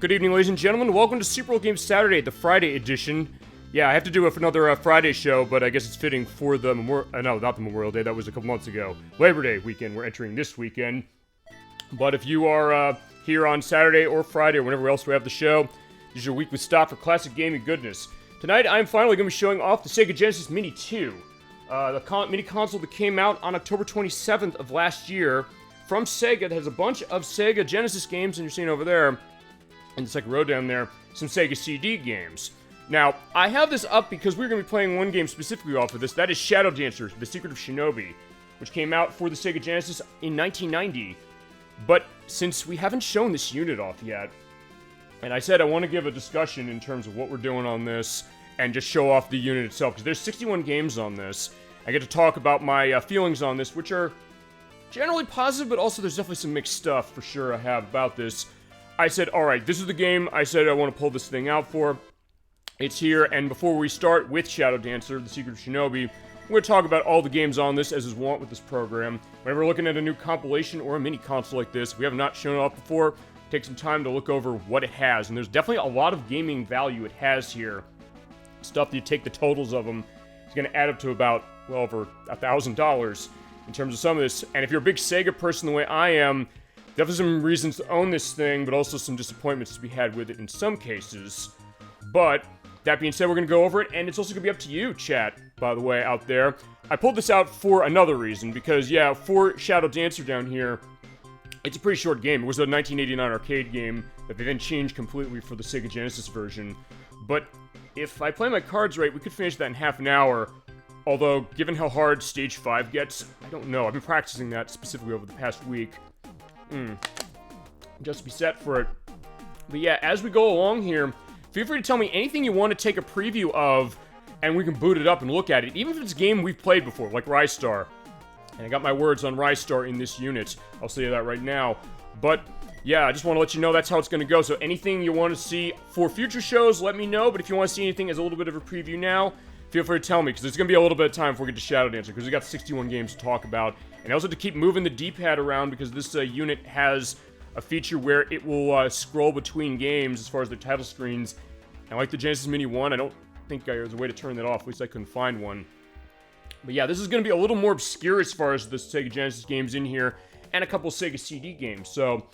Good evening, ladies and gentlemen. Welcome to Super Bowl Game Saturday, the Friday edition. Yeah, I have to do another Friday show, but I guess it's fitting for the no, not the Memorial Day. That was a couple months ago. Labor Day weekend. We're entering this weekend. But if you are here on Saturday or Friday or whenever else we have the show, this is your weekly stop for classic gaming goodness. Tonight, I'm finally going to be showing off the Sega Genesis Mini 2, the mini console that came out on October 27th of last year from Sega. That has a bunch of Sega Genesis games, and you're seeing over there, in the second row down there, some Sega CD games. Now, I have this up because we're going to be playing one game specifically off of this. That is Shadow Dancer, The Secret of Shinobi, which came out for the Sega Genesis in 1990. But since we haven't shown this unit off yet, and I said I want to give a discussion in terms of what we're doing on this and just show off the unit itself, because there's 61 games on this. I get to talk about my feelings on this, which are generally positive, but also there's definitely some mixed stuff for sure I have about this. I said, alright, this is the game I said I want to pull this thing out for. It's here, and before we start with Shadow Dancer, The Secret of Shinobi, we're going to talk about all the games on this, as is wont with this program. Whenever we're looking at a new compilation or a mini console like this, if we have not shown it off before, take some time to look over what it has, and there's definitely a lot of gaming value it has here. Stuff that you take the totals of them, it's going to add up to about, well, over $1,000 in terms of some of this. And if you're a big Sega person the way I am, definitely some reasons to own this thing, but also some disappointments to be had with it in some cases. But that being said, we're going to go over it, and it's also going to be up to you, chat, by the way, out there. I pulled this out for another reason, because, yeah, for Shadow Dancer down here, it's a pretty short game. It was a 1989 arcade game that they then changed completely for the Sega Genesis version. But if I play my cards right, we could finish that in half an hour. Although, given how hard Stage 5 gets, I don't know. I've been practicing that specifically over the past week. Just to be set for it. But yeah, as we go along here, feel free to tell me anything you want to take a preview of, and we can boot it up and look at it, even if it's a game we've played before, like Ristar. And I got my words on Ristar in this unit. I'll say that right now. But yeah, I just want to let you know that's how it's going to go. So anything you want to see for future shows, let me know. But if you want to see anything as a little bit of a preview now, feel free to tell me, because there's going to be a little bit of time before we get to Shadow Dancer, because we got 61 games to talk about. And I also have to keep moving the D-pad around, because this unit has a feature where it will scroll between games as far as the title screens. And like the Genesis Mini 1, I don't think there's a way to turn that off, at least I couldn't find one. But yeah, this is going to be a little more obscure as far as the Sega Genesis games in here, and a couple Sega CD games. So,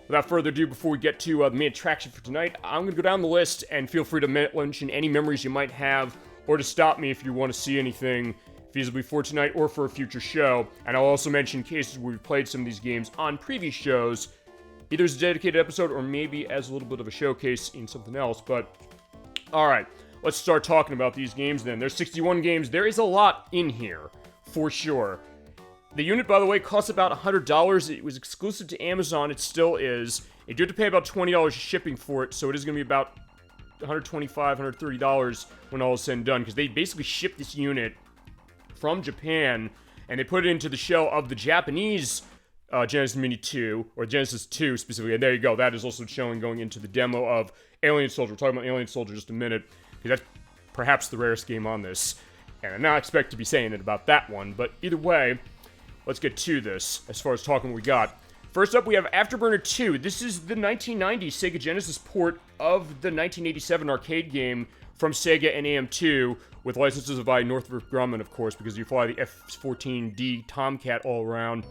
without further ado, before we get to the main attraction for tonight, I'm going to go down the list, and feel free to mention any memories you might have, or to stop me if you want to see anything feasibly for tonight or for a future show. And I'll also mention cases where we've played some of these games on previous shows, either as a dedicated episode or maybe as a little bit of a showcase in something else. But, alright, let's start talking about these games then. There's 61 games. There is a lot in here, for sure. The unit, by the way, costs about $100. It was exclusive to Amazon. It still is. You do have to pay about $20 shipping for it, so it is going to be about $125, $130 when all is said and done, because they basically shipped this unit from Japan, and they put it into the shell of the Japanese Genesis Mini 2, or Genesis 2 specifically, and there you go, that is also showing going into the demo of Alien Soldier. We're talking about Alien Soldier in just a minute, because that's perhaps the rarest game on this, and I not expect to be saying it about that one, but either way, let's get to this, as far as talking what we got. First up, we have Afterburner 2. This is the 1990 Sega Genesis port of the 1987 arcade game from Sega and AM2, with licenses by Northrop Grumman, of course, because you fly the F-14D Tomcat all around,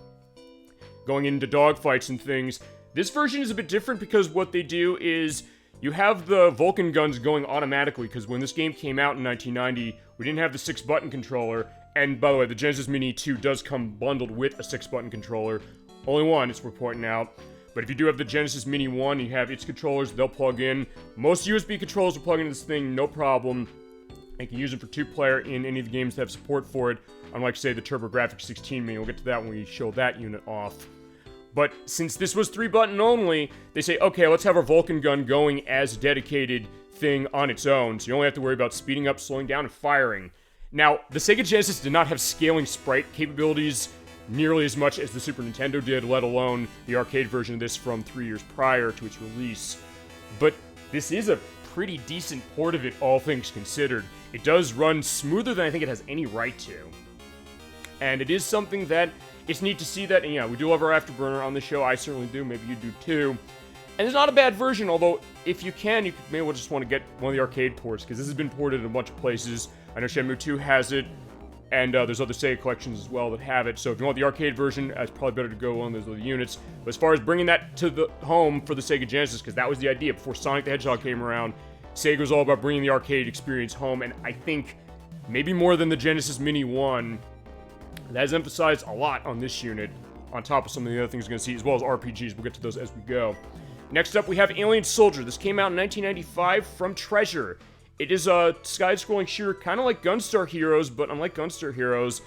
going into dogfights and things. This version is a bit different because what they do is you have the Vulcan guns going automatically, because when this game came out in 1990, we didn't have the 6-button controller, and by the way, the Genesis Mini 2 does come bundled with a 6-button controller. Only one, it's worth pointing out. But if you do have the Genesis Mini 1, you have its controllers, they'll plug in. Most USB controllers will plug into this thing, no problem. And you can use them for 2-player in any of the games that have support for it, unlike, say, the TurboGrafx 16 mini. We'll get to that when we show that unit off. But since this was 3-button only, they say, okay, let's have our Vulcan gun going as a dedicated thing on its own, so you only have to worry about speeding up, slowing down, and firing. Now, the Sega Genesis did not have scaling sprite capabilities nearly as much as the Super Nintendo did, let alone the arcade version of this from 3 years prior to its release. But this is a pretty decent port of it, all things considered. It does run smoother than I think it has any right to. And it is something that, it's neat to see that, and yeah, we do love our Afterburner on the show, I certainly do, maybe you do too. And it's not a bad version, although if you can, you may well just want to get one of the arcade ports, because this has been ported in a bunch of places. I know Shenmue 2 has it, and there's other Sega collections as well that have it. So if you want the arcade version, it's probably better to go on those other units. But as far as bringing that to the home for the Sega Genesis, because that was the idea before Sonic the Hedgehog came around, Sega was all about bringing the arcade experience home, and I think maybe more than the Genesis Mini 1, that is emphasized a lot on this unit, on top of some of the other things you're going to see, as well as RPGs. We'll get to those as we go. Next up, we have Alien Soldier. This came out in 1995 from Treasure. It is a side-scrolling shooter, kind of like Gunstar Heroes, but unlike Gunstar Heroes,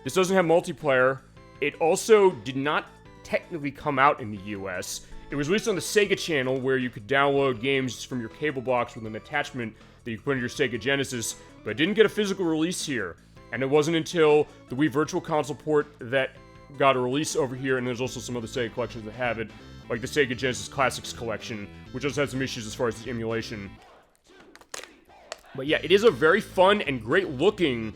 this doesn't have multiplayer. It also did not technically come out in the US. It was released on the Sega channel, where you could download games from your cable box with an attachment that you could put in your Sega Genesis, but it didn't get a physical release here. And it wasn't until the Wii Virtual Console port that got a release over here, and there's also some other Sega collections that have it, like the Sega Genesis Classics Collection, which also had some issues as far as the emulation. But yeah, it is a very fun and great looking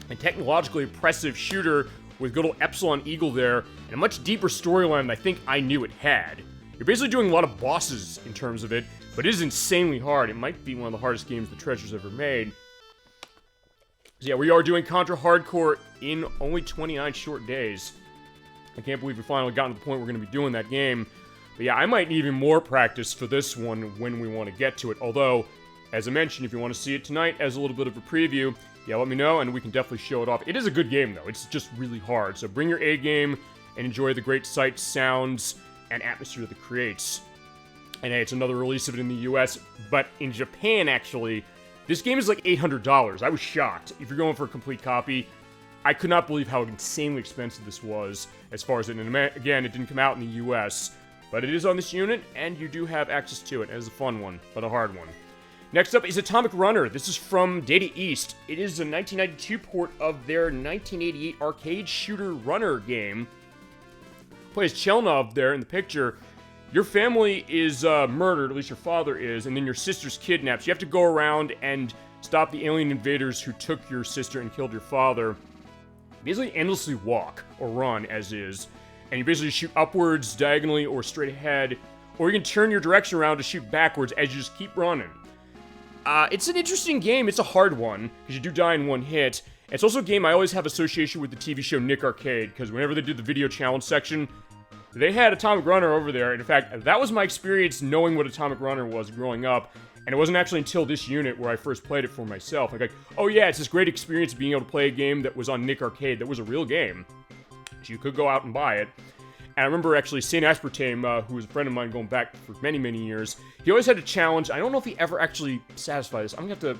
and technologically impressive shooter with good old Epsilon Eagle there, and a much deeper storyline than I think I knew it had. You're basically doing a lot of bosses in terms of it, but it is insanely hard. It might be one of the hardest games the Treasure's ever made. So yeah, we are doing Contra Hardcore in only 29 short days. I can't believe we finally gotten to the point we're going to be doing that game. But yeah, I might need even more practice for this one when we want to get to it. Although, as I mentioned, if you want to see it tonight as a little bit of a preview, yeah, let me know and we can definitely show it off. It is a good game, though. It's just really hard. So bring your A game and enjoy the great sights, sounds, and atmosphere that it creates. And hey, it's another release of it in the US, but in Japan, actually, this game is like $800. I was shocked. If you're going for a complete copy, I could not believe how insanely expensive this was as far as it. And again, it didn't come out in the US, but it is on this unit, and you do have access to it. It is a fun one, but a hard one. Next up is Atomic Runner. This is from Data East. It is a 1992 port of their 1988 arcade shooter runner game. Plays Chelnov there in the picture. Your family is murdered, at least your father is, and then your sister's kidnapped. So you have to go around and stop the alien invaders who took your sister and killed your father. Basically endlessly walk, or run, as is. And you basically shoot upwards, diagonally, or straight ahead. Or you can turn your direction around to shoot backwards as you just keep running. It's an interesting game. It's a hard one, because you do die in one hit. It's also a game I always have association with the TV show Nick Arcade, because whenever they did the video challenge section, they had Atomic Runner over there. And in fact, that was my experience knowing what Atomic Runner was growing up. And it wasn't actually until this unit where I first played it for myself. Like, oh yeah, it's this great experience being able to play a game that was on Nick Arcade, that was a real game. So you could go out and buy it. And I remember actually St. Aspartame, who was a friend of mine going back for many, many years, he always had a challenge. I don't know if he ever actually satisfied this. I'm gonna have to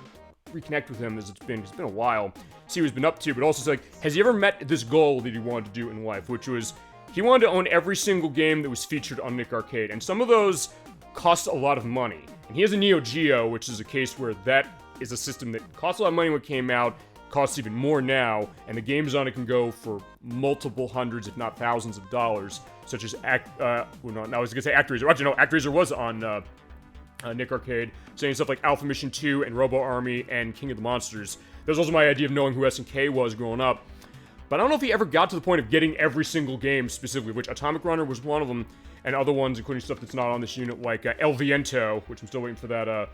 reconnect with him as it's been a while, see what he's been up to, but also it's like, has he ever met this goal that he wanted to do in life, which was, he wanted to own every single game that was featured on Nick Arcade, and some of those cost a lot of money. And he has a Neo Geo, which is a case where that is a system that cost a lot of money when it came out, costs even more now, and the games on it can go for multiple hundreds, if not thousands of dollars, such as I was gonna say ActRaiser. Actually, no, ActRaiser was on Nick Arcade, saying stuff like Alpha Mission 2 and Robo Army and King of the Monsters. That was also my idea of knowing who SNK was growing up. But I don't know if he ever got to the point of getting every single game specifically, which Atomic Runner was one of them, and other ones, including stuff that's not on this unit, like El Viento, which I'm still waiting for that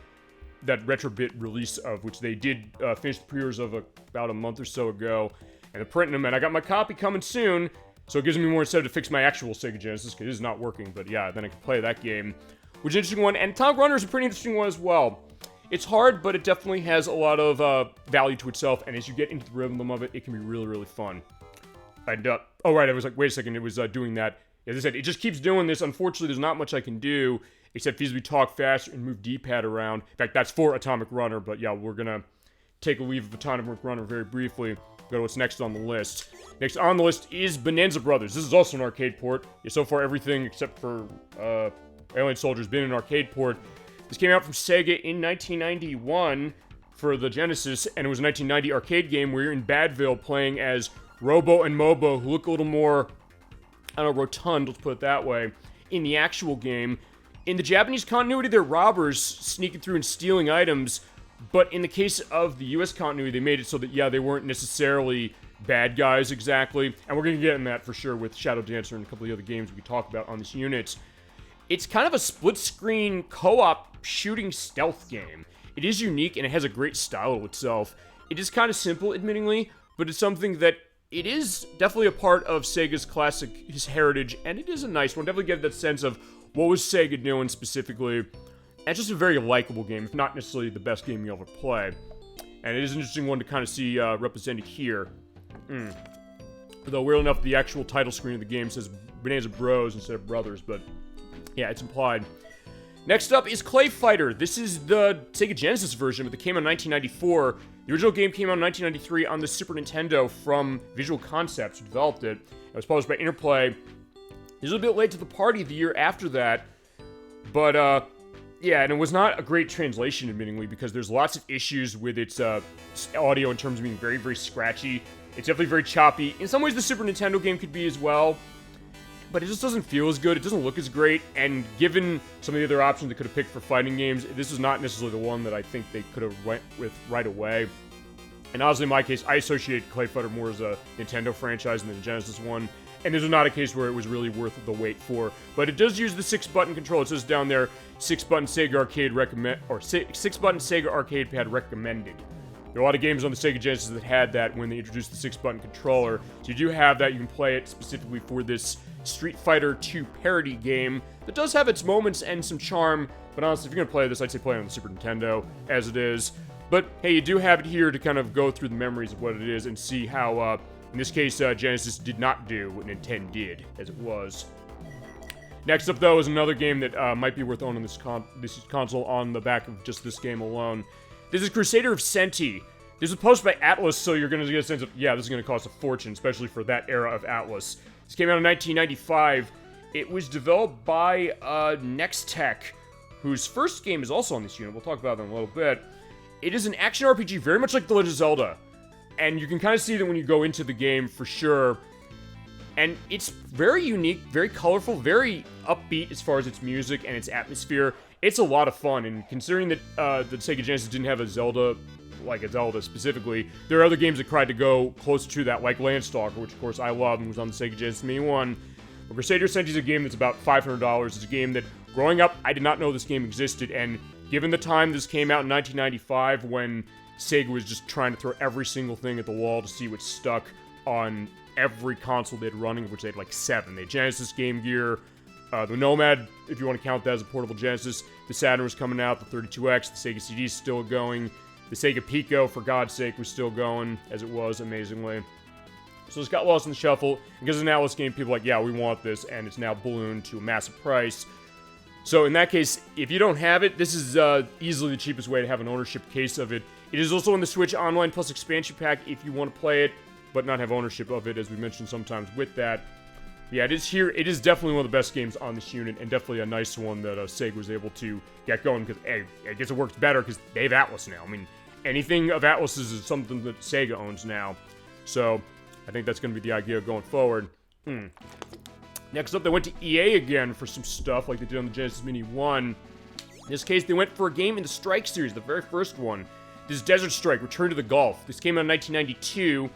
Retrobit release of, which they did finish the pre-orders of about a month or so ago, and they're printing them, and I got my copy coming soon, so it gives me more incentive to fix my actual Sega Genesis, because it is not working, but yeah, then I can play that game, which is an interesting one, and Atomic Runner is a pretty interesting one as well. It's hard, but it definitely has a lot of value to itself, and as you get into the rhythm of it, it can be really, really fun. And, oh right, I was like, wait a second, it was doing that. As I said, it just keeps doing this. Unfortunately, there's not much I can do, except feasibly talk faster and move D-pad around. In fact, that's for Atomic Runner, but yeah, we're gonna take a leave of Atomic Runner very briefly. Go to what's next on the list. Next on the list is Bonanza Brothers. This is also an arcade port. Yeah, so far, everything except for Alien Soldier has been an arcade port. This came out from Sega in 1991 for the Genesis, and it was a 1990 arcade game where you're in Badville playing as Robo and Mobo, who look a little more, I don't know, rotund, let's put it that way, in the actual game. In the Japanese continuity, they're robbers sneaking through and stealing items, but in the case of the US continuity, they made it so that, yeah, they weren't necessarily bad guys exactly, and we're going to get in that for sure with Shadow Dancer and a couple of the other games we talk about on this unit. It's kind of a split-screen co-op shooting stealth game. It is unique, and it has a great style to itself. It is kind of simple, admittingly, but it's something that it is definitely a part of Sega's his heritage, and it is a nice one. Definitely get that sense of what was Sega doing specifically. And it's just a very likable game, if not necessarily the best game you'll ever play. And it is an interesting one to kind of see represented here. Though, weirdly enough, the actual title screen of the game says Bonanza Bros instead of Brothers, but yeah, it's implied. Next up is Clay Fighter. This is the Sega Genesis version, but it came out in 1994. The original game came out in 1993 on the Super Nintendo from Visual Concepts, who developed it. It was published by Interplay. It was a bit late to the party the year after that, but yeah, and it was not a great translation, admittingly, because there's lots of issues with its audio in terms of being very, very scratchy. It's definitely very choppy. In some ways, the Super Nintendo game could be as well, but it just doesn't feel as good. It doesn't look as great, and given some of the other options they could have picked for fighting games, this is not necessarily the one that I think they could have went with right away. And honestly, in my case, I associate Clay Fighter more as a Nintendo franchise than the Genesis one, and this is not a case where it was really worth the wait for. But it does use the 6-button control. It says down there, 6-button Sega Arcade recommend, or 6-button Sega Arcade pad recommended. There are a lot of games on the Sega Genesis that had that when they introduced the 6-button controller. So you do have that. You can play it specifically for this Street Fighter 2 parody game that does have its moments and some charm. But honestly, if you're going to play this, I'd say play it on the Super Nintendo as it is. But hey, you do have it here to kind of go through the memories of what it is and see how, in this case, Genesis did not do what Nintendo did, as it was. Next up, though, is another game that might be worth owning this console on the back of just this game alone. This is Crusader of Senti. This was published by Atlas, so you're going to get a sense of, yeah, this is going to cost a fortune, especially for that era of Atlas. This came out in 1995. It was developed by Nextech, whose first game is also on this unit. We'll talk about that in a little bit. It is an action RPG, very much like The Legend of Zelda. And you can kind of see that when you go into the game, for sure. And it's very unique, very colorful, very upbeat as far as its music and its atmosphere. It's a lot of fun, and considering that the Sega Genesis didn't have a Zelda, like a Zelda specifically, there are other games that tried to go closer to that, like Landstalker, which of course I love and was on the Sega Genesis Mini 1. But Crusader of Senti is a game that's about $500. It's a game that, growing up, I did not know this game existed, and given the time this came out in 1995, when Sega was just trying to throw every single thing at the wall to see what stuck on every console they had running, of which they had like 7. They had Genesis, Game Gear, the Nomad, if you want to count that as a portable Genesis. The Saturn was coming out, the 32X, the Sega CD is still going. The Sega Pico, for God's sake, was still going, as it was, amazingly. So this got lost in the shuffle. Because it's an Atlas game, people are like, yeah, we want this, and it's now ballooned to a massive price. So in that case, if you don't have it, this is easily the cheapest way to have an ownership case of it. It is also on the Switch Online Plus expansion pack if you want to play it, but not have ownership of it, as we mentioned sometimes with that. Yeah, it is here. It is definitely one of the best games on this unit, and definitely a nice one that Sega was able to get going, because, hey, I guess it works better because they have Atlas now. I mean, anything of Atlas's is something that Sega owns now. So, I think that's going to be the idea going forward. Next up, they went to EA again for some stuff like they did on the Genesis Mini 1. In this case, they went for a game in the Strike series, the very first one. This is Desert Strike, Return to the Gulf. This came out in 1992.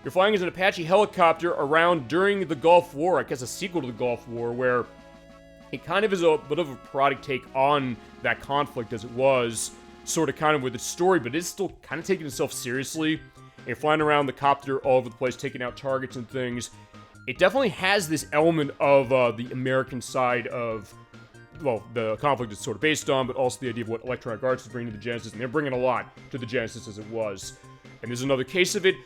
You're flying as an Apache helicopter around during the Gulf War, I guess a sequel to the Gulf War, where it kind of is a bit of a parodic take on that conflict as it was, sort of kind of with its story, but it's still kind of taking itself seriously. And you're flying around the copter all over the place, taking out targets and things. It definitely has this element of the American side of, well, the conflict is sort of based on, but also the idea of what Electronic Arts is bringing to the Genesis, and they're bringing a lot to the Genesis as it was. And there's another case of it.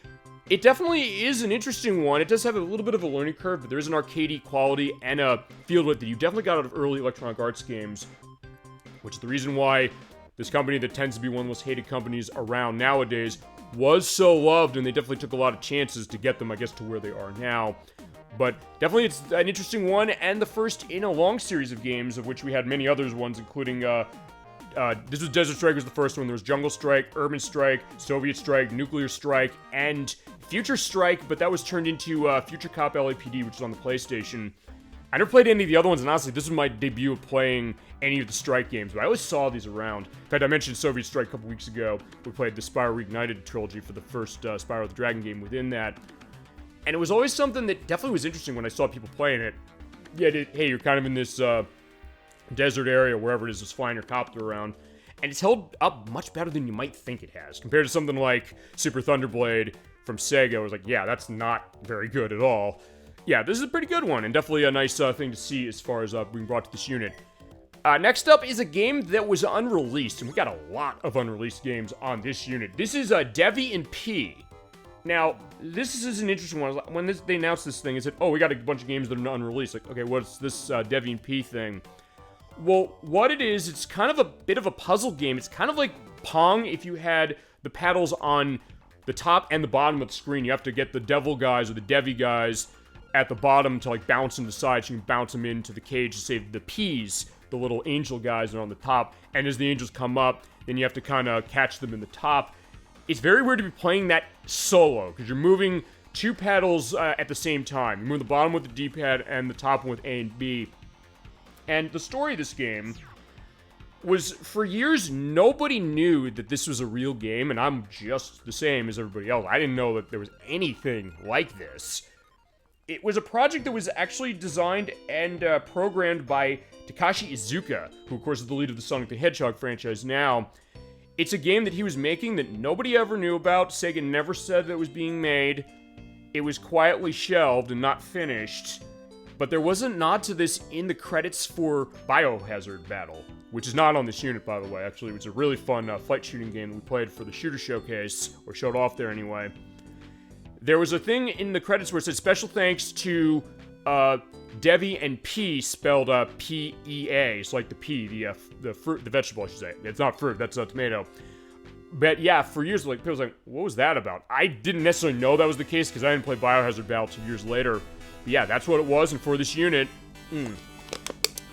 It definitely is an interesting one. It does have a little bit of a learning curve, but there is an arcadey quality and a feel to it that you definitely got out of early Electronic Arts games, which is the reason why this company that tends to be one of the most hated companies around nowadays was so loved, and they definitely took a lot of chances to get them, I guess, to where they are now. But definitely it's an interesting one, and the first in a long series of games, of which we had many others ones, including, this was Desert Strike was the first one. There was Jungle Strike, Urban Strike, Soviet Strike, Nuclear Strike, and Future Strike, but that was turned into Future Cop LAPD, which is on the PlayStation. I never played any of the other ones, and honestly, this was my debut of playing any of the Strike games, but I always saw these around. In fact, I mentioned Soviet Strike a couple weeks ago. We played the Spyro Reignited trilogy for the first Spyro the Dragon game within that. And it was always something that definitely was interesting when I saw people playing it. Yeah, hey, you're kind of in this desert area, wherever it is, just flying your copter around. And it's held up much better than you might think it has, compared to something like Super Thunderblade from Sega. I was like, yeah, that's not very good at all. Yeah, this is a pretty good one, and definitely a nice thing to see as far as being brought to this unit. Next up is a game that was unreleased, and we got a lot of unreleased games on this unit. This is Devi and P. Now, this is an interesting one. When they announced this thing, it said, oh, we got a bunch of games that are unreleased. Like, okay, what's this Devi and P thing? Well, what it is, it's kind of a bit of a puzzle game. It's kind of like Pong if you had the paddles on the top and the bottom of the screen. You have to get the devil guys or the Devi guys at the bottom to like bounce them to the side. So you can bounce them into the cage to save the P's, the little angel guys that are on the top. And as the angels come up, then you have to kind of catch them in the top. It's very weird to be playing that solo, because you're moving two paddles at the same time. You move the bottom with the D-pad and the top one with A and B. And the story of this game was, for years, nobody knew that this was a real game, and I'm just the same as everybody else. I didn't know that there was anything like this. It was a project that was actually designed and programmed by Takashi Iizuka, who of course is the lead of the Sonic the Hedgehog franchise now. It's a game that he was making that nobody ever knew about. Sega never said that it was being made. It was quietly shelved and not finished. But there was a nod to this in the credits for Biohazard Battle, which is not on this unit, by the way. Actually, it was a really fun flight shooting game that we played for the Shooter Showcase, or showed off there anyway. There was a thing in the credits where it said, special thanks to Devi and P, spelled P-E-A. It's like the pea, the fruit, the vegetable, I should say. It's not fruit, that's a tomato. But yeah, for years, like, people was like, what was that about? I didn't necessarily know that was the case, because I didn't play Biohazard Battle 2 years later. But yeah, that's what it was, and for this unit,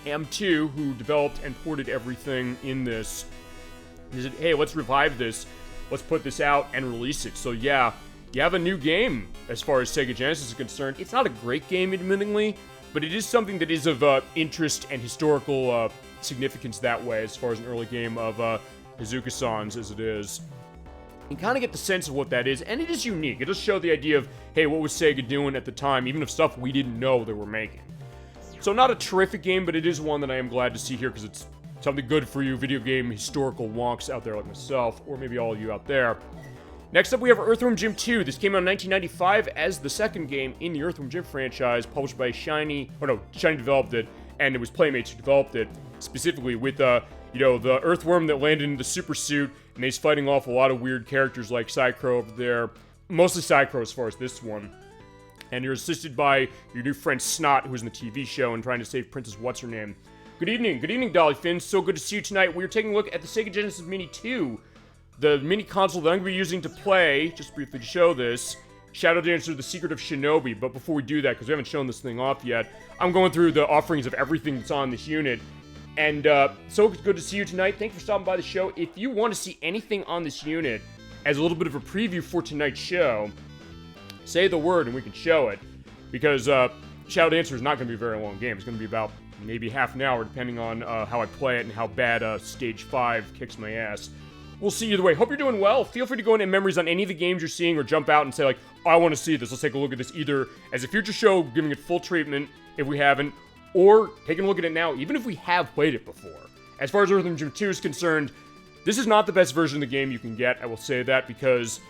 M2, who developed and ported everything in this, he said, hey, let's revive this, let's put this out and release it. So yeah, you have a new game as far as Sega Genesis is concerned. It's not a great game, admittingly, but it is something that is of interest and historical significance that way, as far as an early game of Iizuka-san's as it is. You kind of get the sense of what that is, and it is unique. It does show the idea of, hey, what was Sega doing at the time, even if stuff we didn't know they were making. So not a terrific game, but it is one that I am glad to see here, because it's something good for you video game historical wonks out there like myself, or maybe all of you out there. Next up, we have Earthworm Jim 2. This came out in 1995 as the second game in the Earthworm Jim franchise, published by Shiny developed it, and it was Playmates who developed it, specifically with, the Earthworm that landed in the super suit, and he's fighting off a lot of weird characters like Psycho over there. Mostly Psycho as far as this one. And you're assisted by your new friend Snot, who's in the TV show and trying to save Princess What's-Her-Name. Good evening, Dolly Finn. So good to see you tonight. We're taking a look at the Sega Genesis Mini 2, the mini console that I'm going to be using to play, just briefly to show this, Shadow Dancer, The Secret of Shinobi. But before we do that, because we haven't shown this thing off yet, I'm going through the offerings of everything that's on this unit. And so good to see you tonight. Thanks for stopping by the show. If you want to see anything on this unit as a little bit of a preview for tonight's show, say the word and we can show it. Because Shadow Dancer is not going to be a very long game. It's going to be about maybe half an hour, depending on how I play it and how bad Stage 5 kicks my ass. We'll see either way. Hope you're doing well. Feel free to go into memories on any of the games you're seeing, or jump out and say, like, oh, I want to see this. Let's take a look at this either as a future show, giving it full treatment if we haven't, or taking a look at it now, even if we have played it before. As far as Earthworm Jim 2 is concerned, this is not the best version of the game you can get, I will say that, because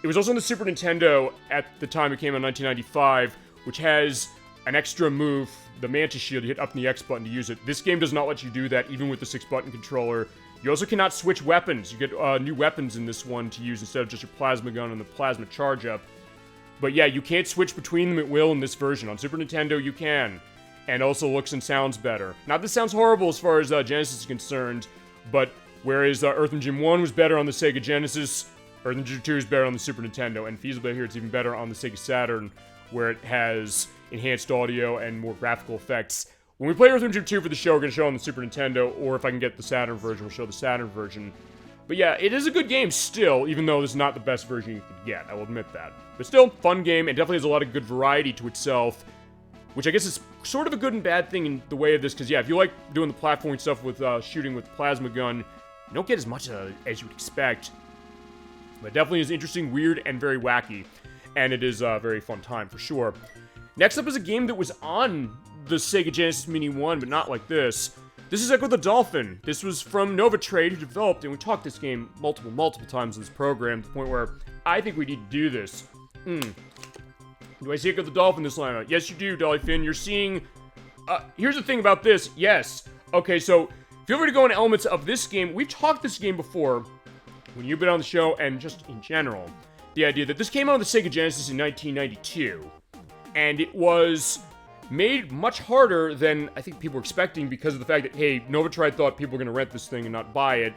it was also on the Super Nintendo at the time it came out in 1995, which has an extra move, the Manta Shield. You hit up and the X button to use it. This game does not let you do that, even with the 6-button controller. You also cannot switch weapons. You get new weapons in this one to use instead of just your plasma gun and the plasma charge-up. But yeah, you can't switch between them at will in this version. On Super Nintendo, you can. And also looks and sounds better. Now, this sounds horrible as far as Genesis is concerned, but whereas Earthworm Jim 1 was better on the Sega Genesis, Earthworm Jim 2 is better on the Super Nintendo, and feasibly here it's even better on the Sega Saturn, where it has enhanced audio and more graphical effects. When we play Earthworm Jim 2 for the show, we're going to show on the Super Nintendo, or if I can get the Saturn version, we'll show the Saturn version. But yeah, it is a good game still, even though this is not the best version you could get, I will admit that. But still, fun game, and definitely has a lot of good variety to itself, which I guess is sort of a good and bad thing in the way of this, because yeah, if you like doing the platforming stuff with shooting with plasma gun, you don't get as much as you would expect. But definitely is interesting, weird, and very wacky. And it is a very fun time, for sure. Next up is a game that was on the Sega Genesis Mini 1, but not like this. This is Ecco the Dolphin. This was from Nova Trade, who developed, and we talked this game multiple times in this program, to the point where I think we need to do this. Do I see Ecco the Dolphin this lineup? Yes, you do, Dolphin. You're seeing... here's the thing about this. Yes. Okay, so feel free to go into elements of this game. We've talked this game before when you've been on the show, and just in general. The idea that this came out on the Sega Genesis in 1992. And it was made much harder than I think people were expecting because of the fact that, hey, Novatride thought people were going to rent this thing and not buy it.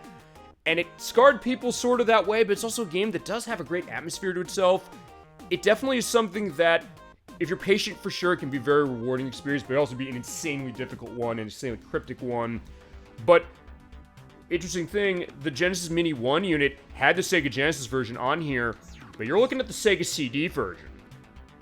And it scarred people sort of that way, but it's also a game that does have a great atmosphere to itself. It definitely is something that, if you're patient for sure, it can be a very rewarding experience, but it also be an insanely difficult one, an insanely cryptic one. But, interesting thing, the Genesis Mini 1 unit had the Sega Genesis version on here, but you're looking at the Sega CD version,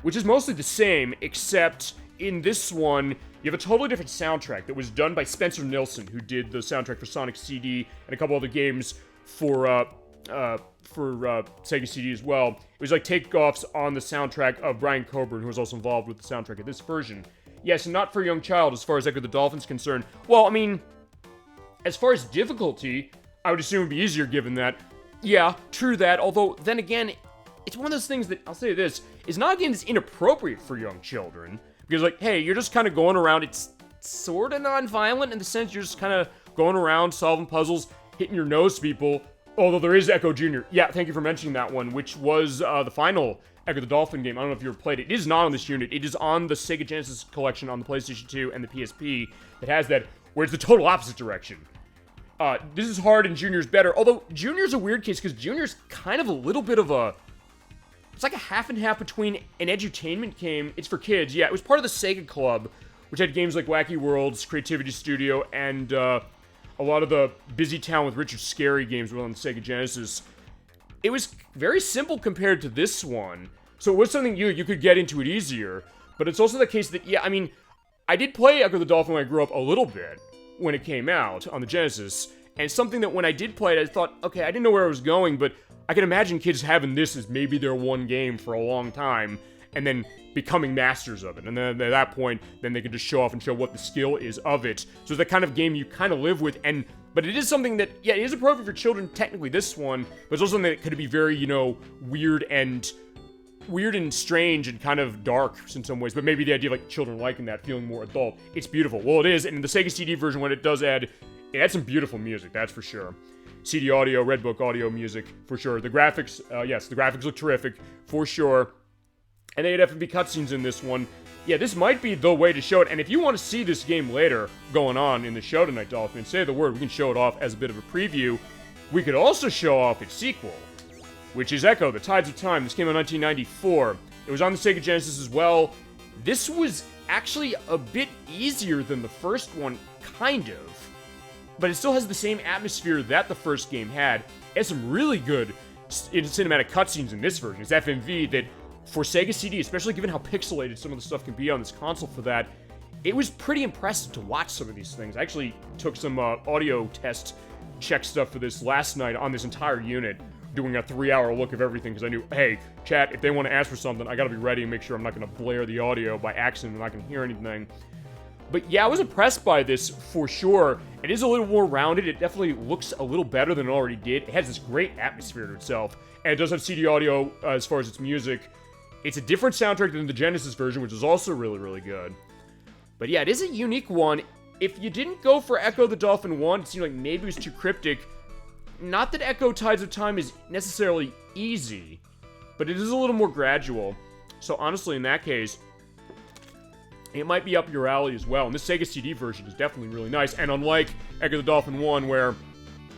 which is mostly the same, except in this one, you have a totally different soundtrack that was done by Spencer Nilsson, who did the soundtrack for Sonic CD and a couple other games for Sega CD as well. It was like takeoffs on the soundtrack of Brian Coburn, who was also involved with the soundtrack of this version. Yes, and not for a young child as far as Ecco the Dolphin's concerned. Well, I mean, as far as difficulty, I would assume it would be easier given that. Yeah, true that, although, then again, it's one of those things that, I'll say this, is not a game that's inappropriate for young children. Because, like, hey, you're just kind of going around, it's sort of non-violent in the sense you're just kind of going around, solving puzzles, hitting your nose to people. Although there is Ecco Jr. Yeah, thank you for mentioning that one, which was the final Ecco the Dolphin game. I don't know if you ever played it. It is not on this unit. It is on the Sega Genesis collection on the PlayStation 2 and the PSP that has that, where it's the total opposite direction. This is hard and Junior's better. Although Junior's a weird case because Junior's kind of a little bit of a... It's like a half and half between an edutainment game. It's for kids. Yeah, it was part of the Sega Club, which had games like Wacky Worlds, Creativity Studio, and a lot of the Busy Town with Richard Scarry games were on the Sega Genesis. It was very simple compared to this one, so it was something you could get into it easier. But it's also the case that, yeah, I mean, I did play Ecco the Dolphin when I grew up a little bit when it came out on the Genesis, and it's something that when I did play it, I thought, okay, I didn't know where I was going, but I can imagine kids having this as maybe their one game for a long time, and then becoming masters of it. And then at that point, then they can just show off and show what the skill is of it. So it's the kind of game you kind of live with, but it is something that, yeah, it is appropriate for children, technically, this one, but it's also something that could be very, weird and strange and kind of dark in some ways, but maybe the idea of, like, children liking that, feeling more adult. It's beautiful. Well, it is, and in the Sega CD version, what it does add, it adds some beautiful music, that's for sure. CD audio, Redbook audio music, for sure. The graphics, yes, the graphics look terrific, for sure. And they had FMV cutscenes in this one. Yeah, this might be the way to show it, and if you want to see this game later going on in the show tonight, Dolphin, say the word, we can show it off as a bit of a preview. We could also show off its sequel, which is Ecco, The Tides of Time. This came out in 1994. It was on the Sega Genesis as well. This was actually a bit easier than the first one, kind of. But it still has the same atmosphere that the first game had. It has some really good cinematic cutscenes in this version. It's FMV that, for Sega CD, especially given how pixelated some of the stuff can be on this console for that, it was pretty impressive to watch some of these things. I actually took some audio test check stuff for this last night on this entire unit, doing a 3-hour look of everything, because I knew, hey, chat, if they want to ask for something, I gotta be ready and make sure I'm not gonna blare the audio by accident and not gonna hear anything. But yeah, I was impressed by this, for sure. It is a little more rounded. It definitely looks a little better than it already did. It has this great atmosphere to itself. And it does have CD audio as far as its music. It's a different soundtrack than the Genesis version, which is also really, really good. But yeah, it is a unique one. If you didn't go for Ecco the Dolphin 1, it seemed like maybe it was too cryptic. Not that Ecco Tides of Time is necessarily easy, but it is a little more gradual. So honestly, in that case, it might be up your alley as well. And this Sega CD version is definitely really nice. And unlike Ecco the Dolphin 1, where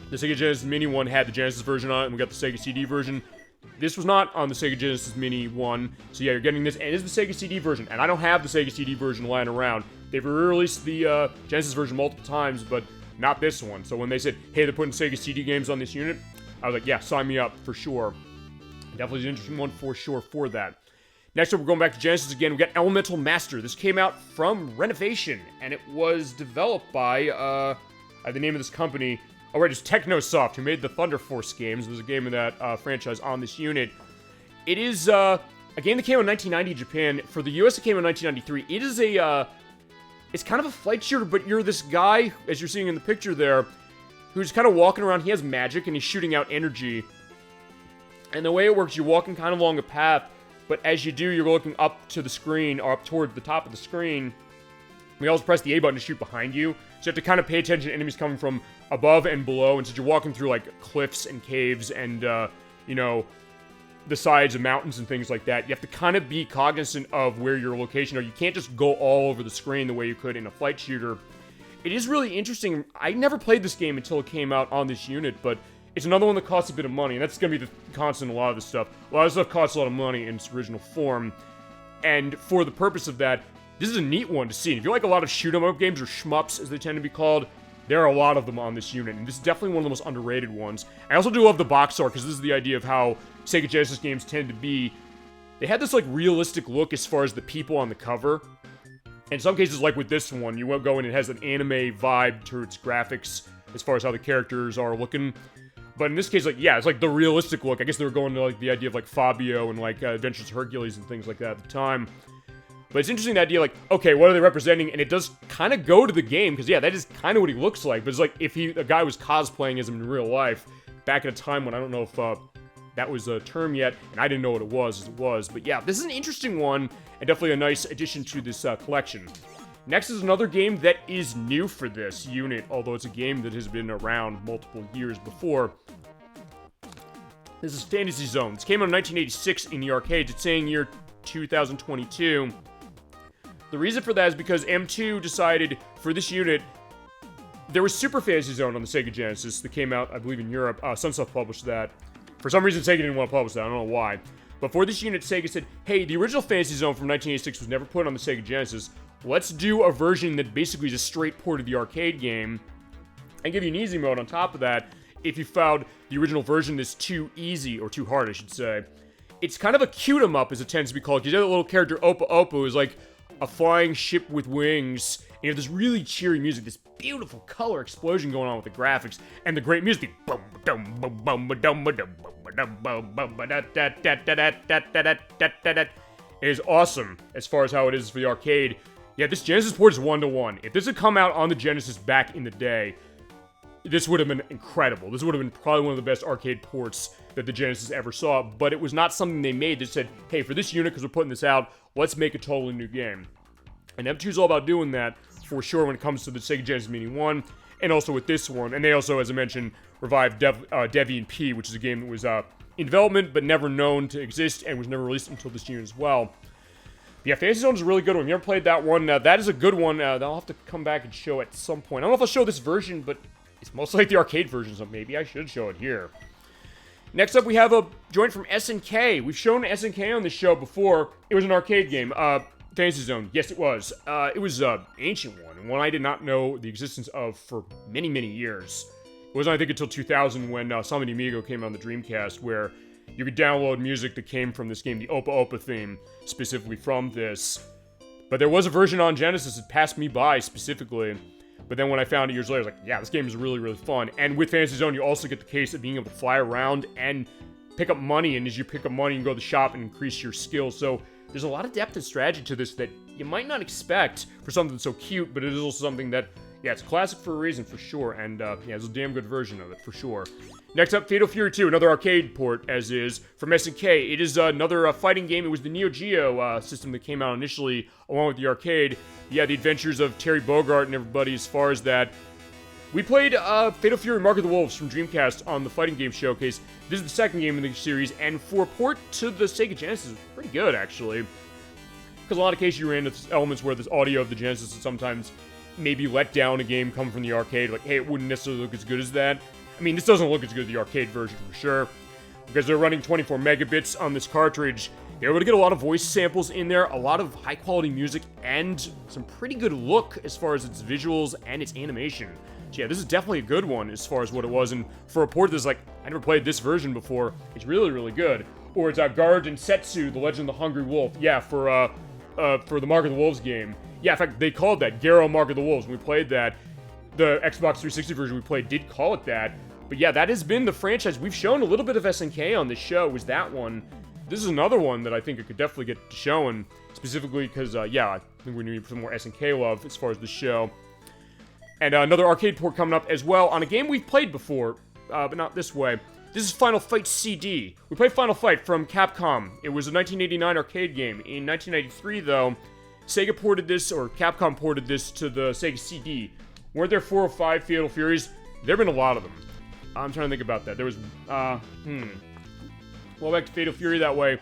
the Sega Genesis Mini 1 had the Genesis version on it, and we got the Sega CD version, this was not on the Sega Genesis Mini 1. So yeah, you're getting this, and it is the Sega CD version. And I don't have the Sega CD version lying around. They've re-released the Genesis version multiple times, but not this one. So when they said, hey, they're putting Sega CD games on this unit, I was like, yeah, sign me up, for sure. Definitely an interesting one, for sure, for that. Next up, we're going back to Genesis again. We got Elemental Master. This came out from Renovation, and it was developed by, the name of this company. Oh, right, it's Technosoft, who made the Thunder Force games. There's a game of that franchise on this unit. It is a game that came out in 1990 in Japan. For the US, it came out in 1993. It is it's kind of a flight shooter, but you're this guy, as you're seeing in the picture there, who's kind of walking around. He has magic, and he's shooting out energy. And the way it works, you're walking kind of along a path, but as you do, you're looking up to the screen, or up towards the top of the screen. We always press the A button to shoot behind you, so you have to kind of pay attention to enemies coming from above and below, and since you're walking through, like, cliffs and caves and, you know, the sides of mountains and things like that, you have to kind of be cognizant of where your location are. You can't just go all over the screen the way you could in a flight shooter. It is really interesting. I never played this game until it came out on this unit, but it's another one that costs a bit of money, and that's going to be the constant in a lot of this stuff. A lot of stuff costs a lot of money in its original form, and for the purpose of that, this is a neat one to see. If you like a lot of shoot-'em-up games, or shmups as they tend to be called, there are a lot of them on this unit, and this is definitely one of the most underrated ones. I also do love the box art, because this is the idea of how Sega Genesis games tend to be. They had this, like, realistic look as far as the people on the cover. In some cases, like with this one, you won't go in, it has an anime vibe to its graphics as far as how the characters are looking. But in this case, like, yeah, it's like the realistic look. I guess they were going to, like, the idea of, like, Fabio and, like, Adventures of Hercules and things like that at the time. But it's interesting, the idea, like, okay, what are they representing? And it does kind of go to the game, because, yeah, that is kind of what he looks like. But it's like if a guy was cosplaying as him in real life, back at a time when I don't know if that was a term yet, and I didn't know what it was as it was. But yeah, this is an interesting one, and definitely a nice addition to this collection. Next is another game that is new for this unit, although it's a game that has been around multiple years before. This is Fantasy Zone. This came out in 1986 in the arcades. It's saying year 2022. The reason for that is because M2 decided for this unit, there was Super Fantasy Zone on the Sega Genesis that came out, I believe, in Europe. Sunsoft published that. For some reason, Sega didn't want to publish that. I don't know why. But for this unit, Sega said, hey, the original Fantasy Zone from 1986 was never put on the Sega Genesis. Let's do a version that basically is a straight port of the arcade game and give you an easy mode on top of that if you found the original version is too easy, or too hard, I should say. It's kind of a cute-em-up, as it tends to be called, because you have that little character, Opa Opa, who's like a flying ship with wings, and you have this really cheery music, this beautiful color explosion going on with the graphics, and the great music. It is awesome as far as how it is for the arcade. Yeah, this Genesis port is 1-to-1. If this had come out on the Genesis back in the day, this would have been incredible. This would have been probably one of the best arcade ports that the Genesis ever saw, but it was not something they made. They said, hey, for this unit, because we're putting this out, let's make a totally new game. And M2's all about doing that, for sure, when it comes to the Sega Genesis Mini 1, and also with this one. And they also, as I mentioned, revived Deviant P, which is a game that was in development, but never known to exist, and was never released until this unit as well. Yeah, Fantasy Zone is a really good one. If you ever played that one, that is a good one. I'll have to come back and show at some point. I don't know if I'll show this version, but it's mostly like the arcade version, so maybe I should show it here. Next up, we have a joint from SNK. We've shown SNK on this show before. It was an arcade game. Fantasy Zone. Yes, it was. It was an ancient one, and one I did not know the existence of for many, many years. It wasn't, I think, until 2000 when Summon Amigo came on the Dreamcast, where you could download music that came from this game, the Opa Opa theme, specifically from this. But there was a version on Genesis that passed me by specifically. But then when I found it years later, I was like, yeah, this game is really, really fun. And with Fantasy Zone, you also get the case of being able to fly around and pick up money. And as you pick up money, you can go to the shop and increase your skills. So there's a lot of depth and strategy to this that you might not expect for something so cute, but it is also something that, yeah, it's a classic for a reason, for sure. And, yeah, it's a damn good version of it, for sure. Next up, Fatal Fury 2, another arcade port, as is, from SNK. It is another fighting game. It was the Neo Geo system that came out initially, along with the arcade. Yeah, the adventures of Terry Bogard and everybody as far as that. We played Fatal Fury Mark of the Wolves from Dreamcast on the Fighting Game Showcase. This is the second game in the series, and for a port to the Sega Genesis, it's pretty good, actually. Because a lot of cases you ran into elements where this audio of the Genesis would sometimes maybe let down a game coming from the arcade. Like, hey, it wouldn't necessarily look as good as that. I mean, this doesn't look as good as the arcade version for sure, because they're running 24 megabits on this cartridge. They're able to get a lot of voice samples in there, a lot of high-quality music, and some pretty good look as far as its visuals and its animation. So yeah, this is definitely a good one as far as what it was, and for a port that's like, I never played this version before, it's really, really good. Or it's Guard and Setsu, The Legend of the Hungry Wolf. Yeah, for the Mark of the Wolves game. Yeah, in fact, they called that Garo Mark of the Wolves when we played that. The Xbox 360 version we played did call it that. But yeah, that has been the franchise. We've shown a little bit of SNK on this show, was that one. this is another one that I think I could definitely get showing, specifically because, yeah, I think we need some more SNK love as far as the show. And another arcade port coming up as well on a game we've played before, but not this way. This is Final Fight CD. We played Final Fight from Capcom. It was a 1989 arcade game. In 1993, though, Sega ported this, or Capcom ported this to the Sega CD. Weren't there 4 or 5 Fatal Furies? There have been a lot of them. I'm trying to think about that. There was, well, back to Fatal Fury that way.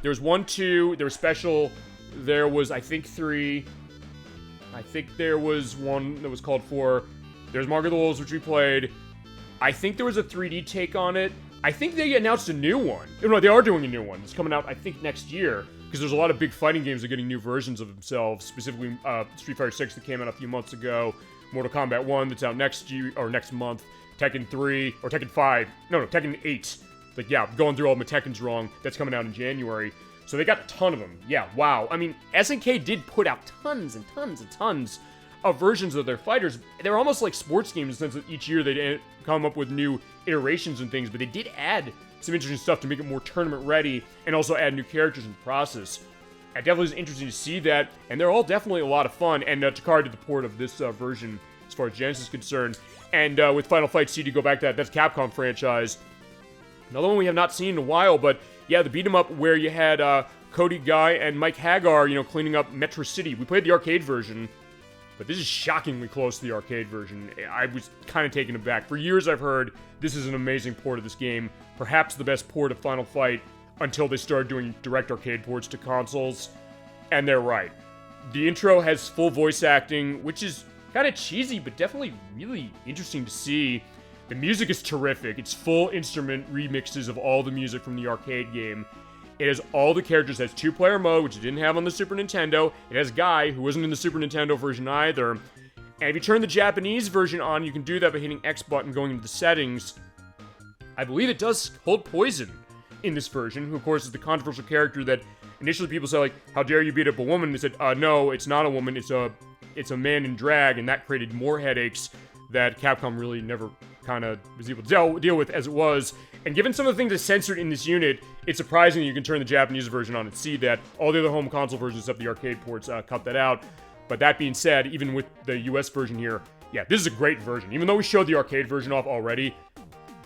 There was 1, 2, there was Special, there was, I think, 3. I think there was 1 that was called 4. There's Mark of the Wolves, which we played. I think there was a 3D take on it. I think they announced a new one. No, they are doing a new one. It's coming out, I think, next year. Because there's a lot of big fighting games that are getting new versions of themselves. Specifically, Street Fighter 6 that came out a few months ago. Mortal Kombat 1 that's out next year, or next month. Tekken 3, or Tekken 5. No, Tekken 8. Like, yeah, going through all my Tekkens wrong. That's coming out in January. So they got a ton of them. Yeah, wow. I mean, SNK did put out tons and tons and tons of versions of their fighters. They're almost like sports games in the sense that each year they'd come up with new iterations and things, but they did add some interesting stuff to make it more tournament ready and also add new characters in the process. It definitely is interesting to see that, and they're all definitely a lot of fun, and Takara did the port of this version as far as Genesis is concerned. And with Final Fight CD, go back to that's Capcom franchise. Another one we have not seen in a while, but yeah, the beat 'em up where you had Cody Guy and Mike Hagar, cleaning up Metro City. We played the arcade version, but this is shockingly close to the arcade version. I was kind of taken aback. For years I've heard this is an amazing port of this game, perhaps the best port of Final Fight until they started doing direct arcade ports to consoles, and they're right. The intro has full voice acting, which is kind of cheesy, but definitely really interesting to see. The music is terrific. It's full instrument remixes of all the music from the arcade game. It has all the characters. It has 2-player mode, which it didn't have on the Super Nintendo. It has Guy, who wasn't in the Super Nintendo version either. And if you turn the Japanese version on, you can do that by hitting X button going into the settings. I believe it does hold Poison in this version, who of course is the controversial character that initially people said, like, how dare you beat up a woman? And they said, no, it's not a woman, it's a man in drag, and that created more headaches that Capcom really never kind of was able to deal with as it was. And given some of the things that's censored in this unit, it's surprising that you can turn the Japanese version on and see that. All the other home console versions except the arcade ports cut that out. But that being said, even with the US version here, yeah, this is a great version. Even though we showed the arcade version off already,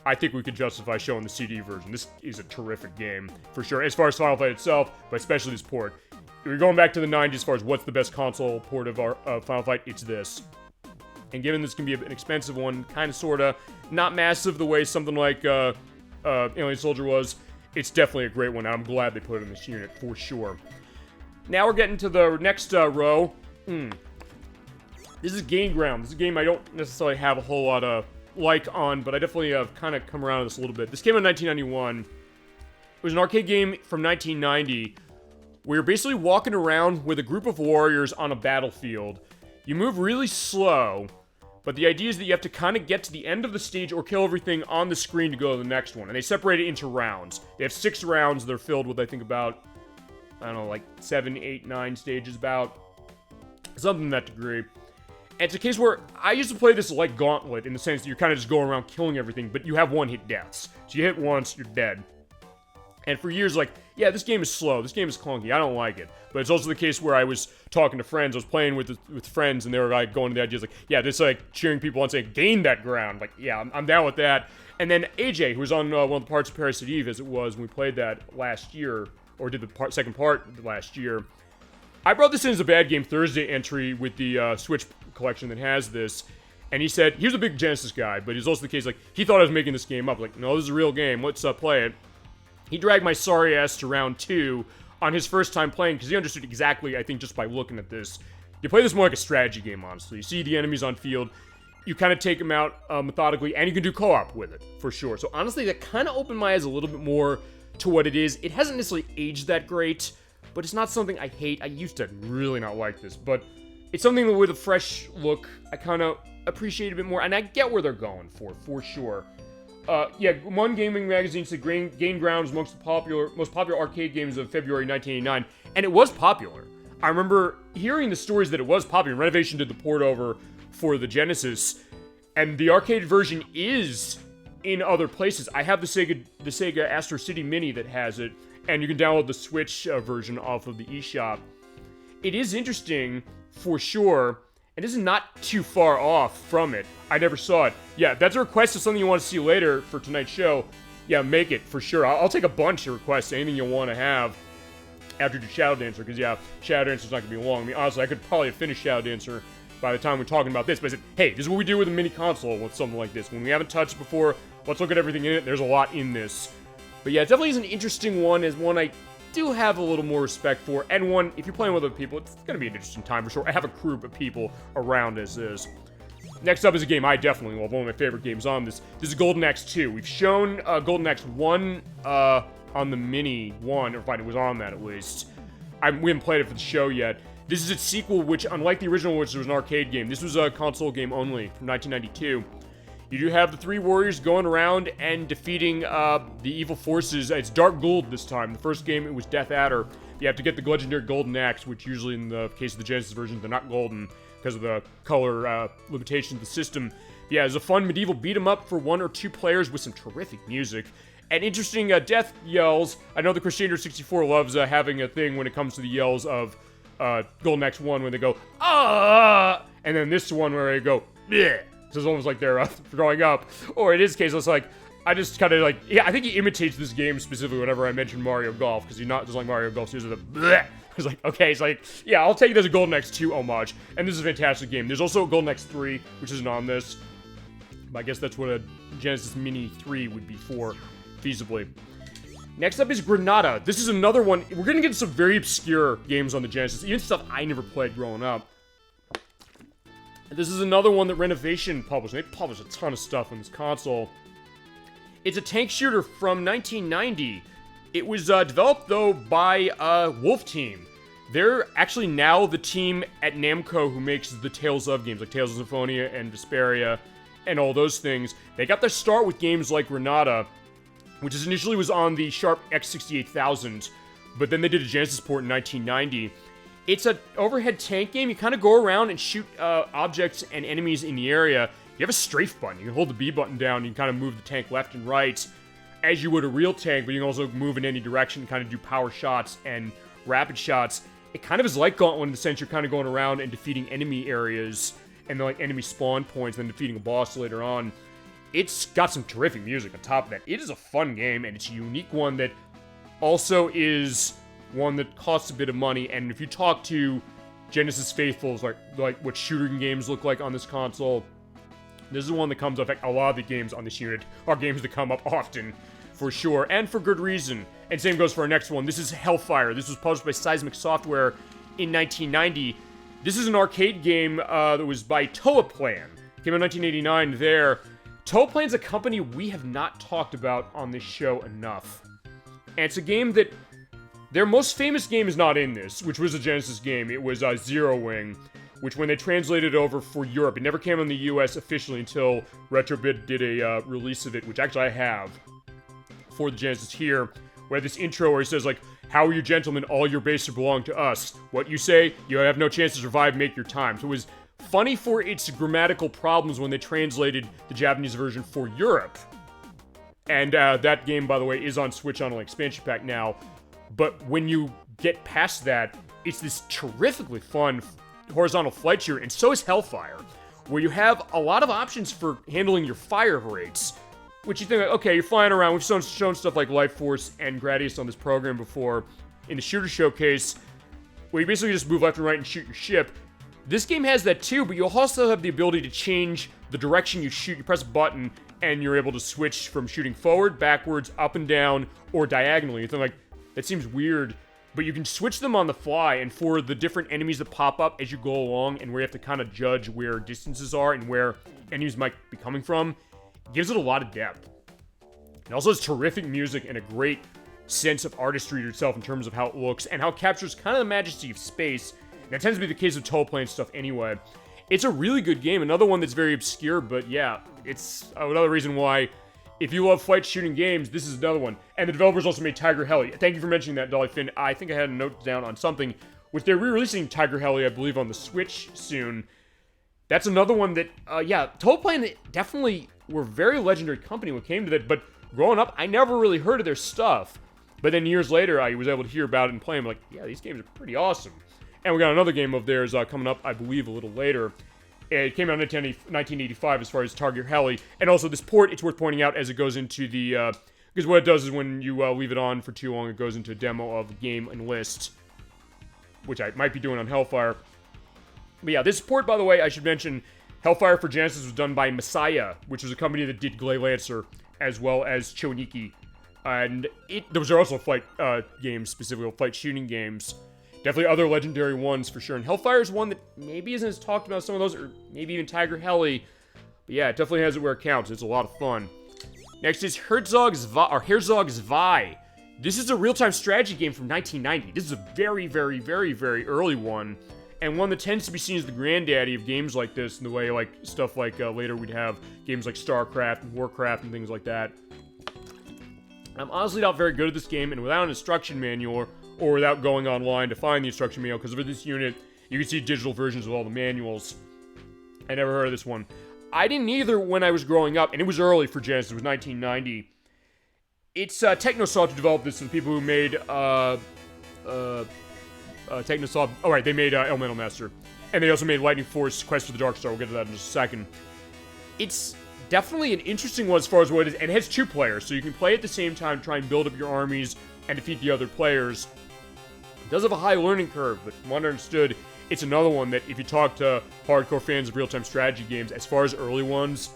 I think we could justify showing the CD version. This is a terrific game, for sure, as far as Final Fight itself, but especially this port. If you're going back to the 90s as far as what's the best console port of our Final Fight, it's this. And given this can be an expensive one, kind of, sort of, not massive the way something like Alien Soldier was, it's definitely a great one. I'm glad they put it in this unit, for sure. Now we're getting to the next row. This is Game Ground. This is a game I don't necessarily have a whole lot of like on, but I definitely have kind of come around to this a little bit. This came in 1991. It was an arcade game from 1990 where you're basically walking around with a group of warriors on a battlefield. You move really slow, but the idea is that you have to kind of get to the end of the stage or kill everything on the screen to go to the next one. And they separate it into rounds. They have 6 rounds. They're filled with, I think, about, I don't know, like 7, 8, 9 stages, about something to that degree. And it's a case where I used to play this like Gauntlet in the sense that you're kind of just going around killing everything, but you have one-hit deaths. So you hit once, you're dead. And for years, like, yeah, this game is slow, this game is clunky, I don't like it. But it's also the case where I was talking to friends, I was playing with friends, and they were like going to the ideas like, yeah, this like cheering people on saying, gain that ground. Like, yeah, I'm down with that. And then AJ, who was on one of the parts of Parasite Eve, as it was when we played that last year, or did the second part last year, I brought this in as a Bad Game Thursday entry with the Switch collection that has this. And he said, here's a big Genesis guy, but it's also the case, like, he thought I was making this game up. Like, no, this is a real game, let's play it. He dragged my sorry ass to round 2 on his first time playing, because he understood exactly, I think, just by looking at this. You play this more like a strategy game, honestly. You see the enemies on field, you kind of take them out methodically, and you can do co-op with it, for sure. So honestly, that kind of opened my eyes a little bit more to what it is. It hasn't necessarily aged that great, but it's not something I hate. I used to really not like this, but it's something that with a fresh look, I kind of appreciate a bit more, and I get where they're going for sure. Yeah, One Gaming Magazine said Game Ground was amongst the most popular arcade games of February 1989, and it was popular. I remember hearing the stories that it was popular. Renovation did the port over for the Genesis, and the arcade version is in other places. I have the Sega Astro City Mini that has it, and you can download the Switch version off of the eShop. It is interesting, for sure, and this is not too far off from it. I never saw it. Yeah, if that's a request of something you want to see later for tonight's show, yeah, make it, for sure. I'll take a bunch of requests, anything you want to have after you do Shadow Dancer, because, yeah, Shadow Dancer's not going to be long. I mean, honestly, I could probably have finished Shadow Dancer by the time we're talking about this, but I said, hey, this is what we do with a mini console with something like this. When we haven't touched it before, let's look at everything in it. There's a lot in this. But yeah, it definitely is an interesting one, as one I do have a little more respect for, and one, if you're playing with other people, it's going to be an interesting time for sure. I have a crew of people around as is. Next up is a game I definitely love, one of my favorite games on this. This is Golden Axe 2. We've shown Golden Axe 1 on the Mini 1, or fine, it was on that at least. We haven't played it for the show yet. This is its sequel, which, unlike the original, which was an arcade game, this was a console game only from 1992. You do have the three warriors going around and defeating the evil forces. It's Dark Gold this time. The first game, it was Death Adder. You have to get the legendary Golden Axe, which usually in the case of the Genesis version, they're not golden because of the color limitation of the system. But yeah, it's a fun medieval beat-em-up for 1 or 2 players with some terrific music. And interesting death yells. I know the Crusader 64 loves having a thing when it comes to the yells of Golden Axe 1 when they go, ah! And then this one where they go, bleh. So it's almost like they're growing up. Or in his case, it's like, I just kind of like, yeah, I think he imitates this game specifically whenever I mention Mario Golf, because he's not just like Mario Golf, so he's the bleh. It's like, okay, it's like, yeah, I'll take it as a Golden Axe 2 homage. And this is a fantastic game. There's also a Golden Axe 3, which isn't on this. But I guess that's what a Genesis Mini 3 would be for, feasibly. Next up is Granada. This is another one. We're going to get some very obscure games on the Genesis, even stuff I never played growing up. This is another one that Renovation published. They published a ton of stuff on this console. It's a tank shooter from 1990. It was developed, though, by Wolf Team. They're actually now the team at Namco who makes the Tales of games, like Tales of Symphonia and Vesperia and all those things. They got their start with games like Granada, which initially was on the Sharp X68000, but then they did a Genesis port in 1990. It's an overhead tank game. You kind of go around and shoot objects and enemies in the area. You have a strafe button. You can hold the B button down. You can kind of move the tank left and right as you would a real tank, but you can also move in any direction, kind of do power shots and rapid shots. It kind of is like Gauntlet in the sense you're kind of going around and defeating enemy areas and like enemy spawn points, and then defeating a boss later on. It's got some terrific music on top of that. It is a fun game, and it's a unique one that also is one that costs a bit of money. And if you talk to Genesis faithfuls, like what shooting games look like on this console, this is one that comes up. In fact, a lot of the games on this unit are games that come up often, for sure, and for good reason. And same goes for our next one. This is Hellfire. This was published by Seismic Software in 1990. This is an arcade game that was by Toaplan. Came out in 1989 there. Toaplan's a company we have not talked about on this show enough. And it's a game that their most famous game is not in this, which was a Genesis game. It was Zero Wing, which when they translated over for Europe, it never came on the US officially until Retrobit did a release of it, which actually I have for the Genesis here, where this intro where he says, like, how are you gentlemen? All your bases belong to us. What you say? You have no chance to survive, make your time. So it was funny for its grammatical problems when they translated the Japanese version for Europe. And that game, by the way, is on Switch on an expansion pack now. But when you get past that, it's this terrifically fun horizontal flight shooter, and so is Hellfire, where you have a lot of options for handling your fire rates, which you think, like, okay, you're flying around. We've shown stuff like Life Force and Gradius on this program before in the shooter showcase, where you basically just move left and right and shoot your ship. This game has that too, but you'll also have the ability to change the direction you shoot. You press a button, and you're able to switch from shooting forward, backwards, up and down, or diagonally. You think, like, that seems weird, but you can switch them on the fly, and for the different enemies that pop up as you go along, and where you have to kind of judge where distances are and where enemies might be coming from, it gives it a lot of depth. It also has terrific music and a great sense of artistry to itself in terms of how it looks, and how it captures kind of the majesty of space. That tends to be the case with Toaplan stuff anyway. It's a really good game, another one that's very obscure, but yeah, it's another reason why, if you love flight shooting games, this is another one. And the developers also made Tiger Heli. Thank you for mentioning that, Dolphin. I think I had a note down on something, which they're re-releasing Tiger Heli, I believe, on the Switch soon. That's another one that, yeah, Toaplan definitely were a very legendary company when it came to that, but growing up, I never really heard of their stuff. But then years later, I was able to hear about it and play them. Like, yeah, these games are pretty awesome. And we got another game of theirs coming up, I believe, a little later. It came out in 1985 as far as Target Heli. And also this port, it's worth pointing out as it goes into the... because what it does is when you leave it on for too long, it goes into a demo of the game and list, which I might be doing on Hellfire. But yeah, this port, by the way, I should mention, Hellfire for Genesis was done by Messiah, which was a company that did Glay Lancer, as well as Choniki. And those are also flight games, specifically flight shooting games. Definitely other legendary ones for sure. And Hellfire is one that maybe isn't as talked about as some of those, or maybe even Tiger Heli. But yeah, it definitely has it where it counts. It's a lot of fun. Next is Herzog's Vi. This is a real-time strategy game from 1990. This is a very, very, very, very early one. And one that tends to be seen as the granddaddy of games like this, in the way, like, stuff like, later we'd have games like StarCraft and Warcraft and things like that. I'm honestly not very good at this game, and without an instruction manual, or without going online to find the instruction manual, because for this unit, you can see digital versions of all the manuals. I never heard of this one. I didn't either when I was growing up, and it was early for Genesis, it was 1990. It's Technosoft who developed this, so the people who made, Technosoft, they made Elemental Master. And they also made Lightning Force, Quest for the Dark Star, we'll get to that in just a second. It's definitely an interesting one as far as what it is, and it has 2 players, so you can play at the same time, try and build up your armies, and defeat the other players. It does have a high learning curve, but from what I understood, it's another one that if you talk to hardcore fans of real-time strategy games, as far as early ones,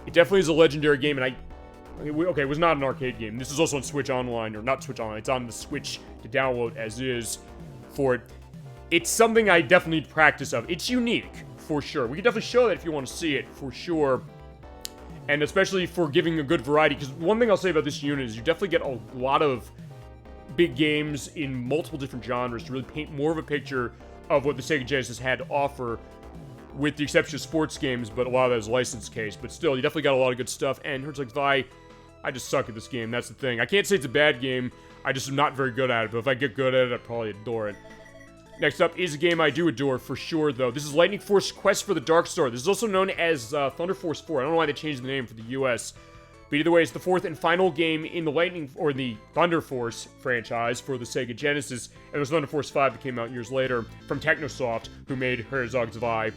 it definitely is a legendary game, and it was not an arcade game. This is also on Switch Online, or not Switch Online, it's on the Switch to download as is for it. It's something I definitely need practice of. It's unique, for sure. We can definitely show that if you want to see it, for sure. And especially for giving a good variety, because one thing I'll say about this unit is you definitely get a lot of big games in multiple different genres to really paint more of a picture of what the Sega Genesis had to offer, with the exception of sports games, but a lot of that is licensed case. But still, you definitely got a lot of good stuff, and Herzog's Vi, I just suck at this game, that's the thing. I can't say it's a bad game, I just am not very good at it, but if I get good at it, I'd probably adore it. Next up is a game I do adore, for sure, though. This is Lightning Force Quest for the Dark Star. This is also known as Thunder Force 4. I don't know why they changed the name for the US. But either way, it's the 4th and final game in the Thunder Force franchise for the Sega Genesis. And there's Thunder Force 5 that came out years later from Technosoft, who made Herzog's Vi.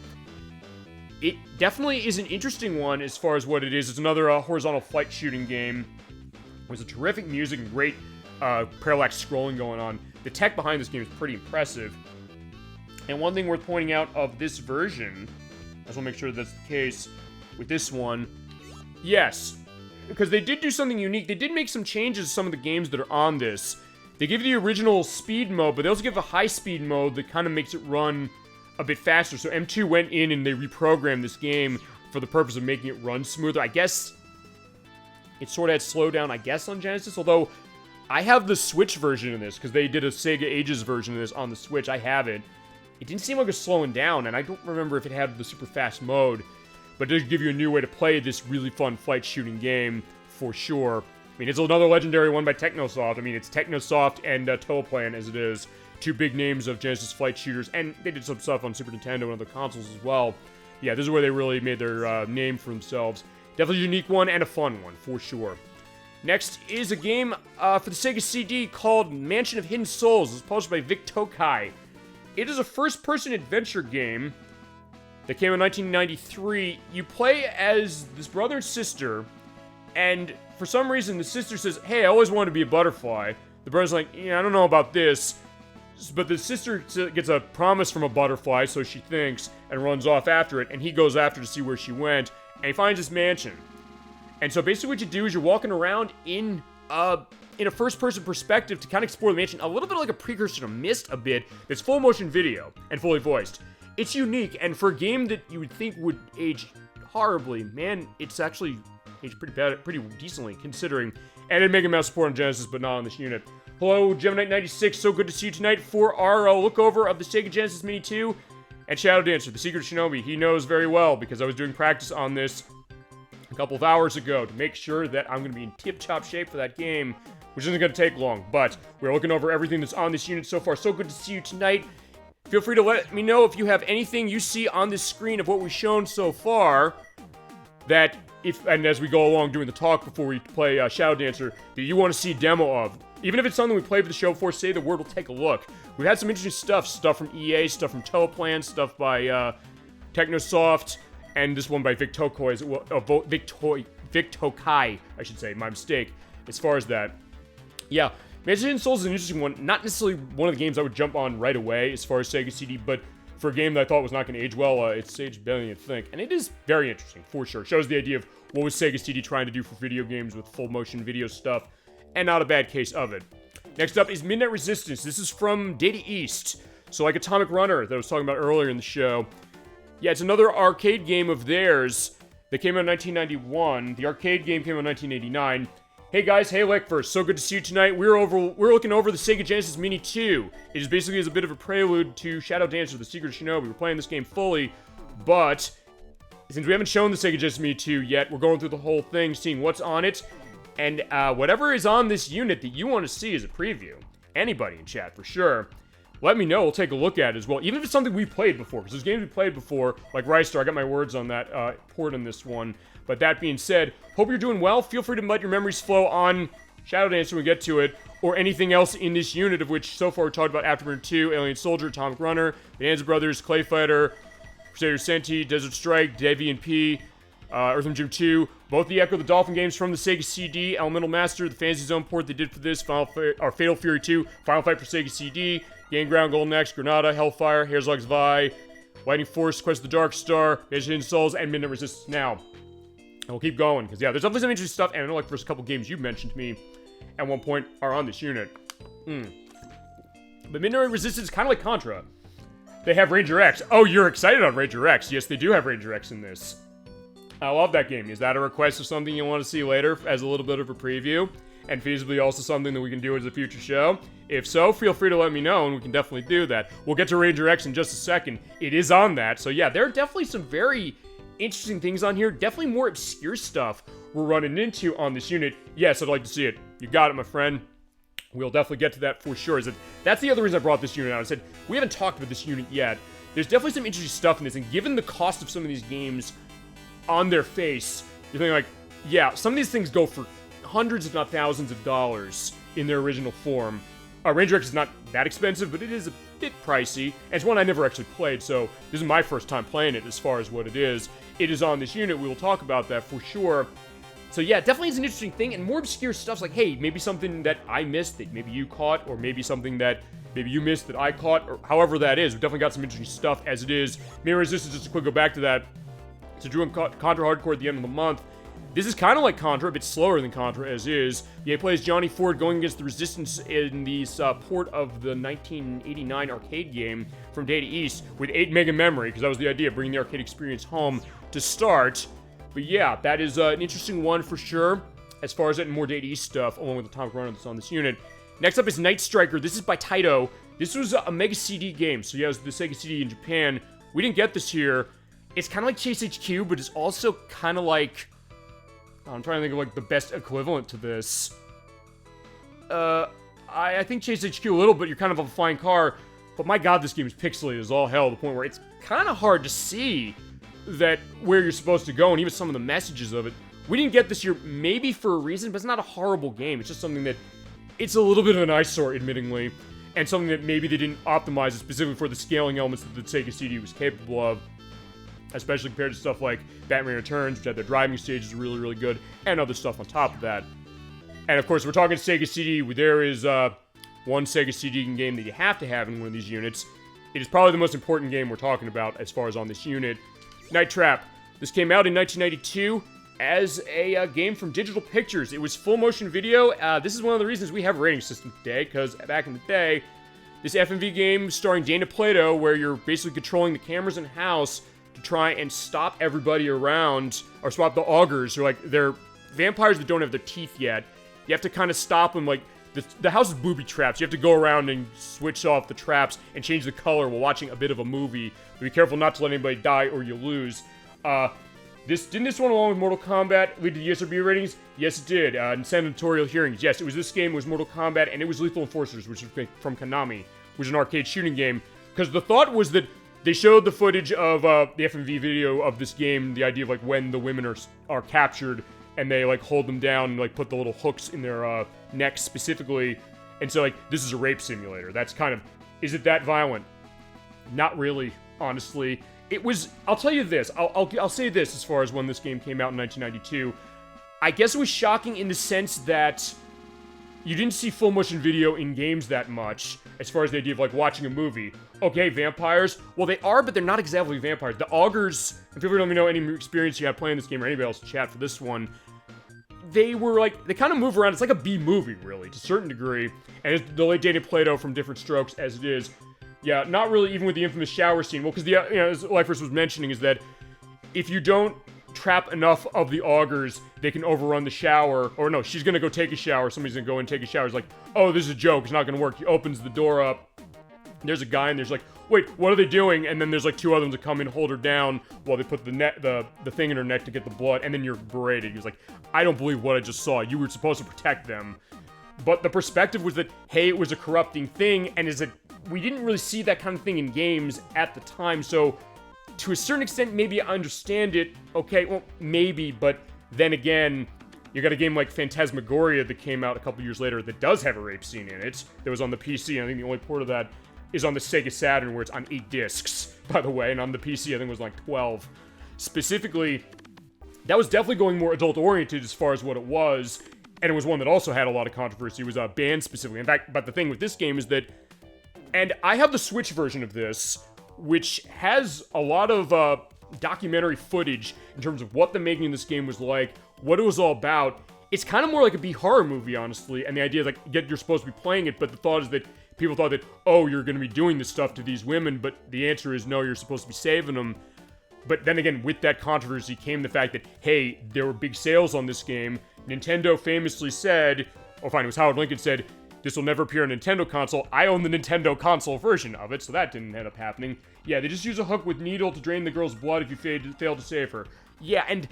It definitely is an interesting one as far as what it is. It's another horizontal flight shooting game. With a terrific music and great parallax scrolling going on. The tech behind this game is pretty impressive. And one thing worth pointing out of this version, I just want to make sure that's the case with this one. Yes, because they did do something unique. They did make some changes to some of the games that are on this. They give you the original speed mode, but they also give a high speed mode that kind of makes it run a bit faster. So M2 went in and they reprogrammed this game for the purpose of making it run smoother. I guess it sort of had slowdown, I guess, on Genesis, although I have the Switch version of this, because they did a Sega Ages version of this on the Switch. I have it. It didn't seem like it was slowing down, and I don't remember if it had the super fast mode, but it did give you a new way to play this really fun flight shooting game, for sure. I mean, it's another legendary one by Technosoft. I mean, it's Technosoft and Toaplan as it is. 2 big names of Genesis flight shooters, and they did some stuff on Super Nintendo and other consoles as well. Yeah, this is where they really made their name for themselves. Definitely a unique one and a fun one, for sure. Next is a game for the Sega CD called Mansion of Hidden Souls. It's published by Vic Tokai. It is a first-person adventure game that came in 1993. You play as this brother and sister, and for some reason the sister says, "Hey, I always wanted to be a butterfly." The brother's like, "Yeah, I don't know about this." But the sister gets a promise from a butterfly, so she thinks, and runs off after it, and he goes after to see where she went, and he finds this mansion. And so basically what you do is you're walking around in a first-person perspective to kind of explore the mansion, a little bit like a precursor to Myst a bit. It's full motion video and fully voiced. It's unique, and for a game that you would think would age horribly, man, it's actually aged pretty decently, considering. And it Mega Man support on Genesis, but not on this unit. Hello, Gemini96, so good to see you tonight for our look over of the Sega Genesis Mini 2 and Shadow Dancer, the Secret of Shinobi. He knows very well, because I was doing practice on this a couple of hours ago to make sure that I'm going to be in tip-top shape for that game, which isn't going to take long, but we're looking over everything that's on this unit so far. So good to see you tonight. Feel free to let me know if you have anything you see on this screen of what we've shown so far that, and as we go along doing the talk before we play Shadow Dancer, that you want to see a demo of. Even if it's something we played for the show before, say the word, we'll take a look. We've had some interesting stuff from EA, stuff from Teleplan, stuff by Technosoft, and this one by Victokai, I should say, my mistake, as far as that. Yeah, Mansion Souls is an interesting one. Not necessarily one of the games I would jump on right away as far as Sega CD, but for a game that I thought was not going to age well, it's aged better than you'd think. And it is very interesting, for sure. Shows the idea of what was Sega CD trying to do for video games with full motion video stuff, and not a bad case of it. Next up is Midnight Resistance. This is from Data East. So like Atomic Runner that I was talking about earlier in the show. Yeah, it's another arcade game of theirs that came out in 1991. The arcade game came out in 1989. Hey guys, hey ElecVerse, so good to see you tonight. We're looking over the Sega Genesis Mini 2. It is basically as a bit of a prelude to Shadow Dancer, The Secret of Shinobi. We're playing this game fully, but since we haven't shown the Sega Genesis Mini 2 yet, we're going through the whole thing, seeing what's on it, and whatever is on this unit that you want to see as a preview. Anybody in chat, for sure. Let me know, we'll take a look at it as well, even if it's something we played before, because there's games we played before, like Ristar, I got my words on that port on this one. But that being said, hope you're doing well. Feel free to let your memories flow on Shadow Dancer when we get to it, or anything else in this unit, of which so far we talked about Afterburner 2, Alien Soldier, Atomic Runner, The Danza Brothers, Clay Fighter, Crusader Senti, Desert Strike, Deviant P, Earthworm Jim 2, both the Ecco the Dolphin games from the Sega CD, Elemental Master, the Fantasy Zone port they did for this, Fatal Fury 2, Final Fight for Sega CD, Game Ground, Golden Axe, Granada, Hellfire, Herzog's Vi, Lightning Force, Quest of the Dark Star, Hidden Souls, and Midnight Resistance now. And we'll keep going, because yeah, there's definitely some interesting stuff, and I know like the first couple games you mentioned to me at one point are on this unit. But Midnight Resistance is kind of like Contra. They have Ranger X. Oh, you're excited on Ranger X. Yes, they do have Ranger X in this. I love that game. Is that a request of something you want to see later as a little bit of a preview? And feasibly also something that we can do as a future show? If so, feel free to let me know, and we can definitely do that. We'll get to Ranger X in just a second. It is on that. So yeah, there are definitely some very interesting things on here. Definitely more obscure stuff we're running into on this unit. Yes, I'd like to see it. You got it, my friend. We'll definitely get to that for sure. That's the other reason I brought this unit out. I said, we haven't talked about this unit yet. There's definitely some interesting stuff in this, and given the cost of some of these games on their face, you're thinking like, yeah, some of these things go for hundreds if not thousands of dollars in their original form. Ranger X is not that expensive, but it is a bit pricey, and it's one I never actually played, so this is my first time playing it as far as what it is. It is on this unit, we will talk about that for sure. So yeah, definitely is an interesting thing, and more obscure stuff's like, hey, maybe something that I missed that maybe you caught, or maybe something that maybe you missed that I caught, or however that is. We've definitely got some interesting stuff as it is. Mirror Resistance, just to quick go back to that. So doing Contra Hardcore at the end of the month. This is kind of like Contra, a bit slower than Contra as is. EA plays Johnny Ford going against the Resistance in the port of the 1989 arcade game from Data East with 8 mega memory, because that was the idea, bringing the arcade experience home to start. But yeah, that is an interesting one for sure, as far as that and more Data East stuff, along with the Atomic Runner that's on this unit. Next up is Night Striker. This is by Taito. This was a Mega CD game, so yeah, it was the Sega CD in Japan. We didn't get this here. It's kind of like Chase HQ, but it's also kind of like... I'm trying to think of like the best equivalent to this. I think Chase HQ a little bit, you're kind of a flying car, but my god, this game is pixelated as all hell, to the point where it's kind of hard to see that where you're supposed to go, and even some of the messages of it. We didn't get this here, maybe for a reason, but it's not a horrible game. It's just something that, it's a little bit of an eyesore, admittingly, and something that maybe they didn't optimize specifically for the scaling elements that the Sega CD was capable of. Especially compared to stuff like Batman Returns, which had their driving stages really, really good, and other stuff on top of that. And of course, we're talking Sega CD. There is one Sega CD game that you have to have in one of these units. It is probably the most important game we're talking about as far as on this unit. Night Trap. This came out in 1992 as a game from Digital Pictures. It was full motion video. This is one of the reasons we have a rating system today, because back in the day, this FMV game starring Dana Plato, where you're basically controlling the cameras in house to try and stop everybody around, or stop the augurs, who are like, they're vampires that don't have their teeth yet. You have to kind of stop them, like, the house is booby traps. You have to go around and switch off the traps and change the color while watching a bit of a movie. But be careful not to let anybody die or you lose. Didn't this one, along with Mortal Kombat, lead to the ESRB ratings? Yes, it did. In senatorial hearings. Yes, it was this game, it was Mortal Kombat, and it was Lethal Enforcers, which is from Konami, which is an arcade shooting game. Because the thought was that they showed the footage of the FMV video of this game, the idea of like when the women are captured and they, like, hold them down and, like, put the little hooks in their, necks specifically. And so, like, this is a rape simulator. That's kind of... Is it that violent? Not really, honestly. It was... I'll tell you this. I'll say this as far as when this game came out in 1992. I guess it was shocking in the sense that you didn't see full motion video in games that much, as far as the idea of, like, watching a movie. Okay, vampires. Well, they are, but they're not exactly vampires. The augurs, if you ever let me know any experience you had playing this game, or anybody else in chat for this one, they were, like, they kind of move around. It's like a B-movie, really, to a certain degree. And it's the late Dana Plato from Different Strokes, as it is. Yeah, not really even with the infamous shower scene. Well, because the, as ElecVerse was mentioning, is that if you don't trap enough of the augurs, they can overrun the shower. Or no, she's gonna go take a shower. Somebody's gonna go and take a shower. It's like, oh, this is a joke. It's not gonna work. He opens the door up. There's a guy, and there's like, wait, what are they doing? And then there's like two others that come in, hold her down while they put the thing in her neck to get the blood, and then you're berated. He's like, I don't believe what I just saw. You were supposed to protect them. But the perspective was that, hey, it was a corrupting thing, and is that we didn't really see that kind of thing in games at the time, so to a certain extent, maybe I understand it. Okay, well, maybe, but then again, you got a game like Phantasmagoria that came out a couple years later that does have a rape scene in it, that was on the PC, and I think the only port of that is on the Sega Saturn, where it's on 8 discs, by the way, and on the PC, I think it was like 12. Specifically, that was definitely going more adult-oriented as far as what it was, and it was one that also had a lot of controversy. It was banned specifically. In fact, but the thing with this game is that, and I have the Switch version of this, which has a lot of documentary footage in terms of what the making of this game was like, what it was all about. It's kind of more like a B-horror movie, honestly, and the idea is like, you're supposed to be playing it, but the thought is that people thought that, oh, you're going to be doing this stuff to these women, but the answer is no, you're supposed to be saving them. But then again, with that controversy came the fact that, hey, there were big sales on this game. Nintendo famously said, oh fine, it was Howard Lincoln said, this will never appear on a Nintendo console. I own the Nintendo console version of it, so that didn't end up happening. Yeah, they just use a hook with needle to drain the girl's blood if you fail to save her. Yeah, and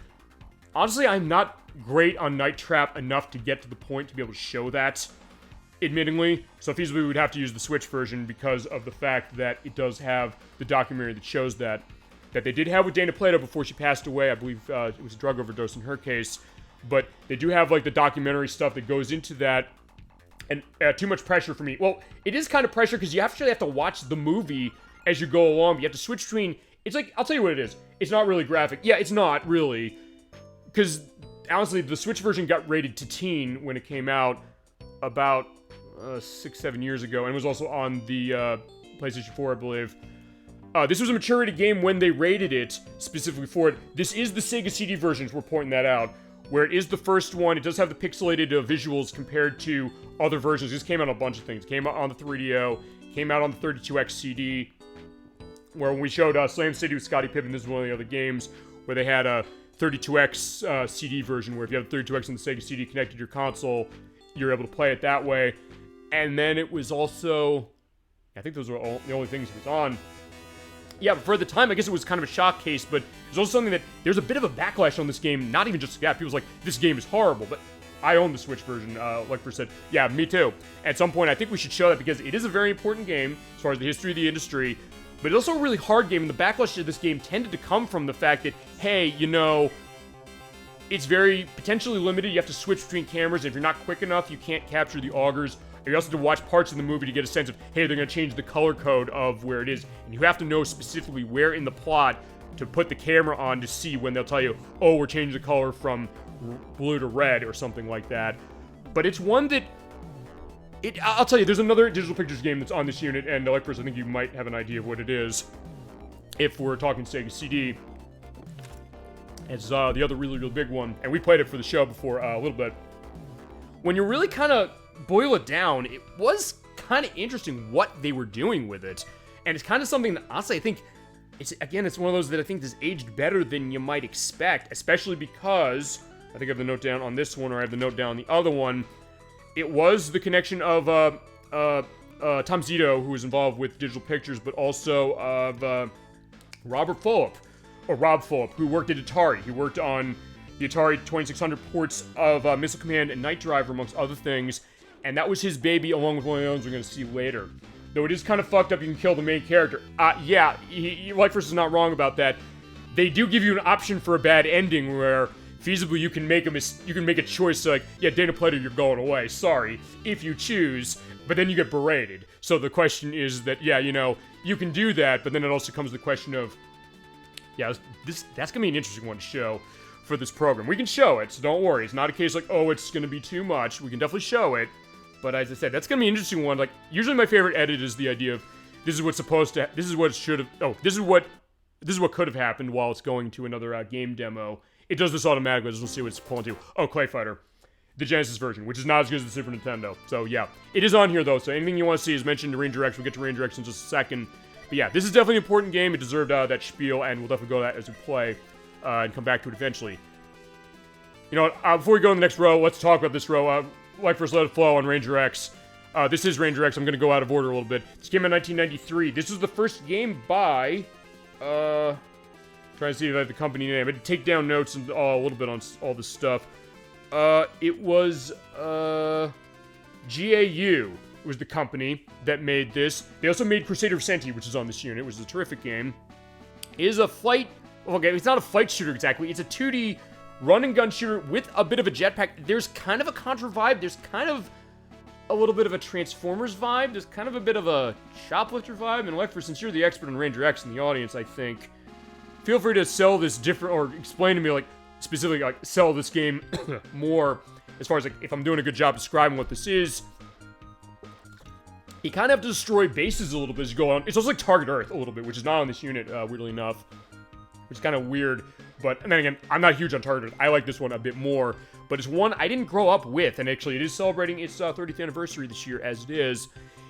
honestly, I'm not great on Night Trap enough to get to the point to be able to show that, admittingly. So feasibly, we would have to use the Switch version because of the fact that it does have the documentary that shows that they did have with Dana Plato before she passed away. I believe it was a drug overdose in her case. But they do have, like, the documentary stuff that goes into that. And too much pressure for me. Well, it is kind of pressure because you actually have to watch the movie as you go along. But you have to switch between... It's like, I'll tell you what it is. It's not really graphic. Yeah, it's not, really. Because, honestly, the Switch version got rated to teen when it came out about 6-7 years ago. And it was also on the PlayStation 4, I believe. This was a maturity game when they rated it specifically for it. This is the Sega CD versions, we're pointing that out. Where it is the first one, it does have the pixelated visuals compared to other versions. This came out on a bunch of things. Came out on the 3DO, came out on the 32X CD, where when we showed Slam City with Scottie Pippen, this is one of the other games, where they had a 32X CD version, where if you have 32X on the Sega CD connected to your console, you're able to play it that way. And then it was also, I think those were all the only things it was on. Yeah, but for the time, I guess it was kind of a shock case, but there's also something that, there's a bit of a backlash on this game, not even just, yeah, people's like, this game is horrible, but I own the Switch version, like Bruce said. Yeah, me too. At some point, I think we should show that, because it is a very important game, as far as the history of the industry, but it's also a really hard game, and the backlash to this game tended to come from the fact that, hey, you know, it's very potentially limited, you have to switch between cameras, and if you're not quick enough, you can't capture the augurs. You also have to watch parts of the movie to get a sense of, hey, they're going to change the color code of where it is. And you have to know specifically where in the plot to put the camera on to see when they'll tell you, oh, we're changing the color from blue to red or something like that. But it's one that, I'll tell you, there's another digital pictures game that's on this unit, and ElecVerse, I think you might have an idea of what it is, if we're talking Sega CD. It's the other really, really big one, and we played it for the show before a little bit. When you really kind of boil it down, it was kind of interesting what they were doing with it. And it's kind of something that, honestly, I think, it's one of those that I think has aged better than you might expect, especially because, I think I have the note down on this one, or I have the note down on the other one, it was the connection of Tom Zito, who was involved with digital pictures, but also of Rob Fulop, who worked at Atari. He worked on the Atari 2600 ports of Missile Command and Night Driver, amongst other things, and that was his baby, along with one of the others we're going to see later. Though it is kind of fucked up, you can kill the main character. Yeah, ElecVerse is not wrong about that. They do give you an option for a bad ending, where feasibly you can make a choice like, yeah, Dana Plater, you're going away. Sorry, if you choose, but then you get berated. So the question is that, yeah, you know, you can do that, but then it also comes to the question of, yeah, that's gonna be an interesting one to show for this program. We can show it, so don't worry. It's not a case like, oh, it's gonna be too much. We can definitely show it, but as I said, that's gonna be an interesting one. Like, usually my favorite edit is the idea of this is what's supposed to, this is what should have, oh, this is what could have happened while it's going to another game demo. It does this automatically. Just we'll see what it's pulling to. Oh, Clay Fighter, the Genesis version, which is not as good as the Super Nintendo. So yeah, it is on here though. So anything you want to see is mentioned in Ranger X. We'll get to Ranger X in just a second. But yeah, this is definitely an important game. It deserved that spiel, and we'll definitely go that as we play and come back to it eventually. You know what? Before we go in the next row, let's talk about this row. ElecVerse Let It Flow on Ranger X. This is Ranger X. I'm going to go out of order a little bit. This came in 1993. This was the first game by... trying to see like the company name. I had to take down notes and a little bit on all this stuff. It was GAU was the company that made this. They also made Crusader of Senti, which is on this unit, which is a terrific game. It is a flight. Okay, it's not a flight shooter exactly. It's a 2D run and gun shooter with a bit of a jetpack. There's kind of a Contra vibe. There's kind of a little bit of a Transformers vibe. There's kind of a bit of a Shoplifter vibe. And ElecVerse, since you're the expert on Ranger X in the audience, I think, feel free to sell this different, or explain to me, like, specifically, like, sell this game more, as far as, like, if I'm doing a good job describing what this is. You kind of have to destroy bases a little bit as you go on. It's also like Target Earth a little bit, which is not on this unit, weirdly enough. Which is kind of weird, but, and then again, I'm not huge on Target Earth. I like this one a bit more, but it's one I didn't grow up with, and actually it is celebrating its 30th anniversary this year, as it is.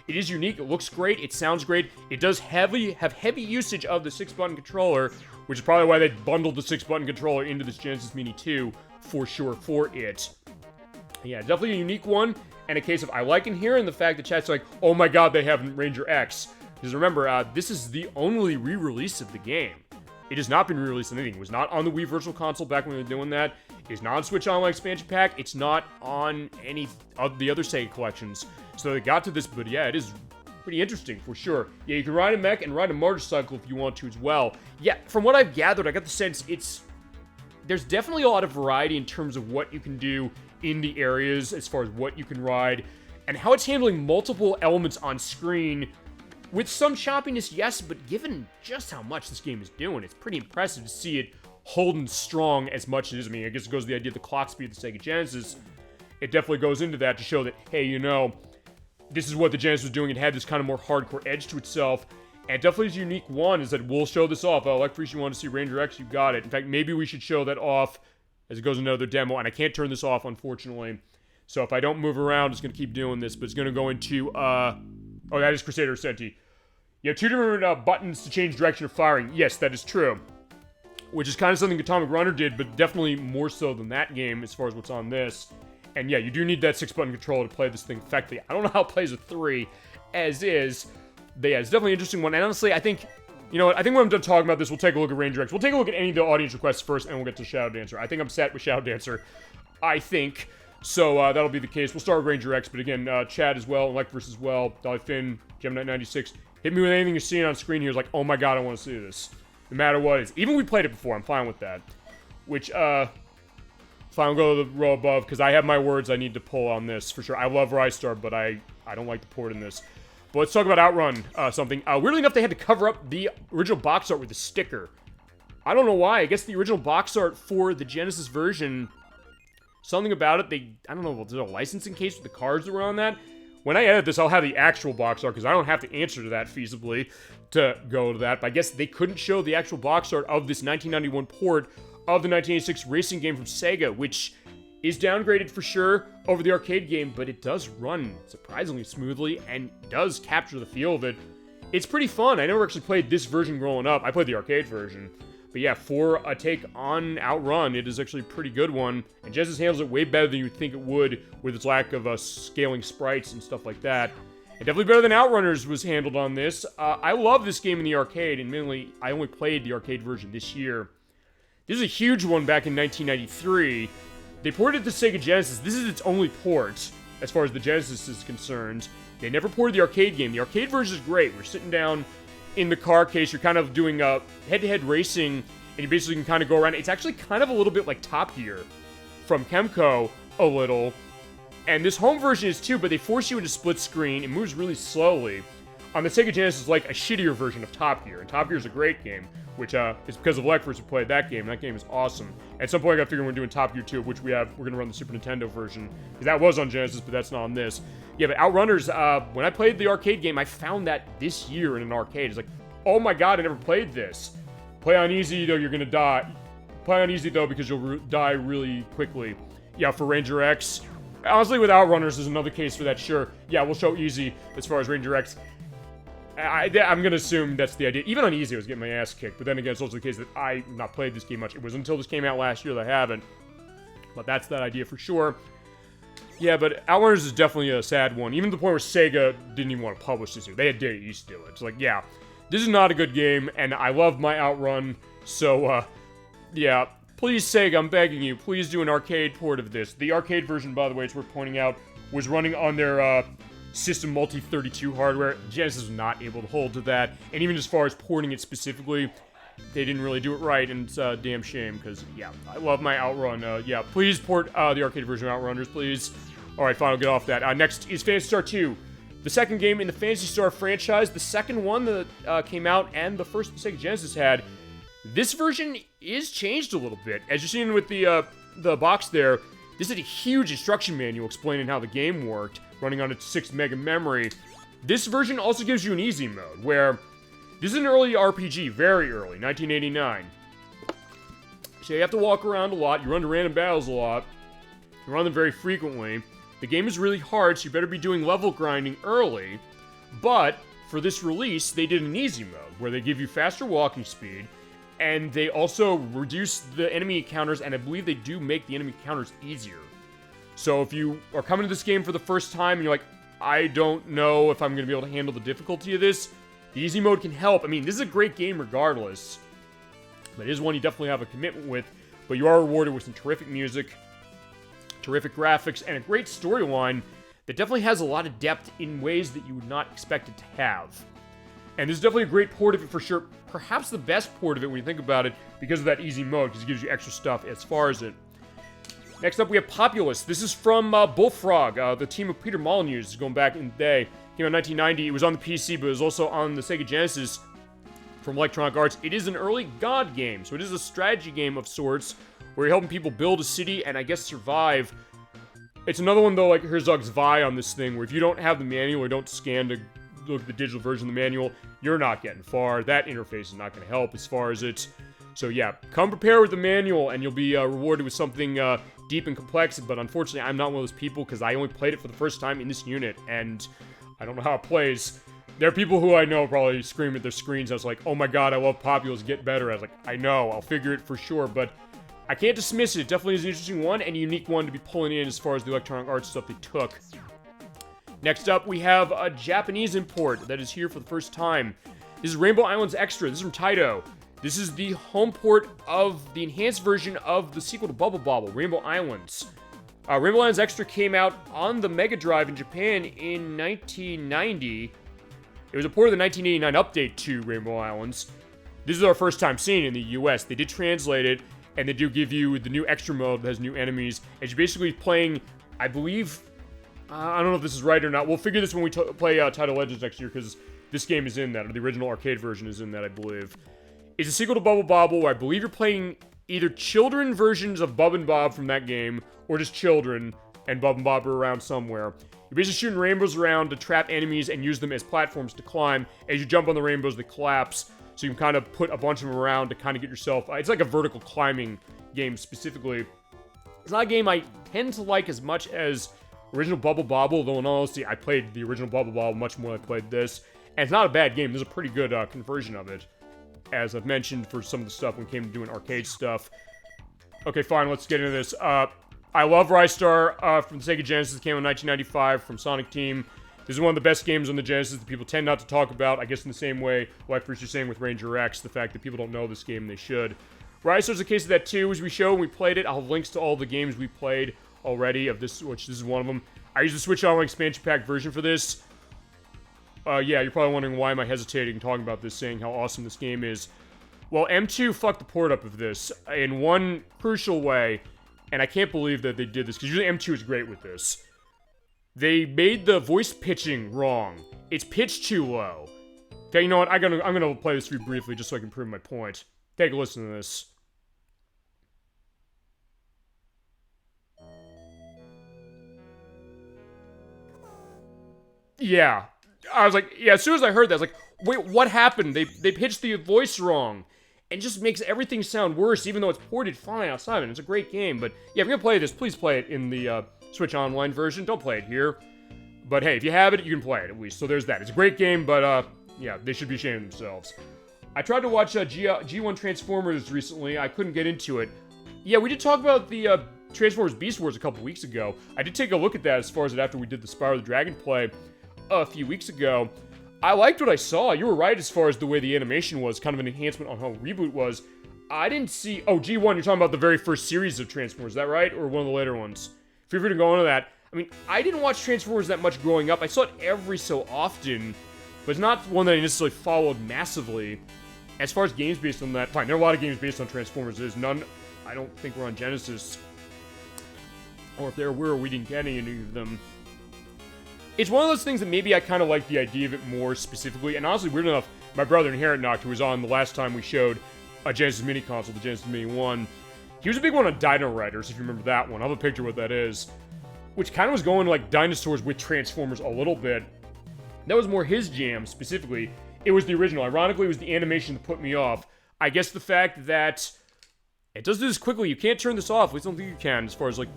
It is unique, it looks great, it sounds great. It does have heavy usage of the 6-button controller, which is probably why they bundled the 6-button controller into this Genesis Mini 2, for sure, for it. Yeah, definitely a unique one, and a case of I like and hearing the fact that chat's like, oh my god, they have Ranger X. Because remember, this is the only re-release of the game. It has not been re-released on anything. It was not on the Wii Virtual Console back when they were doing that. It is not on Switch Online Expansion Pack. It's not on any of the other Sega collections. So they got to this, but yeah, it is pretty interesting, for sure. Yeah, you can ride a mech and ride a motorcycle if you want to as well. Yeah, from what I've gathered, I got the sense there's definitely a lot of variety in terms of what you can do in the areas, as far as what you can ride, and how it's handling multiple elements on screen. With some choppiness, yes, but given just how much this game is doing, it's pretty impressive to see it holding strong as much as it is. I mean, I guess it goes to the idea of the clock speed of the Sega Genesis. It definitely goes into that to show that, hey, you know, this is what the Genesis was doing. It had this kind of more hardcore edge to itself. And definitely is a unique one, is that we'll show this off. ElecVerse, you want to see Ranger X, you got it. In fact, maybe we should show that off as it goes into another demo. And I can't turn this off, unfortunately. So if I don't move around, it's going to keep doing this. But it's going to go into, oh, that is Crusader of Senti. You have two different buttons to change direction of firing. Yes, that is true. Which is kind of something Atomic Runner did, but definitely more so than that game as far as what's on this. And yeah, you do need that 6-button controller to play this thing effectively. I don't know how it plays with 3 as is. But yeah, it's definitely an interesting one. And honestly, I think, you know what, I think when I'm done talking about this, we'll take a look at Ranger X. We'll take a look at any of the audience requests first, and we'll get to Shadow Dancer. I think I'm set with Shadow Dancer. I think. So that'll be the case. We'll start with Ranger X, but again, Chad as well, ElecVerse as well, Dolphin, Gemini96. Hit me with anything you're seeing on screen here is like, oh my god, I want to see this. No matter what it is. Even we played it before, I'm fine with that. Which, fine, we'll go to the row above, because I have my words I need to pull on this, for sure. I love Ristar, but I don't like the port in this. But let's talk about Outrun something. Weirdly enough, they had to cover up the original box art with a sticker. I don't know why. I guess the original box art for the Genesis version, something about it, I don't know if there's a licensing case with the cards that were on that. When I edit this, I'll have the actual box art, because I don't have to answer to that feasibly to go to that. But I guess they couldn't show the actual box art of this 1991 port of the 1986 racing game from Sega, which is downgraded for sure over the arcade game, but it does run surprisingly smoothly and does capture the feel of it. It's pretty fun. I never actually played this version growing up. I played the arcade version. But yeah, for a take on Outrun, it is actually a pretty good one. And Genesis handles it way better than you'd think it would with its lack of scaling sprites and stuff like that. And definitely better than Outrunners was handled on this. I love this game in the arcade. Admittedly, I only played the arcade version this year. This is a huge one back in 1993. They ported it to Sega Genesis. This is its only port, as far as the Genesis is concerned. They never ported the arcade game. The arcade version is great. We're sitting down in the car case, you're kind of doing head-to-head racing and you basically can kind of go around. It's actually kind of a little bit like Top Gear from Kemco, a little. And this home version is too, but they force you into split screen. It moves really slowly. On the Sega Genesis, it's like a shittier version of Top Gear, and Top Gear is a great game, which is because of ElecVerse who played that game. That game is awesome. At some point, I got to figure we're doing Top Gear 2, which we're going to run the Super Nintendo version, because that was on Genesis, but that's not on this. Yeah, but Outrunners, when I played the arcade game, I found that this year in an arcade. It's like, oh my god, I never played this. Play on easy, though, you're going to die. Play on easy, though, because you'll die really quickly. Yeah, for Ranger X. Honestly, with Outrunners, there's another case for that, sure. Yeah, we'll show easy as far as Ranger X. I'm going to assume that's the idea. Even on easy, I was getting my ass kicked. But then again, it's also the case that I've not played this game much. It was until this came out last year that I haven't. But that's that idea for sure. Yeah, but Outrunners is definitely a sad one. Even to the point where Sega didn't even want to publish this year. They had Data East do it. It's like, yeah, this is not a good game, and I love my Outrun. So, yeah, please, Sega, I'm begging you, please do an arcade port of this. The arcade version, by the way, it's worth pointing out, was running on their, System Multi-32 hardware. Genesis was not able to hold to that, and even as far as porting it specifically, they didn't really do it right, and it's a damn shame, because, yeah, I love my Outrun. Yeah, please port the arcade version of Outrunners, please. Alright, fine, I'll get off that. Next is Phantasy Star 2. The second game in the Phantasy Star franchise, the second one that came out, and the first the Sega Genesis had. This version is changed a little bit. As you're seeing with the box there, this is a huge instruction manual explaining how the game worked, running on its 6 mega memory. This version also gives you an easy mode, where this is an early RPG, very early, 1989. So you have to walk around a lot, you run to random battles a lot, you run them very frequently. The game is really hard, so you better be doing level grinding early, but for this release, they did an easy mode, where they give you faster walking speed, and they also reduce the enemy encounters, and I believe they do make the enemy encounters easier. So if you are coming to this game for the first time and you're like, I don't know if I'm going to be able to handle the difficulty of this, the easy mode can help. I mean, this is a great game regardless, but it is one you definitely have a commitment with, but you are rewarded with some terrific music, terrific graphics, and a great storyline that definitely has a lot of depth in ways that you would not expect it to have. And this is definitely a great port of it for sure. Perhaps the best port of it when you think about it, because of that easy mode, because it gives you extra stuff as far as it. Next up, we have Populous. This is from Bullfrog, the team of Peter Molyneux, going back in the day. Came out in 1990. It was on the PC, but it was also on the Sega Genesis from Electronic Arts. It is an early God game, so it is a strategy game of sorts, where you're helping people build a city and, I guess, survive. It's another one, though, like Herzog's Vi on this thing, where if you don't have the manual or don't scan to look at the digital version of the manual, you're not getting far. That interface is not going to help as far as it's. So yeah, come prepared with the manual and you'll be rewarded with something deep and complex, but unfortunately I'm not one of those people because I only played it for the first time in this unit and I don't know how it plays. There are people who I know probably scream at their screens. I was like, oh my god, I love Populous, get better. I was like, I know, I'll figure it for sure, but I can't dismiss it. It definitely is an interesting one and a unique one to be pulling in as far as the Electronic Arts stuff they took. Next up, we have a Japanese import that is here for the first time. This is Rainbow Islands Extra. This is from Taito. This is the home port of the enhanced version of the sequel to Bubble Bobble, Rainbow Islands. Rainbow Islands Extra came out on the Mega Drive in Japan in 1990. It was a port of the 1989 update to Rainbow Islands. This is our first time seeing it in the US. They did translate it, and they do give you the new extra mode that has new enemies. And you're basically playing, I believe, I don't know if this is right or not. We'll figure this when we play Title Legends next year, because this game is in that, or the original arcade version is in that, I believe. It's a sequel to Bubble Bobble, where I believe you're playing either children versions of Bub and Bob from that game, or just children, and Bub and Bob are around somewhere. You're basically shooting rainbows around to trap enemies and use them as platforms to climb. As you jump on the rainbows, they collapse, so you can kind of put a bunch of them around to kind of get yourself. It's like a vertical climbing game specifically. It's not a game I tend to like as much as original Bubble Bobble, though in all honesty, I played the original Bubble Bobble much more than I played this. And it's not a bad game. There's a pretty good conversion of it, as I've mentioned for some of the stuff when it came to doing arcade stuff. Okay, fine, let's get into this. I love Ristar from the Sega Genesis. It came out in 1995 from Sonic Team. This is one of the best games on the Genesis that people tend not to talk about, I guess in the same way, like Bruce was saying with Ranger X, the fact that people don't know this game and they should. Ristar's a case of that too, as we show when we played it. I'll have links to all the games we played already of this, which this is one of them. I used the Switch Online expansion pack version for this. Yeah, you're probably wondering why am I hesitating talking about this, saying how awesome this game is. Well, M2 fucked the port up of this in one crucial way, and I can't believe that they did this, because usually M2 is great with this. They made the voice pitching wrong. It's pitched too low. Okay, you know what? I'm gonna play this for you briefly just so I can prove my point. Take a listen to this. Yeah. I was like, yeah, as soon as I heard that, I was like, wait, what happened? They pitched the voice wrong. And just makes everything sound worse, even though it's ported fine outside of it. It's a great game, but yeah, if you're gonna play this, please play it in the Switch Online version. Don't play it here. But hey, if you have it, you can play it at least. So there's that. It's a great game, but yeah, they should be ashamed of themselves. I tried to watch G1 Transformers recently. I couldn't get into it. Yeah, we did talk about the Transformers Beast Wars a couple weeks ago. I did take a look at that as far as it after we did the Spyro the Dragon play a few weeks ago. I liked what I saw. You were right as far as the way the animation was, kind of an enhancement on how Reboot was. I didn't see... Oh, G1, you're talking about the very first series of Transformers, is that right? Or one of the later ones? Feel free to go into that. I mean, I didn't watch Transformers that much growing up. I saw it every so often, but it's not one that I necessarily followed massively. As far as games based on that, fine, there are a lot of games based on Transformers. There's none, I don't think, were on Genesis. Or if there were, we didn't get any of them. It's one of those things that maybe I kind of like the idea of it more specifically. And honestly, weird enough, my brother Inherent Knocked, who was on the last time we showed a Genesis Mini console, the Genesis Mini 1, he was a big one on Dino Riders, if you remember that one. I'll have a picture of what that is. Which kind of was going like dinosaurs with Transformers a little bit. That was more his jam, specifically. It was the original. Ironically, it was the animation that put me off. I guess the fact that it does do this quickly. You can't turn this off. At least I don't think you can, as far as like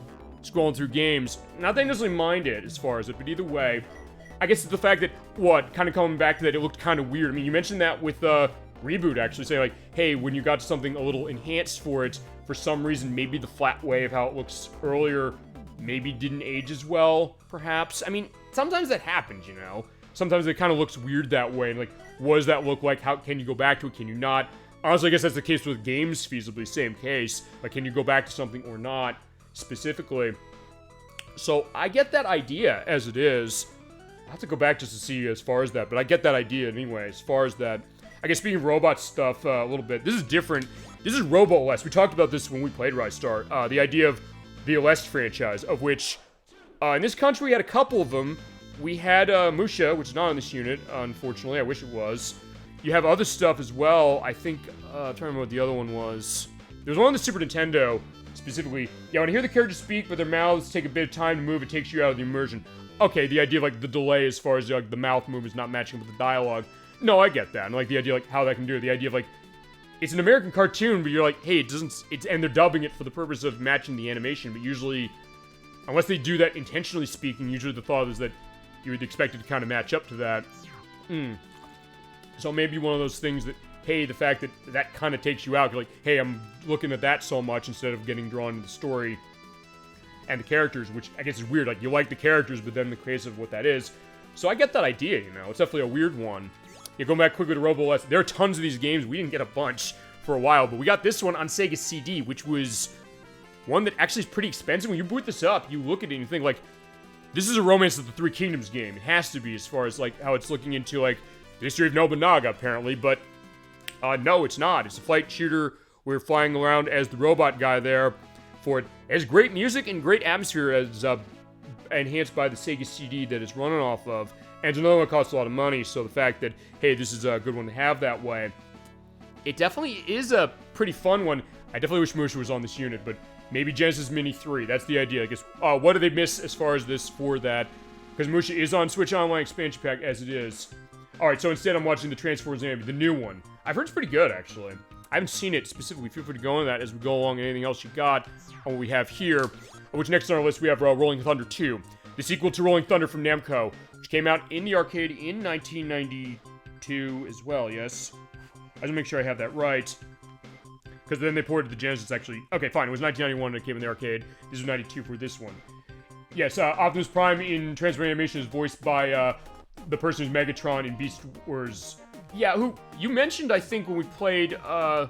scrolling through games. Not that I necessarily mind it as far as it, but either way, I guess it's the fact that, kind of coming back to that, it looked kind of weird. I mean, you mentioned that with Reboot, actually, say like, hey, when you got to something a little enhanced for it, for some reason, maybe the flat way of how it looks earlier maybe didn't age as well, perhaps. I mean, sometimes that happens, you know? Sometimes it kind of looks weird that way, and like, what does that look like? How can you go back to it? Can you not? Honestly, I guess that's the case with games, feasibly, same case. Like, can you go back to something or not? Specifically. So I get that idea as it is. I have to go back just to see as far as that, but I get that idea anyway, as far as that. I guess speaking of robot stuff a little bit, this is different. This is Robo Aleste. We talked about this when we played Ristar. The idea of the Aleste franchise, of which in this country we had a couple of them. We had Musha, which is not on this unit, unfortunately. I wish it was. You have other stuff as well. I think, I'm trying to remember what the other one was. There was one on the Super Nintendo. Specifically, yeah, when I hear the characters speak, but their mouths take a bit of time to move, it takes you out of the immersion. Okay, the idea of, like, the delay as far as, like, the mouth movements not matching up with the dialogue. No, I get that. And, like, the idea, like, how that can do it. The idea of, like, it's an American cartoon, but you're like, hey, it doesn't, and they're dubbing it for the purpose of matching the animation, but usually, unless they do that intentionally speaking, usually the thought is that you would expect it to kind of match up to that. So maybe one of those things that, hey, the fact that that kind of takes you out, you're like, hey, I'm looking at that so much instead of getting drawn into the story and the characters, which I guess is weird. Like, you like the characters, but then the craze of what that is. So I get that idea, you know. It's definitely a weird one. Yeah, going back quickly to Robo Aleste, there are tons of these games. We didn't get a bunch for a while, but we got this one on Sega CD, which was one that actually is pretty expensive. When you boot this up, you look at it and you think, like, this is a Romance of the Three Kingdoms game. It has to be, as far as, like, how it's looking into, like, the history of Nobunaga, apparently, but no, it's not. It's a flight shooter. We're flying around as the robot guy there for it. It has great music and great atmosphere as enhanced by the Sega CD that it's running off of. And it's another one that costs a lot of money, so the fact that, hey, this is a good one to have that way. It definitely is a pretty fun one. I definitely wish Musha was on this unit, but maybe Genesis Mini 3. That's the idea, I guess. What do they miss as far as this for that? Because Musha is on Switch Online Expansion Pack as it is. Alright, so instead I'm watching the Transformers anime, the new one. I've heard it's pretty good, actually. I haven't seen it specifically. Feel free to go into that as we go along and anything else you got on what we have here. Which next on our list we have Rolling Thunder 2. The sequel to Rolling Thunder from Namco, which came out in the arcade in 1992 as well, yes? I just make sure I have that right. Because then they ported the Genesis, actually. Okay, fine. It was 1991 that came in the arcade. This was 92 for this one. Yes, Optimus Prime in Transformers Animation is voiced by the person who's Megatron in Beast Wars. Yeah, who you mentioned, I think, when we played Spyro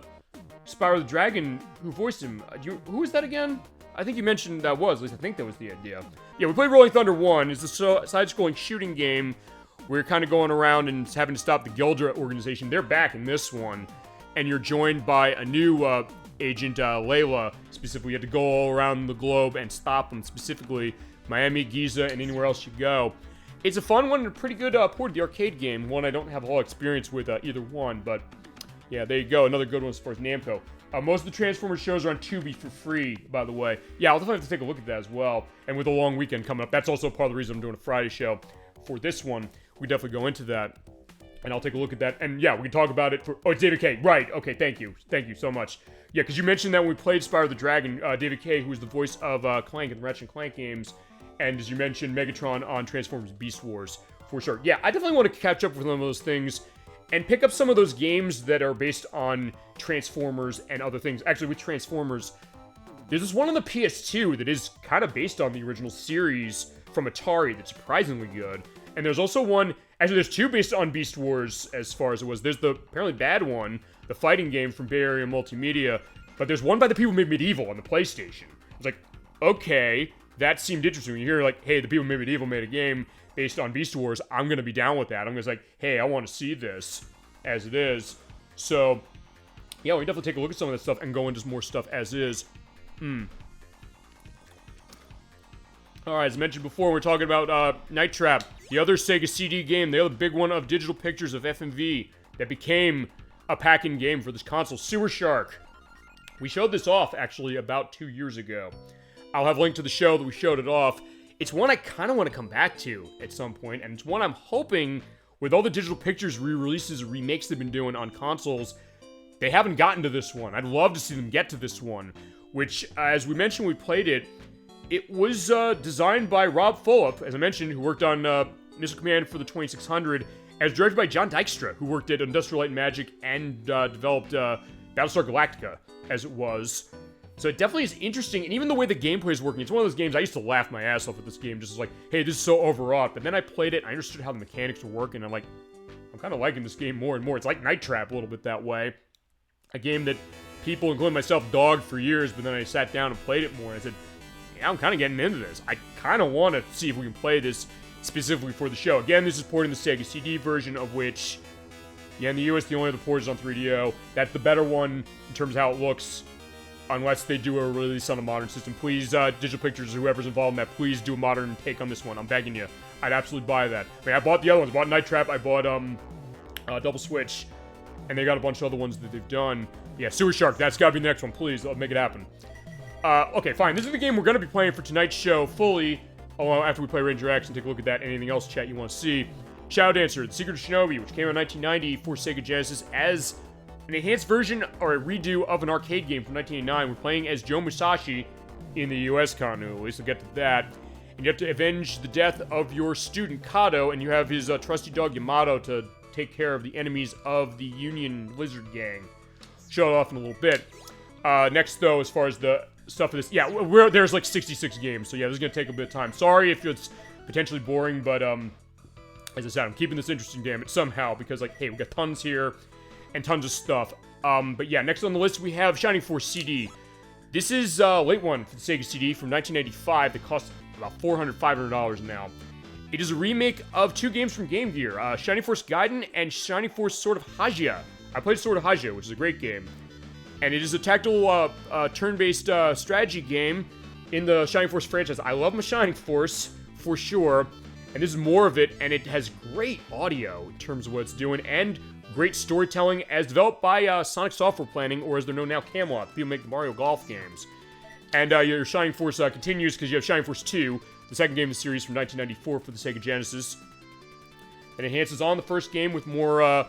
the Dragon, who voiced him. Who was that again? I think you mentioned that was. At least I think that was the idea. Yeah, we played Rolling Thunder 1. It's a side-scrolling shooting game. We're kind of going around and having to stop the Gildra organization. They're back in this one. and you're joined by a new agent, Layla. Specifically, you have to go all around the globe and stop them, specifically Miami, Giza, and anywhere else you go. It's a fun one and a pretty good port of the arcade game. One I don't have a whole experience with either one, but yeah, there you go. Another good one as far as Namco. Most of the Transformers shows are on Tubi for free, by the way. Yeah, I'll definitely have to take a look at that as well. And with a long weekend coming up, that's also part of the reason I'm doing a Friday show. For this one, we definitely go into that. And I'll take a look at that. And yeah, we can talk about it for... Oh, David K. Right. Okay, thank you. Thank you so much. Yeah, because you mentioned that when we played Spyro the Dragon, David K., who was the voice of Clank in the Ratchet & Clank games, and as you mentioned, Megatron on Transformers Beast Wars, for sure. Yeah, I definitely want to catch up with one of those things and pick up some of those games that are based on Transformers and other things. Actually, with Transformers, there's this one on the PS2 that is kind of based on the original series from Atari that's surprisingly good. And there's also one, actually there's two based on Beast Wars as far as it was. There's the apparently bad one, the fighting game from Bay Area Multimedia, but there's one by the people who made Medieval on the PlayStation. It's like, okay, that seemed interesting. When you hear like, hey, the people who made Medieval made a game based on Beast Wars, I'm going to be down with that. I'm going to say, hey, I want to see this as it is. So, yeah, we can definitely take a look at some of that stuff and go into more stuff as is. Alright, as mentioned before, we're talking about Night Trap, the other Sega CD game, the other big one of Digital Pictures of FMV that became a pack-in game for this console, Sewer Shark. We showed this off, actually, about 2 years ago. I'll have a link to the show that we showed it off. It's one I kind of want to come back to at some point, and it's one I'm hoping, with all the Digital Pictures re-releases and remakes they've been doing on consoles, they haven't gotten to this one. I'd love to see them get to this one, which, as we mentioned when we played it, it was designed by Rob Fulop, as I mentioned, who worked on Missile Command for the 2600, as directed by John Dykstra, who worked at Industrial Light and Magic and developed Battlestar Galactica, as it was. So it definitely is interesting, and even the way the gameplay is working, it's one of those games, I used to laugh my ass off at this game, just like, hey, this is so overwrought, but then I played it, and I understood how the mechanics were working, and I'm like, I'm kind of liking this game more and more. It's like Night Trap a little bit that way. A game that people, including myself, dogged for years, but then I sat down and played it more, and I said, yeah, I'm kind of getting into this. I kind of want to see if we can play this specifically for the show. Again, this is porting the Sega CD version, of which, yeah, in the US, the only other port is on 3DO. That's the better one in terms of how it looks, unless they do a release on a modern system. Please, Digital Pictures, whoever's involved in that, please do a modern take on this one. I'm begging you. I'd absolutely buy that. I mean, I bought the other ones. I bought Night Trap. I bought Double Switch. And they got a bunch of other ones that they've done. Yeah, Sewer Shark. That's got to be the next one. Please, let's make it happen. Okay, fine. This is the game we're going to be playing for tonight's show fully. After we play Ranger X and take a look at that. Anything else, chat, you want to see. Shadow Dancer, The Secret of Shinobi, which came out in 1990 for Sega Genesis as an enhanced version or a redo of an arcade game from 1989. We're playing as Joe Musashi in the US continuity, so we'll get to that. And you have to avenge the death of your student, Kato, and you have his trusty dog, Yamato, to take care of the enemies of the Union Lizard Gang. Show it off in a little bit. Next, though, as far as the stuff of this, yeah, there's like 66 games, so yeah, this is going to take a bit of time. Sorry if it's potentially boring, but as I said, I'm keeping this interesting, damn it, somehow, because, like, hey, we got tons here and tons of stuff. But yeah, next on the list, we have Shining Force CD. This is a late one for the Sega CD from 1985 that costs about $400, $500 now. It is a remake of two games from Game Gear, Shining Force Gaiden and Shining Force Sword of Hajia. I played Sword of Hajia, which is a great game. And it is a tactical, turn-based strategy game in the Shining Force franchise. I love my Shining Force, for sure. And this is more of it, and it has great audio in terms of what it's doing, and great storytelling as developed by Sonic Software Planning, or as they're known now, Camelot. People make the Mario Golf games. And your Shining Force continues because you have Shining Force 2, the second game in the series from 1994 for the Sega Genesis. It enhances on the first game with more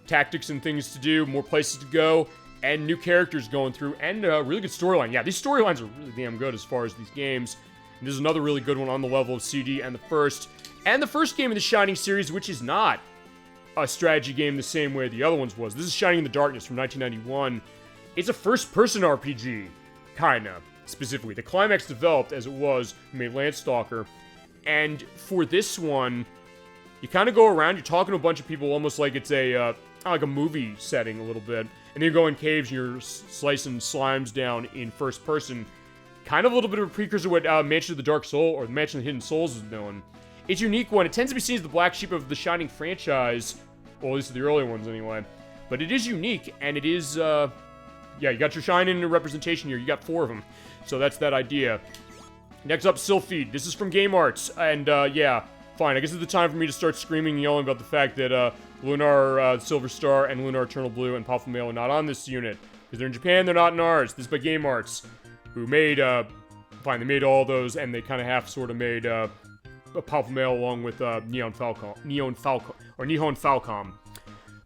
tactics and things to do, more places to go, and new characters going through, and a really good storyline. Yeah, these storylines are really damn good as far as these games. And this is another really good one on the level of CD and the first. And the first game in the Shining series, which is not a strategy game the same way the other ones was. This is Shining in the Darkness from 1991. It's a first-person RPG, kinda, specifically. The Climax developed, as it was, who made Landstalker. And for this one, you kind of go around, you're talking to a bunch of people almost like it's a, like a movie setting a little bit. And then you go in caves and you're slicing slimes down in first person. Kind of a little bit of a precursor to what Mansion of the Dark Soul or the Mansion of the Hidden Souls is doing. It's a unique one. It tends to be seen as the black sheep of the Shining franchise. Well, at least the early ones anyway. but it is unique, and it is, yeah, you got your shine in representation here. You got 4 of them, so that's that idea. Next up, Silpheed. This is from Game Arts, and, yeah, fine. I guess it's the time for me to start screaming and yelling about the fact that, Lunar Silver Star and Lunar Eternal Blue and Powerful Mail are not on this unit. Because they're in Japan, they're not in ours. This is by Game Arts, who made, fine, they made all those, and they kind of half sort of made, a Powerful Mail along with, Nihon Falcom.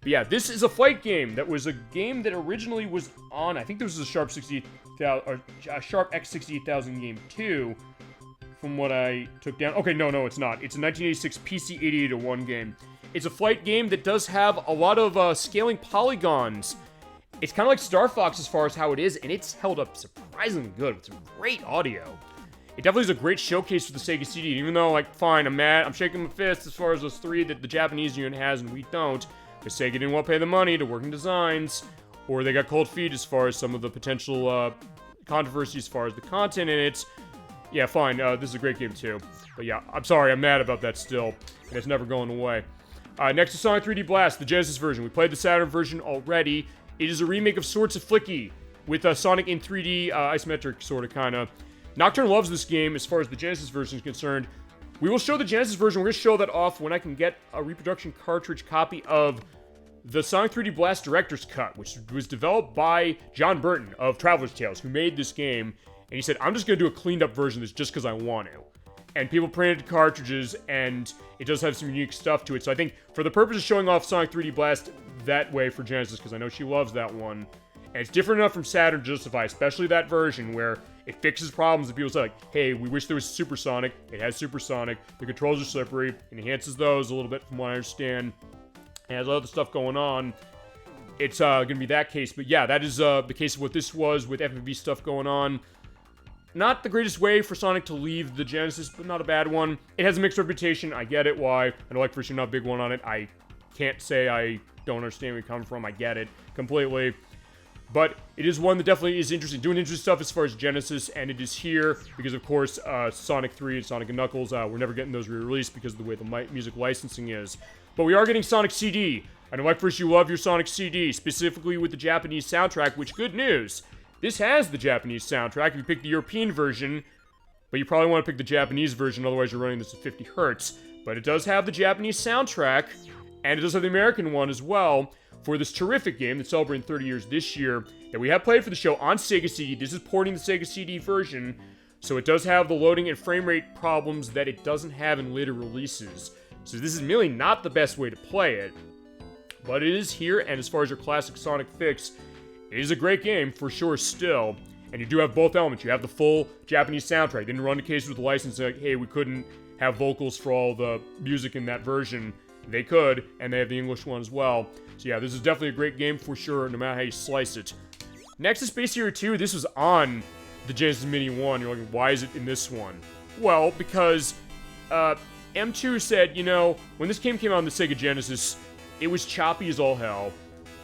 But yeah, this is a fight game that was a game that originally was on, I think this was a Sharp 68,000, or a Sharp X68000 game too, from what I took down. Okay, no, it's not. It's a 1986 PC 8801 game. It's a flight game that does have a lot of scaling polygons. It's kind of like Star Fox as far as how it is, and it's held up surprisingly good with some great audio. It definitely is a great showcase for the Sega CD, even though, like, fine, I'm mad, I'm shaking my fist as far as those 3 that the Japanese unit has and we don't, because Sega didn't want to pay the money to work in designs, or they got cold feet as far as some of the potential controversy as far as the content in it. Yeah, fine, this is a great game too. But yeah, I'm sorry, I'm mad about that still, and it's never going away. Next is Sonic 3D Blast, the Genesis version. We played the Saturn version already. It is a remake of Swords of Flicky, with Sonic in 3D, isometric sort of, kind of. Nocturne loves this game as far as the Genesis version is concerned. We will show the Genesis version. We're going to show that off when I can get a reproduction cartridge copy of the Sonic 3D Blast Director's Cut, which was developed by John Burton of Traveler's Tales, who made this game. And he said, I'm just going to do a cleaned up version of this just because I want to. And people printed cartridges, and it does have some unique stuff to it. So I think for the purpose of showing off Sonic 3D Blast that way for Genesis, because I know she loves that one, and it's different enough from Saturn to justify, especially that version where it fixes problems that people say, like, hey, we wish there was Supersonic. It has Supersonic. The controls are slippery. It enhances those a little bit from what I understand. It has other stuff going on. It's going to be that case. But yeah, that is the case of what this was with FMV stuff going on. Not the greatest way for Sonic to leave the Genesis, but not a bad one. It has a mixed reputation. I get it why. I know ElecVerse, you're not a big one on it. I can't say I don't understand where you come from. I get it completely. But it is one that definitely is interesting. Doing interesting stuff as far as Genesis, and it is here because, of course, Sonic 3 and Sonic & Knuckles, we're never getting those re-released because of the way the music licensing is. But we are getting Sonic CD. I know, ElecVerse, you love your Sonic CD, specifically with the Japanese soundtrack, which, good news. This has the Japanese soundtrack if you pick the European version, but you probably want to pick the Japanese version, otherwise you're running this at 50 Hz. But it does have the Japanese soundtrack, and it does have the American one as well, for this terrific game that's celebrating 30 years this year, that we have played for the show on Sega CD. This is porting the Sega CD version, so it does have the loading and frame rate problems that it doesn't have in later releases. So this is really not the best way to play it, but it is here, and as far as your classic Sonic fix, it is a great game, for sure, still. And you do have both elements. You have the full Japanese soundtrack. They didn't run the case with the license like, hey, we couldn't have vocals for all the music in that version. They could, and they have the English one as well. So yeah, this is definitely a great game for sure, no matter how you slice it. Next is Space Harrier 2. This was on the Genesis Mini 1. You're like, why is it in this one? Well, because M2 said, you know, when this game came out on the Sega Genesis, it was choppy as all hell.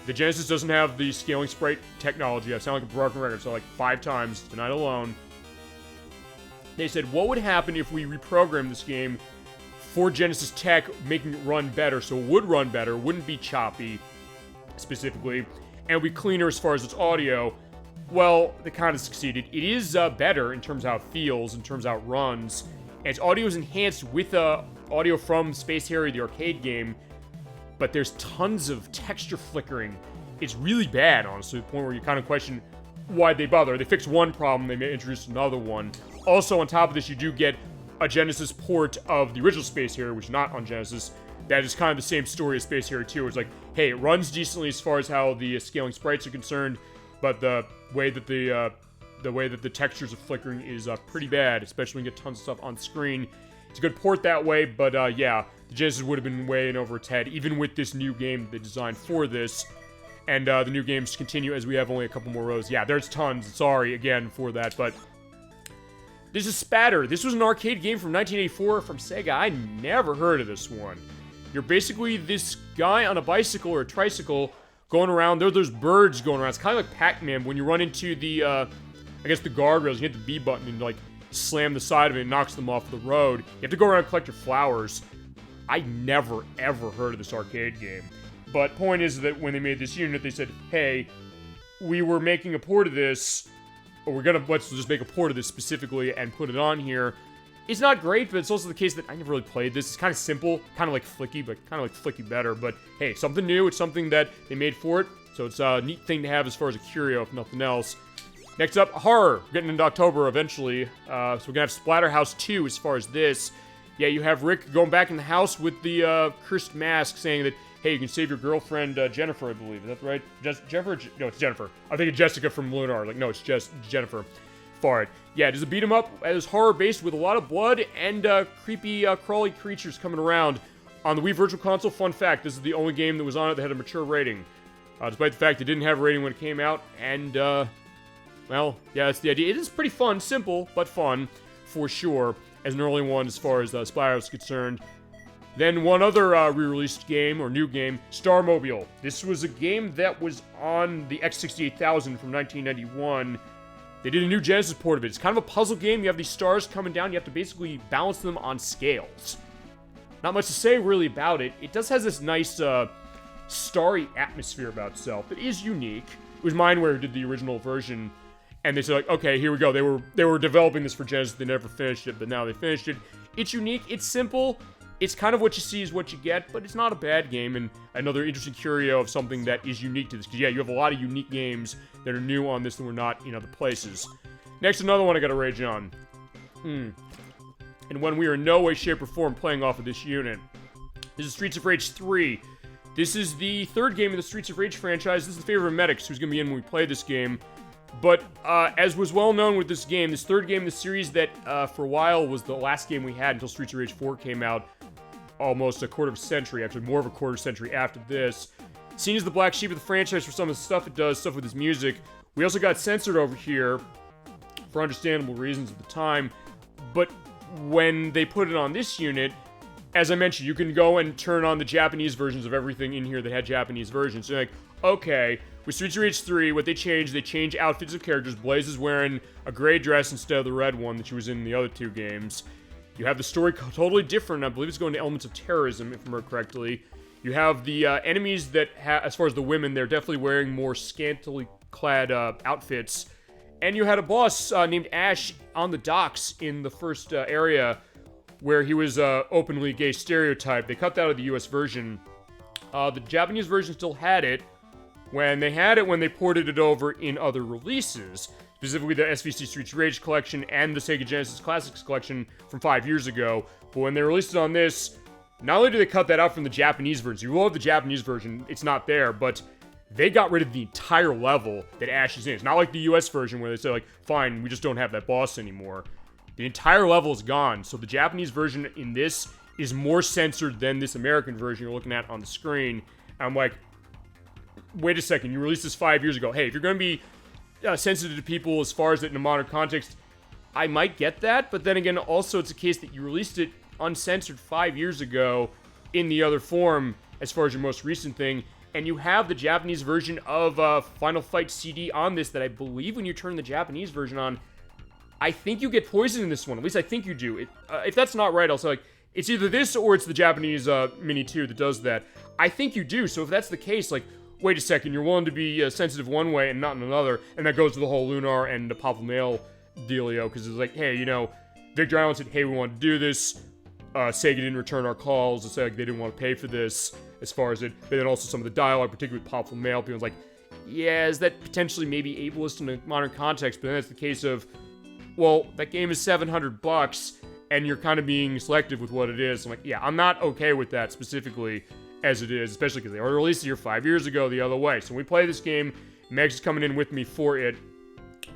The Genesis doesn't have the scaling sprite technology. I sound like a broken record, so like 5 times tonight alone. They said, what would happen if we reprogrammed this game for Genesis tech, making it run better, so it would run better, wouldn't be choppy, specifically, and would be cleaner as far as its audio? Well, they kind of succeeded. It is better in terms of how it feels, in terms of how it runs, and its audio is enhanced with audio from Space Harrier, the arcade game, but there's tons of texture flickering. It's really bad, honestly, to the point where you kind of question why'd they bother. They fixed one problem, they may introduce another one. Also, on top of this, you do get a Genesis port of the original Space Harrier, which is not on Genesis. That is kind of the same story as Space Harrier 2. It's like, hey, it runs decently as far as how the scaling sprites are concerned, but the way that the textures are flickering is pretty bad, especially when you get tons of stuff on screen. It's a good port that way, but yeah, the Genesis would have been way in over its head, even with this new game they designed for this. And the new games continue as we have only a couple more rows. Yeah, there's tons. Sorry again for that, but this is Spatter. This was an arcade game from 1984 from Sega. I never heard of this one. You're basically this guy on a bicycle or a tricycle going around. There's birds going around. It's kind of like Pac-Man when you run into the, I guess the guardrails. You hit the B button and like slam the side of it and knocks them off the road. You have to go around and collect your flowers. I never, ever heard of this arcade game. But point is that when they made this unit, they said, hey, we were making a port of this, or let's just make a port of this specifically and put it on here. It's not great, but it's also the case that I never really played this. It's kind of simple, kind of like Flicky, but kind of like Flicky better. But hey, something new. It's something that they made for it. So it's a neat thing to have as far as a curio, if nothing else. Next up, horror. We're getting into October eventually. So we're going to have Splatterhouse 2 as far as this. Yeah, you have Rick going back in the house with the cursed mask saying that, hey, you can save your girlfriend, Jennifer, I believe. Is that right? Jennifer? No, it's Jennifer. I think it's Jessica from Lunar. Like, no, it's just Jennifer. Fart. Yeah, it is a beat 'em up. It is horror-based with a lot of blood and creepy, crawly creatures coming around. On the Wii Virtual Console, fun fact, this is the only game that was on it that had a mature rating. Despite the fact it didn't have a rating when it came out, and, well, yeah, that's the idea. It is pretty fun, simple, but fun, for sure, as an early one as far as Spyro is concerned. Then one other re-released game, or new game, Starmobile. This was a game that was on the X68000 from 1991. They did a new Genesis port of it. It's kind of a puzzle game. You have these stars coming down. You have to basically balance them on scales. Not much to say really about it. It does has this nice, starry atmosphere about itself. It is unique. It was Mindware who did the original version. And they said, like, okay, here we go. They were developing this for Genesis. They never finished it, but now they finished it. It's unique. It's simple. It's kind of what you see is what you get, but it's not a bad game, and another interesting curio of something that is unique to this. Because, yeah, you have a lot of unique games that are new on this that were not in other places. Next, another one I got to rage on. And when we are in no way, shape, or form playing off of this unit. This is Streets of Rage 3. This is the third game in the Streets of Rage franchise. This is the favorite of Medics, who's going to be in when we play this game. But, as was well known with this game, this third game in the series that, for a while, was the last game we had until Streets of Rage 4 came out, almost a quarter of a century, actually more of a quarter century after this. Seen as the black sheep of the franchise for some of the stuff it does, stuff with its music. We also got censored over here, for understandable reasons at the time, but when they put it on this unit, as I mentioned, you can go and turn on the Japanese versions of everything in here that had Japanese versions. So you're like, okay, with Streets of Rage 3, what they change outfits of characters. Blaze is wearing a gray dress instead of the red one that she was in the other two games. You have the story totally different. I believe it's going to elements of terrorism, if I remember correctly. You have the enemies that, as far as the women, they're definitely wearing more scantily clad outfits. And you had a boss named Ash on the docks in the first area where he was openly gay stereotype. They cut that out of the US version. The Japanese version still had it. When they ported it over in other releases. Specifically the SVC Streets of Rage collection and the Sega Genesis Classics collection from 5 years ago. But when they released it on this, not only did they cut that out from the Japanese version, you will have the Japanese version, it's not there, but they got rid of the entire level that Ash is in. It's not like the US version where they say, like, fine, we just don't have that boss anymore. The entire level is gone, so the Japanese version in this is more censored than this American version you're looking at on the screen. And I'm like, wait a second, you released this 5 years ago. Hey, if you're going to be sensitive to people as far as it in a modern context, I might get that, but then again, also it's a case that you released it uncensored 5 years ago in the other form as far as your most recent thing, and you have the Japanese version of Final Fight CD on this that I believe when you turn the Japanese version on, I think you get poisoned in this one. At least I think you do. If that's not right, I'll say, like, it's either this or it's the Japanese Mini 2 that does that. I think you do, so if that's the case, like, wait a second, you're willing to be sensitive one way and not in another, and that goes to the whole Lunar and the Pop Mail dealio, because it's like, hey, you know, Victor Island said, hey, we want to do this, Sega didn't return our calls, it's like they didn't want to pay for this, as far as it, but then also some of the dialogue, particularly with Pop Mail, people's like, yeah, is that potentially maybe ableist in a modern context, but then it's the case of, well, that game is $700, and you're kind of being selective with what it is. I'm like, yeah, I'm not okay with that specifically, as it is, especially because they already released it here 5 years ago the other way. So when we play this game, Meg's is coming in with me for it.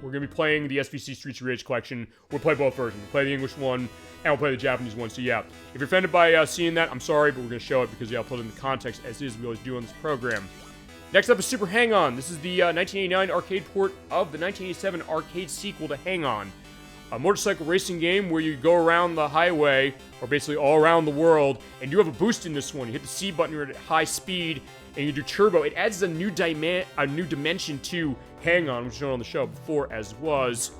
We're going to be playing the SVC Streets of Rage collection. We'll play both versions. We'll play the English one, and we'll play the Japanese one. So yeah, if you're offended by seeing that, I'm sorry, but we're going to show it because, yeah, I'll put it in the context as is we always do on this program. Next up is Super Hang-On. This is the 1989 arcade port of the 1987 arcade sequel to Hang-On. A motorcycle racing game where you go around the highway, or basically all around the world, and you have a boost in this one. You hit the C button, you're at high speed, and you do turbo. It adds a new dimension to Hang-On, which was shown on the show before as was.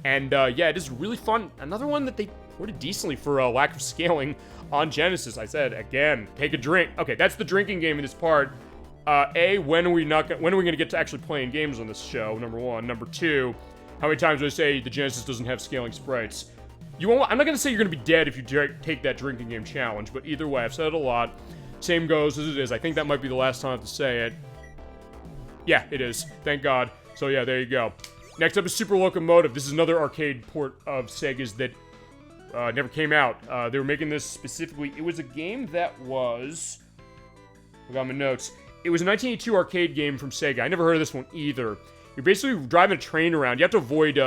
And yeah, it is really fun. Another one that they ported decently for a lack of scaling on Genesis. I said, again, take a drink. Okay, that's the drinking game in this part. A, when are we gonna get to actually playing games on this show? Number one. Number two, how many times do I say the Genesis doesn't have scaling sprites? I'm not gonna say you're gonna be dead if you take that drinking game challenge, but either way, I've said it a lot. Same goes as it is. I think that might be the last time I have to say it. Yeah, it is. Thank God. So yeah, there you go. Next up is Super Locomotive. This is another arcade port of Sega's that never came out. They were making this specifically. It was a game that was... I got my notes. It was a 1982 arcade game from Sega. I never heard of this one either. You're basically driving a train around. You have to avoid,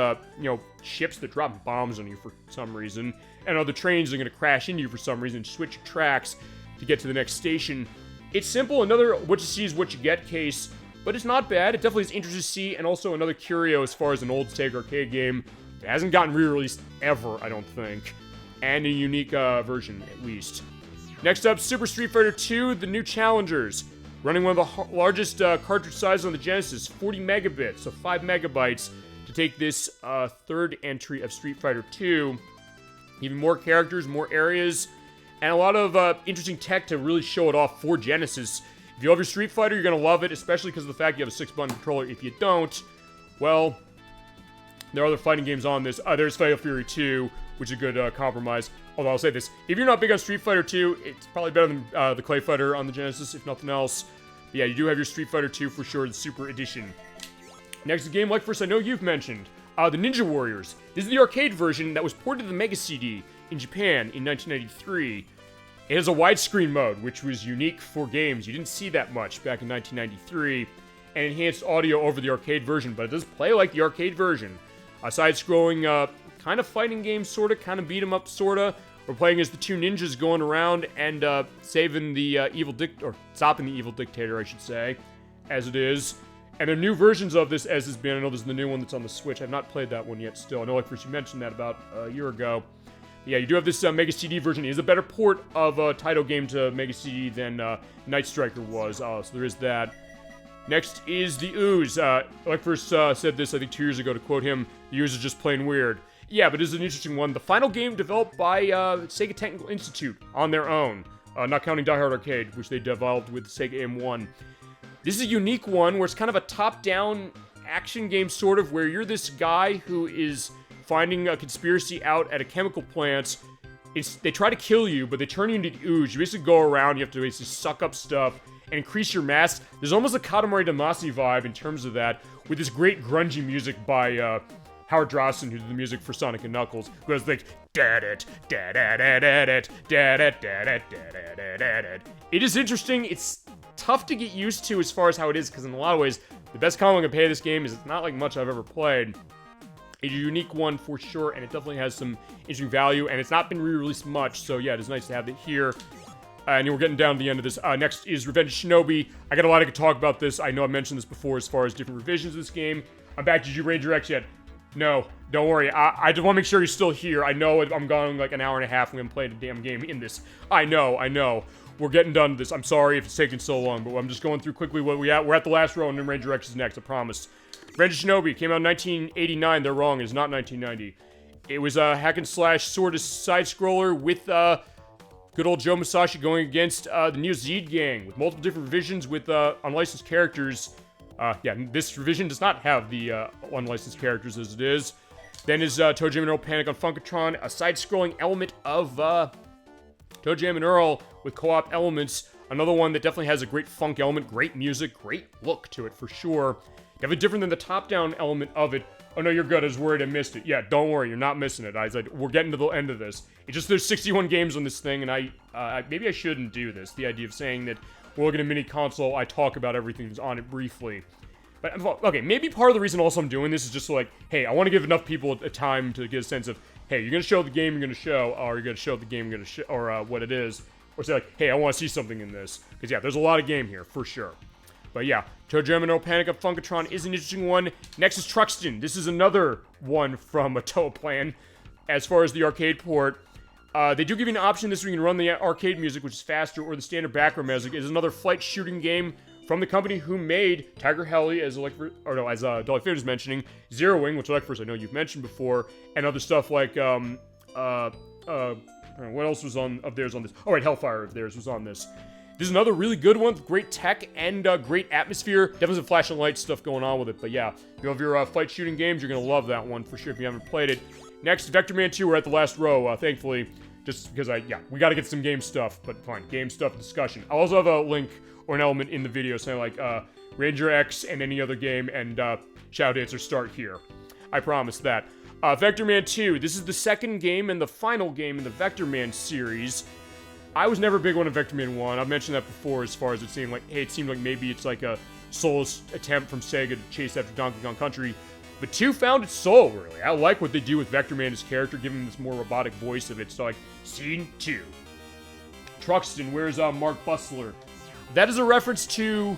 ships that drop bombs on you for some reason. And other trains are going to crash into you for some reason. Switch your tracks to get to the next station. It's simple. Another what you see is what you get case. But it's not bad. It definitely is interesting to see. And also another curio as far as an old Sega arcade game. It hasn't gotten re-released ever, I don't think. And a unique version, at least. Next up, Super Street Fighter 2, The New Challengers. Running one of the largest cartridge sizes on the Genesis, 40 megabits, so 5 megabytes, to take this third entry of Street Fighter 2. Even more characters, more areas, and a lot of interesting tech to really show it off for Genesis. If you love your Street Fighter, you're going to love it, especially because of the fact you have a 6-button controller. If you don't, well, there are other fighting games on this. There's Fatal Fury 2, which is a good compromise. Although I'll say this, if you're not big on Street Fighter 2, it's probably better than the Clay Fighter on the Genesis, if nothing else. But yeah, you do have your Street Fighter 2 for sure, the Super Edition. Next, is a game like first I know you've mentioned, the Ninja Warriors. This is the arcade version that was ported to the Mega CD in Japan in 1993. It has a widescreen mode, which was unique for games. You didn't see that much back in 1993, and enhanced audio over the arcade version, but it does play like the arcade version. A side-scrolling, kind of fighting game, sorta, kind of beat 'em up, sorta. We're playing as the two ninjas going around and saving the stopping the evil dictator, I should say, as it is. And there are new versions of this, as has been. I know this is the new one that's on the Switch. I've not played that one yet still. I know, like, first you mentioned that about a year ago. But yeah, you do have this Mega CD version. It is a better port of a title game to Mega CD than Night Striker was, so there is that. Next is the Ooze. ElecVerse said this, I think, 2 years ago, to quote him, the Ooze is just plain weird. Yeah, but it is an interesting one. The final game developed by Sega Technical Institute on their own, not counting Die Hard Arcade, which they developed with Sega M1. This is a unique one where it's kind of a top-down action game, sort of, where you're this guy who is finding a conspiracy out at a chemical plant. They try to kill you, but they turn you into the Ooze. You basically go around, you have to basically suck up stuff and increase your mass. There's almost a Katamari Damacy vibe in terms of that, with this great grungy music by Howard Drosten, who did the music for Sonic and Knuckles, who goes like da-da-da, da-da-da-da-da, da-da-da-da-da-da-da-da. It is interesting. It's tough to get used to as far as how it is, because in a lot of ways, the best compliment I can pay this game is it's not like much I've ever played. It's a unique one for sure, and it definitely has some interesting value, and it's not been re-released much, so yeah, it is nice to have it here. And we're getting down to the end of this. Next is Revenge of Shinobi. I got a lot to talk about this. I know I mentioned this before as far as different revisions of this game. I'm back. Did you Ranger X yet? No, don't worry. I just want to make sure you're still here. I know I'm going like an hour and a half. We haven't played a damn game in this. I know. We're getting done with this. I'm sorry if it's taking so long, but I'm just going through quickly what we at. We're at the last row, and then Ranger X is next, I promise. Revenge of Shinobi came out in 1989. They're wrong. It's not 1990. It was a hack-and-slash sort of side-scroller with good old Joe Masashi going against the Neo Zed gang with multiple different revisions with unlicensed characters. Yeah, this revision does not have the unlicensed characters as it is. Then is Toe Jam and Earl Panic on Funkatron, a side-scrolling element of Toe Jam and Earl with co-op elements. Another one that definitely has a great funk element, great music, great look to it for sure. Definitely different than the top-down element of it. Oh no, you're good. I was worried I missed it. Yeah, don't worry, you're not missing it. We're getting to the end of this. It's just there's 61 games on this thing, and maybe I shouldn't do this. The idea of saying that we're looking at a mini console, I talk about everything that's on it briefly. But, okay, maybe part of the reason also I'm doing this is just so, like, hey, I want to give enough people a time to get a sense of, hey, you're going to show the game you're going to show, or you're going to show the game you're going to show, or what it is. Or say, like, hey, I want to see something in this. Because, yeah, there's a lot of game here, for sure. But, yeah, Toe Jam and Earl Panic of Funkatron is an interesting one. Next is Truxton. This is another one from a Toe Plan. As far as the arcade port, they do give you an option this where you can run the arcade music, which is faster, or the standard background music. It is another flight shooting game from the company who made Tiger Heli, as Dolphin was mentioning, Zero Wing, which ElecVerse I know you've mentioned before, and other stuff like, what else was of theirs on this? Oh, right, Hellfire of theirs was on this. This is another really good one with great tech and great atmosphere. Definitely some flashing light stuff going on with it. But yeah, if you love your fight shooting games, you're going to love that one for sure if you haven't played it. Next, Vector Man 2, we're at the last row, thankfully. Just because we got to get some game stuff. But fine, game stuff discussion. I'll also have a link or an element in the video saying like Ranger X and any other game and shout outs or start here. I promise that. Vector Man 2, this is the second game and the final game in the Vector Man series. I was never a big one of Vector Man 1. I've mentioned that before as far as it seemed like, hey, it seemed like maybe it's like a soulless attempt from Sega to chase after Donkey Kong Country. But 2 found its soul, really. I like what they do with Vector Man, his character, giving him this more robotic voice of it. So, like, Scene 2. Truxton, where's Mark Bussler? That is a reference to...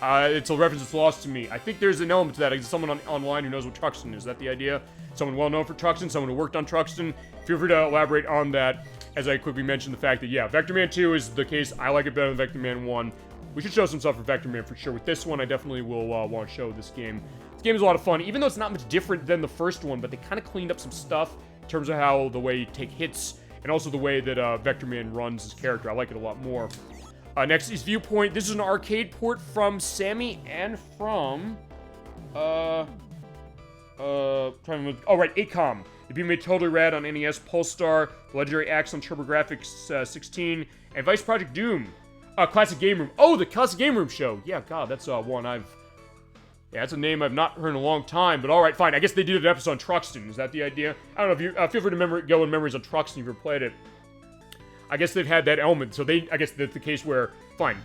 it's a reference that's lost to me. I think there's an element to that. There's someone online who knows what Truxton is. Is that the idea? Someone well known for Truxton, someone who worked on Truxton. Feel free to elaborate on that. As I quickly mentioned the fact that, yeah, Vector Man 2 is the case. I like it better than Vector Man 1. We should show some stuff for Vector Man for sure. With this one, I definitely will want to show this game. This game is a lot of fun, even though it's not much different than the first one, but they kind of cleaned up some stuff in terms of how the way you take hits, and also the way that Vector Man runs his character. I like it a lot more. Next is Viewpoint. This is an arcade port from Sammy and from... oh, right, Ecco. It'd be made totally rad on NES, Polestar, the legendary Axe on TurboGrafx 16, and Vice Project Doom. Classic Game Room. Oh, the Classic Game Room show. Yeah, God, that's one I've... Yeah, that's a name I've not heard in a long time, but alright, fine. I guess they did an episode on Truxton. Is that the idea? I don't know if you... feel free to go in memories on Truxton if you've ever played it. I guess they've had that element, so I guess that's the case where... Fine.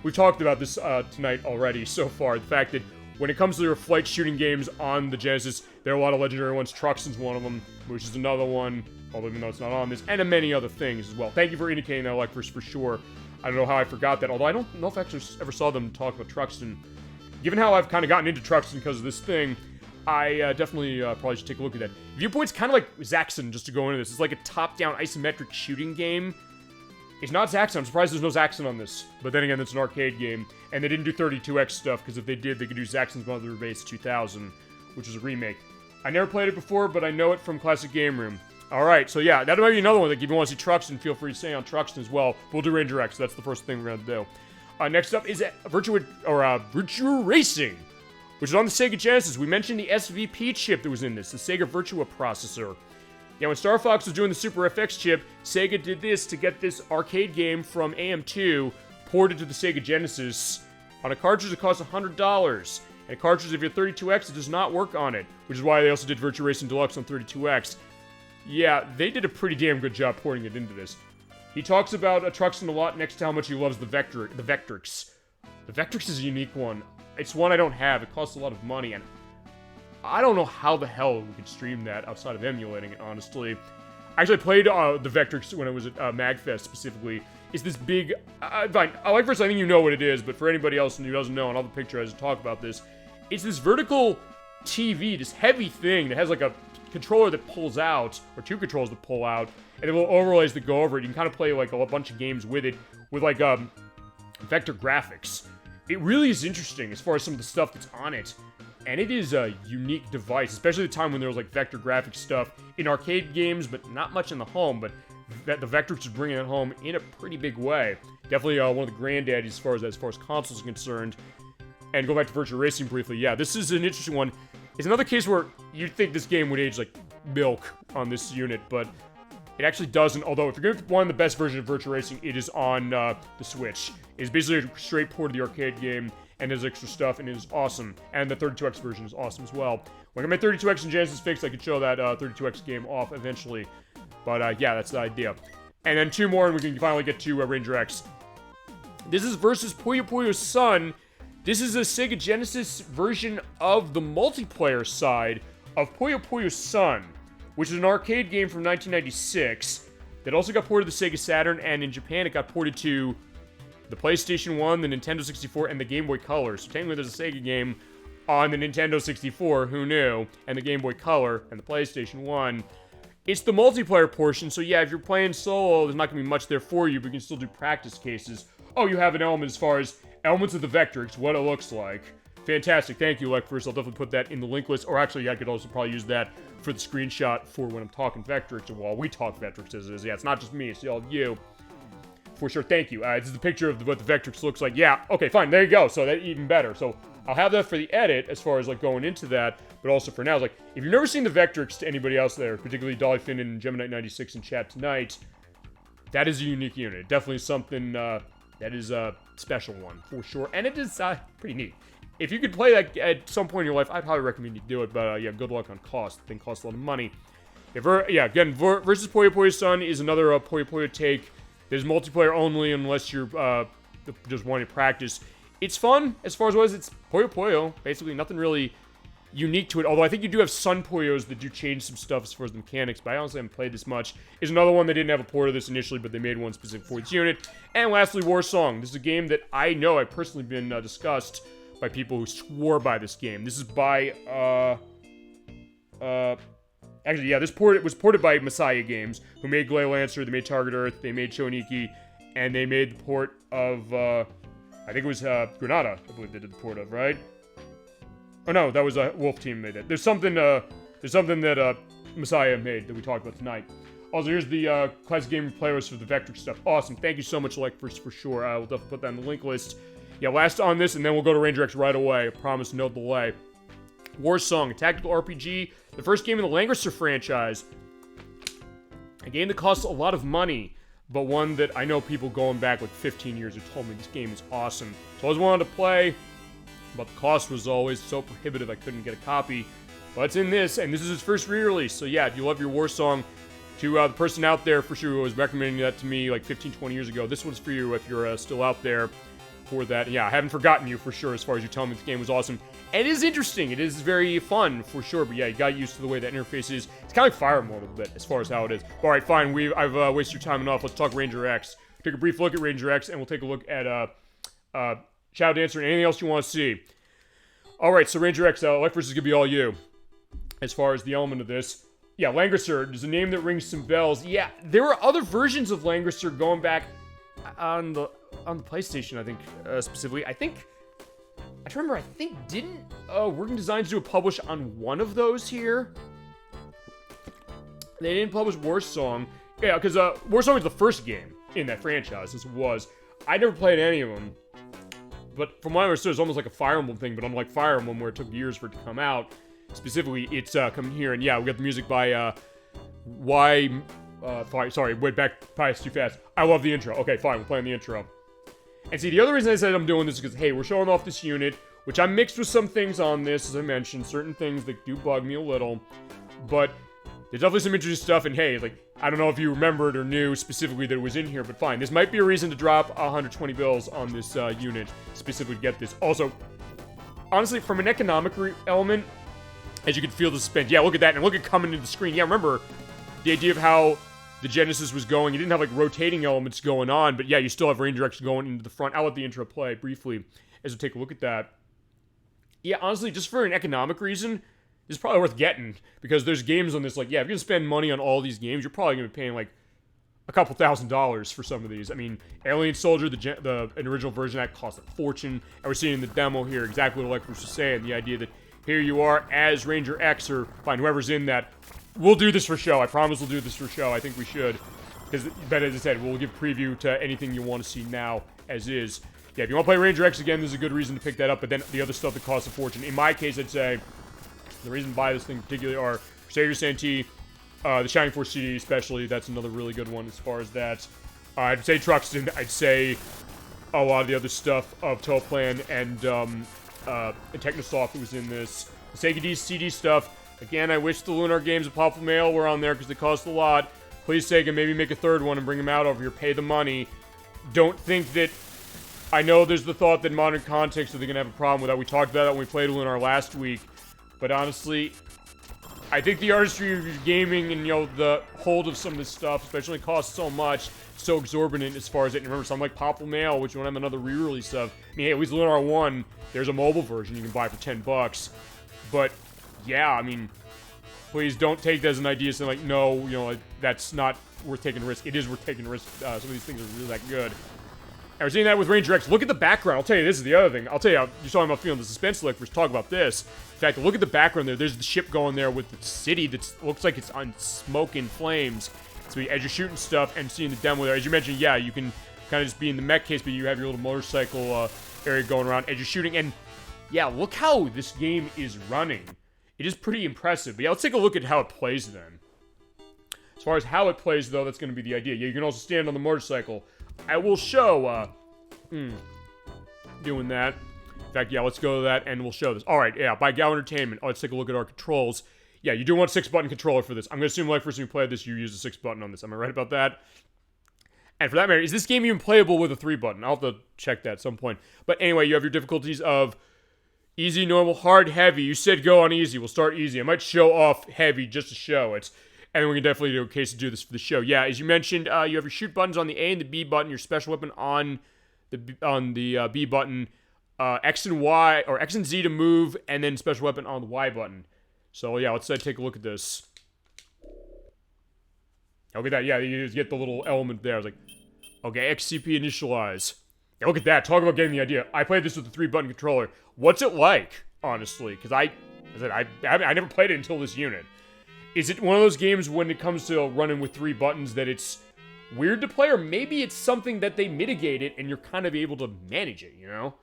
We've talked about this tonight already so far. The fact that when it comes to their flight shooting games on the Genesis, there are a lot of legendary ones. Truxton's one of them, which is another one, although even though it's not on this, and many other things as well. Thank you for indicating that, ElecVerse, for sure. I don't know how I forgot that, although I don't know if I actually ever saw them talk about Truxton. Given how I've kind of gotten into Truxton because of this thing, I definitely probably should take a look at that. Viewpoint's kind of like Zaxxon, just to go into this. It's like a top-down isometric shooting game. It's not Zaxxon. I'm surprised there's no Zaxxon on this. But then again, it's an arcade game. And they didn't do 32X stuff, because if they did, they could do Zaxxon's Mother Base 2000, which is a remake. I never played it before, but I know it from Classic Game Room. Alright, so yeah, that might be another one. Like, if you want to see Truxton, feel free to say on Truxton as well. We'll do Ranger X, so that's the first thing we're going to do. Next up is Virtua Racing, which is on the Sega Genesis. We mentioned the SVP chip that was in this, the Sega Virtua processor. Yeah, when Star Fox was doing the Super FX chip, Sega did this to get this arcade game from AM2 ported to the Sega Genesis. On a cartridge, it costs $100. And a cartridge, if you're 32X, it does not work on it, which is why they also did Virtua Racing Deluxe on 32X. Yeah, they did a pretty damn good job porting it into this. He talks about Truxton a lot next to how much he loves the Vectrix. The Vectrix is a unique one. It's one I don't have. It costs a lot of money, and I don't know how the hell we could stream that outside of emulating it, honestly. I actually played the Vectrix when it was at MagFest, specifically. It's this big... fine, ElecVerse, I think you know what it is, but for anybody else who doesn't know, and I'll have a picture as I talk about this, it's this vertical TV, this heavy thing that has like a controller that pulls out, or two controllers that pull out, and then little overlays that go over it. You can kind of play like a bunch of games with it, with like vector graphics. It really is interesting as far as some of the stuff that's on it. And it is a unique device, especially the time when there was like vector graphics stuff in arcade games, but not much in the home. But the Vectrix is bringing it home in a pretty big way. Definitely one of the granddaddies as far as consoles are concerned. And go back to Virtua Racing briefly. Yeah, this is an interesting one. It's another case where you'd think this game would age like milk on this unit, but it actually doesn't. Although if you're going to want the best version of Virtua Racing, it is on the Switch. It's basically a straight port of the arcade game. And there's extra stuff, and it is awesome. And the 32X version is awesome as well. When I get my 32X and Genesis fixed, I could show that 32X game off eventually. But yeah, that's the idea. And then two more, and we can finally get to Ranger X. This is versus Puyo Puyo's Son. This is a Sega Genesis version of the multiplayer side of Puyo Puyo's Son, which is an arcade game from 1996 that also got ported to the Sega Saturn, and in Japan it got ported to the PlayStation 1, the Nintendo 64, and the Game Boy Color. So technically there's a Sega game on the Nintendo 64, who knew, and the Game Boy Color, and the PlayStation 1. It's the multiplayer portion, so yeah, if you're playing solo, there's not going to be much there for you, but you can still do practice cases. Oh, you have an element as far as elements of the Vectrix, what it looks like. Fantastic, thank you, ElecVerse. I'll definitely put that in the link list, or actually, I could also probably use that for the screenshot for when I'm talking Vectrix, or while we talk Vectrix as it is. Yeah, it's not just me, it's all of you. for sure. Thank you. This is the picture of what the Vectrix looks like. Yeah, okay, fine. There you go. So that's even better. So I'll have that for the edit as far as, like, going into that. But also for now, it's like, if you've never seen the Vectrix to anybody else there, particularly Dolphin and Gemini96 in chat tonight, that is a unique unit. Definitely something that is a special one, for sure. And it is pretty neat. If you could play that at some point in your life, I'd probably recommend you do it. But, yeah, good luck on cost. The thing costs a lot of money. Again, versus Puyo Puyo Sun is another Puyo Puyo take. There's multiplayer only unless you're just wanting to practice. It's fun as far as what is. It's Puyo Puyo. Basically, nothing really unique to it. Although I think you do have Sun Puyos that do change some stuff as far as the mechanics. But I honestly haven't played this much. Is another one they didn't have a port of this initially, but they made one specific for its unit. And lastly, War Song. This is a game that I know I've personally been discussed by people who swore by this game. This is by actually, yeah, it was ported by Messiah Games, who made Glay Lancer, they made Target Earth, they made Shoniki, and they made the port of, I think it was Granada, I believe they did the port of, right? Oh no, that was a Wolf Team made that. There's something that Messiah made that we talked about tonight. Also, here's the classic game playlist for the Vectrix stuff. Awesome, thank you so much, ElecVerse, for sure. I will definitely put that in the link list. Yeah, last on this, and then we'll go to Ranger X right away. I promise, no delay. War Song, a tactical RPG, the first game in the Langrisser franchise. A game that costs a lot of money, but one that I know people going back like 15 years have told me this game is awesome. So I always wanted to play, but the cost was always so prohibitive I couldn't get a copy. But it's in this, and this is its first re-release. So yeah, if you love your War Song, to the person out there for sure who was recommending that to me like 15, 20 years ago, this one's for you if you're still out there for that. Yeah, I haven't forgotten you for sure as far as you telling me this game was awesome. And it is interesting. It is very fun for sure. But yeah, you got used to the way that interface is. It's kind of like Fire Emblem a little bit as far as how it is. All right, fine. I've wasted your time enough. Let's talk Ranger X. Take a brief look at Ranger X, and we'll take a look at Shadow Dancer and anything else you want to see. All right, so Ranger X, ElecVerse is gonna be all you as far as the element of this. Yeah, Langrisser is a name that rings some bells. Yeah, there were other versions of Langrisser going back on the PlayStation, I think, specifically. I think didn't Working Designs do a publish on one of those here? They didn't publish War Song. Yeah, because War Song was the first game in that franchise, as it was. I never played any of them. But from what I understood, it's almost like a Fire Emblem thing, but unlike Fire Emblem, where it took years for it to come out, specifically, it's coming here. And yeah, we got the music by sorry, went back past too fast. I love the intro. Okay, fine, we're playing the intro. And see, the other reason I said I'm doing this is because, hey, we're showing off this unit, which I'm mixed with some things on this, as I mentioned, certain things that do bug me a little, but there's definitely some interesting stuff, and hey, like, I don't know if you remembered or knew specifically that it was in here, but fine. This might be a reason to drop 120 bills on this unit, specifically to get this. Also, honestly, from an economic element, as you can feel the suspense, yeah, look at that, and look at coming into the screen. Yeah, remember the idea of how the Genesis was going. You didn't have, like, rotating elements going on, but yeah, you still have Ranger X going into the front. I'll let the intro play briefly as we take a look at that. Yeah, honestly, just for an economic reason, this is probably worth getting, because there's games on this, like, yeah, if you're going to spend money on all these games, you're probably going to be paying, like, a couple $1,000s for some of these. I mean, Alien Soldier, the original version, that cost a fortune, and we're seeing in the demo here exactly what ElecVerse was saying, the idea that here you are as Ranger X, or fine, whoever's in that. We'll do this for show. I promise we'll do this for show. I think we should. Because, but as I said, we'll give preview to anything you want to see now as is. Yeah, if you want to play Ranger X again, this is a good reason to pick that up. But then the other stuff that costs a fortune. In my case, I'd say the reason to buy this thing particularly are Savior Santee, the Shining Force CD especially. That's another really good one as far as that. I'd say Truxton. I'd say a lot of the other stuff of Toplan and Technosoft that was in this. The Sega CD stuff. Again, I wish the Lunar games of Pop Mail were on there because they cost a lot. Please, Sega, maybe make a third one and bring them out over here. Pay the money. Don't think that... I know there's the thought that in modern context that they're going to have a problem with that. We talked about that when we played Lunar last week. But honestly, I think the artistry of your gaming and, you know, the hold of some of this stuff, especially costs so much, so exorbitant as far as it. And remember, something like Pop Mail, which won't have another re-release of. I mean, hey, at least Lunar 1, there's a mobile version you can buy for $10. But... yeah, I mean, please don't take that as an idea saying, like, no, you know, like, that's not worth taking a risk. It is worth taking a risk. Some of these things are really that good. And we're seeing that with Ranger X. Look at the background. I'll tell you, this is the other thing. I'll tell you, you're talking about feeling the suspense. Let's talk about this. In fact, look at the background there. There's the ship going there with the city that looks like it's on smoke and flames. So as you're shooting stuff and seeing the demo there, as you mentioned, yeah, you can kind of just be in the mech case, but you have your little motorcycle area going around as you're shooting. And yeah, look how this game is running. It is pretty impressive. But yeah, let's take a look at how it plays then. As far as how it plays, though, that's going to be the idea. Yeah, you can also stand on the motorcycle. I will show, doing that. In fact, yeah, let's go to that and we'll show this. All right, yeah, by Gal Entertainment. Let's take a look at our controls. Yeah, you do want a 6-button controller for this. I'm going to assume, like, first time you played this, you use a 6-button on this. Am I right about that? And for that matter, is this game even playable with a 3-button? I'll have to check that at some point. But anyway, you have your difficulties of easy, normal, hard, heavy. You said go on easy. We'll start easy. I might show off heavy just to show it. And then we can definitely do a case to do this for the show. Yeah, as you mentioned, you have your shoot buttons on the A and the B button, your special weapon on the B button, X and Y, or X and Z to move, and then special weapon on the Y button. So yeah, let's take a look at this. Look at that. Yeah, you just get the little element there. I was like, okay, XCP initialize. Yeah, look at that. Talk about getting the idea. I played this with a 3-button controller. What's it like, honestly? Because I never played it until this unit. Is it one of those games when it comes to running with 3 buttons that it's weird to play, or maybe it's something that they mitigate it and you're kind of able to manage it, you know?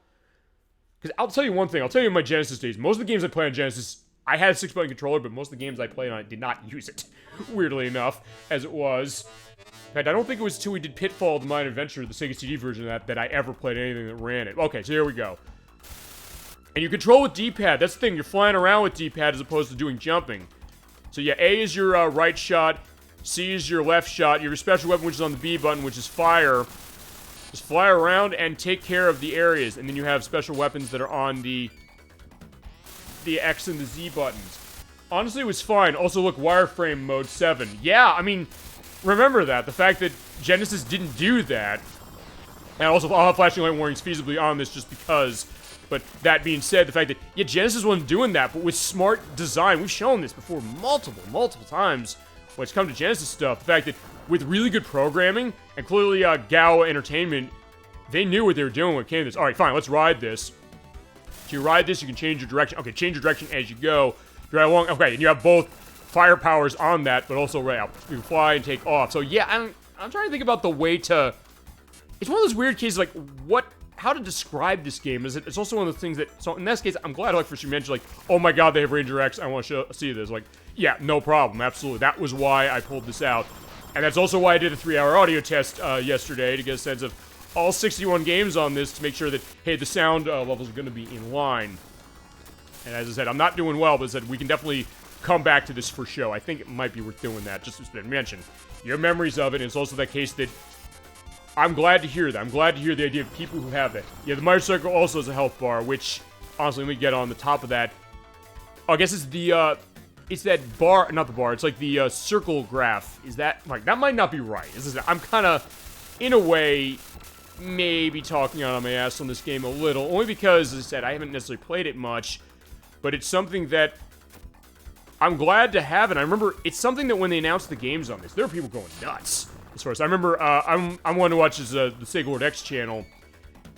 Because I'll tell you one thing. I'll tell you in my Genesis days, most of the games I play on Genesis, I had a 6-button controller, but most of the games I played on it did not use it. Weirdly enough, as it was. In fact, I don't think it was until we did Pitfall the Mind Adventure, the Sega CD version of that I ever played anything that ran it. Okay, so here we go. And you control with D-pad. That's the thing. You're flying around with D-pad as opposed to doing jumping. So yeah, A is your right shot. C is your left shot. You have your special weapon, which is on the B button, which is fire. Just fly around and take care of the areas. And then you have special weapons that are on the X and the Z buttons. Honestly, it was fine. Also, look, wireframe mode 7. Yeah, I mean, remember that. The fact that Genesis didn't do that. And also, I'll have flashing light warnings feasibly on this just because. But that being said, the fact that, yeah, Genesis wasn't doing that, but with smart design. We've shown this before multiple times when it's come to Genesis stuff. The fact that with really good programming, and clearly Gao Entertainment, they knew what they were doing when it came to this. All right, fine, let's ride this. So you ride this, you can change your direction. Okay, change your direction as you go. Drive along. Okay, and you have both fire powers on that, but also you can fly and take off. So yeah, I'm trying to think about the way to. It's one of those weird cases, like how to describe this game. It's also one of the things that. So in this case, I'm glad like first you mentioned like, oh my god, they have Ranger X. I want to see this. Like, yeah, no problem, absolutely. That was why I pulled this out, and that's also why I did a 3-hour audio test yesterday to get a sense of all 61 games on this to make sure that hey, the sound levels are going to be in line. And as I said, I'm not doing well, but as I said, we can definitely come back to this for show. I think it might be worth doing that, just as been mentioned. Your memories of it, and it's also that case that I'm glad to hear that. I'm glad to hear the idea of people who have that. Yeah, the motorcycle also has a health bar, which, honestly, let me get on the top of that. Oh, I guess it's the, it's that bar, not the bar, it's like the circle graph. Is that, like, that might not be right. I'm kind of, in a way, maybe talking out on my ass on this game a little, only because, as I said, I haven't necessarily played it much. But it's something that I'm glad to have, and I remember it's something that when they announced the games on this, there were people going nuts. As far as I remember, I'm one to watch the Sega World X channel,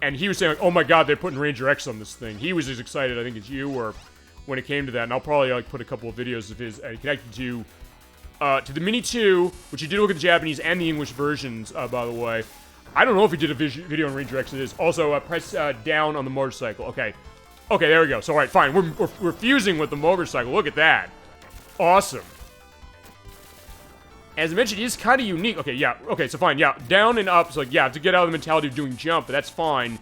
and he was saying, like, "Oh my God, they're putting Ranger X on this thing." He was as excited, I think, as you were when it came to that. And I'll probably like put a couple of videos of his connected to the Mini 2, which you did look at the Japanese and the English versions, by the way. I don't know if he did a video on Ranger X. It is also press down on the motorcycle. Okay. Okay, there we go. So, all right, fine. We're fusing with the motorcycle. Look at that. Awesome. As I mentioned, it is kind of unique. Okay, yeah. Okay, so fine. Yeah, down and up. So, like, yeah, to get out of the mentality of doing jump, but that's fine.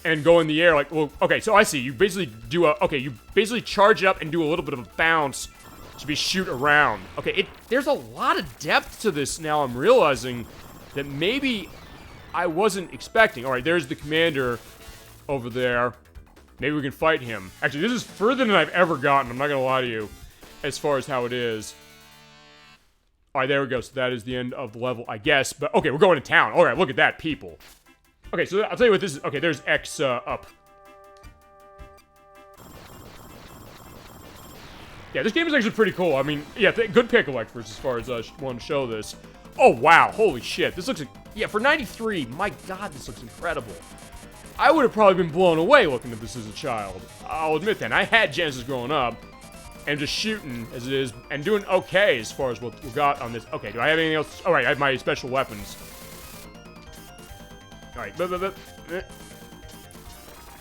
And go in the air. Like, well, okay, so I see. You basically do you basically charge it up and do a little bit of a bounce to be shoot around. Okay, there's a lot of depth to this now. I'm realizing that maybe I wasn't expecting. All right, there's the commander over there. Maybe we can fight him. Actually, this is further than I've ever gotten. I'm not going to lie to you. As far as how it is. Alright, there we go. So that is the end of the level, I guess. But, okay, we're going to town. Alright, look at that, people. Okay, so I'll tell you what this is. Okay, there's X up. Yeah, this game is actually pretty cool. I mean, yeah, good pick, ElecVerse, as far as wanting to show this. Oh, wow. Holy shit. This looks like... Yeah, for 93, my god, this looks incredible. I would have probably been blown away looking at this as a child. I'll admit that. I had Genesis growing up, and just shooting as it is, and doing okay as far as what we got on this. Okay, do I have anything else? All right, I have my special weapons. Alright.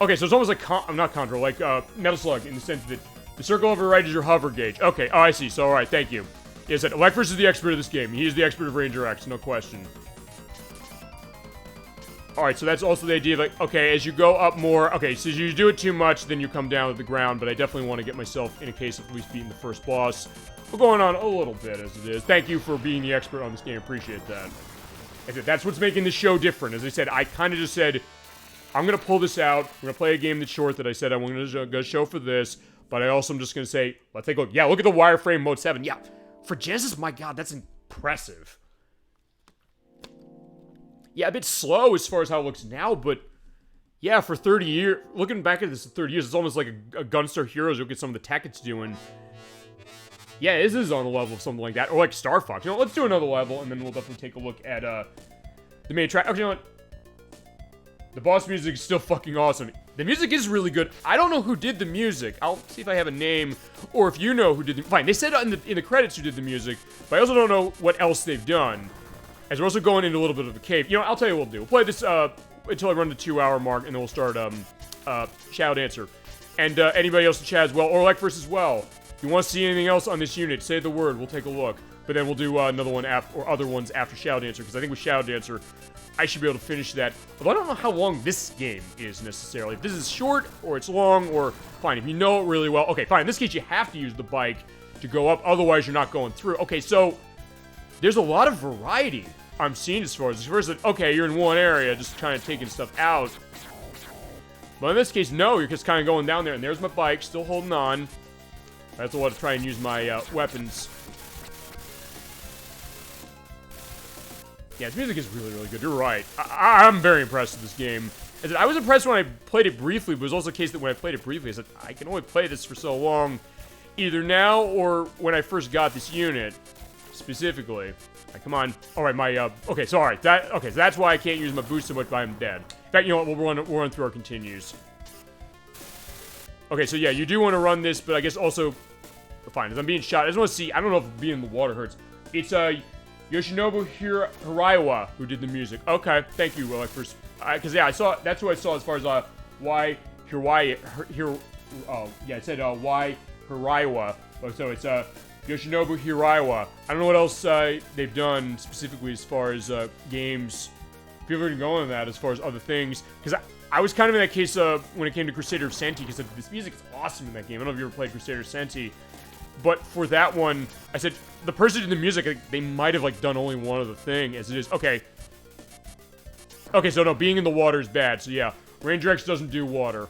Okay, so it's almost like, not Control, like Metal Slug, in the sense that the circle over right is your hover gauge. Okay, oh, I see. So, alright, thank you. Yes, ElecVerse is the expert of this game. He is the expert of Ranger X, no question. Alright, so that's also the idea of, like, okay, as you go up more, okay, so as you do it too much, then you come down to the ground, but I definitely want to get myself in a case of at least beating the first boss. We're going on a little bit, as it is. Thank you for being the expert on this game. Appreciate that. I said, that's what's making this show different. As I said, I kind of just said, I'm going to pull this out. I'm going to play a game that's short that I said I'm going to show for this, but I also am just going to say, let's take a look. Yeah, look at the wireframe Mode 7. Yeah, for Genesis, my god, that's impressive. Yeah, a bit slow as far as how it looks now, but yeah, for 30 years, looking back at this in 30 years, it's almost like a Gunstar Heroes. Look at some of the tech it's doing. Yeah, this is on the level of something like that, or like Star Fox. You know, let's do another level, and then we'll definitely take a look at the main track. Okay, you know what? The boss music is still fucking awesome. The music is really good. I don't know who did the music. I'll see if I have a name, or if you know who did the... Fine, they said in the credits who did the music, but I also don't know what else they've done. As we're also going into a little bit of a cave. You know, I'll tell you what we'll do. We'll play this until I run the 2-hour mark, and then we'll start Shadow Dancer. And anybody else in chat as well, or ElecVerse as well. If you want to see anything else on this unit, say the word. We'll take a look. But then we'll do another one or other ones after Shadow Dancer, because I think with Shadow Dancer, I should be able to finish that. Although I don't know how long this game is necessarily. If this is short, or it's long, or fine. If you know it really well. Okay, fine. In this case, you have to use the bike to go up. Otherwise, you're not going through. Okay, so there's a lot of variety I'm seeing as far as okay, you're in one area, just kind of taking stuff out. But in this case, no, you're just kind of going down there, and there's my bike, still holding on. That's a lot to try and use my weapons. Yeah, this music is really, really good. You're right. I'm very impressed with this game. I was impressed when I played it briefly, but it was also the case that when I played it briefly, I said, I can only play this for so long. Either now or when I first got this unit, specifically. Right, come on. Alright, okay, so alright. So that's why I can't use my boost so much, but I'm dead. In fact, you know what? We'll run through our continues. Okay, so yeah, you do want to run this, but I guess also... Fine, as I'm being shot, I just want to see... I don't know if being in the water hurts. It's, Yoshinobu Hiraiwa who did the music. Okay, thank you, ElecVerse. Because, yeah, I saw... That's who I saw as far as, why Hiraiwa... yeah, it said, why Hiraiwa. So it's, Yoshinobu Hiraiwa. I don't know what else they've done specifically as far as games. People are going on that as far as other things. Because I was kind of in that case when it came to Crusader of Senti, because this music is awesome in that game. I don't know if you ever played Crusader of Senti. But for that one, I said, the person who did the music, like, they might have like done only one other thing, as it is. Okay. Okay, so no, being in the water is bad. So yeah, Ranger X doesn't do water.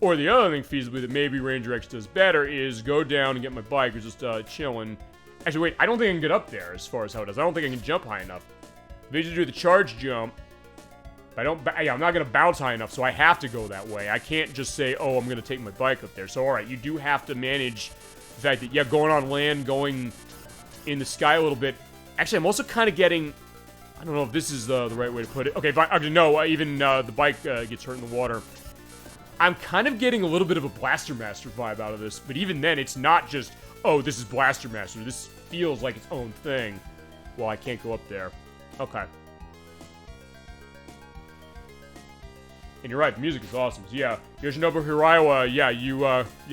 Or the other thing, feasibly, that maybe Ranger X does better is go down and get my bike, or just chilling. Actually, wait, I don't think I can get up there as far as how it does. I don't think I can jump high enough. If I need to do the charge jump, I'm not going to bounce high enough, so I have to go that way. I can't just say, oh, I'm going to take my bike up there. So, alright, you do have to manage the fact that, yeah, going on land, going in the sky a little bit. Actually, I'm also kind of getting... I don't know if this is the right way to put it. Okay, actually, no, even the bike gets hurt in the water. I'm kind of getting a little bit of a Blaster Master vibe out of this, but even then, it's not just, oh, this is Blaster Master. This feels like its own thing. Well, I can't go up there. Okay. And you're right, the music is awesome. So yeah, Yoshinobu Hiraiwa, yeah,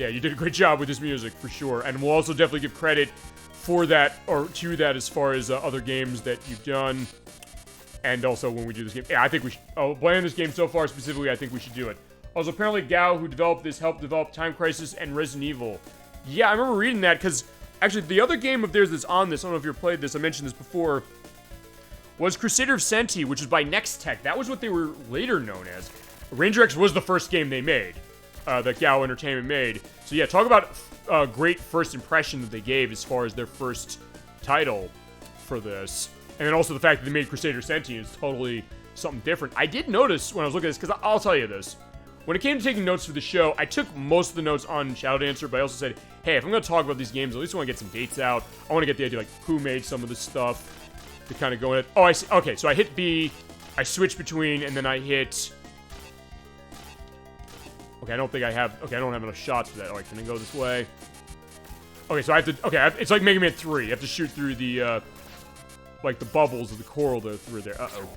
you did a great job with this music, for sure. And we'll also definitely give credit for that, or to that, as far as other games that you've done. And also when we do this game. Yeah, I think we should, playing this game so far specifically, I think we should do it. Also, apparently Gao, who developed this, helped develop Time Crisis and Resident Evil. Yeah, I remember reading that, because actually the other game of theirs that's on this, I don't know if you've played this, I mentioned this before, was Crusader of Senti, which is by Next Tech. That was what they were later known as. Ranger X was the first game they made, that Gao Entertainment made. So yeah, talk about a great first impression that they gave as far as their first title for this. And then also the fact that they made Crusader Senti is totally something different. I did notice when I was looking at this, because I'll tell you this. When it came to taking notes for the show, I took most of the notes on Shadow Dancer, but I also said, hey, if I'm going to talk about these games, at least I want to get some dates out. I want to get the idea, like, who made some of this stuff to kind of go in it. Oh, I see. Okay, so I hit B, I switch between, and then I hit... Okay, I don't think I have... Okay, I don't have enough shots for that. Alright, can I go this way? Okay, so I have to... Okay, it's like Mega Man 3. You have to shoot through the, like, the bubbles of the coral that are through there. Uh-oh.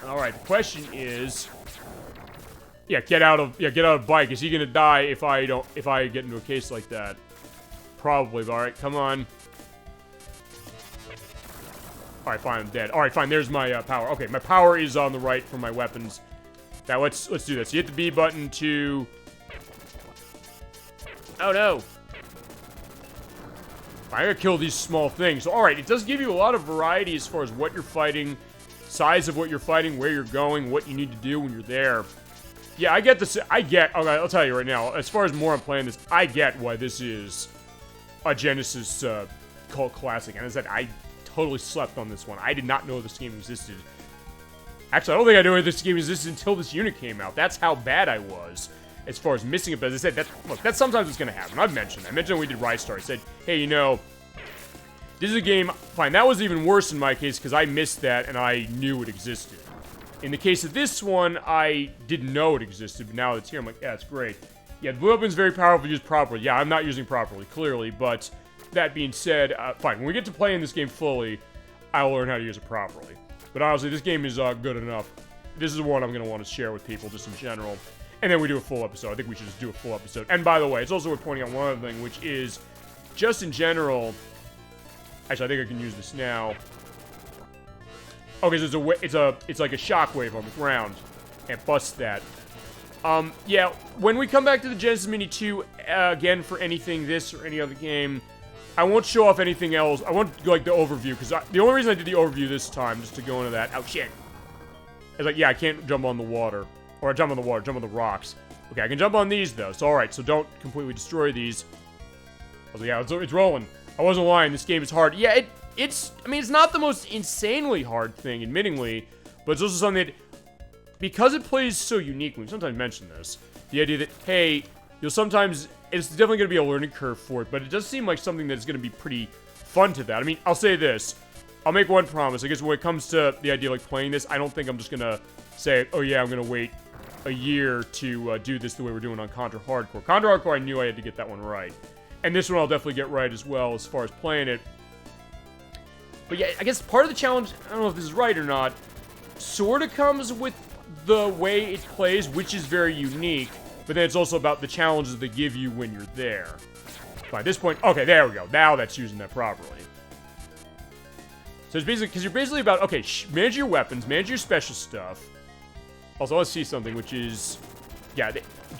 Alright, the question is... Yeah, get out of bike. Is he gonna die if I get into a case like that? Probably, but alright, come on. Alright, fine, I'm dead. Alright, fine, there's my power. Okay, my power is on the right for my weapons. Now, let's do this. You hit the B button to... Oh, no. I gotta kill these small things. So, alright, it does give you a lot of variety as far as what you're fighting, size of what you're fighting, where you're going, what you need to do when you're there. Yeah, I get this. Okay, I'll tell you right now, as far as more I'm playing this, I get why this is a Genesis cult classic. And as I said, I totally slept on this one. I did not know this game existed. Actually, I don't think I knew this game existed until this unit came out. That's how bad I was as far as missing it. But as I said, that's sometimes what's going to happen. I mentioned when we did Ristar. I said, hey, you know, this is a game... Fine, that was even worse in my case because I missed that and I knew it existed. In the case of this one, I didn't know it existed, but now it's here. I'm like, yeah, it's great. Yeah, the blue weapon's very powerful used properly. Yeah, I'm not using it properly, clearly, but that being said, fine. When we get to playing this game fully, I'll learn how to use it properly. But honestly, this game is good enough. This is one I'm going to want to share with people just in general. And then we do a full episode. I think we should just do a full episode. And by the way, it's also worth pointing out one other thing, which is, just in general... Actually, I think I can use this now. Okay, so it's like a shockwave on the ground. And bust that. Yeah, when we come back to the Genesis Mini 2, again, for anything, this or any other game, I won't show off anything else. I won't go, like, the overview, because the only reason I did the overview this time, just to go into that... Oh, shit. It's like, yeah, I can't jump on the water. Or jump on the water, jump on the rocks. Okay, I can jump on these, though. So, alright, so don't completely destroy these. Oh, yeah, it's rolling. I wasn't lying, this game is hard. Yeah, it's... I mean, it's not the most insanely hard thing, admittingly, but it's also something that... Because it plays so uniquely, we sometimes mention this, the idea that, hey, you'll sometimes... It's definitely going to be a learning curve for it, but it does seem like something that's going to be pretty fun to that. I mean, I'll say this. I'll make one promise. I guess when it comes to the idea of, like, playing this, I don't think I'm just going to say, oh yeah, I'm going to wait a year to do this the way we're doing on Contra Hardcore. Contra Hardcore, I knew I had to get that one right. And this one I'll definitely get right as well as far as playing it. But yeah, I guess part of the challenge, I don't know if this is right or not, sort of comes with the way it plays, which is very unique. But then it's also about the challenges they give you when you're there. By this point, okay, there we go. Now that's using that properly. So it's basically, because you're basically about, okay, manage your weapons, manage your special stuff. Also, let's see something, which is, yeah,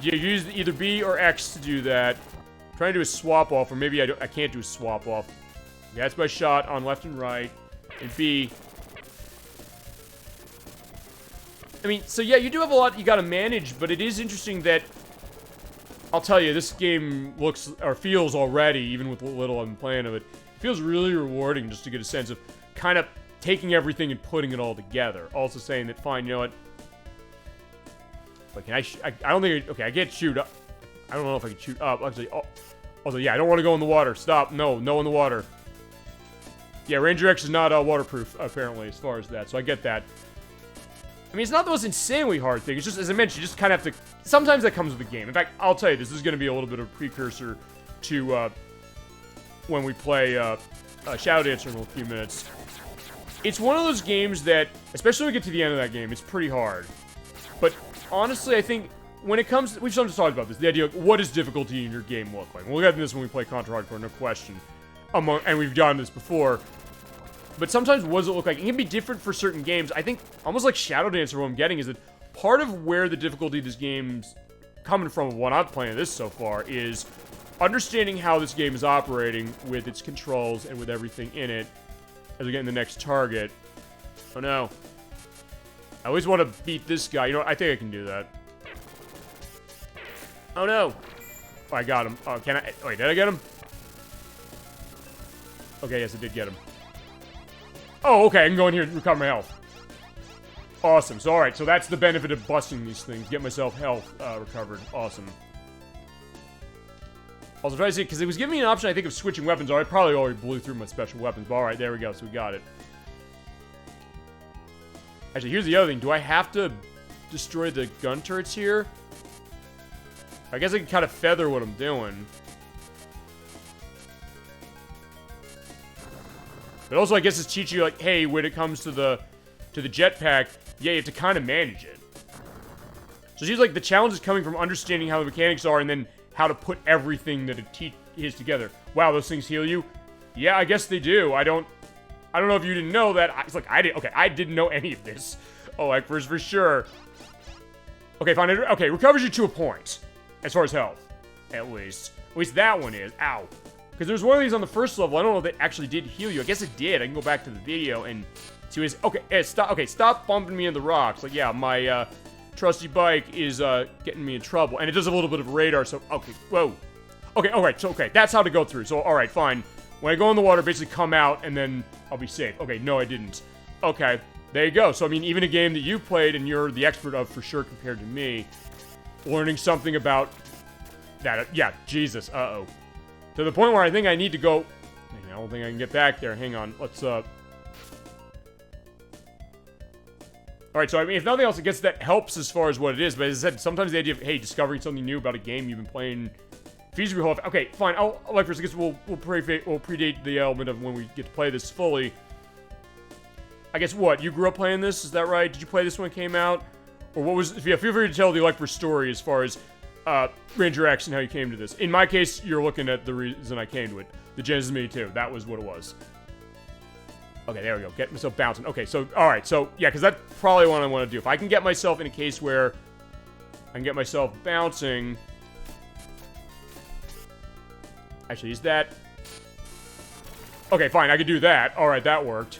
you use either B or X to do that. I'm trying to do a swap off, or maybe I can't do a swap off. Yeah, that's my shot on left and right. And B. I mean, so yeah, you do have a lot you gotta manage, but it is interesting that, I'll tell you, this game looks, or feels already, even with what little I'm playing of it, feels really rewarding just to get a sense of kind of taking everything and putting it all together. Also saying that, fine, you know what? But can I don't think, okay, I can't shoot up. I don't know if I can shoot up. Actually, also, yeah, I don't want to go in the water. Stop. No in the water. Yeah, Ranger X is not waterproof, apparently, as far as that, so I get that. I mean, it's not the most insanely hard thing. It's just, as I mentioned, you just kind of have to... Sometimes that comes with the game. In fact, I'll tell you, this is going to be a little bit of a precursor to when we play Shadow Dancer in a few minutes. It's one of those games that, especially when we get to the end of that game, it's pretty hard. But honestly, I think when it comes... We've sometimes talked about this. The idea of what does difficulty in your game look like. We'll get into this when we play Contra Hardcore, no question. And we've done this before. But sometimes what does it look like? It can be different for certain games. I think, almost like Shadow Dancer, what I'm getting is that part of where the difficulty of this game's coming from, what I'm playing this so far, is understanding how this game is operating with its controls and with everything in it as we get in the next target. Oh no. I always want to beat this guy. You know what? I think I can do that. Oh no. Oh, I got him. Oh, can I? Wait, did I get him? Okay, yes, I did get him. Oh, okay, I can go in here and recover my health. Awesome. So, alright, so that's the benefit of busting these things. Get myself health recovered. Awesome. Also, trying to see, because it was giving me an option, I think, of switching weapons. I probably already blew through my special weapons. But alright, there we go. So we got it. Actually, here's the other thing. Do I have to destroy the gun turrets here? I guess I can kind of feather what I'm doing. But also, I guess it's teaching you, like, hey, when it comes to the jetpack, yeah, you have to kind of manage it. So it seems like the challenge is coming from understanding how the mechanics are and then how to put everything that it is together. Wow, those things heal you? Yeah, I guess they do. I don't know if you didn't know that. It's like, I didn't know any of this. Oh, ElecVerse for sure. Okay, fine. Okay, recovers you to a point. As far as health. At least that one is. Ow. Because there's one of these on the first level. I don't know if it actually did heal you. I guess it did. I can go back to the video and see what it's... Okay, stop. Okay, stop bumping me in the rocks. Like, yeah, my, trusty bike is, getting me in trouble. And it does a little bit of radar, so... Okay, whoa. Okay, alright, so, okay, that's how to go through. So, alright, fine. When I go in the water, basically come out, and then I'll be safe. Okay, no, I didn't. Okay, there you go. So, I mean, even a game that you played and you're the expert of for sure compared to me, learning something about that. Yeah, Jesus, uh-oh. To the point where I think I need to go... I don't think I can get back there. Hang on, let's, Alright, so, I mean, if nothing else, I guess that helps as far as what it is. But as I said, sometimes the idea of, hey, discovering something new about a game you've been playing... feasibly whole. Okay, fine. ElecVerse, I guess we'll predate the element of when we get to play this fully. I guess what? You grew up playing this? Is that right? Did you play this when it came out? Or what was... Yeah, feel free to tell the ElecVerse story as far as Ranger X and how you came to this. In my case, you're looking at the reason I came to it. The Genesis Mini 2. That was what it was. Okay, there we go. Get myself bouncing. Okay, so... Alright, so... Yeah, because that's probably what I want to do. If I can get myself in a case where I can get myself bouncing... Actually, is that... Okay, fine, I could do that. Alright, that worked.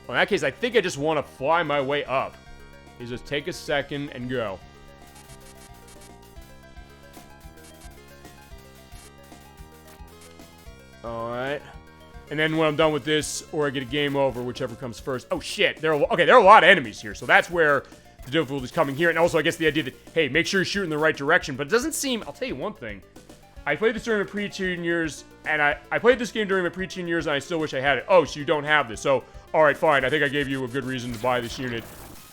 Well, in that case, I think I just want to fly my way up. Is just take a second and go. Alright. And then when I'm done with this, or I get a game over, whichever comes first. Oh, shit. There are a lot of enemies here, so that's where the difficulty is coming here. And also, I guess the idea that, hey, make sure you shoot in the right direction. But it doesn't seem... I'll tell you one thing. I played this during my pre-teen years, and I played this game during my pre-teen years, and I still wish I had it. Oh, so you don't have this. So, alright, fine. I think I gave you a good reason to buy this unit.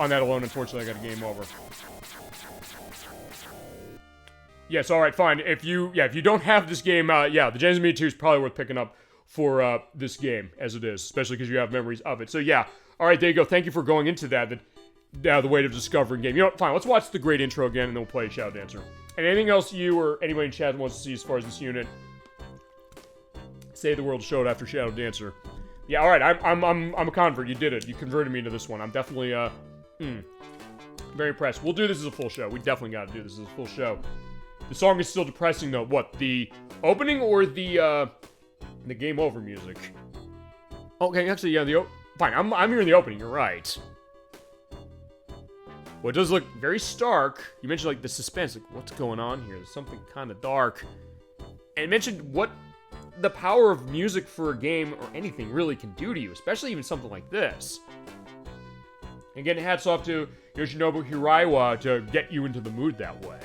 On that alone, unfortunately, I got a game over. Yes, alright, fine. If you don't have this game, yeah, the Genesis Mini 2 is probably worth picking up for, this game, as it is. Especially because you have memories of it. So, yeah. Alright, there you go. Thank you for going into that. The way of discovering game. You know what? Fine, let's watch the great intro again, and then we'll play Shadow Dancer. And anything else you or anybody in chat wants to see as far as this unit? Save the world showed after Shadow Dancer. Yeah, alright, I'm a convert. You did it. You converted me to this one. I'm definitely, very impressed. We'll do this as a full show. We definitely gotta do this as a full show. The song is still depressing, though. What, the opening or the game over music? Okay, actually, yeah, fine, I'm hearing the opening, you're right. Well, it does look very stark. You mentioned, like, the suspense. Like, what's going on here? There's something kind of dark. And it mentioned what the power of music for a game or anything really can do to you, especially even something like this. Again, hats off to Yoshinobu Hiraiwa to get you into the mood that way.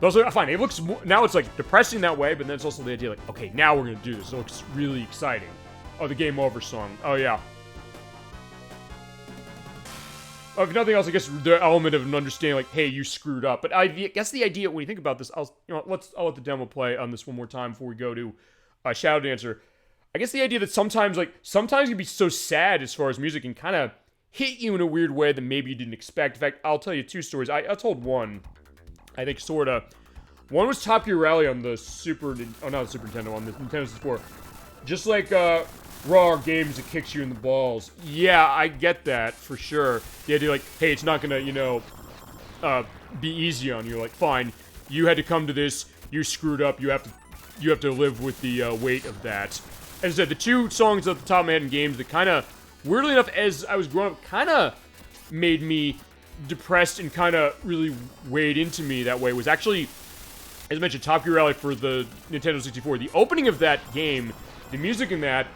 But also, fine, it looks now it's like depressing that way, but then it's also the idea like, okay, now we're gonna do this. It looks really exciting. Oh, the Game Over song. Oh yeah. Oh, if nothing else, I guess the element of an understanding, like, hey, you screwed up. But I guess the idea when you think about this, I'll let the demo play on this one more time before we go to Shadow Dancer. I guess the idea that sometimes it can be so sad as far as music and kind of hit you in a weird way that maybe you didn't expect. In fact, I'll tell you two stories. I told one, I think, sorta. One was Top Gear Rally on the not the Super Nintendo, on the Nintendo 64. Just like, raw games that kicks you in the balls. Yeah, I get that, for sure. The idea, like, hey, it's not gonna, be easy on you. Like, fine, you had to come to this, you screwed up, you have to live with the, weight of that. As I said, the two songs at the top of my head in games that kind of, weirdly enough, as I was growing up, kind of made me depressed and kind of really weighed into me that way was actually, as I mentioned, Top Gear Rally for the Nintendo 64. The opening of that game, the music in that,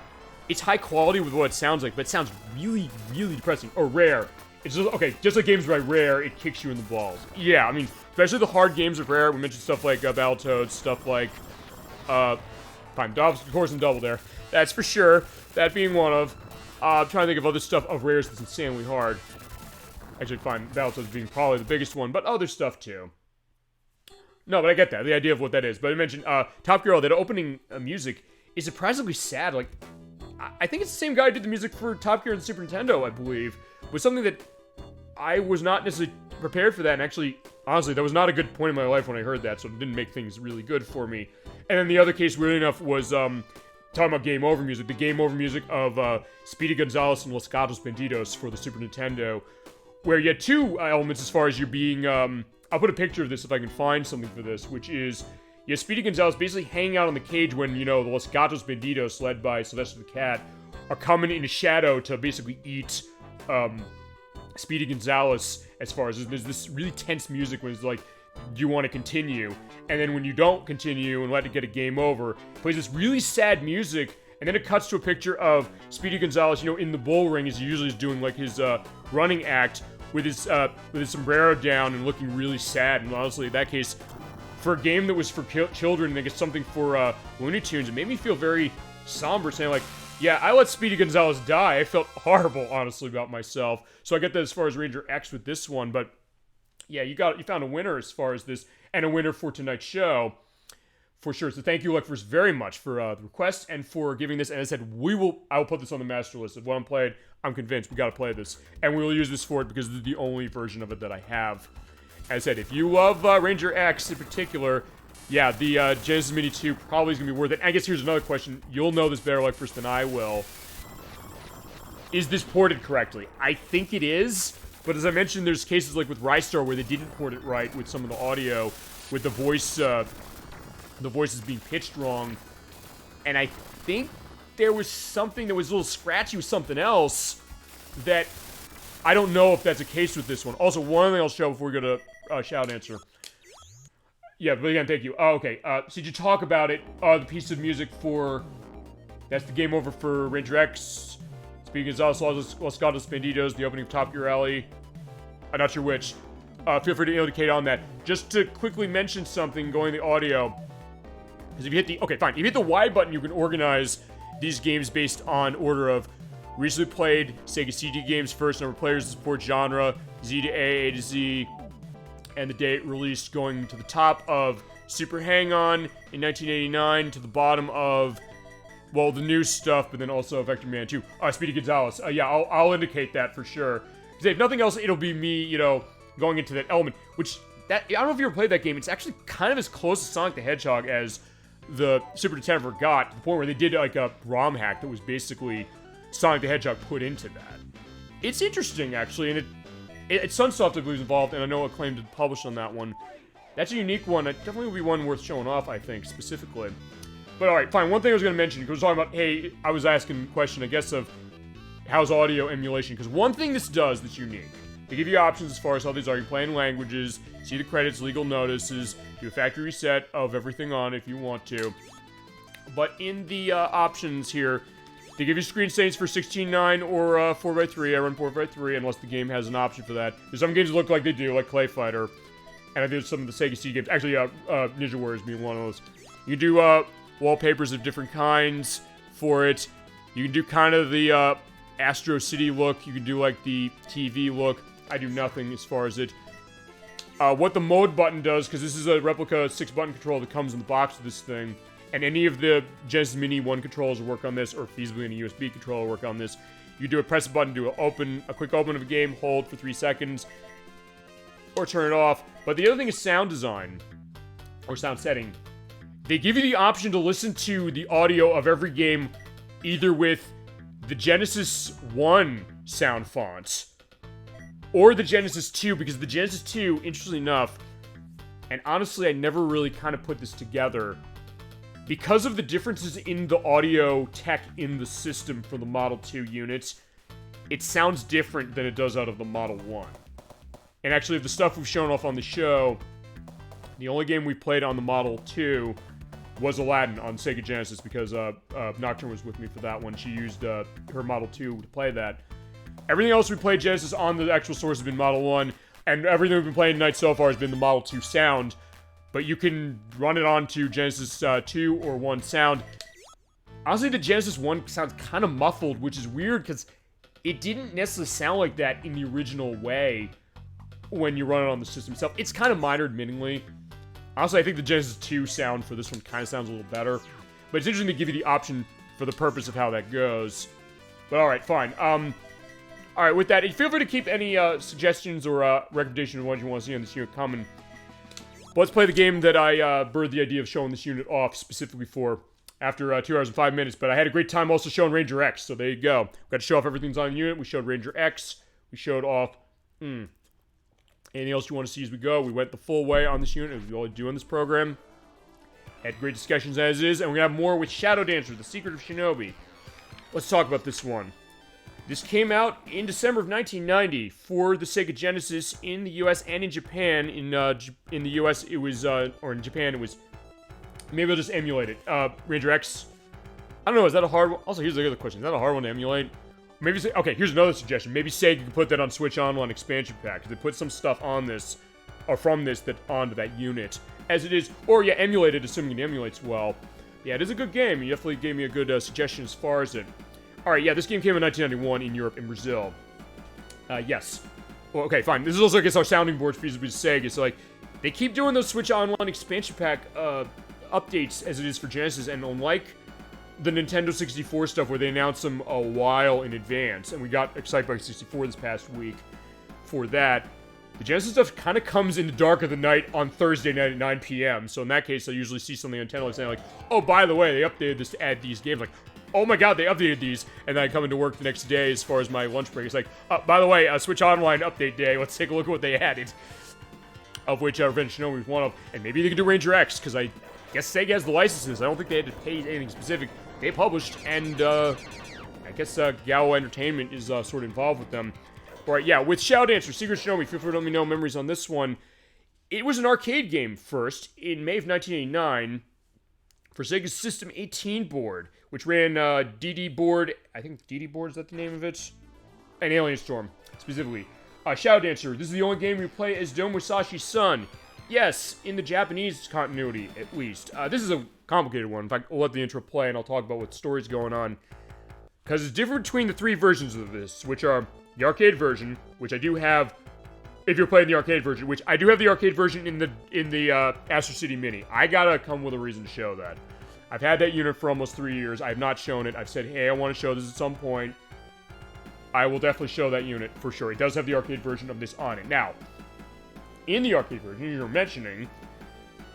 it's high quality with what it sounds like, but it sounds really, really depressing. Or Rare. It's just, okay, just like games by Rare, it kicks you in the balls. Yeah, I mean, especially the hard games of Rare. We mentioned stuff like Battletoads, stuff like, fine, of course, and Double Dare. That's for sure. That being one of. I'm trying to think of other stuff of Rare's that's insanely hard. Actually, fine, Battletoads being probably the biggest one, but other stuff too. No, but I get that, the idea of what that is. But I mentioned, Top Gear, that opening music is surprisingly sad. Like, I think it's the same guy who did the music for Top Gear and the Super Nintendo, I believe. Was something that I was not necessarily prepared for that, and actually, honestly, that was not a good point in my life when I heard that, so it didn't make things really good for me. And then the other case, weirdly enough, was talking about Game Over music. The Game Over music of Speedy Gonzales and Los Gatos Banditos for the Super Nintendo, where you had two elements as far as you being, I'll put a picture of this if I can find something for this, which is, you have Speedy Gonzales basically hanging out on the cage when, you know, the Los Gatos Banditos, led by Sylvester the Cat, are coming into shadow to basically eat, Speedy Gonzales, as far as there's this really tense music when it's like, do you want to continue? And then when you don't continue and let it get a game over, it plays this really sad music, and then it cuts to a picture of Speedy Gonzales, you know, in the bull ring, as he usually is doing, like, his, running act, with his sombrero down and looking really sad. And honestly, in that case, for a game that was for children, I think it's something for, Looney Tunes, it made me feel very somber, saying, like, yeah, I let Speedy Gonzales die. I felt horrible, honestly, about myself. So I get that as far as Ranger X with this one, but yeah, you found a winner as far as this, and a winner for tonight's show, for sure. So thank you, ElecVerse, very much for the request and for giving this. And as I said, I will put this on the master list of what I'm playing. I'm convinced we got to play this, and we will use this for it because this is the only version of it that I have. As I said, if you love Ranger X in particular, yeah, the Genesis Mini 2 probably is going to be worth it. I guess here's another question. You'll know this better, ElecVerse, than I will. Is this ported correctly? I think it is, but as I mentioned, there's cases like with Ristar where they didn't port it right with some of the audio, with the voices being pitched wrong. And I think there was something that was a little scratchy with something else that I don't know if that's a case with this one. Also, one thing I'll show before we go to shout answer. Yeah, but again, thank you. Oh, okay. So did you talk about it? The piece of music for... That's the Game Over for Ranger X. Speedy Gonzales, Los Gatos Banditos, the opening of Top Gear Alley. I'm not sure which. Feel free to indicate on that. Just to quickly mention something going the audio. Because if you hit the... Okay, fine. If you hit the Y button, you can organize these games based on order of recently played, Sega CD games first, number of players to support genre, Z to A to Z, and the date released, going to the top of Super Hang-On in 1989 to the bottom of, well, the new stuff, but then also Vector Man 2. Speedy Gonzales. Yeah, I'll indicate that for sure. Because if nothing else, it'll be me, you know, going into that element, which, I don't know if you ever played that game, it's actually kind of as close to Sonic the Hedgehog as the Super Nintendo ever got, to the point where they did, like, a ROM hack that was basically Sonic the Hedgehog put into that. It's interesting, actually, and it's Sunsoft, I believe, is involved, and I know Acclaim did publish on that one. That's a unique one. It definitely would be one worth showing off, I think, specifically. But alright, fine. One thing I was going to mention, because we're talking about, hey, I was asking a question, I guess, of how's audio emulation, because one thing this does that's unique, they give you options as far as how these are. You play in languages, see the credits, legal notices, do a factory reset of everything on if you want to. But in the options here, they give you screen settings for 16:9 or 4:3. I run 4:3 unless the game has an option for that. There's some games that look like they do, like Clay Fighter. And I think some of the Sega CD games. Actually, Ninja Warriors being one of those. You can do wallpapers of different kinds for it. You can do kind of the Astro City look. You can do like the TV look. I do nothing as far as it. What the mode button does, because this is a replica 6-button controller that comes in the box of this thing. And any of the Genesis Mini 1 controllers will work on this, or feasibly any USB controller will work on this. You do a press a button, do a quick open of a game, hold for 3 seconds, or turn it off. But the other thing is sound design, or sound setting. They give you the option to listen to the audio of every game, either with the Genesis 1 sound fonts, or the Genesis 2, because the Genesis 2, interestingly enough, and honestly I never really kind of put this together, because of the differences in the audio tech in the system for the Model 2 units, it sounds different than it does out of the Model 1. And actually, the stuff we've shown off on the show, the only game we played on the Model 2 was Aladdin on Sega Genesis, because Nocturne was with me for that one. She used her Model 2 to play that. Everything else we played Genesis on the actual source has been Model 1, and everything we've been playing tonight so far has been the Model 2 sound. But you can run it onto Genesis 2 or 1 sound. Honestly, the Genesis 1 sounds kind of muffled, which is weird, because it didn't necessarily sound like that in the original way when you run it on the system itself. It's kind of minor, admittingly. Honestly, I think the Genesis 2 sound for this one kind of sounds a little better. But it's interesting to give you the option for the purpose of how that goes. But alright, fine. Alright, with that, feel free to keep any suggestions or recommendations of what you want to see on this unit coming. But let's play the game that I birthed the idea of showing this unit off specifically for after 2 hours and 5 minutes. But I had a great time also showing Ranger X, so there you go. Got to show off everything's on the unit. We showed Ranger X. We showed off... Anything else you want to see as we go? We went the full way on this unit, as we always do on this program. Had great discussions as is, and we're going to have more with Shadow Dancer, The Secret of Shinobi. Let's talk about this one. This came out in December of 1990 for the Sega Genesis in the US and in Japan. In the US, it was, or in Japan, it was, maybe I'll just emulate it. Ranger X. I don't know, is that a hard one? Also, here's the other question. Is that a hard one to emulate? Maybe, okay, here's another suggestion. Maybe Sega could put that on Switch Online expansion pack. They put some stuff on this, or from this, that onto that unit. As it is, or yeah, emulate it, assuming it emulates well. Yeah, it is a good game. You definitely gave me a good suggestion as far as it. Alright, yeah, this game came in 1991 in Europe and Brazil. Yes. Well, okay, fine. This is also, I guess, our sounding board for Sega. So, like, they keep doing those Switch Online expansion pack updates as it is for Genesis, and unlike the Nintendo 64 stuff where they announced them a while in advance, and we got excited by 64 this past week for that, the Genesis stuff kind of comes in the dark of the night on Thursday night at 9 p.m. So in that case, I usually see something on Nintendo saying like, oh, by the way, they updated this to add these games. Like, oh my god, they updated these. And then I come into work the next day as far as my lunch break. It's like, by the way, Switch Online update day. Let's take a look at what they added. Of which Revenge Shinobi was one of. And maybe they could do Ranger X, because I guess Sega has the licenses. I don't think they had to pay anything specific. They published, and I guess Gao Entertainment is sort of involved with them. Alright, yeah, with Shadow Dancer, Secret Shinobi, feel free to let me know memories on this one. It was an arcade game first, in May of 1989, for Sega's System 18 board, which ran DD board, I think DD board, is that the name of it? And Alien Storm, specifically. Shadow Dancer, this is the only game you play as Dome Musashi's son. Yes, in the Japanese continuity, at least. This is a complicated one. In fact, I'll let the intro play and I'll talk about what story's going on. Because it's different between the three versions of this, which are the arcade version, which I do have, if you're playing the arcade version, which I do have the arcade version in the Astro City Mini. I gotta come with a reason to show that. I've had that unit for almost 3 years. I have not shown it. I've said, hey, I want to show this at some point. I will definitely show that unit for sure. It does have the arcade version of this on it. Now, in the arcade version you're mentioning,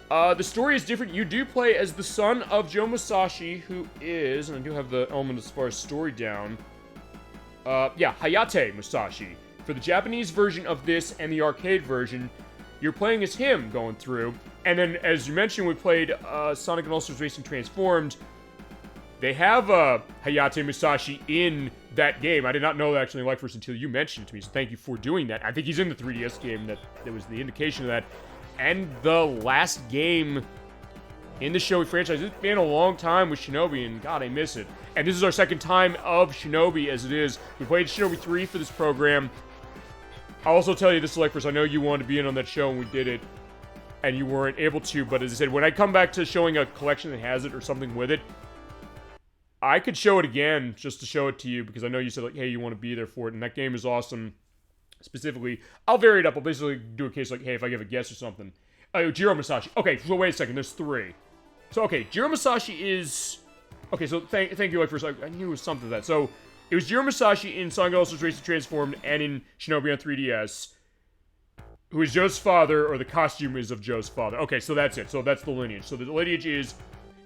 the story is different. You do play as the son of Joe Musashi, who is, and I do have the element as far as story down, Hayate Musashi. For the Japanese version of this and the arcade version, you're playing as him going through. And then, as you mentioned, we played Sonic and All-Stars Racing Transformed. They have Hayate Musashi in that game. I did not know that actually in ElecVerse until you mentioned it to me, so thank you for doing that. I think he's in the 3DS game. That was the indication of that. And the last game in the Shinobi franchise. It's been a long time with Shinobi, and God, I miss it. And this is our second time of Shinobi as it is. We played Shinobi 3 for this program. I'll also tell you this, ElecVerse, I know you wanted to be in on that show and we did it, and you weren't able to, but as I said, when I come back to showing a collection that has it or something with it, I could show it again just to show it to you, because I know you said, like, hey, you want to be there for it, and that game is awesome. Specifically, I'll vary it up. I'll basically do a case like, hey, if I give a guess or something. Jiro Musashi. Okay, so wait a second, there's 3. So, okay, Jiro Musashi is... Okay, so thank you, ElecVerse. I knew it was something to that. So, it was Jiro Musashi in Sonic All-Stars Racing Transformed and in Shinobi on 3DS, who is Joe's father, or the costume is of Joe's father. Okay, so that's it. So that's the lineage. So the lineage is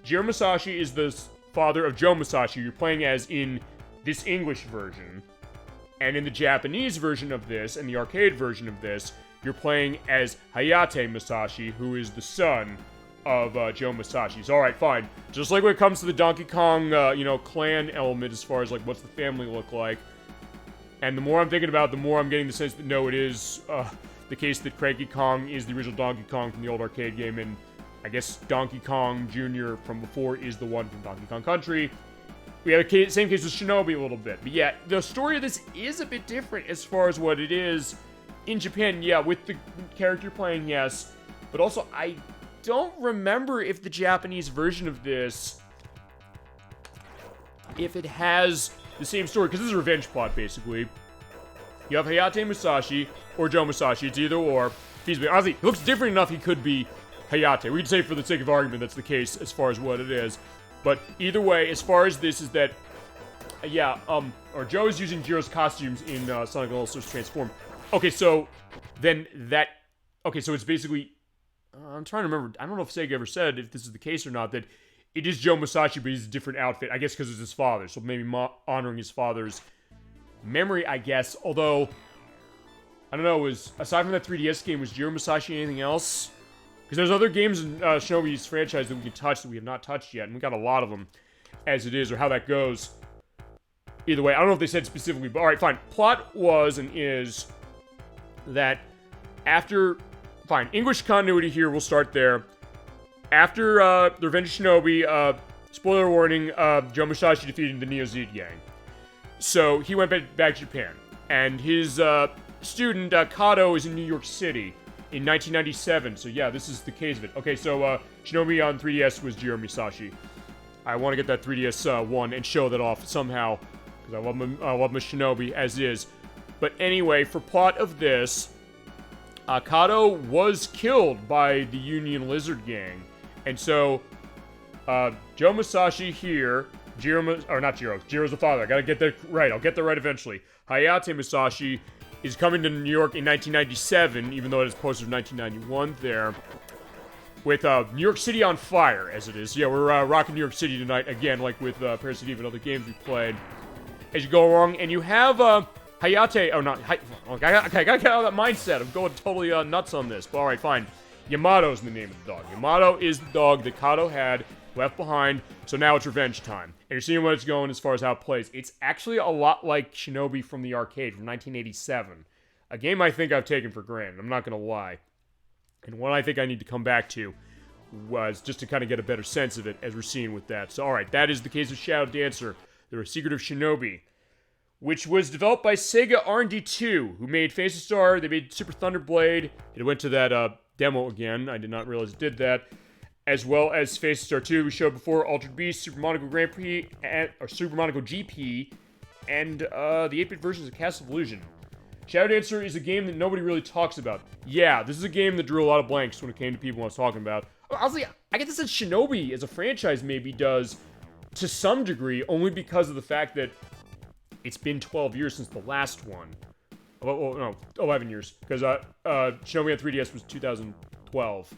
Jiro Musashi is the father of Joe Musashi. You're playing as in this English version. And in the Japanese version of this, and the arcade version of this, you're playing as Hayate Musashi, who is the son of Joe Musashi. So, alright, fine. Just like when it comes to the Donkey Kong, clan element as far as, like, what's the family look like. And the more I'm thinking about it, the more I'm getting the sense that, no, it is the case that Cranky Kong is the original Donkey Kong from the old arcade game, and I guess Donkey Kong Jr. from before is the one from Donkey Kong Country. We have the same case with Shinobi a little bit. But yeah, the story of this is a bit different as far as what it is. In Japan, yeah, with the character playing, yes. But also, I don't remember if the Japanese version of this, if it has the same story, because this is a revenge plot, basically. You have Hayate Musashi, or Joe Musashi, it's either or. Feasibly. Honestly, he looks different enough he could be Hayate. We could say for the sake of argument that's the case as far as what it is. But either way, as far as this is that, or Joe is using Jiro's costumes in Sonic All-Stars Transform. Okay, so then that, okay, so it's basically, I'm trying to remember, I don't know if Sega ever said if this is the case or not, that it is Joe Musashi, but he's a different outfit, I guess because it's his father, so maybe honoring his father's memory, I guess, although, I don't know, aside from that 3DS game, was Jiro Musashi anything else? Because there's other games in Shinobi's franchise that we can touch that we have not touched yet, and we got a lot of them as it is, or how that goes. Either way, I don't know if they said specifically, but alright, fine. Plot was and is that after... Fine, English continuity here, we'll start there. After the Revenge of Shinobi, spoiler warning, Joe Musashi defeated the Neo Z gang. So, he went back to Japan. And his student, Kato, is in New York City in 1997. So yeah, this is the case of it. Okay, so Shinobi on 3DS was Jiro Musashi. I want to get that 3DS one and show that off somehow. Because I love my Shinobi as is. But anyway, for plot of this, Kato was killed by the Union Lizard Gang. And so, Joe Musashi here, Jiro's the father, I gotta get that right, I'll get that right eventually. Hayate Musashi is coming to New York in 1997, even though it is posted in 1991 there, with New York City on fire, as it is. Yeah, we're rocking New York City tonight, again, like with Parasite Eve and other games we played. As you go along, and you have Hayate, okay, I gotta get out of that mindset. I'm going totally nuts on this, but alright, fine. Yamato's the name of the dog. Yamato is the dog that Kato had left behind, so now it's revenge time. And you're seeing where it's going as far as how it plays. It's actually a lot like Shinobi from the arcade from 1987. A game I think I've taken for granted, I'm not gonna lie. And one I think I need to come back to was just to kind of get a better sense of it as we're seeing with that. So alright, that is the case of Shadow Dancer, The Secret of Shinobi, which was developed by Sega R&D 2, who made Phantasy Star, they made Super Thunder Blade, it went to that demo again, I did not realize it did that, as well as Phantasy Star 2, we showed before, Altered Beast, Super Monaco Grand Prix, or Super Monaco GP, and the 8-bit versions of Castle of Illusion. Shadow Dancer is a game that nobody really talks about. Yeah, this is a game that drew a lot of blanks when it came to people I was talking about. Honestly, I guess that Shinobi as a franchise maybe does, to some degree, only because of the fact that it's been 12 years since the last one. Oh, no, 11 years. Because Shinobi on 3DS was 2012,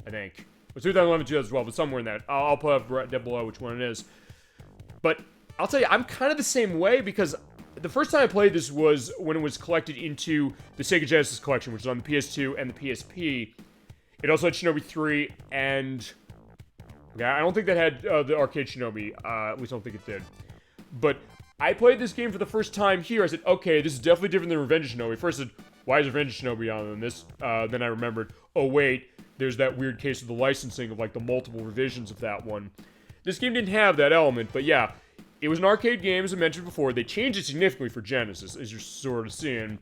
I think. It was 2011, 2012, but somewhere in that. I'll put up right down below which one it is. But I'll tell you, I'm kind of the same way because the first time I played this was when it was collected into the Sega Genesis collection, which is on the PS2 and the PSP. It also had Shinobi 3 and... Okay, I don't think that had the arcade Shinobi. At least I don't think it did. But I played this game for the first time here. I said, okay, this is definitely different than Revenge of Shinobi. First I said, why is Revenge of Shinobi on this? Then I remembered, oh wait, there's that weird case of the licensing of like the multiple revisions of that one. This game didn't have that element, but yeah, it was an arcade game, as I mentioned before. They changed it significantly for Genesis, as you're sort of seeing.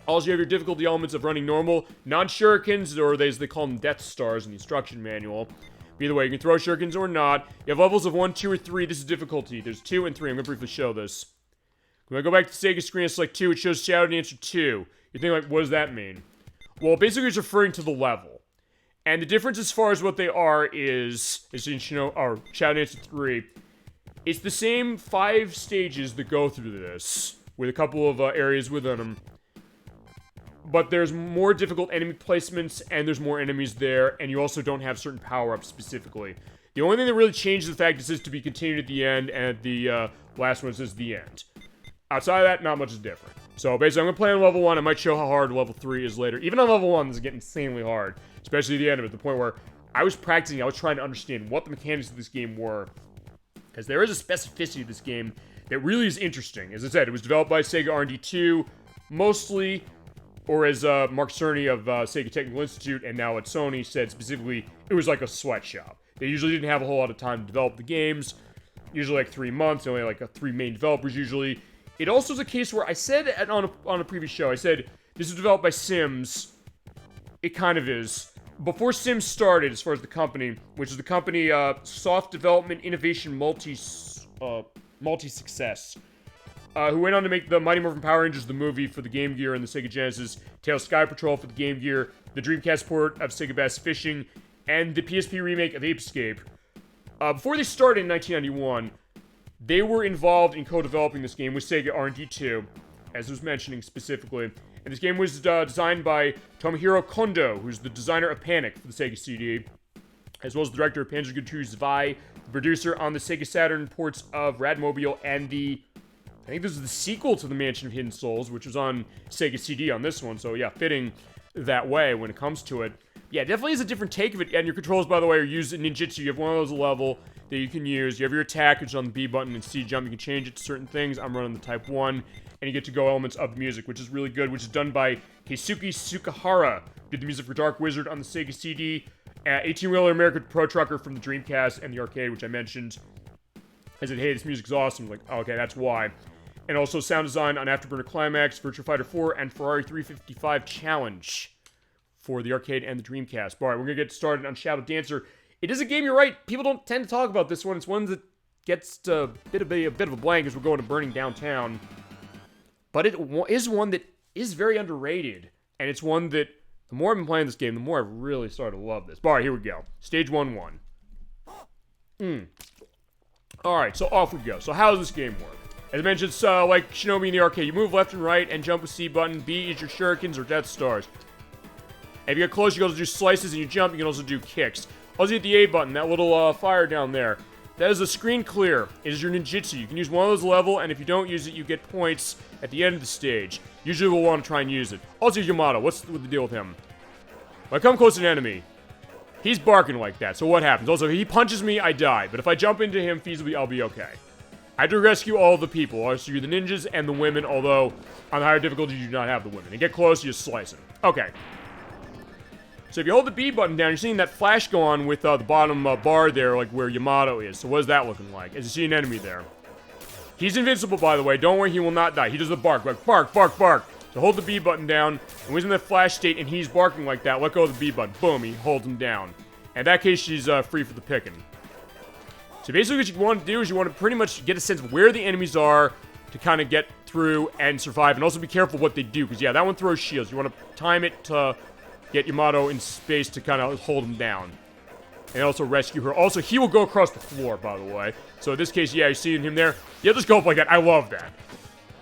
Also, you have your difficulty elements of running normal, non-shurikens, or as they call them, Death Stars in the instruction manual. Either way, you can throw shurikens or not. You have levels of 1, 2, or 3. This is difficulty. There's 2 and 3. I'm going to briefly show this. When I go back to the Sega screen and select 2, it shows Shadow Dancer 2. You're thinking, like, what does that mean? Well, basically, it's referring to the level. And the difference as far as what they are is in Shadow Dancer 3, it's the same 5 stages that go through this, with a couple of areas within them. But there's more difficult enemy placements, and there's more enemies there, and you also don't have certain power-ups specifically. The only thing that really changes the fact is to be continued at the end, and at the last one says the end. Outside of that, not much is different. So basically, I'm going to play on level 1, I might show how hard level 3 is later. Even on level 1, this is getting insanely hard, especially at the end of it, to the point where I was practicing, I was trying to understand what the mechanics of this game were. Because there is a specificity of this game that really is interesting. As I said, it was developed by Sega R&D 2, mostly... Or as Mark Cerny of Sega Technical Institute, and now at Sony, said specifically, it was like a sweatshop. They usually didn't have a whole lot of time to develop the games. Usually like 3 months, only like 3 main developers usually. It also is a case where I said on a previous show, I said, this is developed by Sims. It kind of is. Before Sims started, as far as the company, which is the company Soft Development Innovation Multi-Success, who went on to make the Mighty Morphin Power Rangers the movie for the Game Gear and the Sega Genesis, Tails Sky Patrol for the Game Gear, the Dreamcast port of Sega Bass Fishing, and the PSP remake of Ape Escape. Before they started in 1991, they were involved in co-developing this game with Sega R&D 2, as I was mentioning specifically. And this game was designed by Tomohiro Kondo, who's the designer of Panic for the Sega CD, as well as the director of Panzer Good 2 Zwei, the producer on the Sega Saturn ports of Radmobile, and I think this is the sequel to the Mansion of Hidden Souls, which was on Sega CD on this one, so yeah, fitting that way when it comes to it. Yeah, definitely is a different take of it, and your controls, by the way, are used in ninjutsu. You have one of those level that you can use. You have your attack, which is on the B button, and C jump. You can change it to certain things. I'm running the Type 1, and you get to go elements of music, which is really good, which is done by Keisuke Sukahara, who did the music for Dark Wizard on the Sega CD, 18-wheeler American Pro Trucker from the Dreamcast and the arcade, which I mentioned. I said, hey, this music's awesome. Like, okay, that's why. And also sound design on Afterburner Climax, Virtua Fighter 4, and Ferrari 355 Challenge for the arcade and the Dreamcast. All right, we're going to get started on Shadow Dancer. It is a game, you're right, people don't tend to talk about this one. It's one that gets a bit of a blank as we're going to Burning Downtown. But it is one that is very underrated. And it's one that, the more I've been playing this game, the more I've really started to love this. All right, here we go. Stage 1-1. Alright, so off we go. So how does this game work? As I mentioned, it's like Shinobi in the arcade. You move left and right and jump with C button. B is your shurikens or Death Stars. If you get close, you can also do slices and you jump. You can also do kicks. Also hit the A button, that little fire down there. That is the screen clear. It is your ninjutsu. You can use one of those level, and if you don't use it, you get points at the end of the stage. Usually we'll want to try and use it. Also Yamato, what's the deal with him? When I come close to an enemy, he's barking like that, so what happens? Also, if he punches me, I die. But if I jump into him, feasibly, I'll be okay. I have to rescue all the people. I rescue the ninjas and the women, although on the higher difficulty, you do not have the women. And get close, you just slice them. Okay. So if you hold the B button down, you're seeing that flash go on with the bottom bar there, like where Yamato is. So what is that looking like? As you see an enemy there. He's invincible, by the way. Don't worry, he will not die. He does the bark, like bark, bark, bark. So hold the B button down, and when he's in the flash state and he's barking like that, let go of the B button. Boom, he holds him down. In that case, she's free for the picking. So basically what you want to do is you want to pretty much get a sense of where the enemies are to kind of get through and survive. And also be careful what they do, because yeah, that one throws shields. You want to time it to get Yamato in space to kind of hold him down. And also rescue her. Also, he will go across the floor, by the way. So in this case, yeah, you're seeing him there. Yeah, just go up like that. I love that.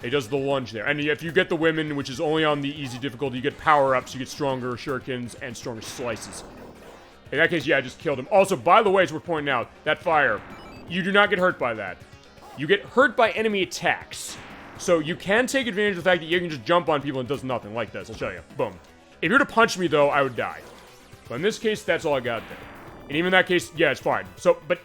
He does the lunge there. And if you get the women, which is only on the easy difficulty, you get power-ups, you get stronger shurikens and stronger slices. In that case, yeah, I just killed him. Also, by the way, as we're pointing out, that fire, you do not get hurt by that. You get hurt by enemy attacks. So you can take advantage of the fact that you can just jump on people and it does nothing like this. I'll show you. Boom. If you were to punch me, though, I would die. But in this case, that's all I got there. And even in that case, yeah, it's fine. So, but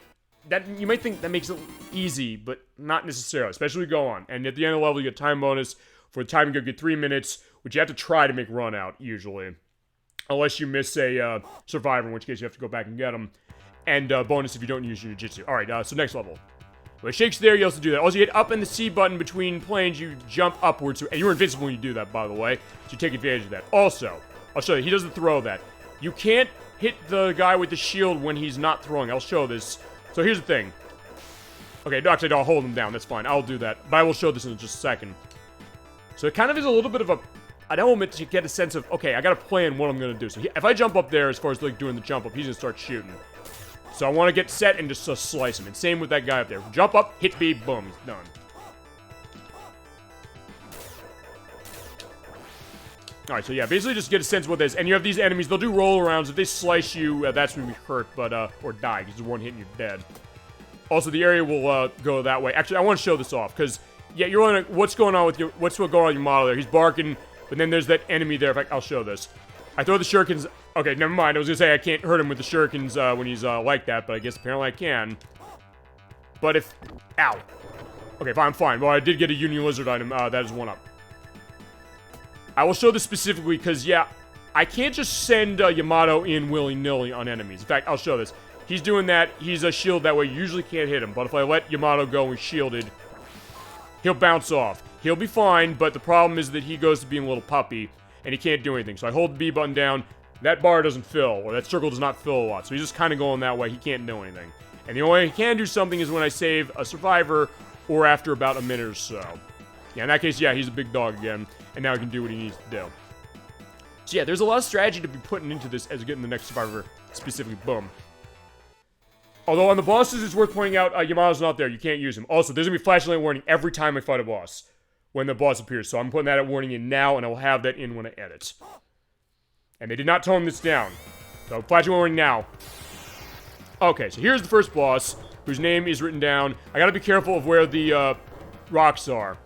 that you might think that makes it easy, but not necessarily, especially go on. And at the end of the level, you get time bonus. For the time, you get 3 minutes, which you have to try to make run out, usually. Unless you miss a survivor, in which case you have to go back and get them. And bonus if you don't use your ninjutsu. Alright, so next level. When it shakes there, you also do that. Also, you hit up and the C button between planes, you jump upwards. And you're invincible when you do that, by the way. So you take advantage of that. Also, I'll show you, he doesn't throw that. You can't hit the guy with the shield when he's not throwing. I'll show this. So here's the thing. Okay, actually, I'll hold him down. That's fine. I'll do that. But I will show this in just a second. So it kind of is a little bit of an element to get a sense of, okay, I got to plan what I'm going to do. So if I jump up there, as far as like doing the jump up, he's going to start shooting. So I want to get set and just slice him. And same with that guy up there. Jump up, hit B, boom, he's done. Alright, so yeah, basically just get a sense of what this is. And you have these enemies, they'll do roll-arounds. If they slice you, that's when you hurt, but, or die, because one hit and you're dead. Also, the area will, go that way. Actually, I want to show this off, because, yeah, you're wondering, what's going on with your model there? He's barking, but then there's that enemy there. In fact, I'll show this. I throw the shurikens. Okay, never mind. I was gonna say I can't hurt him with the shurikens, when he's, like that, but I guess apparently I can. But if... Ow. Okay, fine, I'm fine. Well, I did get a Union Lizard item, that is one up. I will show this specifically because, yeah, I can't just send Yamato in willy-nilly on enemies. In fact, I'll show this. He's doing that. He's a shield that way. You usually can't hit him. But if I let Yamato go and shielded, he'll bounce off. He'll be fine, but the problem is that he goes to being a little puppy, and he can't do anything. So I hold the B button down. That bar doesn't fill, or that circle does not fill a lot. So he's just kind of going that way. He can't do anything. And the only way he can do something is when I save a survivor or after about a minute or so. Yeah, in that case, yeah, he's a big dog again. And now he can do what he needs to do. So yeah, there's a lot of strategy to be putting into this as we get in the next survivor, specifically, boom. Although on the bosses, it's worth pointing out, Yamato's not there. You can't use him. Also, there's going to be flashing light warning every time I fight a boss. When the boss appears. So I'm putting that warning in now, and I will have that in when I edit. And they did not tone this down. So flashing warning now. Okay, so here's the first boss, whose name is written down. I gotta be careful of where the rocks are.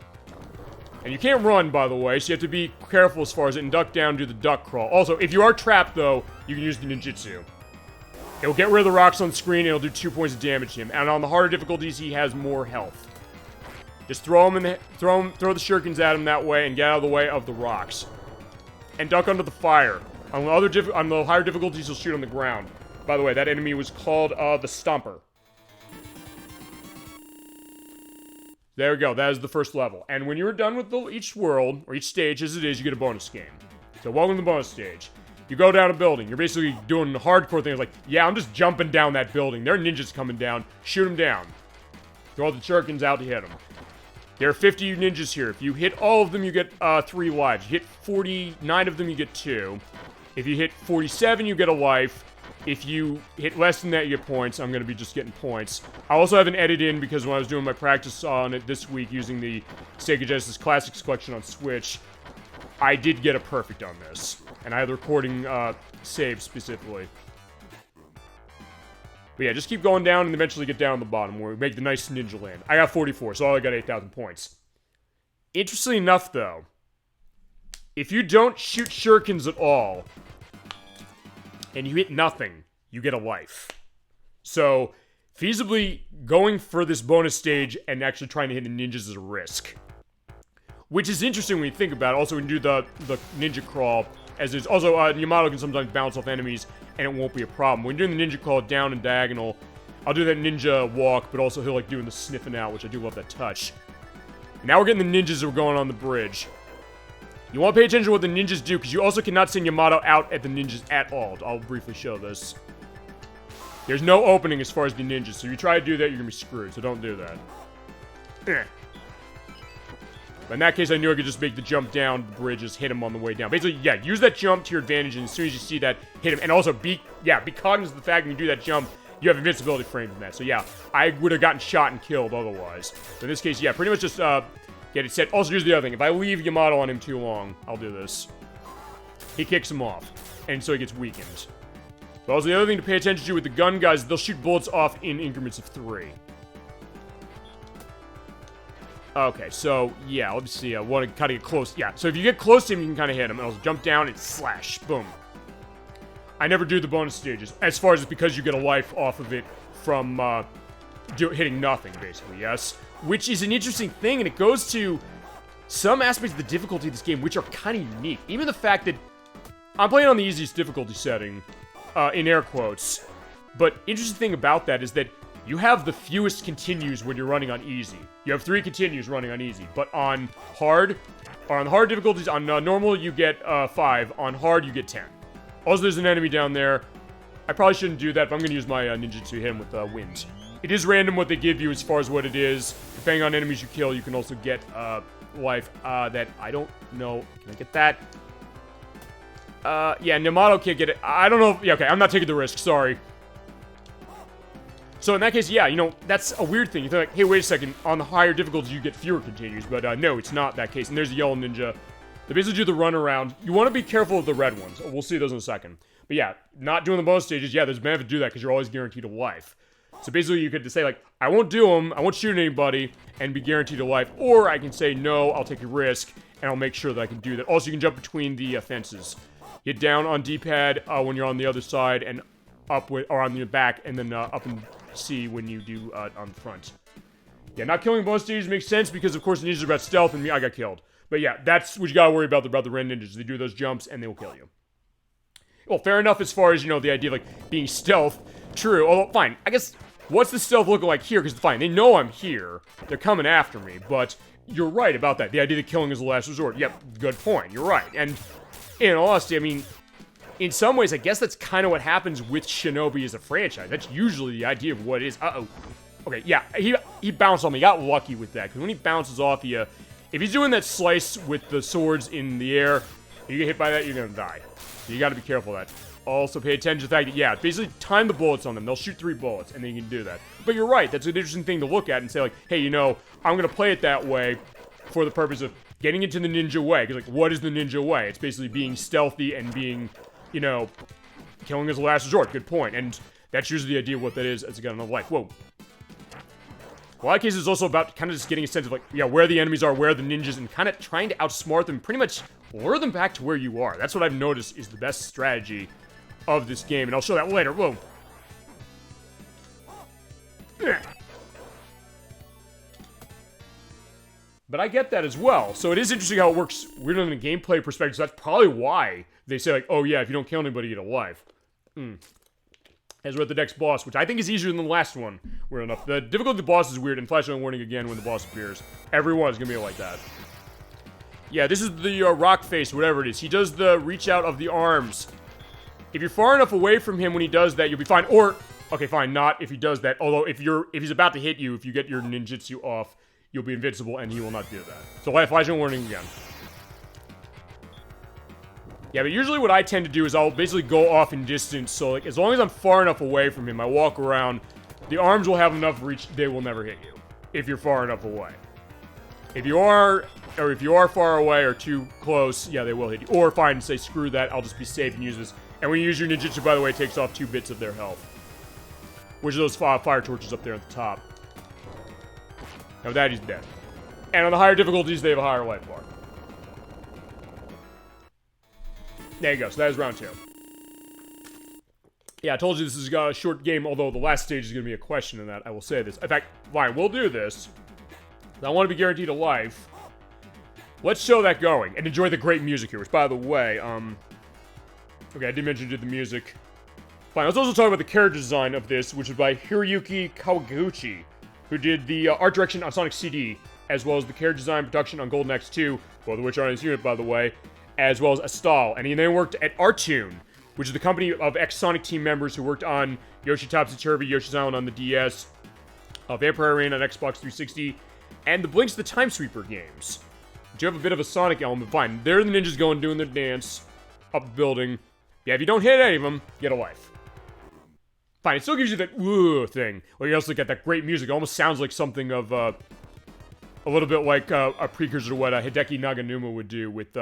And you can't run, by the way, so you have to be careful as far as it, and duck down, do the duck crawl. Also, if you are trapped, though, you can use the ninjutsu. It'll get rid of the rocks on screen, and it'll do 2 points of damage to him. And on the harder difficulties, he has more health. Just throw him throw the shurikens at him that way, and get out of the way of the rocks. And duck under the fire. On the higher difficulties, you'll shoot on the ground. By the way, that enemy was called the Stomper. There we go. That is the first level. And when you're done with each world, or each stage as it is, you get a bonus game. So welcome to the bonus stage. You go down a building. You're basically doing the hardcore thing. Like, yeah, I'm just jumping down that building. There are ninjas coming down. Shoot them down. Throw the shurikens out to hit them. There are 50 ninjas here. If you hit all of them, you get 3 lives. You hit 49 of them, you get 2. If you hit 47, you get a life. If you hit less than that, you get points. I'm going to be just getting points. I also have an edit in because when I was doing my practice on it this week using the Sega Genesis Classics collection on Switch, I did get a perfect on this. And I had the recording saved specifically. But yeah, just keep going down and eventually get down to the bottom where we make the nice ninja land. I got 44, so I got 8,000 points. Interestingly enough, though, if you don't shoot shurikens at all, and you hit nothing, you get a life. So, feasibly, going for this bonus stage and actually trying to hit the ninjas is a risk. Which is interesting when you think about it. Also, when you do the ninja crawl, as there's also, Yamato can sometimes bounce off enemies, and it won't be a problem. When you're doing the ninja crawl down and diagonal, I'll do that ninja walk, but also he'll like doing the sniffing out, which I do love that touch. Now we're getting the ninjas that are going on the bridge. You want to pay attention to what the ninjas do, because you also cannot send Yamato out at the ninjas at all. I'll briefly show this. There's no opening as far as the ninjas, so if you try to do that, you're going to be screwed, so don't do that. But in that case, I knew I could just make the jump down the bridge, just hit him on the way down. Basically, yeah, use that jump to your advantage, and as soon as you see that, hit him. And also, be cognizant of the fact when you do that jump, you have invincibility frames in that. So yeah, I would have gotten shot and killed otherwise. But in this case, yeah, pretty much just, get it set. Also, here's the other thing. If I leave Yamato on him too long, I'll do this. He kicks him off, and so he gets weakened. But also, the other thing to pay attention to with the gun guys, they'll shoot bullets off in increments of 3. Okay, so, yeah, let's see, I want to kind of get close. Yeah, so if you get close to him, you can kind of hit him, and also jump down and slash. Boom. I never do the bonus stages, as far as it's because you get a life off of it from, hitting nothing, basically, yes? Which is an interesting thing, and it goes to some aspects of the difficulty of this game, which are kind of unique. Even the fact that I'm playing on the easiest difficulty setting, in air quotes, but interesting thing about that is that you have the fewest continues when you're running on easy. You have 3 continues running on easy, but on hard, or on the hard difficulties, on normal you get 5, on hard you get 10. Also, there's an enemy down there. I probably shouldn't do that, but I'm going to use my ninjutsu to hit him with wind. It is random what they give you as far as what it is. Depending on enemies you kill, you can also get life that I don't know. Can I get that? Yeah, Yamato can't get it. I don't know. Yeah, okay, I'm not taking the risk. Sorry. So in that case, yeah, you know, that's a weird thing. You think like, hey, wait a second. On the higher difficulties, you get fewer continues. But no, it's not that case. And there's the yellow ninja. They basically do the run around. You want to be careful of the red ones. We'll see those in a second. But yeah, not doing the bonus stages. Yeah, there's a benefit to do that because you're always guaranteed a life. So basically, you could say, like, I won't do them, I won't shoot anybody, and be guaranteed a life. Or I can say, no, I'll take a risk, and I'll make sure that I can do that. Also, you can jump between the fences. Hit down on D-pad when you're on the other side, and up with, or on the back, and then up and C when you do on the front. Yeah, not killing bonus stages makes sense, because of course the ninjas are about stealth, and I got killed. But yeah, that's what you gotta worry about the red ninjas. They do those jumps, and they will kill you. Well, fair enough as far as, you know, the idea of, like, being stealth. True, although, fine, I guess, what's the stealth looking like here? Because, fine, they know I'm here. They're coming after me, but you're right about that. The idea that killing is the last resort. Yep, good point. You're right. And, in all honesty, I mean, in some ways, I guess that's kind of what happens with Shinobi as a franchise. That's usually the idea of what it is. Uh-oh. Okay, yeah, he bounced on me. He got lucky with that, because when he bounces off you, if he's doing that slice with the swords in the air, and you get hit by that, you're gonna die. So you gotta be careful of that. Also pay attention to the fact that, yeah, basically time the bullets on them. They'll shoot 3 bullets, and then you can do that. But you're right, that's an interesting thing to look at and say, like, hey, you know, I'm gonna play it that way for the purpose of getting into the ninja way. Because, like, what is the ninja way? It's basically being stealthy and being, you know, killing as a last resort. Good point. And that's usually the idea of what that is as a gun of life. Whoa. A lot of cases, it's also about kind of just getting a sense of, like, yeah, where the enemies are, where the ninjas, and kind of trying to outsmart them, pretty much lure them back to where you are. That's what I've noticed is the best strategy of this game, and I'll show that later. Whoa. But I get that as well. So it is interesting how it works weird on a gameplay perspective. So that's probably why they say, like, oh yeah, if you don't kill anybody, you get a life. As we're at the next boss, which I think is easier than the last one. Weird enough. The difficulty of the boss is weird, and flashlight warning again when the boss appears. Everyone is gonna be like that. Yeah, this is the rock face, whatever it is. He does the reach out of the arms. If you're far enough away from him when he does that, you'll be fine. Or, okay, fine, not if he does that. Although, if he's about to hit you, if you get your ninjutsu off, you'll be invincible, and he will not do that. So, flashlight warning again. Yeah, but usually what I tend to do is I'll basically go off in distance, so, like, as long as I'm far enough away from him, I walk around, the arms will have enough reach, they will never hit you, if you're far enough away. If you are far away or too close, yeah, they will hit you. Or fine, say, screw that, I'll just be safe and use this. And when you use your ninjutsu, by the way, it takes off 2 bits of their health. Which are those fire torches up there at the top. Now that, he's dead. And on the higher difficulties, they have a higher life bar. There you go, so that is round 2. Yeah, I told you this is a short game, although the last stage is going to be a question in that, I will say this. In fact, fine, we'll do this. I want to be guaranteed a life. Let's show that going, and enjoy the great music here, which, by the way, okay, I did mention you did the music. Fine, let's also talk about the character design of this, which is by Hiroyuki Kawaguchi, who did the art direction on Sonic CD, as well as the character design production on Golden Axe 2, both of which are in this unit, by the way, as well as Astal. And he then worked at Artoon, which is the company of ex-Sonic team members who worked on Yoshi Topsy Turvy, Yoshi's Island on the DS, Vampire Arena on Xbox 360, and the Blinks the Time Sweeper games. But you have a bit of a Sonic element. Fine, there the ninjas going doing their dance up the building. Yeah, if you don't hit any of them, you get a life. Fine, it still gives you that ooh thing. Or you also get that great music. It almost sounds like something of a little bit like a precursor to what Hideki Naganuma would do with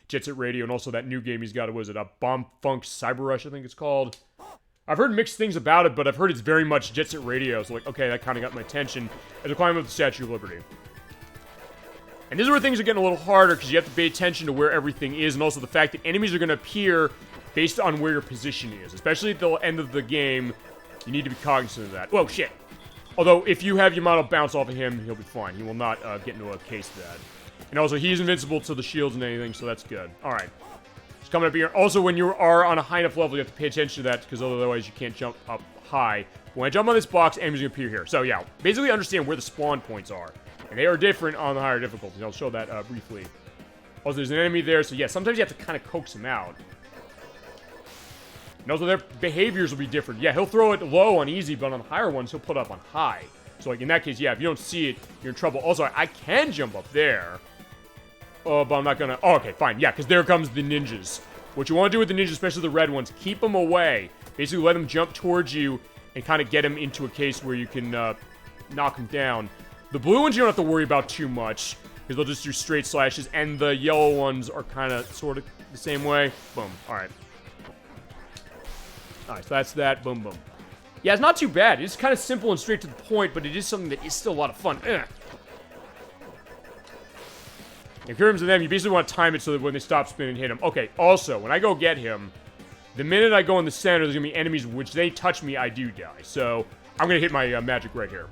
Jet Set Radio, and also that new game he's got. Was it a Bomb Funk Cyber Rush? I think it's called. I've heard mixed things about it, but I've heard it's very much Jet Set Radio. So like, okay, that kind of got my attention as I climb up the Statue of Liberty. And this is where things are getting a little harder because you have to pay attention to where everything is, and also the fact that enemies are going to appear based on where your position is, especially at the end of the game. You need to be cognizant of that. Whoa, shit. Although, if you have Yamato bounce off of him, he'll be fine. He will not get into a case of that. And also, he's invincible to the shields and anything, so that's good. Alright. Just coming up here. Also, when you are on a high enough level, you have to pay attention to that, because otherwise you can't jump up high. When I jump on this box, enemies are going to appear here. So, yeah. Basically understand where the spawn points are. And they are different on the higher difficulties. I'll show that briefly. Also, there's an enemy there, so yeah, sometimes you have to kind of coax him out. And also, their behaviors will be different. Yeah, he'll throw it low on easy, but on the higher ones, he'll put up on high. So, like, in that case, yeah, if you don't see it, you're in trouble. Also, I can jump up there. Oh, but I'm not gonna... Oh, okay, fine. Yeah, because there comes the ninjas. What you want to do with the ninjas, especially the red ones, keep them away. Basically, let them jump towards you and kind of get them into a case where you can knock them down. The blue ones you don't have to worry about too much, because they'll just do straight slashes, and the yellow ones are kind of, sort of, the same way. Boom. Alright. Alright, so that's that. Boom, boom. Yeah, it's not too bad. It's kind of simple and straight to the point, but it is something that is still a lot of fun. Ugh. In terms of them, you basically want to time it so that when they stop spinning, hit them. Okay, also, when I go get him, the minute I go in the center, there's going to be enemies which they touch me, I do die. So, I'm going to hit my magic right here.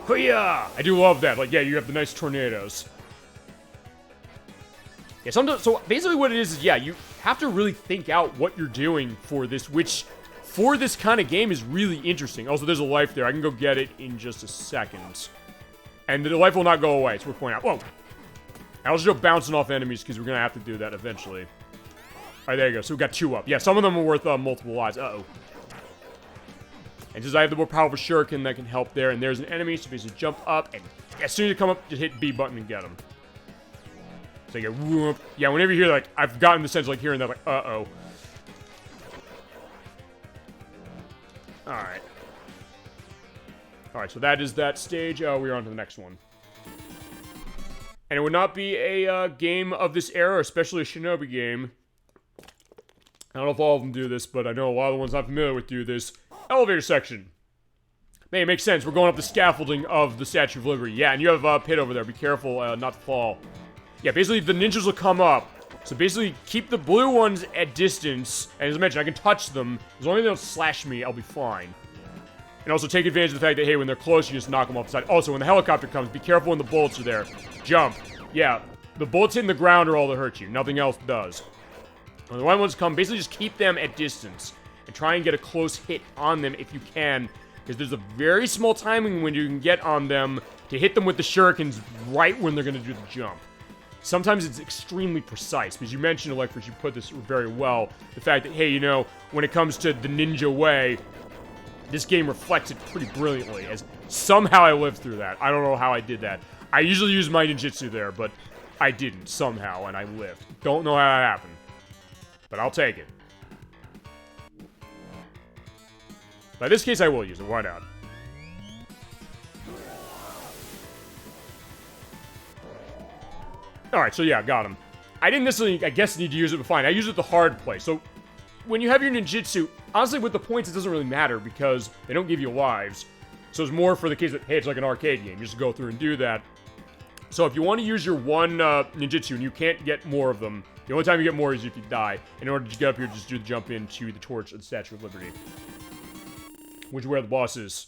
Hoo-yah! I do love that. Like, yeah, you have the nice tornadoes. Yeah, sometimes, so basically what it is, yeah, you have to really think out what you're doing for this, which, for this kind of game, is really interesting. Also, there's a life there. I can go get it in just a second. And the life will not go away. It's worth pointing out. Whoa! I'll just go bouncing off enemies, because we're going to have to do that eventually. Alright, there you go. So we got 2 up. Yeah, some of them are worth multiple lives. Uh-oh. And since I have the more powerful shuriken that can help there, and there's an enemy, so basically jump up, and as soon as you come up, just hit B button and get him. So you get whoop. Yeah, whenever you hear, like, I've gotten the sense, like, hearing that, like, uh-oh. Alright. Alright, so that is that stage. We're on to the next one. And it would not be a game of this era, especially a Shinobi game. I don't know if all of them do this, but I know a lot of the ones I'm familiar with do this. Elevator section. Man, it makes sense. We're going up the scaffolding of the Statue of Liberty. Yeah, and you have a pit over there. Be careful not to fall. Yeah, basically the ninjas will come up. So basically keep the blue ones at distance. And as I mentioned, I can touch them. As long as they don't slash me, I'll be fine. And also take advantage of the fact that, hey, when they're close, you just knock them off the side. Also, when the helicopter comes, be careful when the bullets are there. Jump. Yeah, the bullets hitting the ground are all that hurt you. Nothing else does. When the white ones come, basically just keep them at distance. And try and get a close hit on them if you can. Because there's a very small timing window you can get on them to hit them with the shurikens right when they're going to do the jump. Sometimes it's extremely precise, because you mentioned, ElecVerse, you put this very well. The fact that, hey, you know, when it comes to the ninja way, this game reflects it pretty brilliantly, as somehow I lived through that. I don't know how I did that. I usually use my ninjutsu there, but I didn't, somehow, and I lived. Don't know how that happened. But I'll take it. But in this case, I will use it. Why not? Alright, so yeah, got him. I didn't necessarily, I guess, need to use it, but fine. I use it the hard play. So, when you have your ninjutsu, honestly, with the points, it doesn't really matter, because they don't give you lives. So it's more for the case that, hey, it's like an arcade game. You just go through and do that. So if you want to use your one ninjutsu, and you can't get more of them, the only time you get more is if you die. In order to get up here, just do the jump into the torch of the Statue of Liberty. Which is where the boss is.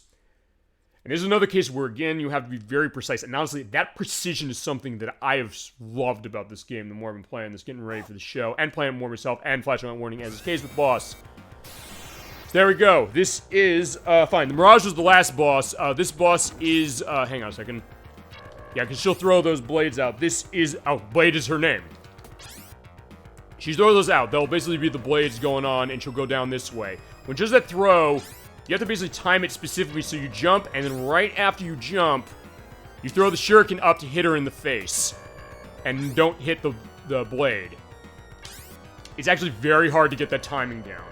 And this is another case where, again, you have to be very precise. And honestly, that precision is something that I have loved about this game the more I've been playing this, getting ready for the show, and playing it more myself, and flashing out warning, as is the case with the boss. So there we go. This is, fine. The Mirage was the last boss. This boss is, hang on a second. Yeah, because she'll throw those blades out. This is, oh, Blade is her name. She throws those out. They'll basically be the blades going on, and she'll go down this way. When she does that throw, you have to basically time it specifically so you jump, and then right after you jump, you throw the shuriken up to hit her in the face. And don't hit the blade. It's actually very hard to get that timing down.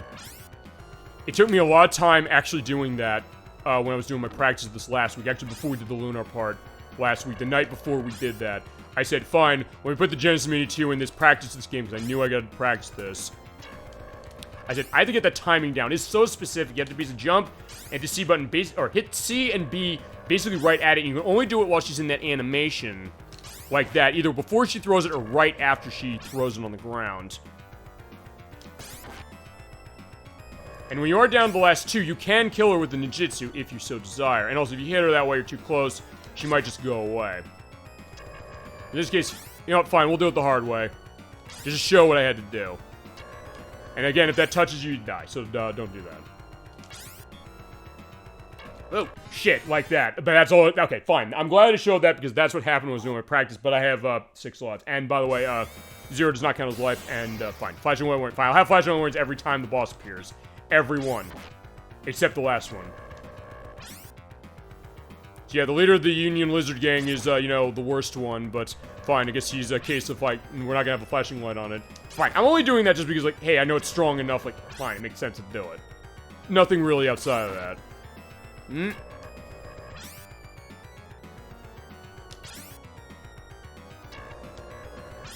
It took me a lot of time actually doing that when I was doing my practice this last week. Actually, before we did the Lunar part last week, the night before we did that, I said, fine, when we put the Genesis Mini 2 in this, practice this game, because I knew I got to practice this. I said, I have to get that timing down. It's so specific. You have to basically jump and the C button, or hit C and B basically right at it. And you can only do it while she's in that animation like that, either before she throws it or right after she throws it on the ground. And when you are down to the last two, you can kill her with the ninjutsu if you so desire. And also, if you hit her that way or too close, she might just go away. In this case, you know what, fine, we'll do it the hard way. Just to show what I had to do. And again, if that touches you, you die, so don't do that. Oh, shit, like that. But that's all, okay, fine. I'm glad I showed that because that's what happened when I was doing my practice, but I have 6 slots. And by the way, 0 does not count as life, and fine. Flashing white warnings, fine. I'll have flashing white warnings every time the boss appears. Every one. Except the last one. So yeah, the leader of the Union Lizard Gang is, you know, the worst one, but fine, I guess he's a case of, like, we're not gonna have a flashing light on it. Fine, I'm only doing that just because, like, hey, I know it's strong enough, like, fine, it makes sense to do it. Nothing really outside of that.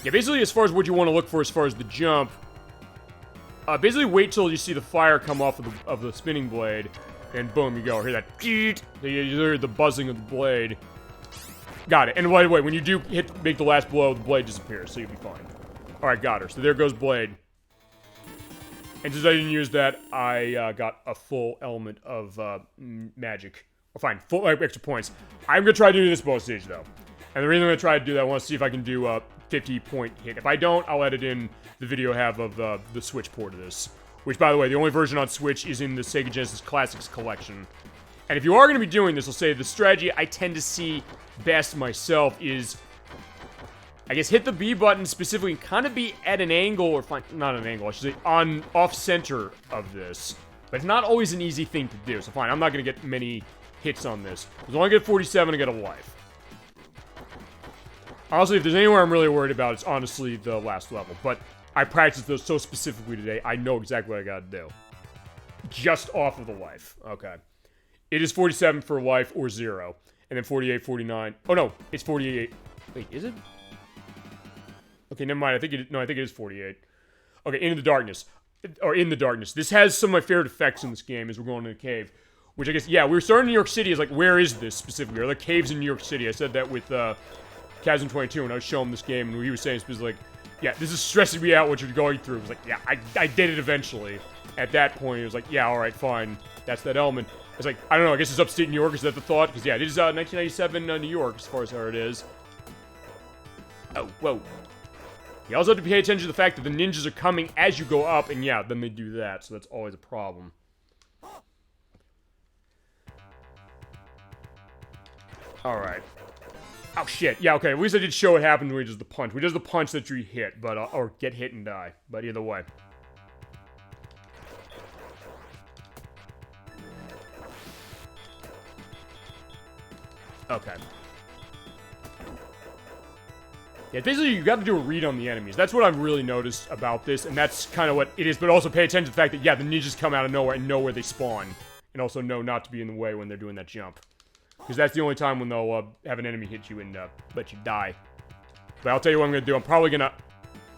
Yeah, basically, as far as what you want to look for as far as the jump, basically wait till you see the fire come off of the spinning blade, and boom, you go. Hear that? You hear the buzzing of the blade. Got it. And by the way, when you do make the last blow, the blade disappears, so you'll be fine. Alright, got her. So there goes Blade. And since I didn't use that, I got a full element of magic. Or fine, full extra points. I'm gonna try to do this boss stage, though. And the reason I'm gonna try to do that, I want to see if I can do a 50-point hit. If I don't, I'll edit in the video I have of the Switch port of this. Which, by the way, the only version on Switch is in the Sega Genesis Classics collection. And if you are going to be doing this, I'll say the strategy I tend to see best myself is, I guess, hit the B button specifically and kind of be at an angle, or fine, not an angle, I should say, on off-center of this. But it's not always an easy thing to do, so fine, I'm not going to get many hits on this. As long as I get 47, I get a life. Honestly, if there's anywhere I'm really worried about, it's honestly the last level. But I practiced those so specifically today, I know exactly what I gotta do. just off of the life. Okay. It is 47 for life or 0. And then 48, 49. Oh, no. It's 48. Wait, is it? Okay, never mind. I think it is 48. Okay, Into the Darkness. Or In the Darkness. This has some of my favorite effects in this game as we're going to the cave. Which I guess, yeah, we were starting in New York City. It's like, where is this specifically? Are there caves in New York City? I said that with Kazan22 when I was showing him this game, and he was saying specifically, like, yeah, this is stressing me out what you're going through. It was like, yeah, I did it eventually. At that point, it was like, yeah, alright, fine. That's that element. It's like, I don't know, I guess it's upstate New York, is that the thought? Because, yeah, it is 1997 New York, as far as how it is. Oh, whoa. You also have to pay attention to the fact that the ninjas are coming as you go up, and yeah, then they do that, so that's always a problem. Alright. Oh, shit. Yeah, okay, at least I did show what happened when he does the punch. When he does the punch that you hit, but, or get hit and die. But either way. Okay. Yeah, basically you got to do a read on the enemies. That's what I've really noticed about this, and that's kind of what it is. But also pay attention to the fact that, yeah, the ninjas come out of nowhere and know where they spawn. And also know not to be in the way when they're doing that jump. Because that's the only time when they'll have an enemy hit you and let you die. But I'll tell you what I'm going to do. I'm probably going to...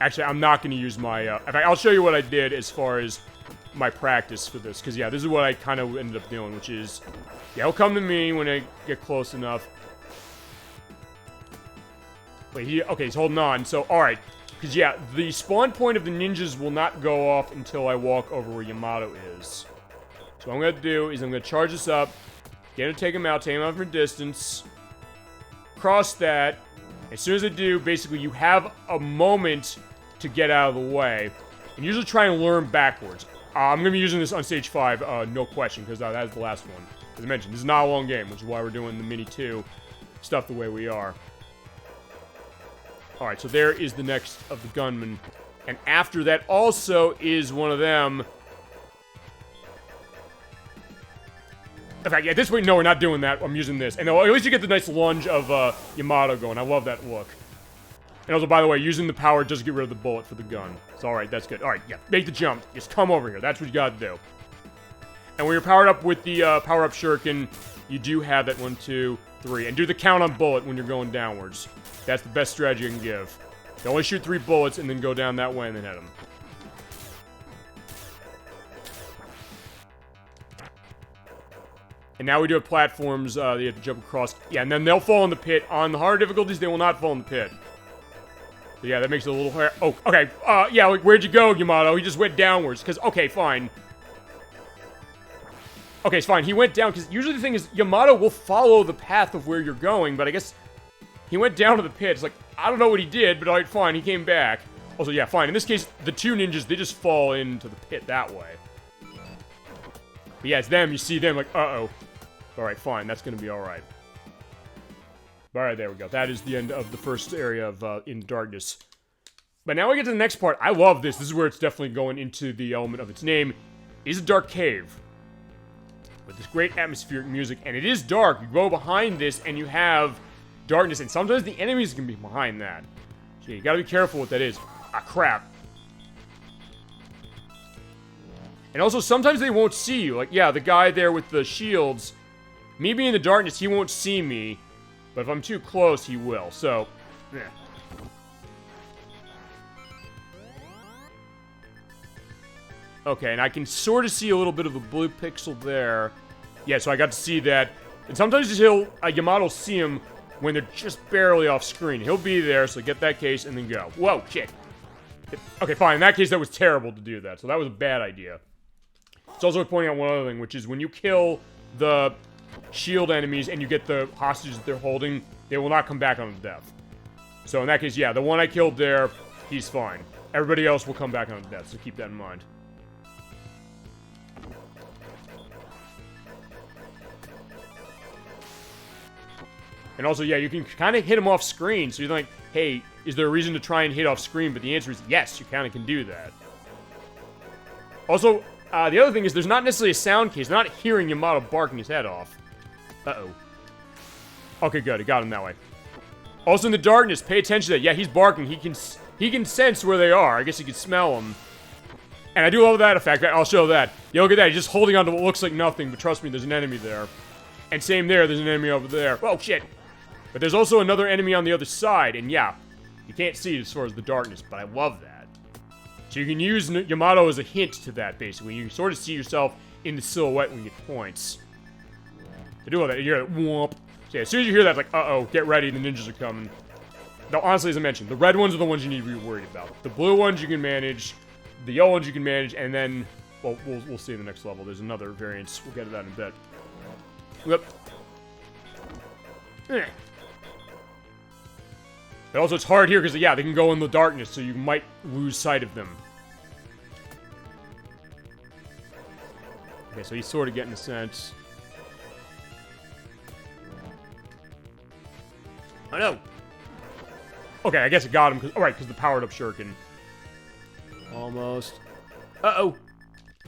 Actually, I'm not going to use my... In fact, I'll show you what I did as far as my practice for this. Because, yeah, this is what I kind of ended up doing, which is... Yeah, he'll come to me when I get close enough. Wait, okay, he's holding on. So, alright. Because, yeah, the spawn point of the ninjas will not go off until I walk over where Yamato is. So what I'm going to do is I'm going to charge this up. Get him to take him out from a distance. Cross that. As soon as I do, basically, you have a moment to get out of the way. And usually try and learn backwards. I'm going to be using this on Stage 5, no question, because that is the last one. As I mentioned, this is not a long game, which is why we're doing the Mini 2 stuff the way we are. Alright, so there is the next of the gunmen. And after that also is one of them. In fact, at this point, no, we're not doing that. I'm using this. And at least you get the nice lunge of Yamato going. I love that look. And also, by the way, using the power does get rid of the bullet for the gun. So, alright, that's good. Alright, yeah, make the jump. Just come over here. That's what you gotta do. And when you're powered up with the power-up shuriken, you do have that 1, 2, 3. And do the count on bullet when you're going downwards. That's the best strategy you can give. You only shoot 3 bullets and then go down that way and then hit them. And now we do have platforms that you have to jump across. Yeah, and then they'll fall in the pit. On the harder difficulties, they will not fall in the pit. So yeah, that makes it a little hard. Oh, okay. Yeah, like, where'd you go, Yamato? He just went downwards. Because, okay, fine. Okay, it's fine. He went down, because usually the thing is, Yamato will follow the path of where you're going, but I guess he went down to the pit. It's like, I don't know what he did, but alright, fine. He came back. Also, yeah, fine. In this case, the 2 ninjas, they just fall into the pit that way. But yeah, it's them. You see them like, uh-oh. Alright, fine. That's gonna be alright. Alright, there we go. That is the end of the first area of In Darkness. But now we get to the next part. I love this. This is where it's definitely going into the element of its name. It is a dark cave. With this great atmospheric music. And it is dark. You go behind this and you have darkness. And sometimes the enemies can be behind that. So you gotta be careful what that is. Ah, crap. And also, sometimes they won't see you. Like, yeah, the guy there with the shields. Me being in the darkness, he won't see me. But if I'm too close, he will. So, yeah. Okay, and I can sort of see a little bit of a blue pixel there. Yeah, so I got to see that. And sometimes Yamato will see him when they're just barely off screen. He'll be there, so get that case and then go. Whoa, shit. Okay, fine. In that case, that was terrible to do that. So that was a bad idea. It's also pointing out one other thing, which is when you kill the shield enemies and you get the hostages that they're holding, they will not come back on death. So in that case, yeah, the one I killed there, he's fine. Everybody else will come back on death, so keep that in mind. And also, yeah, you can kind of hit him off screen, so you're like, hey, is there a reason to try and hit off screen? But the answer is yes, you kind of can do that. Also, the other thing is there's not necessarily a sound case. They're not hearing Yamato barking his head off. Uh-oh. Okay, good. I got him that way. Also, in the darkness, pay attention to that. Yeah, he's barking. He can sense where they are. I guess he can smell them. And I do love that effect. I'll show that. Yeah, look at that. He's just holding on to what looks like nothing, but trust me, there's an enemy there. And same there, there's an enemy over there. Oh, shit. But there's also another enemy on the other side, and yeah, you can't see it as far as the darkness, but I love that. So you can use Yamato as a hint to that, basically. You can sort of see yourself in the silhouette when you get points. To do all that, you hear that whoomp. So yeah, as soon as you hear that, like, uh-oh, get ready, the ninjas are coming. Now, honestly, as I mentioned, the red ones are the ones you need to be worried about. The blue ones you can manage, the yellow ones you can manage, and then, well, we'll see in the next level. There's another variance. We'll get to that in a bit. Yep. But also, it's hard here because, yeah, they can go in the darkness, so you might lose sight of them. Okay, so he's sort of getting a sense. Oh, no. Okay, I guess it got him. Alright, because the powered-up shuriken. Almost. Uh-oh.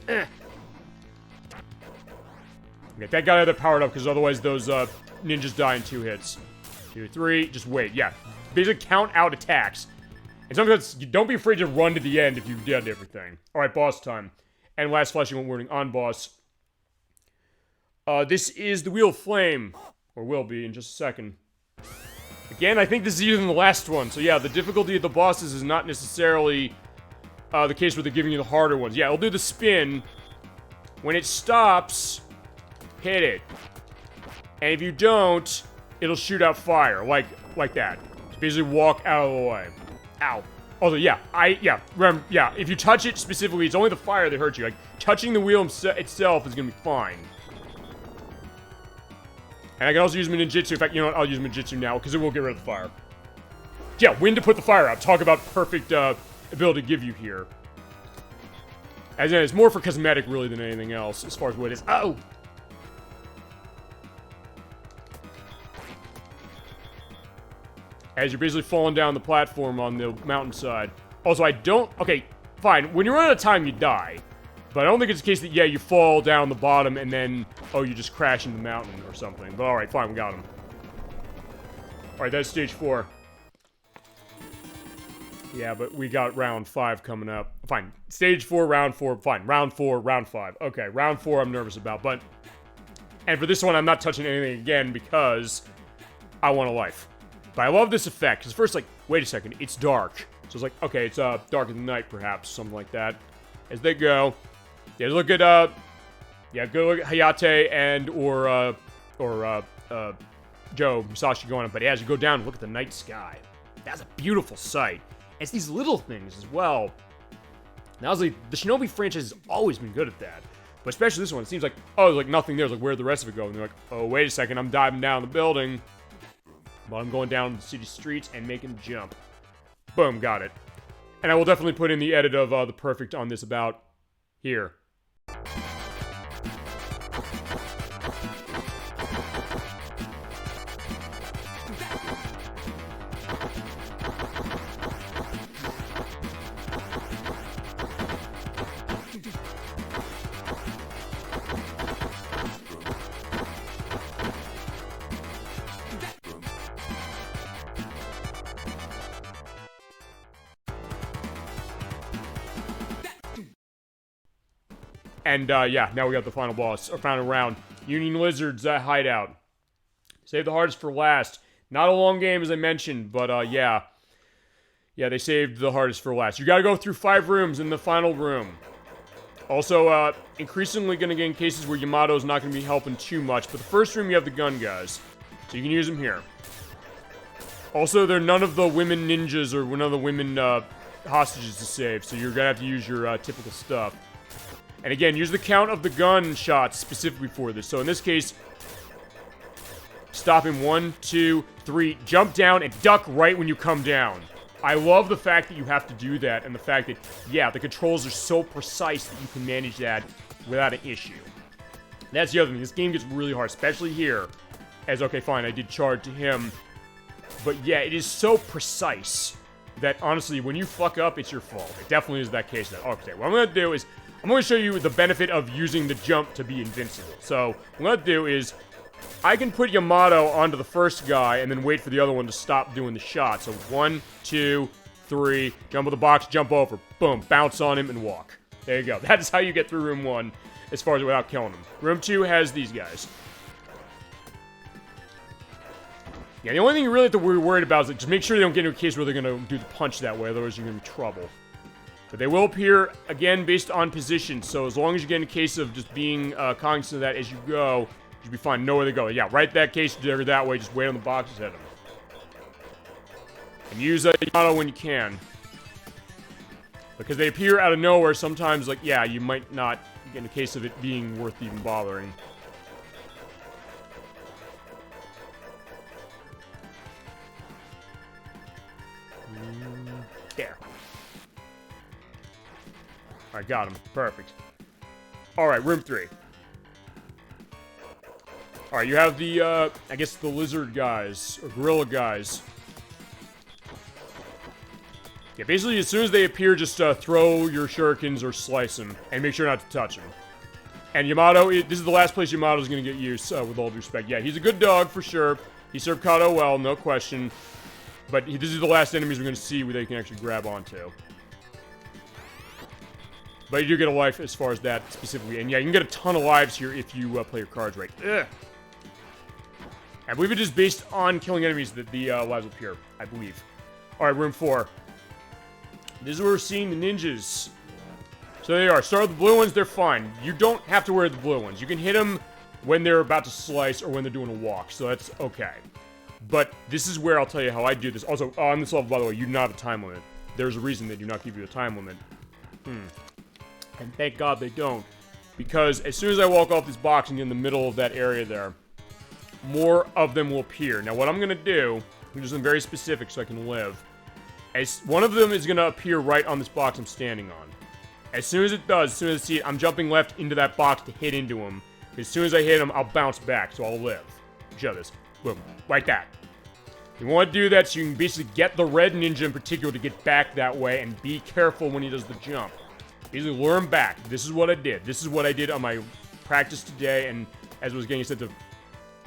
Okay, that guy had it powered up, because otherwise those ninjas die in 2 hits. 2, 3, just wait. Yeah, basically count out attacks. And sometimes, don't be afraid to run to the end if you've done everything. Alright, boss time. And last flashing warning on boss. This is the Wheel of Flame. Or will be in just a second. Again, I think this is easier than the last one. So yeah, the difficulty of the bosses is not necessarily the case where they're giving you the harder ones. Yeah, it'll do the spin. When it stops, hit it. And if you don't, it'll shoot out fire, like that. Just basically walk out of the way. Ow. Also, yeah, if you touch it specifically, it's only the fire that hurts you. Like, touching the wheel itself is gonna be fine. And I can also use my ninjutsu. In fact, you know what? I'll use ninjutsu now, because it will get rid of the fire. Yeah, when to put the fire out. Talk about perfect ability to give you here. As in, it's more for cosmetic, really, than anything else, as far as what it is. Oh! As you're basically falling down the platform on the mountainside. Also, I don't... Okay, fine. When you run out of time, you die. But I don't think it's the case that, yeah, you fall down the bottom and then, oh, you just crash into the mountain or something. But alright, fine, we got him. Alright, that's stage 4. Yeah, but we got round 5 coming up. Fine. Stage 4, round 4, fine. Round 4, round 5. Okay, round 4 I'm nervous about, but... And for this one, I'm not touching anything again because I want a life. But I love this effect, because first, like, wait a second, it's dark. So it's like, okay, it's dark in the night, perhaps, something like that. As they go... Yeah, look at, yeah, go look at Hayate and, or Joe Musashi going on. But as you go down, look at the night sky. That's a beautiful sight. It's these little things as well. Now, honestly, the Shinobi franchise has always been good at that. But especially this one, it seems like, oh, there's like nothing there. It's like, where'd the rest of it go? And they're like, oh, wait a second, I'm diving down the building. But I'm going down the city streets and making the jump. Boom, got it. And I will definitely put in the edit of the perfect on this about here. And, yeah, now we got the final boss, or final round. Union Lizard's hideout. Save the hardest for last. Not a long game, as I mentioned, but, yeah. Yeah, they saved the hardest for last. You gotta go through 5 rooms in the final room. Also, increasingly gonna get in cases where Yamato's not gonna be helping too much, but the first room you have the gun guys. So you can use them here. Also, there are none of the women ninjas or none of the women, hostages to save, so you're gonna have to use your, typical stuff. And again, use the count of the gun shots specifically for this. So in this case, stop him 1, 2, 3, jump down and duck right when you come down. I love the fact that you have to do that and the fact that, yeah, the controls are so precise that you can manage that without an issue. That's the other thing. This game gets really hard, especially here. As, okay, fine, I did charge to him. But yeah, it is so precise that, honestly, when you fuck up, it's your fault. It definitely is that case. Okay, what I'm going to do is... I'm going to show you the benefit of using the jump to be invincible. So, what I'm going to do is, I can put Yamato onto the first guy and then wait for the other one to stop doing the shot. So, 1, 2, 3, jump with the box, jump over, boom, bounce on him and walk. There you go. That's how you get through room 1, as far as without killing them. Room 2 has these guys. Yeah, the only thing you really have to be worried about is just make sure they don't get into a case where they're going to do the punch that way, otherwise you're going to be in trouble. But they will appear, again, based on position, so as long as you get in a case of just being cognizant of that as you go, you'll be fine. Know where they go. Yeah, right that case, they're that way, just wait on the boxes, hit them. And use Yamato when you can. Because they appear out of nowhere, sometimes, like, yeah, you might not get in a case of it being worth even bothering. There. Alright, got him. Perfect. Alright, room 3. Alright, you have the, I guess the lizard guys, or gorilla guys. Yeah, basically, as soon as they appear, just throw your shurikens or slice them, and make sure not to touch them. And Yamato, this is the last place Yamato's gonna get used, with all due respect. Yeah, he's a good dog, for sure. He served Kato well, no question. But this is the last enemies we're gonna see where they can actually grab onto. But you do get a life as far as that specifically. And yeah, you can get a ton of lives here if you play your cards right. Ugh. I believe it is based on killing enemies that the lives will appear. I believe. Alright, room 4. This is where we're seeing the ninjas. So there you are. Start with the blue ones, they're fine. You don't have to wear the blue ones. You can hit them when they're about to slice or when they're doing a walk. So that's okay. But this is where I'll tell you how I do this. Also, on this level, by the way, you do not have a time limit. There's a reason they do not give you a time limit. And thank God they don't. Because as soon as I walk off this box and get in the middle of that area there, more of them will appear. Now, what I'm going to do, I'm just very specific so I can live. As one of them is going to appear right on this box I'm standing on. As soon as it does, as soon as I see it, I'm jumping left into that box to hit into him. As soon as I hit him, I'll bounce back, so I'll live. Show this. Boom. Like that. You want to do that so you can basically get the red ninja in particular to get back that way, and be careful when he does the jump. Basically, lure him back. This is what I did. This is what I did on my practice today, and as I was getting set to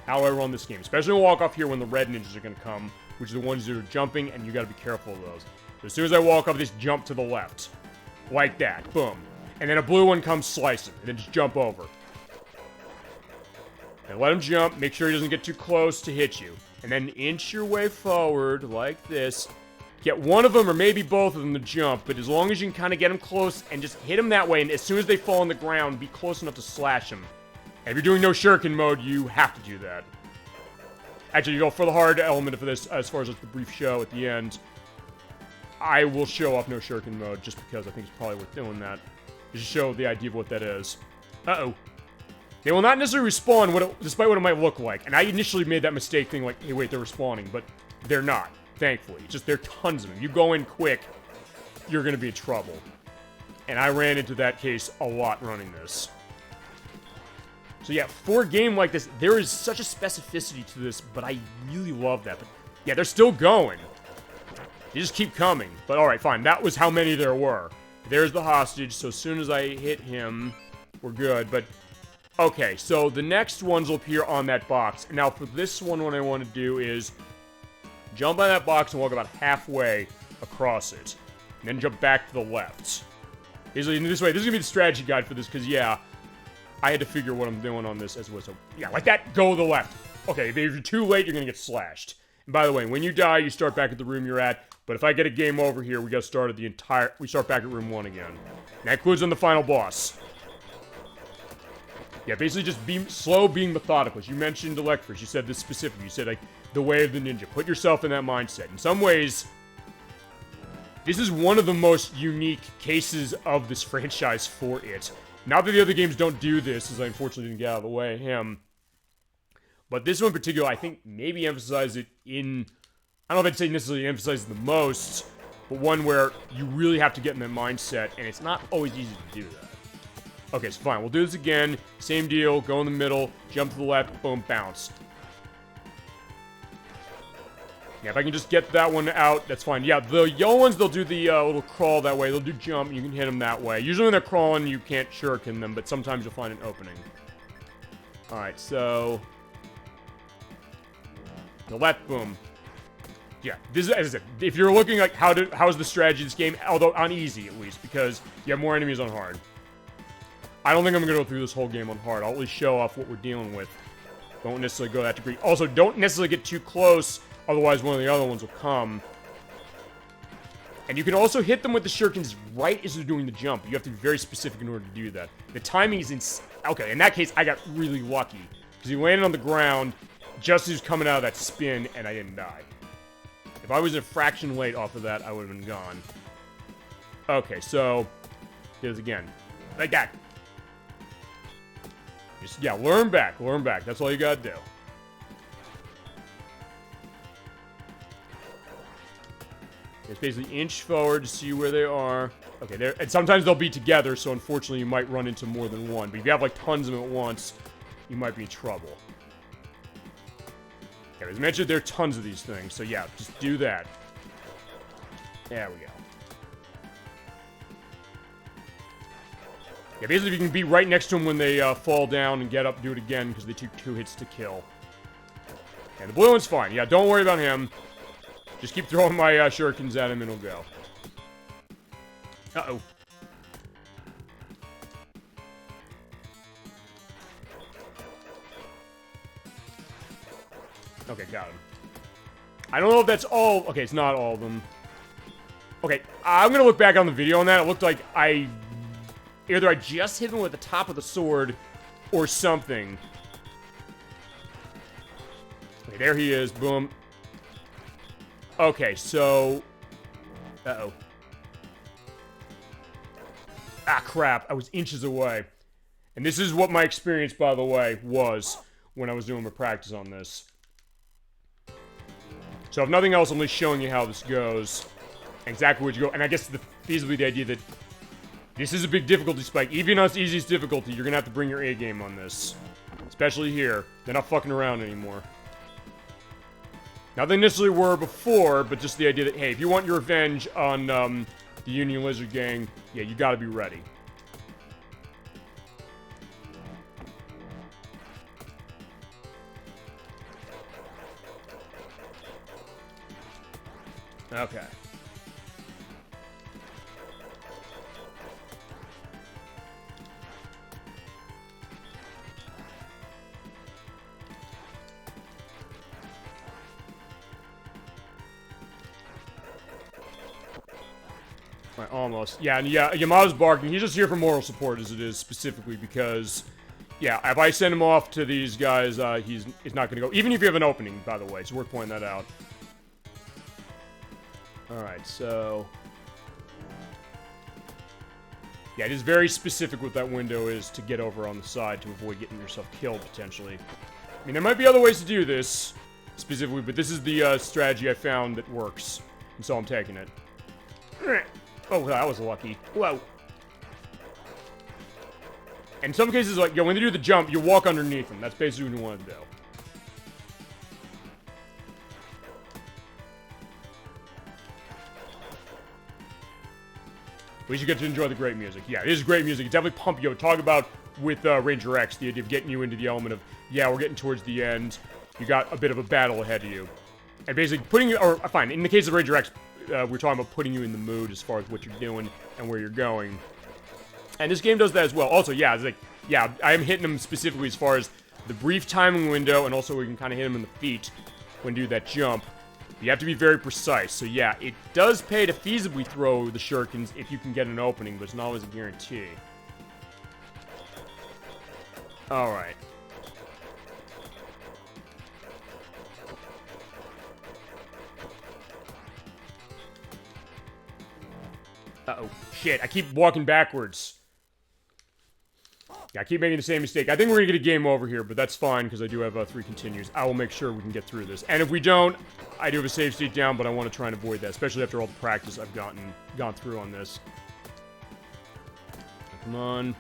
how I run this game. Especially when I walk off here when the red ninjas are going to come, which are the ones that are jumping, and you got to be careful of those. So as soon as I walk off, just jump to the left. Like that. Boom. And then a blue one comes slicing, and then just jump over. And let him jump. Make sure he doesn't get too close to hit you. And then inch your way forward like this. Get one of them or maybe both of them to jump, but as long as you can kind of get them close and just hit them that way, and as soon as they fall on the ground, be close enough to slash them. And if you're doing no shuriken mode, you have to do that. Actually, you go for the hard element for this, as far as the brief show at the end. I will show off no shuriken mode just because I think it's probably worth doing that. Just to show the idea of what that is. Uh-oh. They will not necessarily respawn despite what it might look like. And I initially made that mistake thinking like, hey, wait, they're respawning. But they're not, thankfully. It's just there are tons of them. You go in quick, you're going to be in trouble. And I ran into that case a lot running this. So yeah, for a game like this, there is such a specificity to this, but I really love that. But yeah, they're still going. They just keep coming. But alright, fine. That was how many there were. There's the hostage, so as soon as I hit him, we're good. But okay, so the next ones will appear on that box. Now, for this one, what I want to do is jump on that box and walk about halfway across it. And then jump back to the left. Basically, in this way, this is going to be the strategy guide for this, because, yeah, I had to figure what I'm doing on this as well. So, yeah, like that, go to the left. Okay, if you're too late, you're going to get slashed. And by the way, when you die, you start back at the room you're at. But if I get a game over here, we got to start at we start back at room 1 again. And that includes on the final boss. Yeah, basically just be slow, being methodical. As you mentioned ElecVerse, you said this specifically. You said, like, the way of the ninja. Put yourself in that mindset. In some ways, this is one of the most unique cases of this franchise for it. Not that the other games don't do this, as I unfortunately didn't get out of the way of him. But this one in particular, I think, maybe emphasize it in... I don't know if I'd say necessarily emphasize the most, but one where you really have to get in that mindset, and it's not always easy to do that. Okay, so fine. We'll do this again. Same deal. Go in the middle. Jump to the left. Boom. Bounce. Yeah, if I can just get that one out, that's fine. Yeah, the yellow ones, they'll do the little crawl that way. They'll do jump. You can hit them that way. Usually when they're crawling, you can't shuriken them, but sometimes you'll find an opening. Alright, so... the left, boom. Yeah, this is, as I said, if you're looking like how's the strategy of this game, although on easy at least, because you have more enemies on hard. I don't think I'm gonna go through this whole game on hard. I'll at least show off what we're dealing with. Don't necessarily go that degree. Also, don't necessarily get too close, otherwise one of the other ones will come. And you can also hit them with the shurikens right as they're doing the jump. You have to be very specific in order to do that. The timing is okay, in that case, I got really lucky. Because he landed on the ground just as he was coming out of that spin, and I didn't die. If I was a fraction late off of that, I would have been gone. Okay, so... here's again. Like that. Just, yeah, learn back. Learn back. That's all you gotta do. It's basically inch forward to see where they are. Okay, and sometimes they'll be together, so unfortunately you might run into more than one. But if you have like tons of them at once, you might be in trouble. Okay, as mentioned, there are tons of these things, so yeah, just do that. There we go. Yeah, basically you can be right next to them when they fall down and get up, do it again, because they took 2 hits to kill. And the blue one's fine. Yeah, don't worry about him. Just keep throwing my shurikens at him and it'll go. Uh-oh. Okay, got him. I don't know if that's all... okay, it's not all of them. Okay, I'm gonna look back on the video on that. It looked like either I just hit him with the top of the sword or something. Okay, there he is. Boom. Okay, so... uh-oh. Ah, crap. I was inches away. And this is what my experience, by the way, was when I was doing my practice on this. So if nothing else, I'm just showing you how this goes. Exactly where you go. And I guess feasibly the idea that this is a big difficulty spike. Even on its easiest difficulty, you're going to have to bring your A game on this. Especially here. They're not fucking around anymore. Not they necessarily were before, but just the idea that, hey, if you want your revenge on the Union Lizard Gang, yeah, you gotta be ready. Okay. Right, almost. Yeah, and yeah, Yamato's barking. He's just here for moral support, as it is, specifically because, yeah, if I send him off to these guys, he's not gonna go. Even if you have an opening, by the way, it's worth pointing that out. Alright, so... yeah, it is very specific what that window is to get over on the side to avoid getting yourself killed, potentially. I mean, there might be other ways to do this, specifically, but this is the strategy I found that works, and so I'm taking it. Oh, that was lucky. Whoa. In some cases, like, when they do the jump, you walk underneath them. That's basically what you want to do. At least you get to enjoy the great music. Yeah, it is great music. It definitely pumps you. Talk about with Ranger X, the idea of getting you into the element of, yeah, we're getting towards the end. You got a bit of a battle ahead of you. And basically putting you, or fine, in the case of Ranger X, we're talking about putting you in the mood as far as what you're doing and where you're going. And this game does that as well. Also, yeah, it's like, yeah, I am hitting them specifically as far as the brief timing window, and also we can kind of hit them in the feet when you do that jump. You have to be very precise. So yeah, it does pay to feasibly throw the shurikens if you can get an opening, but it's not always a guarantee. Alright. Uh-oh. Shit, I keep walking backwards. Yeah, I keep making the same mistake. I think we're gonna get a game over here, but that's fine, because I do have 3 continues. I will make sure we can get through this. And if we don't, I do have a save state down, but I want to try and avoid that, especially after all the practice I've gone through on this. Come on.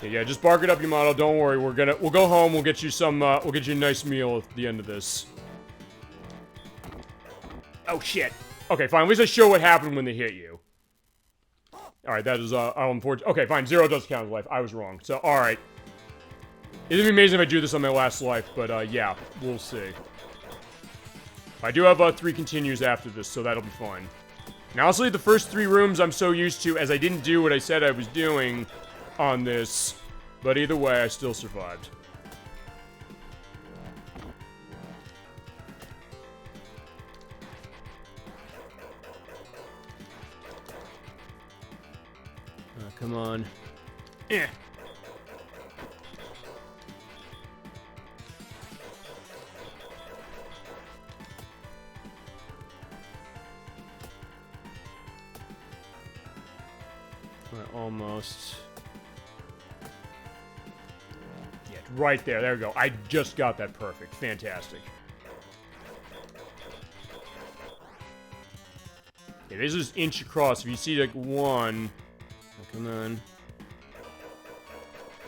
Yeah, just bark it up, Yamato. Don't worry. We'll go home. We'll get you some. We'll get you a nice meal at the end of this. Oh shit. Okay, fine. At least I show what happened when they hit you. Alright, that is, unfortunate. Okay, fine. 0 does count as life. I was wrong. So, alright. It'd be amazing if I do this on my last life, but, yeah. We'll see. I do have, 3 continues after this, so that'll be fine. Now, honestly, the first 3 rooms I'm so used to, as I didn't do what I said I was doing on this. But either way, I still survived. Come on. Eh. Almost. Yeah, right there. There we go. I just got that perfect. Fantastic. Okay, this is inch across. If you see, like, 1... Oh, come on.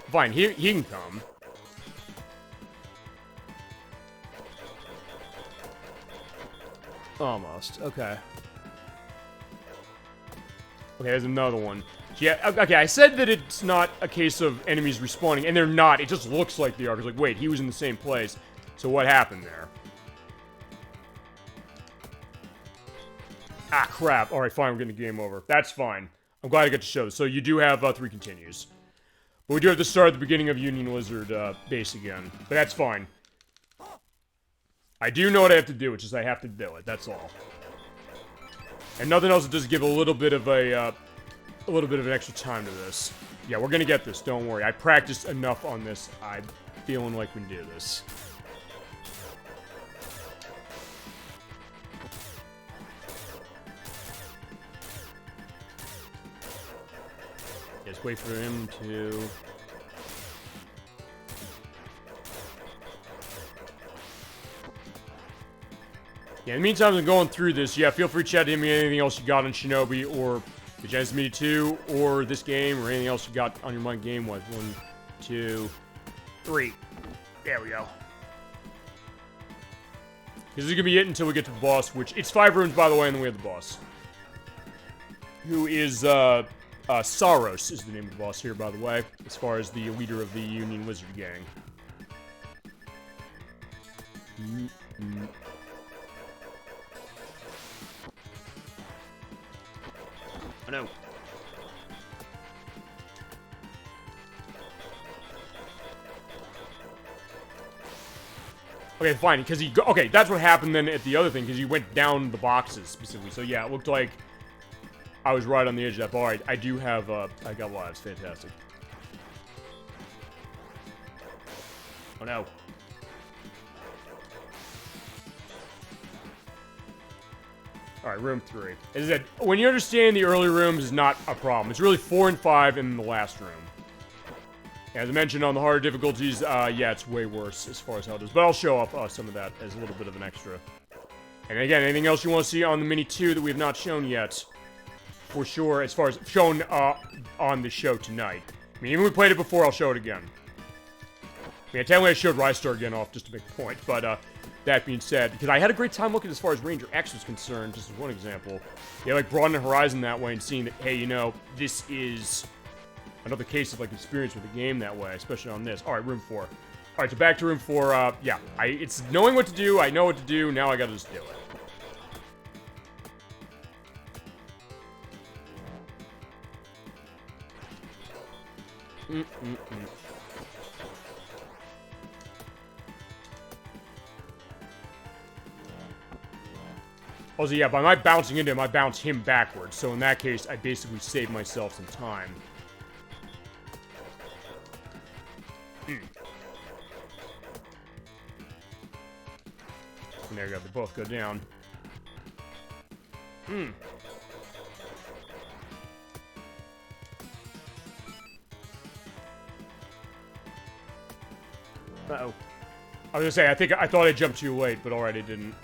Fine, he can come. Almost. Okay. Okay, there's another one. Yeah, okay, I said that it's not a case of enemies respawning, and they're not. It just looks like they are. It's like, wait, he was in the same place. So what happened there? Ah, crap. Alright, fine, we're getting the game over. That's fine. I'm glad I got to show this. So you do have 3 continues. But we do have to start at the beginning of Union Lizard base again. But that's fine. I do know what I have to do, which is I have to do it. That's all. And nothing else that does give a little bit of an extra time to this. Yeah, we're gonna get this, don't worry. I practiced enough on this. I'm feeling like we can do this. Just wait for him to... Yeah, in the meantime, I'm going through this. Yeah, feel free to chat to me anything else you got on Shinobi, or the Genesis Mini 2, or this game, or anything else you got on your mind game-wise. 1, 2, 3. There we go. This is gonna be it until we get to the boss, which... It's 5 rooms, by the way, and then we have the boss. Who is, Saros is the name of the boss here, by the way, as far as the leader of the Union Wizard gang. Oh, no. Okay, fine, because he... Okay, that's what happened then at the other thing, because he went down the boxes, specifically. So, yeah, it looked like I was right on the edge of that bar. I do have, I got lives. Fantastic. Oh, no. Alright, room 3. As I said, when you understand the early rooms is not a problem. It's really 4 and 5 in the last room. As I mentioned on the harder difficulties, yeah, it's way worse as far as how it is. But I'll show off some of that as a little bit of an extra. And again, anything else you want to see on the Mini 2 that we have not shown yet, for sure, as far as shown on the show tonight. I mean, even when we played it before, I'll show it again. I mean, technically I showed Ristar again off just to make a point, but that being said, because I had a great time looking as far as Ranger X was concerned, just as one example. Yeah, like broadening the horizon that way and seeing that, hey, you know, this is another case of like experience with the game that way, especially on this. All right, room 4. All right, so back to room 4. Yeah, it's knowing what to do. I know what to do. Now I gotta just do it. Also, yeah, by my bouncing into him, I bounce him backwards. So in that case, I basically saved myself some time. And there you go, they both go down. Uh-oh. I was gonna say, I thought I jumped too late, but alright, it didn't.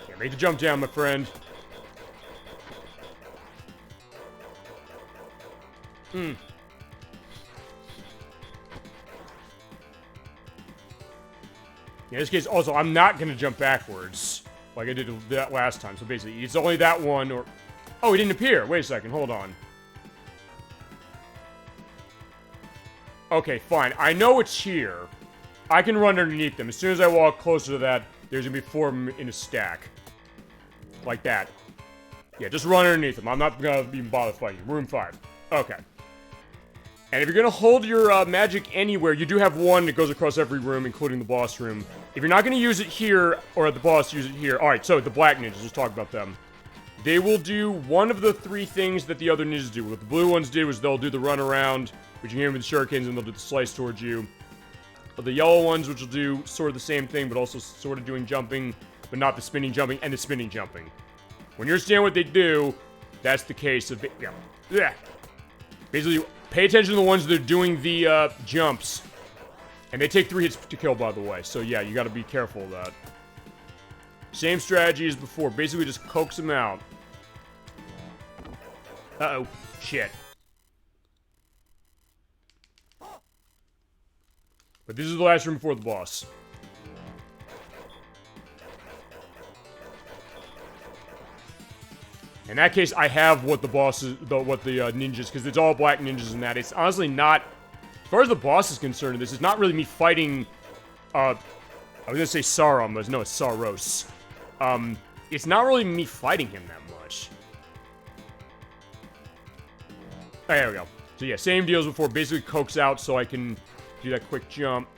Can't make the jump down, my friend. In this case, also, I'm not gonna jump backwards. Like I did that last time. So basically, it's only that one or... Oh, he didn't appear. Wait a second. Hold on. Okay, fine. I know it's here. I can run underneath them. As soon as I walk closer to that, there's gonna be 4 of them in a stack. Like that. Yeah, just run underneath them. I'm not gonna even bother fighting you. Room 5. Okay. And if you're gonna hold your magic anywhere, you do have one that goes across every room, including the boss room. If you're not gonna use it here, or at the boss, use it here. Alright, so the black ninjas, let's talk about them. They will do one of the 3 things that the other ninjas do. What the blue ones do is they'll do the run around, which you can hit with the shurikens, and they'll do the slice towards you. But the yellow ones, which will do sort of the same thing, but also sort of doing jumping, but not the spinning jumping, and the spinning jumping. When you understand what they do, that's the case of... Yeah. Basically, pay attention to the ones that are doing the jumps. And they take 3 hits to kill, by the way. So yeah, you gotta be careful of that. Same strategy as before. Basically, just coax them out. Uh-oh. Shit. But this is the last room before the boss. In that case, I have what the boss is, what the ninjas, because it's all black ninjas in that. It's honestly not, as far as the boss is concerned, this is not really me fighting, I was gonna say Sarum, but no, it's Saros. It's not really me fighting him that much. Oh, there we go. So yeah, same deal as before, basically coax out so I can do that quick jump.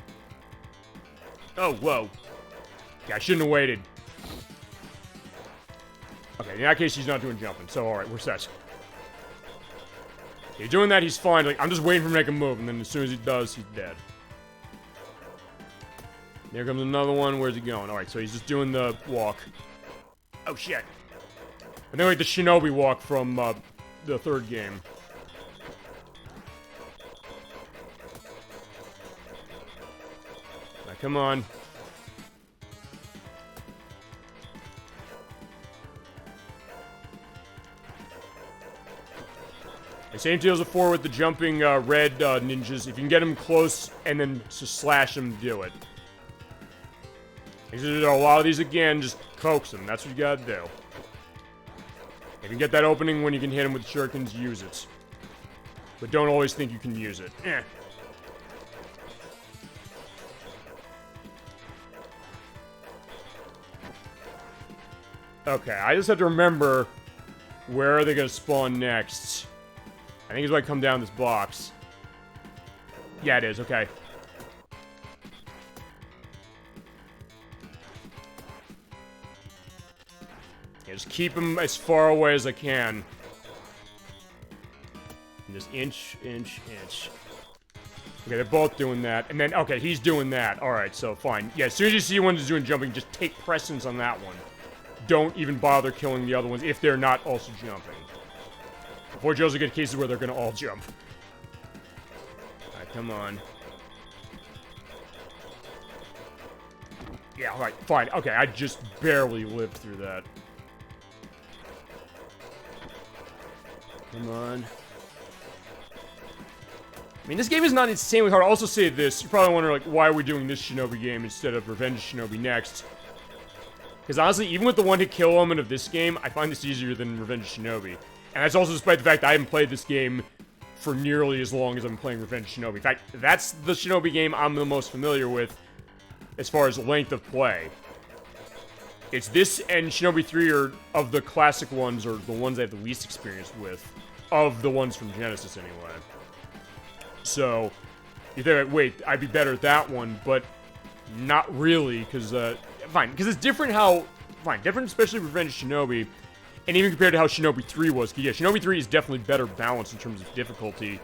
Oh, whoa. Yeah, I shouldn't have waited. Okay, in that case, he's not doing jumping, so alright, we're set. He's doing that, he's fine. Like, I'm just waiting for him to make a move, and then as soon as he does, he's dead. There comes another one. Where's he going? Alright, so he's just doing the walk. Oh, shit. I think like the Shinobi walk from the 3rd game. Now, come on. The same deal as before with the jumping red ninjas. If you can get them close and then just slash them, do it. If there are a lot of these again, just coax them. That's what you gotta do. If you can get that opening when you can hit them with shurikens, use it. But don't always think you can use it. Okay, I just have to remember where are they gonna spawn next. I think it's when I come down this box. Yeah, it is. Okay. Yeah, just keep him as far away as I can. And just inch, inch, inch. Okay, they're both doing that. And then, okay, he's doing that. Alright, so fine. Yeah, as soon as you see one that's doing jumping, just take precedence on that one. Don't even bother killing the other ones if they're not also jumping. Before Joe's get cases where they're gonna all jump. Alright, come on. Yeah, alright, fine. Okay, I just barely lived through that. Come on. I mean, this game is not insanely hard. I'll also say this. You're probably wondering, like, why are we doing this Shinobi game instead of Revenge Shinobi next? Because honestly, even with the one-hit kill element of this game, I find this easier than Revenge Shinobi. And that's also despite the fact that I haven't played this game for nearly as long as I've been playing Revenge Shinobi. In fact, that's the Shinobi game I'm the most familiar with as far as length of play. It's this and Shinobi 3 are, of the classic ones, or the ones I have the least experience with, of the ones from Genesis anyway. So, you think, wait, I'd be better at that one, but not really, because, fine, because it's different how, different especially Revenge Shinobi, and even compared to how Shinobi 3 was. Yeah, Shinobi 3 is definitely better balanced in terms of difficulty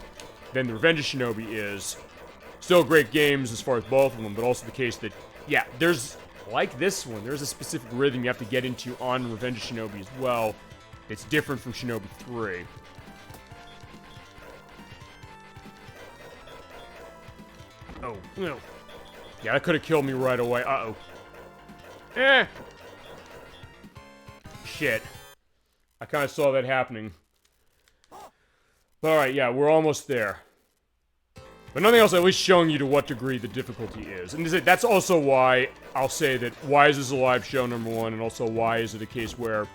than the Revenge of Shinobi is. Still great games as far as both of them, but also the case that, yeah, there's, like this one, there's a specific rhythm you have to get into on Revenge of Shinobi as well. It's different from Shinobi 3. Oh, no. Yeah, that could have killed me right away. Uh-oh. Shit. I kind of saw that happening. Alright, yeah, we're almost there. But nothing else, at least showing you to what degree the difficulty is. And that's also why I'll say that why is this a live show, number one, and also why is it a case where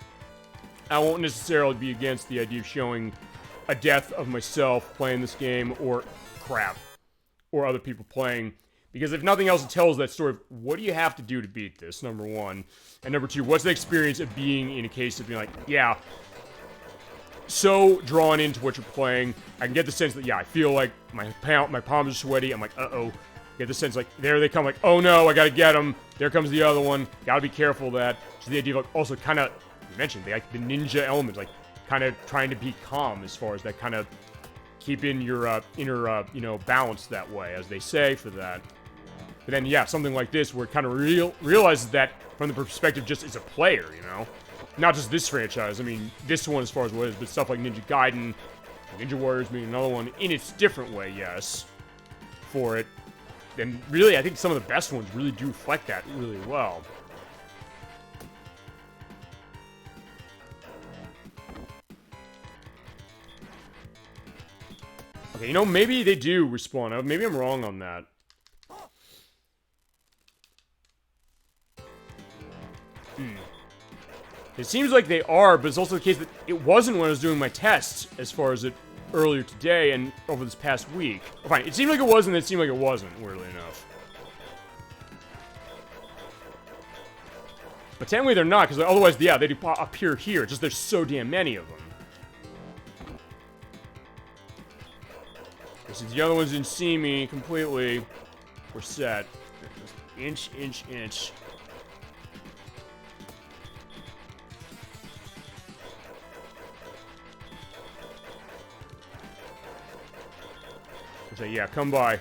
I won't necessarily be against the idea of showing a death of myself playing this game, or crap, or other people playing. Because if nothing else, it tells that story of what do you have to do to beat this, number one. And number two, what's the experience of being in a case of being like, yeah, so drawn into what you're playing. I can get the sense that, yeah, I feel like my palms are sweaty. I'm like, uh-oh. Get the sense like, there they come, like, oh no, I gotta get them. There comes the other one. Gotta be careful of that. So the idea of, like, also kind of, you mentioned, like, the ninja element, like, kind of trying to be calm as far as that kind of keeping your inner, you know, balance that way, as they say for that. But then, yeah, something like this where it kind of realizes that from the perspective just as a player, you know? Not just this franchise, I mean, this one as far as what it is, but stuff like Ninja Gaiden, Ninja Warriors being another one, in its different way, yes, for it. And really, I think some of the best ones really do reflect that really well. Okay, you know, maybe they do respawn. Maybe I'm wrong on that. It seems like they are, but it's also the case that it wasn't when I was doing my tests, as far as it earlier today and over this past week. Oh, fine, it seemed like it was, and it seemed like it wasn't, weirdly enough. But technically they're not, because otherwise, yeah, they'd appear here, just there's so damn many of them. Since the other ones didn't see me completely, we're set. Just inch, inch, inch. Say, yeah, come by.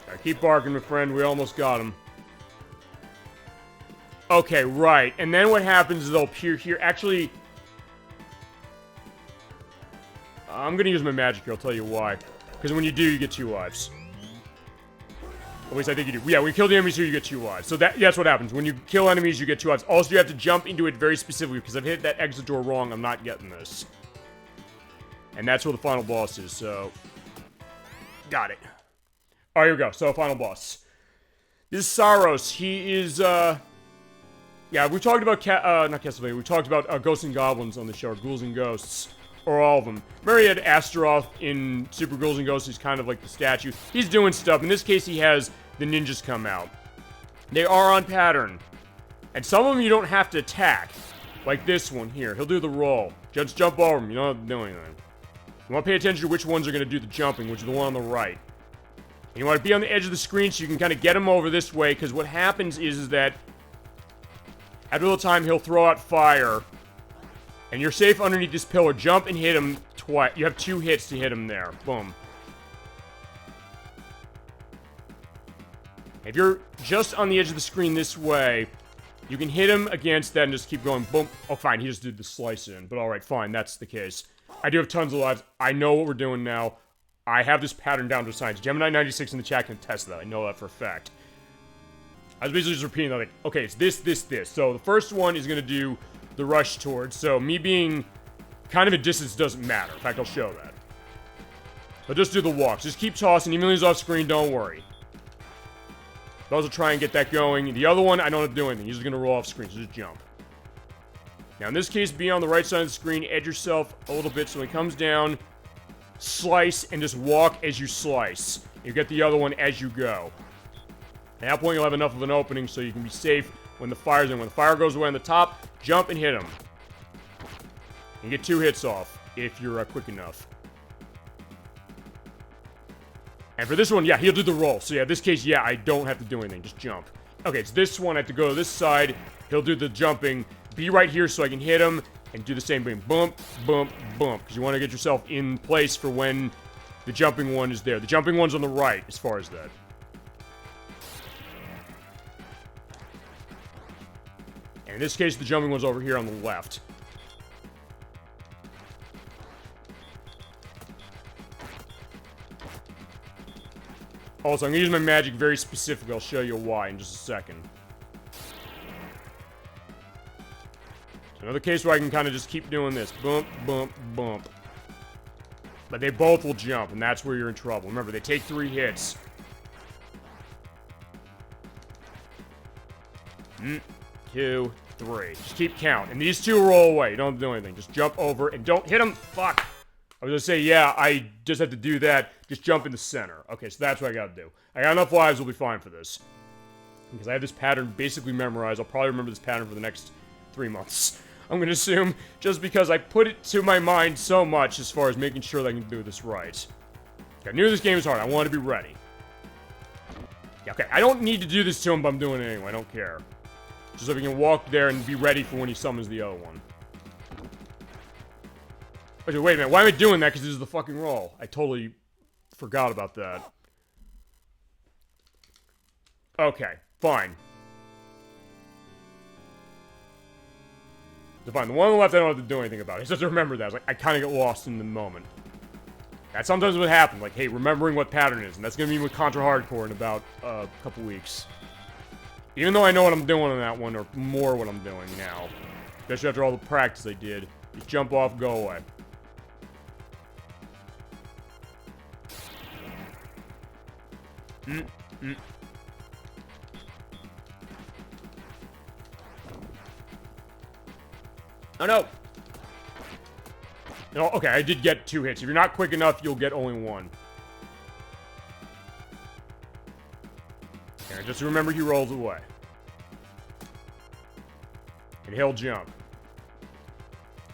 Alright, keep barking, my friend. We almost got him. Okay, right. And then what happens is they'll appear here. Actually, I'm gonna use my magic here, I'll tell you why. Because when you do, you get 2 lives. At least I think you do. Yeah, when you kill the enemies here, you get 2 lives. So that's what happens. When you kill enemies, you get 2 lives. Also, you have to jump into it very specifically, because I've hit that exit door wrong, I'm not getting this. And that's where the final boss is, so... Got it. Alright, here we go. So, final boss. This is Saros. He is, yeah, we talked about, not Castlevania, we talked about Ghosts and Goblins on the show, or Ghouls and Ghosts. Or all of them. Remember he had Astaroth in Super Ghouls and Ghosts, he's kind of like the statue. He's doing stuff. In this case, he has the ninjas come out. They are on pattern. And some of them you don't have to attack. Like this one here. He'll do the roll. Just jump over him. You don't have to do anything. You want to pay attention to which ones are going to do the jumping, which is the one on the right. And you want to be on the edge of the screen so you can kind of get him over this way, because what happens is that after a little time, he'll throw out fire. And you're safe underneath this pillar. Jump and hit him twice. You have 2 hits to hit him there. Boom. If you're just on the edge of the screen this way, you can hit him against that and just keep going. Boom. Oh, fine. He just did the slice in. But alright, fine. That's the case. I do have tons of lives. I know what we're doing now. I have this pattern down to science. Gemini96 in the chat can attest that. I know that for a fact. I was basically just repeating that. Like, okay, it's this, this, this. So the first one is going to do the rush towards. So me being kind of a distance doesn't matter. In fact, I'll show that. But just do the walks. Just keep tossing. Even when he's off screen, don't worry. Those will try and get that going. The other one, I don't have to do anything. He's just going to roll off screen, so just jump. Now, in this case, be on the right side of the screen. Edge yourself a little bit so he comes down. Slice, and just walk as you slice. You get the other one as you go. At that point, you'll have enough of an opening so you can be safe when the fire's in. When the fire goes away on the top, jump and hit him. You get 2 hits off if you're quick enough. And for this one, yeah, he'll do the roll. So yeah, this case, yeah, I don't have to do anything. Just jump. Okay, it's this one. I have to go to this side. He'll do the jumping. Be right here so I can hit him and do the same thing. Bump, bump, bump. Because you want to get yourself in place for when the jumping one is there. The jumping one's on the right as far as that. And in this case, the jumping one's over here on the left. Also, I'm gonna use my magic very specifically. I'll show you why in just a second. So another case where I can kind of just keep doing this. Bump, bump, bump. But they both will jump, and that's where you're in trouble. Remember, they take 3 hits. 2, 3. Just keep count. And these 2 roll away. You don't do anything. Just jump over and don't hit them. Fuck. I was gonna say, yeah, I just have to do that. Just jump in the center. Okay, so that's what I gotta do. I got enough lives, we'll be fine for this. Because I have this pattern basically memorized. I'll probably remember this pattern for the next 3 months. I'm gonna assume, just because I put it to my mind so much as far as making sure that I can do this right. I knew this game was hard. I wanted to be ready. Yeah, okay, I don't need to do this to him, but I'm doing it anyway. I don't care. Just so we can walk there and be ready for when he summons the other one. Okay, wait a minute. Why am I doing that? Because this is the fucking roll. I totally forgot about that. Okay, fine. So fine, the one on the left I don't have to do anything about. I just have to remember that. I kind of get lost in the moment. That's sometimes what happens. Like, hey, remembering what pattern is. And that's going to be with Contra Hardcore in about a couple weeks. Even though I know what I'm doing on that one, or more what I'm doing now. Especially after all the practice I did. Just jump off, go away. Oh no! No, okay, I did get 2 hits. If you're not quick enough, you'll get only 1. And just remember he rolls away. And he'll jump.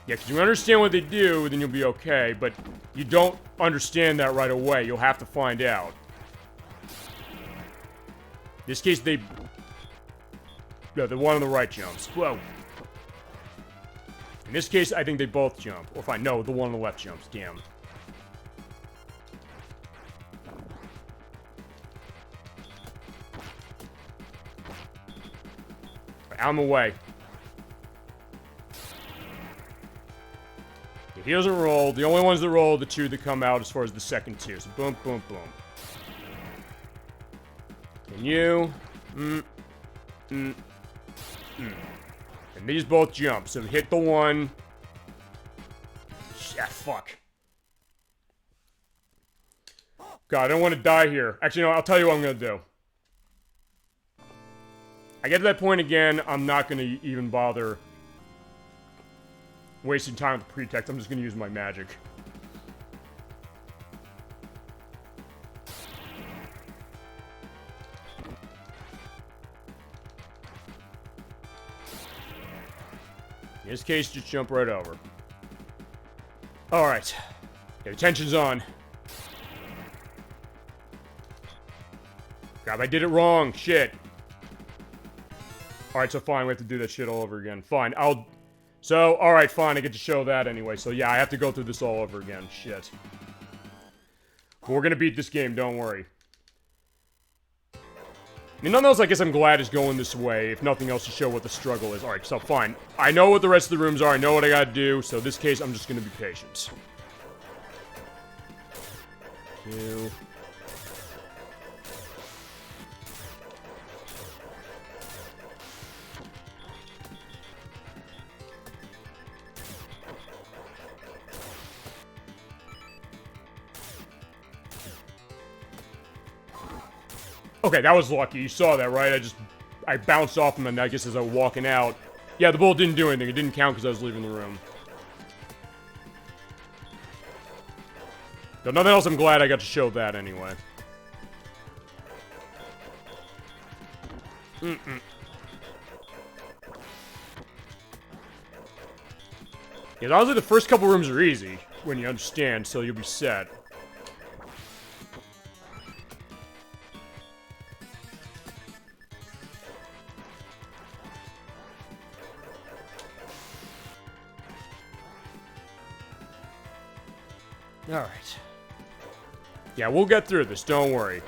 Yeah, because you understand what they do, then you'll be okay, but you don't understand that right away. You'll have to find out. In this case, they... No, the one on the right jumps. Whoa. In this case, I think they both jump. Or fine, no, the one on the left jumps. Damn. Right, out of the way. If he doesn't roll, the only ones that roll are the 2 that come out as far as the second 2. So boom, boom, boom. And you... And these both jump, so hit the one. Ah, fuck. God, I don't want to die here. Actually, no, I'll tell you what I'm gonna do. I get to that point again, I'm not gonna even bother wasting time with the pretext. I'm just gonna use my magic. In this case, just jump right over. Alright. Yeah, the tension's on. God, I did it wrong. Shit. Alright, so fine. We have to do that shit all over again. Fine, So, alright, fine. I get to show that anyway. So, yeah, I have to go through this all over again. Shit. But we're gonna beat this game, don't worry. I mean, nothing else, I guess I'm glad is going this way, if nothing else to show what the struggle is. Alright, so fine. I know what the rest of the rooms are, I know what I gotta do, so in this case, I'm just gonna be patient. 2. Okay, that was lucky. You saw that, right? I bounced off him, and I guess as I was walking out... Yeah, the bullet didn't do anything. It didn't count because I was leaving the room. But nothing else, I'm glad I got to show that anyway. Yeah, honestly, the first couple rooms are easy, when you understand, so you'll be set. Alright. Yeah, we'll get through this, don't worry.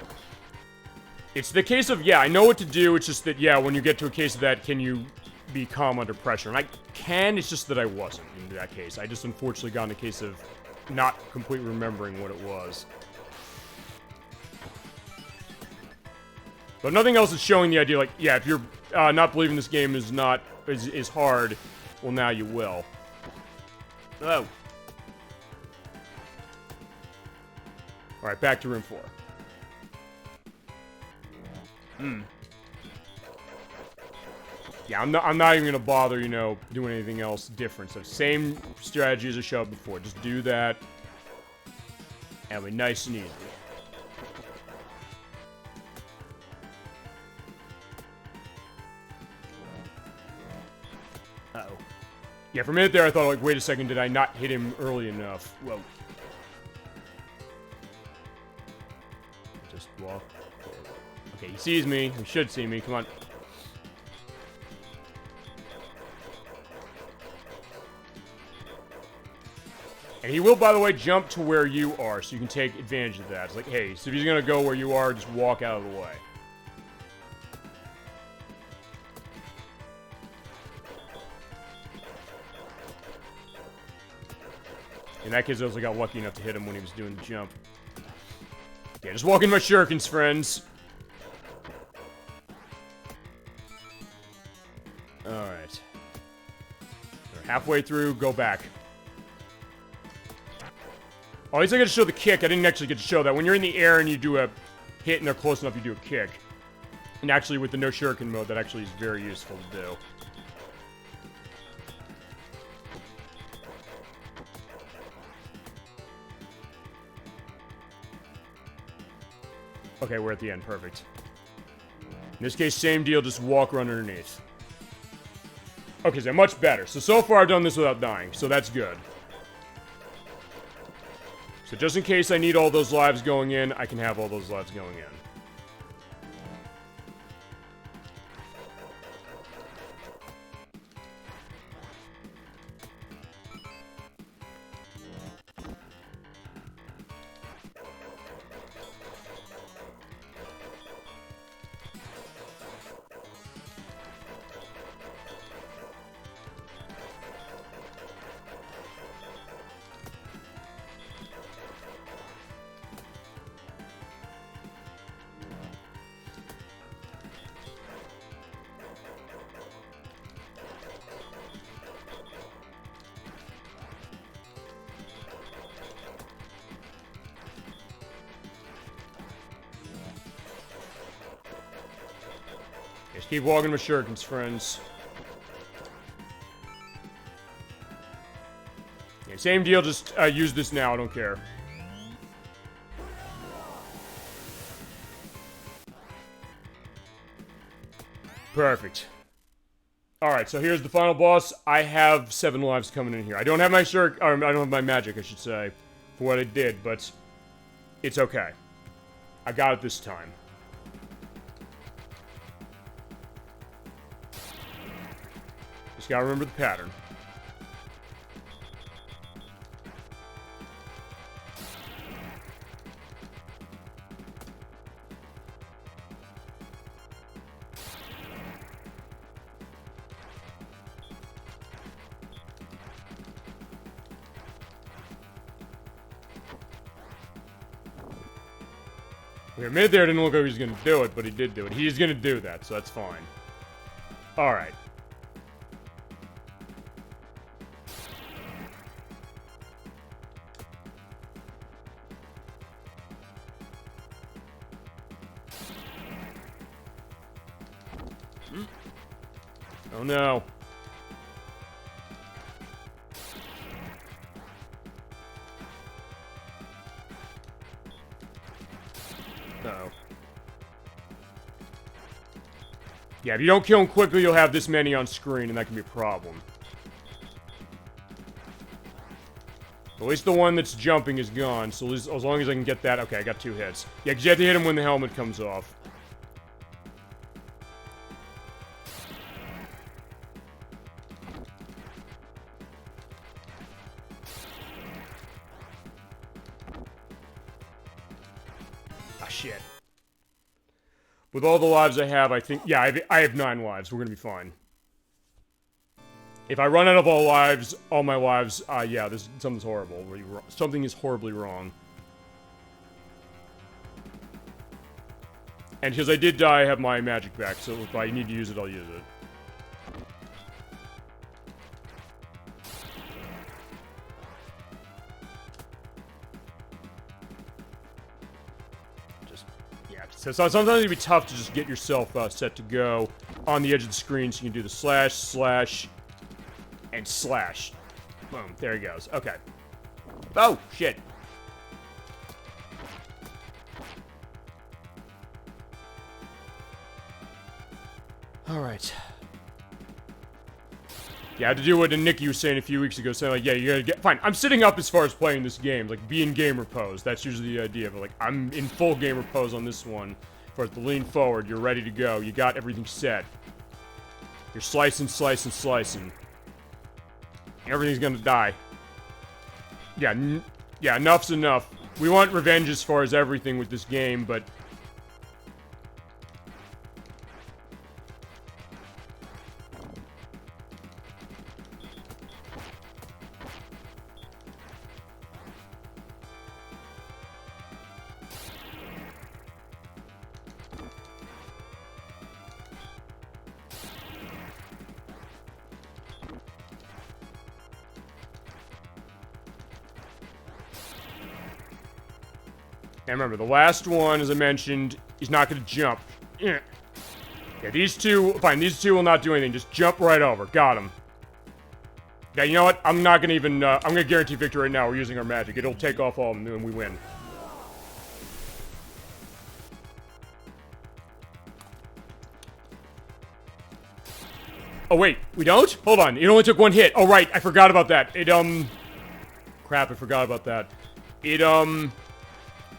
It's the case of, yeah, I know what to do, it's just that, yeah, when you get to a case of that, can you be calm under pressure? And I can, it's just that I wasn't in that case. I just unfortunately got in a case of not completely remembering what it was. But nothing else is showing the idea, like, yeah, if you're not believing this game is not, is hard, well, now you will. Oh. Alright, back to room 4. Yeah, I'm not even gonna bother, you know, doing anything else different. So same strategy as I showed before. Just do that. And be nice and easy. Uh-oh. Yeah, for a minute there I thought, like, wait a second, did I not hit him early enough? Whoa. Just walk. Okay, he sees me. He should see me. Come on. And he will, by the way, jump to where you are, so you can take advantage of that. It's like, hey, so if he's gonna go where you are, just walk out of the way. In that case, I also got lucky enough to hit him when he was doing the jump. Yeah, just walk in my shurikens, friends. Alright. We're halfway through, go back. Oh, at least I get to show the kick. I didn't actually get to show that. When you're in the air and you do a hit and they're close enough, you do a kick. And actually, with the no shuriken mode, that actually is very useful to do. Okay, we're at the end. Perfect. In this case, same deal. Just walk run underneath. Okay, so much better. So far I've done this without dying, so that's good. So just in case I need all those lives going in, I can have all those lives going in. Just keep walking with shurikens, friends. Yeah, same deal, just use this now, I don't care. Perfect. Alright, so here's the final boss. I have 7 lives coming in here. I don't have my I don't have my magic, I should say, for what I did, but it's okay. I got it this time. Just gotta remember the pattern. Okay, mid there didn't look like he was gonna do it, but he did do it. He's gonna do that, so that's fine. Alright. Oh no. Uh-oh. Yeah, if you don't kill him quickly, you'll have this many on screen, and that can be a problem. At least the one that's jumping is gone, so as long as I can get that... Okay, I got 2 hits. Yeah, because you have to hit him when the helmet comes off. Ah, shit. With all the lives I have, I think... Yeah, I have 9 lives. We're gonna be fine. If I run out of all my lives, yeah, something's horrible. Something is horribly wrong. And because I did die, I have my magic back, so if I need to use it, I'll use it. So sometimes it'd be tough to just get yourself set to go on the edge of the screen, so you can do the slash, slash, and slash. Boom, there he goes. Okay. Oh, shit. Alright. Yeah, I had to do what Nikki was saying a few weeks ago, saying like, yeah, you gotta get... Fine, I'm sitting up as far as playing this game, like, be in gamer pose. That's usually the idea, but like, I'm in full gamer pose on this one. As far as the lean forward, you're ready to go. You got everything set. You're slicing, slicing, slicing. Everything's gonna die. Yeah, yeah, enough's enough. We want revenge as far as everything with this game, but... And remember, the last one, as I mentioned, he's not going to jump. Yeah, these two, fine, these two will not do anything. Just jump right over. Got him. Yeah, you know what? I'm not going to even, I'm going to guarantee victory right now. We're using our magic. It'll take off all of them, and we win. Oh, wait. We don't? Hold on. It only took one hit. Oh, right. I forgot about that. Crap, I forgot about that.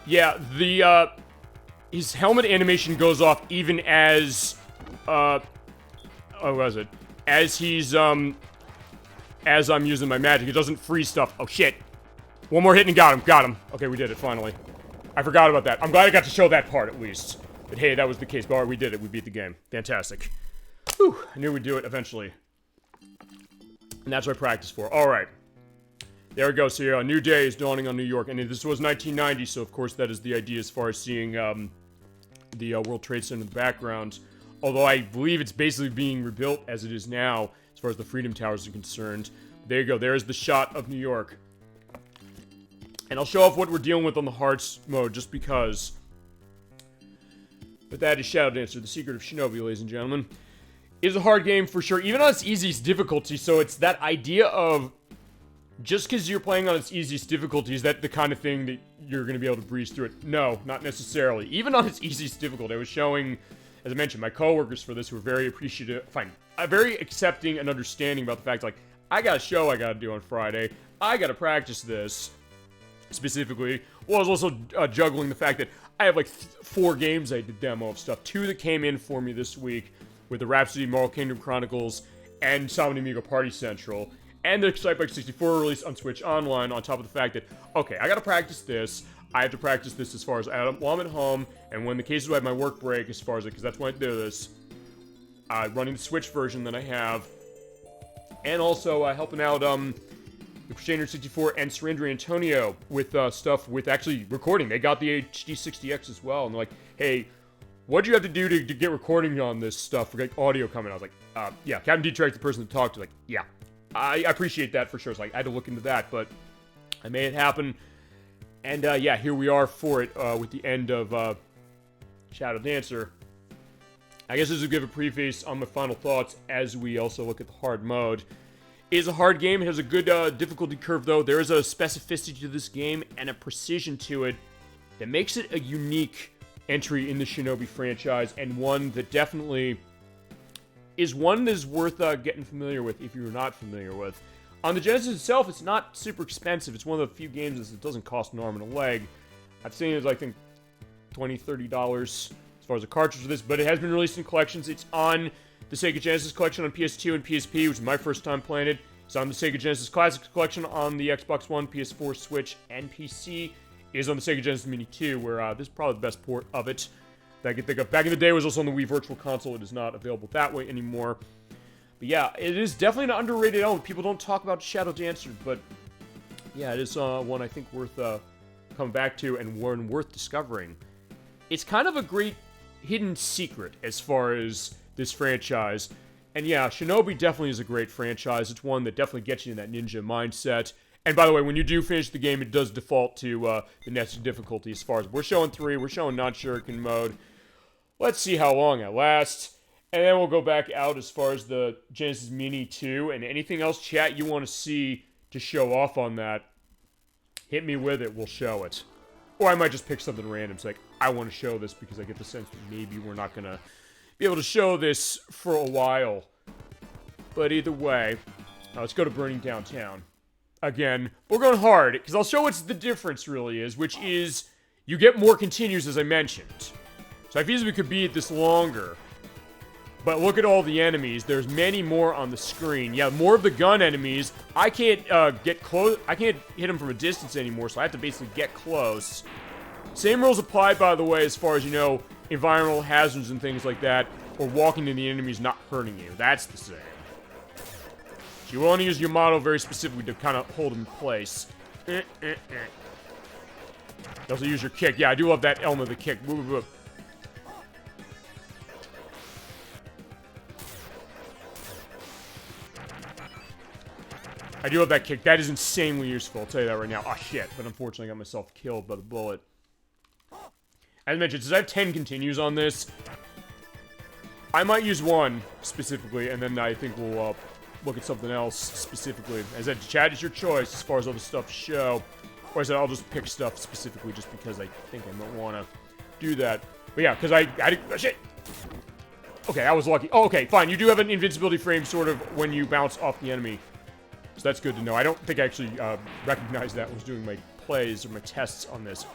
Yeah, his helmet animation goes off even as, what was it? As he's, as I'm using my magic. It doesn't freeze stuff. Oh, shit. One more hit and got him. Okay, we did it, finally. I forgot about that. I'm glad I got to show that part, at least. But hey, that was the case. But we did it. We beat the game. Fantastic. Whew, I knew we'd do it eventually. And that's what I practiced for. Alright. There we go. So yeah, a new day is dawning on New York, and this was 1990, so of course that is the idea as far as seeing the World Trade Center in the background. Although I believe it's basically being rebuilt as it is now, as far as the Freedom Towers are concerned. There you go. There's the shot of New York. And I'll show off what we're dealing with on the Hearts mode, just because. But that is Shadow Dancer, the secret of Shinobi, ladies and gentlemen. It is a hard game for sure, even on its easiest difficulty. So it's that idea of, just because you're playing on its easiest difficulty, is that the kind of thing that you're going to be able to breeze through it? No, not necessarily. Even on its easiest difficulty, I was showing, as I mentioned, my coworkers for this were very appreciative, very accepting and understanding about the fact, like, I got a show I got to do on Friday. I got to practice this, specifically. Well, I was also juggling the fact that I have, like, 4 games I did demo of stuff. 2 that came in for me this week, with the Rhapsody Moral Kingdom Chronicles and Sonic Amigo Party Central. And the Excitebike 64 release on Switch Online, on top of the fact that, okay, I gotta practice this. I have to practice this as far as while I'm at home, and when the cases where I have my work break, as far as, because that's when I do this, running the Switch version that I have, and also helping out the Crusader 64 and Surrender Antonio with stuff with actually recording. They got the HD60X as well, and they're like, hey, what do you have to do to get recording on this stuff for like audio coming? I was like, yeah, Captain Detrack's the person to talk to. Like, yeah. I appreciate that for sure. So I had to look into that, but I made it happen. And yeah, here we are for it with the end of Shadow Dancer. I guess this will give a preface on my final thoughts as we also look at the hard mode. It is a hard game. It has a good difficulty curve, though. There is a specificity to this game and a precision to it that makes it a unique entry in the Shinobi franchise, and one that definitely is one that is worth getting familiar with if you're not familiar with. On the Genesis itself, it's not super expensive. It's one of the few games that doesn't cost an arm and a leg. I've seen it as, I think, $20, $30 as far as a cartridge for this, but it has been released in collections. It's on the Sega Genesis collection on PS2 and PSP, which is my first time playing it. It's on the Sega Genesis Classics collection on the Xbox One, PS4, Switch, and PC. It is on the Sega Genesis Mini 2, where this is probably the best port of it that I can think of. Back in the day, it was also on the Wii Virtual Console. It is not available that way anymore. But yeah, it is definitely an underrated element. People don't talk about Shadow Dancer, but yeah, it is one I think worth coming back to and one worth discovering. It's kind of a great hidden secret as far as this franchise. And yeah, Shinobi definitely is a great franchise. It's one that definitely gets you in that ninja mindset. And by the way, when you do finish the game, it does default to the nested difficulty as far as we're showing 3, we're showing non-shuriken mode. Let's see how long it lasts. And then we'll go back out as far as the Genesis Mini 2. And anything else, chat, you want to see to show off on that, hit me with it, we'll show it. Or I might just pick something random. It's like, I want to show this because I get the sense that maybe we're not going to be able to show this for a while. But either way, let's go to Burning Downtown. Again, we're going hard, because I'll show what the difference really is, which is you get more continues, as I mentioned. So I feasibly could beat this longer. But look at all the enemies. There's many more on the screen. Yeah, more of the gun enemies. I can't get close. I can't hit them from a distance anymore, so I have to basically get close. Same rules apply, by the way, as far as, you know, environmental hazards and things like that, or walking to the enemies not hurting you. That's the same. So you want to use your model very specifically to kind of hold them in place. You also use your kick. Yeah, I do love that element of the kick. Woo, woo, woo. I do love that kick. That is insanely useful. I'll tell you that right now. Oh, shit. But unfortunately, I got myself killed by the bullet. As mentioned, since I have 10 continues on this, I might use one specifically, and then I think we'll look at something else specifically. As I said, chat is your choice as far as other stuff to show. Or as I said, I'll just pick stuff specifically just because I think I might want to do that. But yeah, because I oh, shit! Okay, I was lucky. Oh, okay, fine. You do have an invincibility frame sort of when you bounce off the enemy. So that's good to know. I don't think I actually recognized that when I was doing my plays or my tests on this.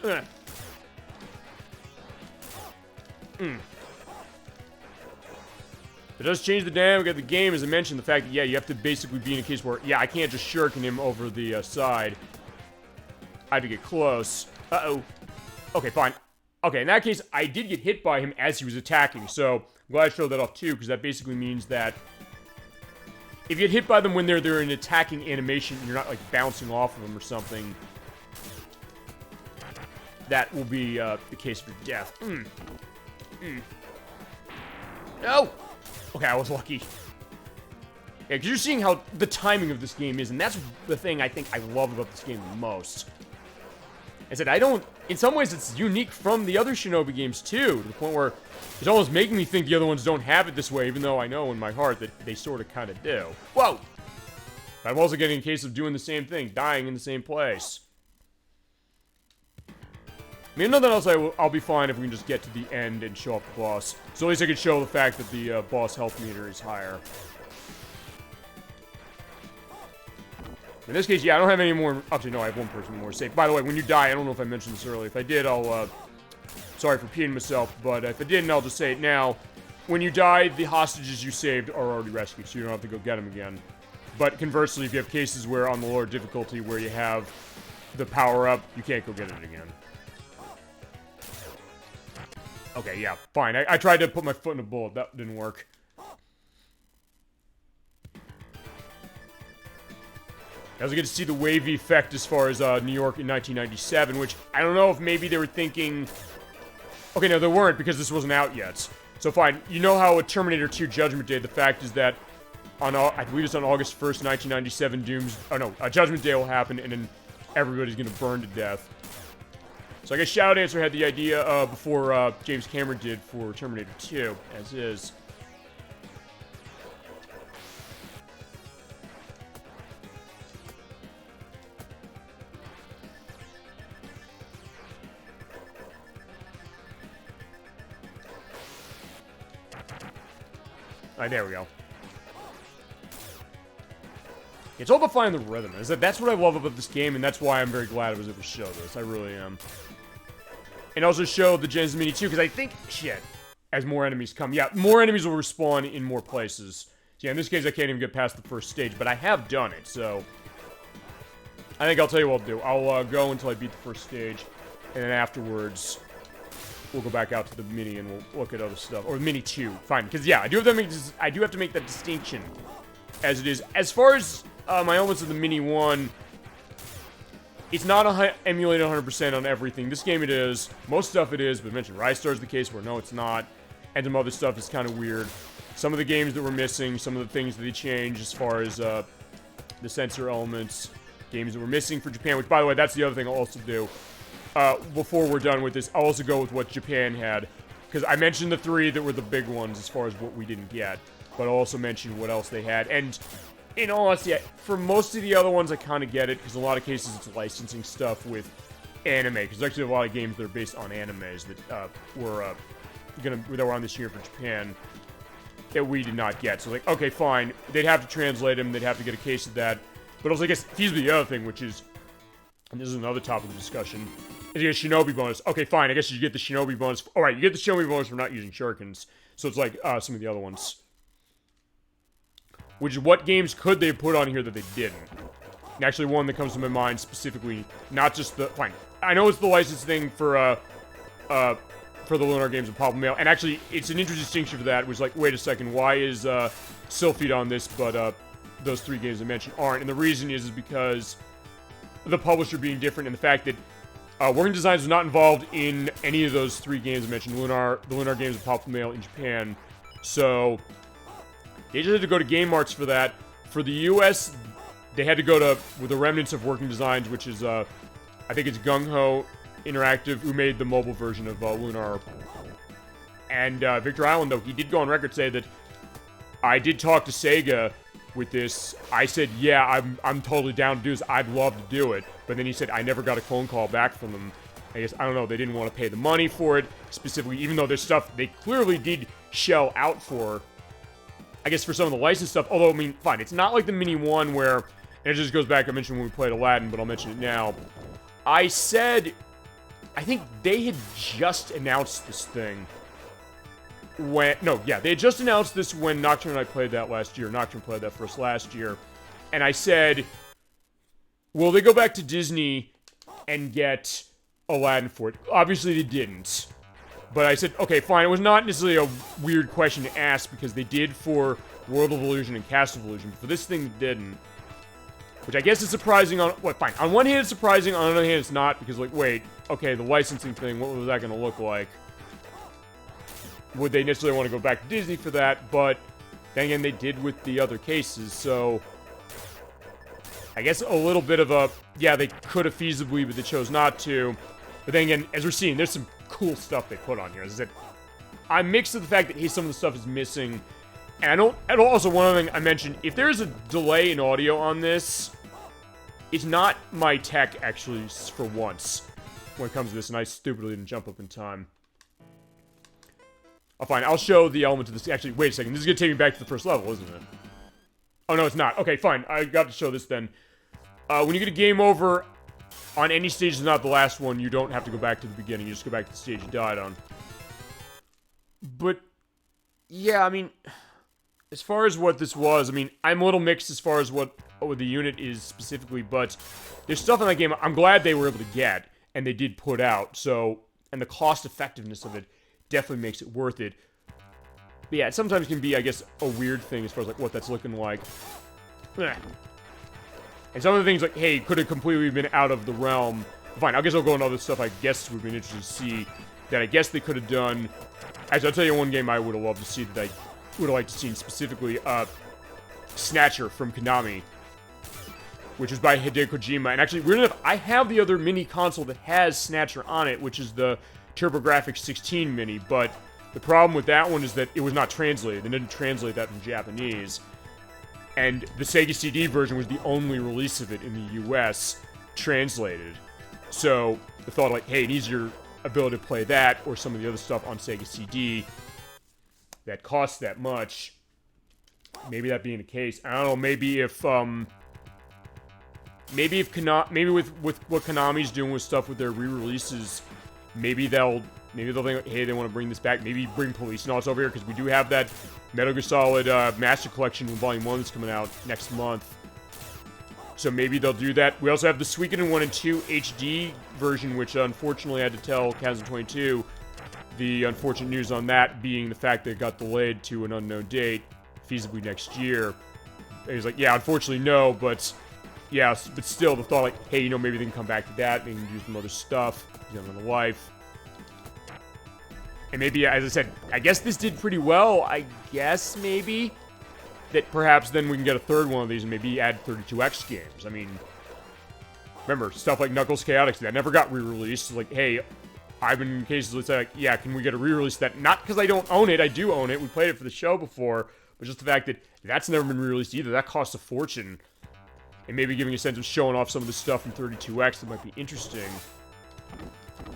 It does change the dynamic of the game, as I mentioned, the fact that, yeah, you have to basically be in a case where, yeah, I can't just shuriken him over the side. I have to get close. Uh-oh. Okay, fine. Okay, in that case, I did get hit by him as he was attacking, so I'm glad I showed that off too, because that basically means that if you get hit by them when they're in attacking animation and you're not, like, bouncing off of them or something, that will be the case for death. No! Okay, I was lucky. Yeah, because you're seeing how the timing of this game is, and that's the thing I think I love about this game the most. I said, in some ways it's unique from the other Shinobi games too, to the point where it's almost making me think the other ones don't have it this way, even though I know in my heart that they sort of kind of do. Whoa! But I'm also getting a case of doing the same thing, dying in the same place. I mean, nothing else, I'll be fine if we can just get to the end and show off the boss. So at least I can show the fact that the boss health meter is higher. In this case, yeah, I don't have any more. Actually, no, I have one person more safe. By the way, when you die, I don't know if I mentioned this earlier. If I did, I'll, sorry for repeating myself, but if I didn't, I'll just say it now. When you die, the hostages you saved are already rescued, so you don't have to go get them again. But conversely, if you have cases where on the lower difficulty where you have the power-up, you can't go get it again. Okay, yeah, fine. I tried to put my foot in a bullet. That didn't work. I was good to see the wavy effect as far as New York in 1997, which I don't know if maybe they were thinking... Okay, no, they weren't, because this wasn't out yet. So fine, you know how a Terminator 2 Judgment Day, the fact is that on, I believe it's on August 1st, 1997, Judgment Day will happen, and then everybody's gonna burn to death. So I guess Shadow Dancer had the idea before James Cameron did for Terminator 2, as is. Alright, there we go. It's all about finding the rhythm. That's what I love about this game, and that's why I'm very glad I was able to show this. I really am. And also show the Genesis Mini 2, because I think, shit, as more enemies come. Yeah, more enemies will respawn in more places. So yeah, in this case, I can't even get past the first stage, but I have done it, so... I think I'll tell you what I'll do. I'll go until I beat the first stage, and then afterwards... we'll go back out to the Mini and we'll look at other stuff. Or Mini 2. Fine. Because, yeah, I do have to make that distinction as it is. As far as my elements of the Mini 1, it's not emulated 100% on everything. This game it is. Most stuff it is, but I mentioned Ristar is the case where no, it's not. and some other stuff is kind of weird. Some of the games that were missing, some of the things that they changed as far as the sensor elements, games that were missing for Japan, which, by the way, that's the other thing I'll also do. Before we're done with this, I'll also go with what Japan had. Because I mentioned the 3 that were the big ones as far as what we didn't get. But I'll also mention what else they had. And in all honesty, for most of the other ones, I kind of get it. Because in a lot of cases, it's licensing stuff with anime. Because there's actually a lot of games that are based on animes that were on this year for Japan that we did not get. So, like, okay, fine. They'd have to translate them. They'd have to get a case of that. But also, I guess, here's the other thing, which is, and this is another topic of discussion, is you get a Shinobi bonus. Okay, fine, I guess you get the Shinobi bonus. Alright, you get the Shinobi bonus for not using shurikens. So it's like, some of the other ones. Which is, what games could they have put on here that they didn't? And actually, one that comes to my mind specifically, not just the, fine, I know it's the license thing for the Lunar Games of Papa Mail, and actually, it's an interesting distinction for that, which is like, wait a second, why is, Silpheed on this, but, those 3 games I mentioned aren't? And the reason is because the publisher being different, and the fact that Working Designs was not involved in any of those 3 games I mentioned, the Lunar Games of Papa Mail in Japan. So they just had to go to Game Arts for that. For the US, they had to go to, with the remnants of Working Designs, which is, I think it's Gung Ho Interactive, who made the mobile version of Lunar. And Victor Island, though, he did go on record say that, I did talk to Sega with this. I said, yeah, I'm totally down to do this. I'd love to do it. But then he said, I never got a phone call back from them. I guess, I don't know, they didn't want to pay the money for it, specifically, even though there's stuff they clearly did shell out for, I guess, for some of the licensed stuff. Although, I mean, fine, it's not like the Mini 1 where, and it just goes back, I mentioned when we played Aladdin, but I'll mention it now. I said, I think they had just announced this thing when, no, yeah, they had just announced this when Nocturne and I played that last year. Nocturne played that first last year. And I said, will they go back to Disney and get Aladdin for it? Obviously they didn't. But I said, okay, fine. It was not necessarily a weird question to ask because they did for World of Illusion and Castle of Illusion. But for this thing, they didn't. Which I guess is surprising on, what, fine. On one hand, it's surprising. On the other hand, it's not. Because, like, wait, okay, the licensing thing, what was that going to look like? Would they necessarily want to go back to Disney for that? But then again, they did with the other cases, so I guess a little bit of a, yeah, they could have feasibly, but they chose not to. But then again, as we're seeing, there's some cool stuff they put on here. As I said, I'm mixed with the fact that, hey, some of the stuff is missing. And also one other thing I mentioned, if there's a delay in audio on this, it's not my tech, actually, for once, when it comes to this, and I stupidly didn't jump up in time. Oh, fine, I'll show the element of this. Actually, wait a second. This is going to take me back to the first level, isn't it? Oh, no, it's not. Okay, fine. I got to show this then. When you get a game over on any stage that's not the last one, you don't have to go back to the beginning. You just go back to the stage you died on. But, yeah, I mean, as far as what this was, I mean, I'm a little mixed as far as what the unit is specifically, but there's stuff in that game I'm glad they were able to get, and they did put out, so, and the cost effectiveness of it definitely makes it worth it. But yeah, it sometimes can be, I guess, a weird thing as far as, like, what that's looking like. And some of the things, like, hey, could have completely been out of the realm. Fine, I guess I'll go into other stuff I guess would be interesting to see that I guess they could have done. Actually, I'll tell you one game I would have loved to see that I would have liked to see specifically, Snatcher from Konami, which was by Hideo Kojima. And actually, weird enough, I have the other mini console that has Snatcher on it, which is the TurboGrafx 16 mini, but the problem with that one is that it was not translated. They didn't translate that from Japanese. And the Sega CD version was the only release of it in the US translated. So, the thought, like, hey, it needs your ability to play that or some of the other stuff on Sega CD that costs that much. Maybe that being the case. I don't know, maybe with what Konami's doing with stuff with their re-releases, maybe they'll think, hey, they want to bring this back. Maybe bring Police Nauts over here, because we do have that Metal Gear Solid Master Collection Volume 1 that's coming out next month. So maybe they'll do that. We also have the Suikoden 1 and 2 HD version, which unfortunately I had to tell Kazan22 the unfortunate news on that being the fact that it got delayed to an unknown date, feasibly next year. And he's like, yeah, unfortunately no, but yeah, but still the thought, like, hey, you know, maybe they can come back to that, they can do some other stuff, you know, in the life. And maybe, as I said, I guess this did pretty well. I guess, maybe, that perhaps then we can get a third one of these and maybe add 32X games. I mean, remember, stuff like Knuckles Chaotix, that never got re-released. Like, hey, I've been in cases where it's like, yeah, can we get a re-release that? Not because I don't own it, I do own it. We played it for the show before, but just the fact that that's never been re-released either. That costs a fortune. And maybe giving a sense of showing off some of the stuff from 32X that might be interesting.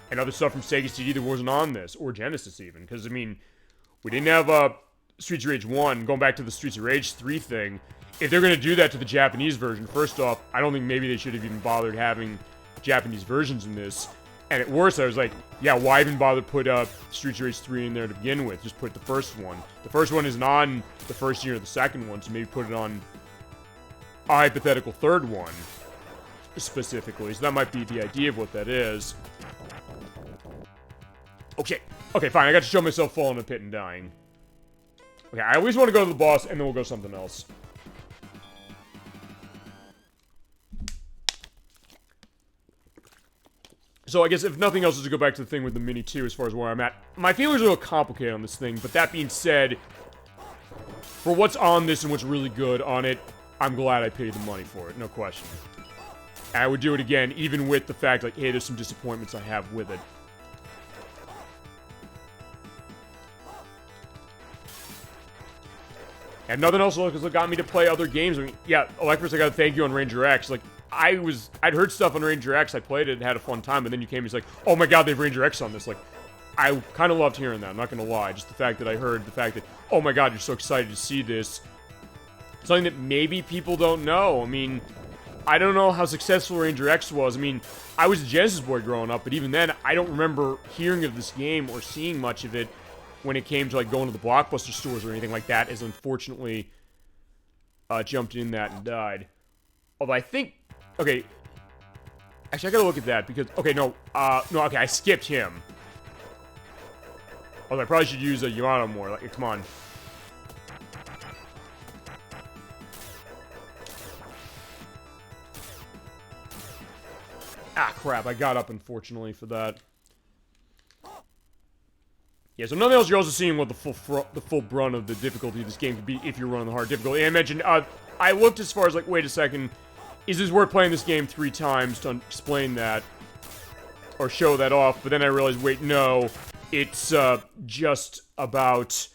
And other stuff from Sega CD that wasn't on this, or Genesis even. Because, I mean, we didn't have Streets of Rage 1, going back to the Streets of Rage 3 thing. If they're going to do that to the Japanese version, first off, I don't think maybe they should have even bothered having Japanese versions in this. And at worst, I was like, yeah, why even bother put Streets of Rage 3 in there to begin with? Just put the first one. The first one isn't on the first year of the second one, so maybe put it on a hypothetical third one, specifically. So that might be the idea of what that is. Okay, fine, I got to show myself falling in a pit and dying. Okay, I always want to go to the boss, and then we'll go something else. So I guess if nothing else is to go back to the thing with the Mini 2 as far as where I'm at. My feelings are a little complicated on this thing, but that being said, for what's on this and what's really good on it, I'm glad I paid the money for it, no question. And I would do it again, even with the fact, like, hey, there's some disappointments I have with it. And nothing else got me to play other games. I mean, yeah, ElecVerse, I gotta thank you on Ranger X. Like, I'd heard stuff on Ranger X, I played it and had a fun time, and then you came and it's like, oh my god, they have Ranger X on this. Like, I kind of loved hearing that, I'm not gonna lie. Just the fact that I heard the fact that, oh my god, you're so excited to see this. Something that maybe people don't know. I mean, I don't know how successful Ranger X was. I mean, I was a Genesis boy growing up, but even then, I don't remember hearing of this game or seeing much of it when it came to, like, going to the Blockbuster stores or anything like that, as unfortunately jumped in that and died. Although I think, okay, actually I gotta look at that because, okay, no, okay, I skipped him. Although I probably should use a Yamato more, like, come on. Ah, crap, I got up, unfortunately, for that. Yeah, so nothing else, you're also seeing what the full brunt of the difficulty of this game could be if you're running the hard difficulty. And I mentioned, I looked as far as, like, wait a second, is this worth playing this game 3 times to explain that? Or show that off, but then I realized, wait, no, it's, just about...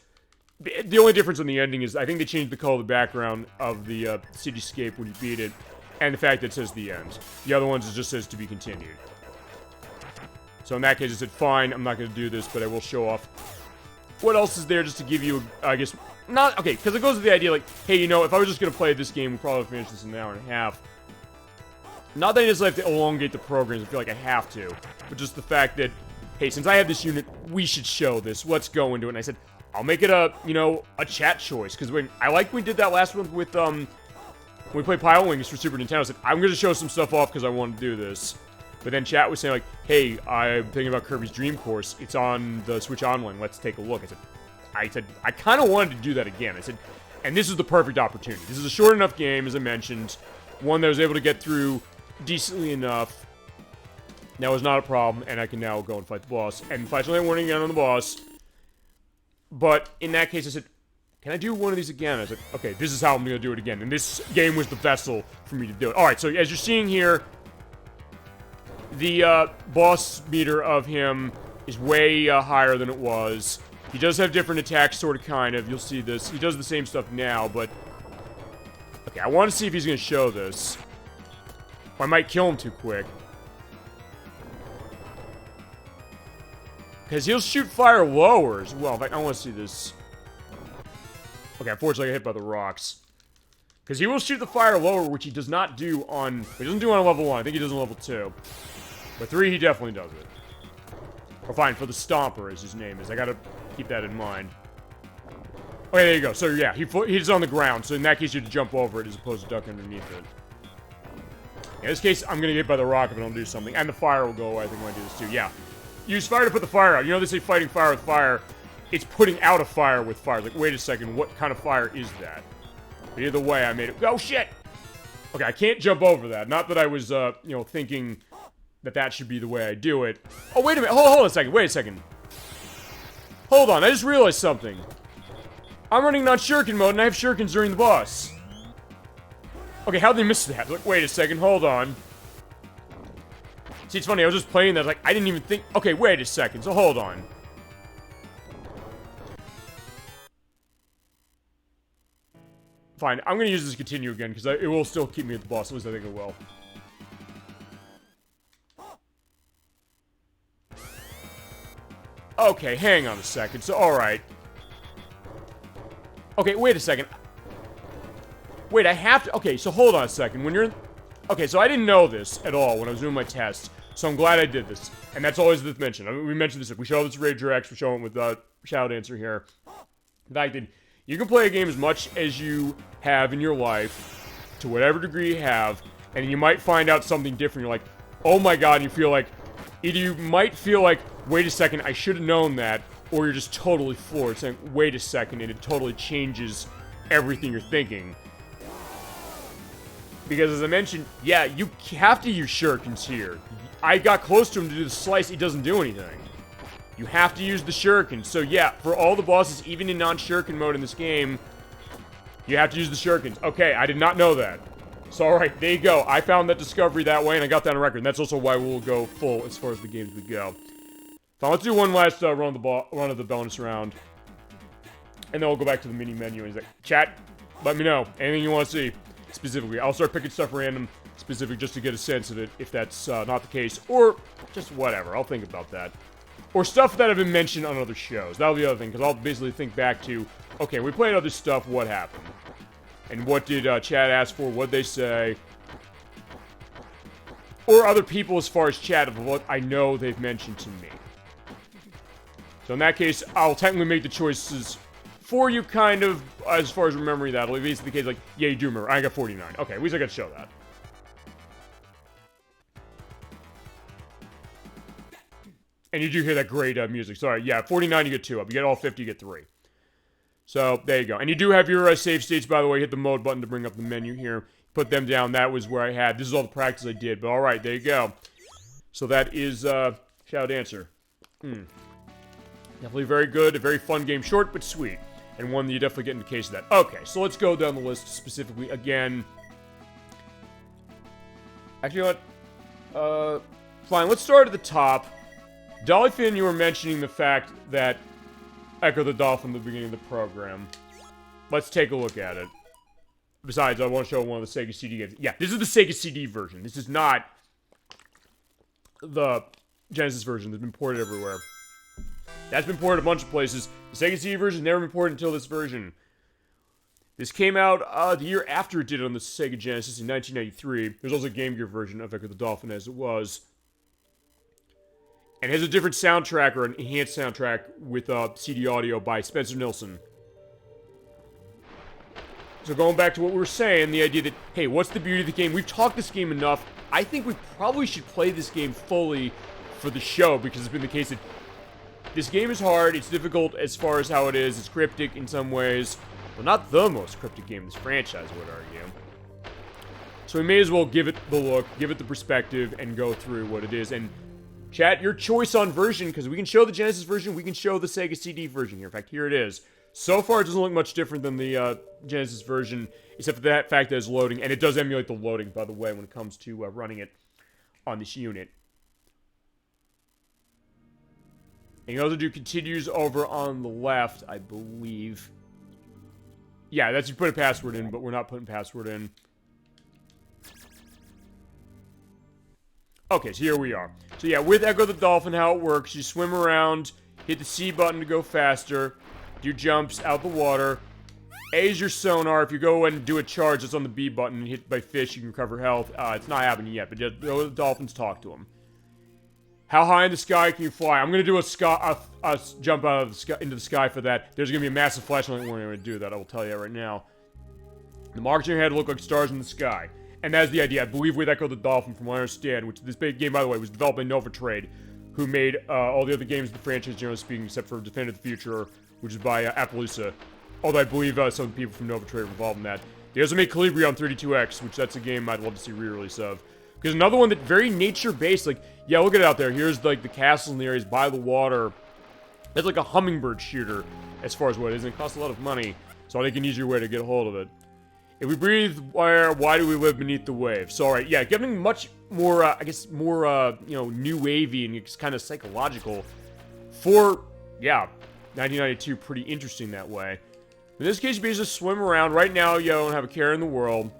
The only difference in the ending is, I think they changed the color of the background of the, cityscape when you beat it, and the fact that it says the end. The other ones, it just says to be continued. So in that case, I said, fine, I'm not going to do this, but I will show off what else is there just to give you, I guess, not, okay, because it goes with the idea, like, hey, you know, if I was just going to play this game, we'd probably finish this in an hour and a half. Not that I just have to elongate the programs, I feel like I have to, but just the fact that, hey, since I have this unit, we should show this, let's go into it. And I said, I'll make it a, you know, a chat choice, because when, I like when we did that last one with, when we played Pile Wings for Super Nintendo, I said, I'm going to show some stuff off because I want to do this. But then chat was saying, like, hey, I'm thinking about Kirby's Dream Course. It's on the Switch Online. Let's take a look. I said, I kind of wanted to do that again. I said, and this is the perfect opportunity. This is a short enough game, as I mentioned. One that I was able to get through decently enough. That was not a problem, and I can now go and fight the boss. And flashlight warning again on the boss. But in that case, I said, can I do one of these again? I said, okay, this is how I'm going to do it again. And this game was the vessel for me to do it. Alright, so as you're seeing here, the boss meter of him is way higher than it was. He does have different attacks, sort of, kind of. You'll see this. He does the same stuff now, but... Okay, I want to see if he's going to show this. Or I might kill him too quick. Because he'll shoot fire lower as well. In fact, I want to see this. Okay, unfortunately, I got hit by the rocks. Because he will shoot the fire lower, which he does not do on... He doesn't do on level 1. I think he does on level 2. But 3, he definitely does it. Or fine, for the Stomper, as his name is. I gotta keep that in mind. Okay, there you go. So, yeah, he's on the ground. So, in that case, you have to jump over it as opposed to duck underneath it. In this case, I'm gonna get hit by the rock if I don't do something. And the fire will go away, I think, when I do this, too. Yeah. Use fire to put the fire out. You know, they say fighting fire with fire. It's putting out a fire with fire. Like, wait a second, what kind of fire is that? But either way, I made it. Oh, shit! Okay, I can't jump over that. Not that I was, you know, thinking that should be the way I do it. Oh, wait a minute. Hold on a second. Wait a second. Hold on, I just realized something. I'm running non-shuriken mode, and I have shurikens during the boss. Okay, how'd they miss that? Like, wait a second, hold on. See, it's funny, I was just playing that, like, I didn't even think... Okay, wait a second, so hold on. Fine, I'm gonna use this to continue again, because it will still keep me at the boss, at least I think it will. Okay, hang on a second, so, alright. Okay, wait a second. Wait, I have to... Okay, so hold on a second, when you're... Okay, so I didn't know this at all when I was doing my test, so I'm glad I did this. And that's always the mention. I mean, we mentioned this, we show this Rager X, we show it with Shadow Dancer here. The fact that you can play a game as much as you have in your life, to whatever degree you have, and you might find out something different. You're like, oh my god, and you feel like... Either you might feel like, wait a second, I should have known that, or you're just totally floored, saying, wait a second, and it totally changes everything you're thinking. Because as I mentioned, yeah, you have to use shurikens here. I got close to him to do the slice, he doesn't do anything. You have to use the shurikens. So yeah, for all the bosses, even in non-shuriken mode in this game, you have to use the shurikens. Okay, I did not know that. So alright, there you go. I found that discovery that way, and I got that on record. And that's also why we'll go full as far as the games we go. So let's do one last run of the bonus round. And then we'll go back to the mini menu. And he's like, chat, let me know. Anything you want to see. Specifically, I'll start picking stuff random, specific, just to get a sense of it, if that's not the case, or just whatever, I'll think about that. Or stuff that have been mentioned on other shows, that'll be the other thing, because I'll basically think back to, okay, we played other stuff, what happened? And what did Chad ask for, what'd they say? Or other people as far as chat of what I know they've mentioned to me. So in that case, I'll technically make the choices for you, kind of, as far as remembering that. At least in the case, like, yeah, you do remember. I got 49. Okay, at least I got to show that. And you do hear that great music. Sorry, yeah, 49, you get 2 up. You get all 50, you get 3. So, there you go. And you do have your save states, by the way. Hit the mode button to bring up the menu here. Put them down. That was where I had. This is all the practice I did. But alright, there you go. So that is, Shadow Dancer. Definitely very good. A very fun game. Short, but sweet. And one that you definitely get in the case of that. Okay, so let's go down the list specifically again. Actually, you know what? Fine, let's start at the top. Dolphin, you were mentioning the fact that Ecco the Dolphin at the beginning of the program. Let's take a look at it. Besides, I want to show one of the Sega CD games. Yeah, this is the Sega CD version. This is not the Genesis version that's been ported everywhere. That's been ported a bunch of places. The Sega CD version never been ported until this version. This came out the year after it did on the Sega Genesis in 1993. There's also a Game Gear version of Ecco the Dolphin as it was. And it has a different soundtrack, or an enhanced soundtrack, with CD audio by Spencer Nilsson. So going back to what we were saying, the idea that, hey, what's the beauty of the game? We've talked this game enough. I think we probably should play this game fully for the show, because it's been the case that this game is hard, it's difficult as far as how it is, it's cryptic in some ways, but not the most cryptic game in this franchise, I would argue. So we may as well give it the look, give it the perspective, and go through what it is. And chat, your choice on version, because we can show the Genesis version, we can show the Sega CD version here. In fact, here it is. So far, it doesn't look much different than the Genesis version, except for that fact that it's loading, and it does emulate the loading, by the way, when it comes to running it on this unit. And you also do continues over on the left, I believe. Yeah, that's you put a password in, but we're not putting password in. Okay, so here we are. So yeah, with Ecco the Dolphin, how it works, you swim around, hit the C button to go faster, do jumps out the water. A is your sonar. If you go and do a charge, it's on the B button, and hit by fish, you can recover health. It's not happening yet, but just go to the dolphins, talk to them. How high in the sky can you fly? I'm gonna do a jump out of the sky into the sky for that. There's gonna be a massive flashlight warning when I do that. I will tell you that right now. The marks in your head look like stars in the sky, and that's the idea. I believe with Ecco the Dolphin, from what I understand, which this big game, by the way, was developed by Nova Trade, who made all the other games of the franchise, generally speaking, except for Defend of the Future, which is by Appaloosa. Although I believe some people from Nova Trade were involved in that. They also made Calibri on 32X, which that's a game I'd love to see re-release of. Because another one that very nature-based, like, yeah, look at it out there. Here's, like, the castles in the areas by the water. It's like a hummingbird shooter as far as what it is, and it costs a lot of money. So I think an easier way to get a hold of it. If we breathe wire, why do we live beneath the waves? So, alright, yeah, getting much more, I guess, more, you know, new wavy and it's kind of psychological. For, yeah, 1992, pretty interesting that way. In this case, you basically just swim around. Right now, you don't have a care in the world.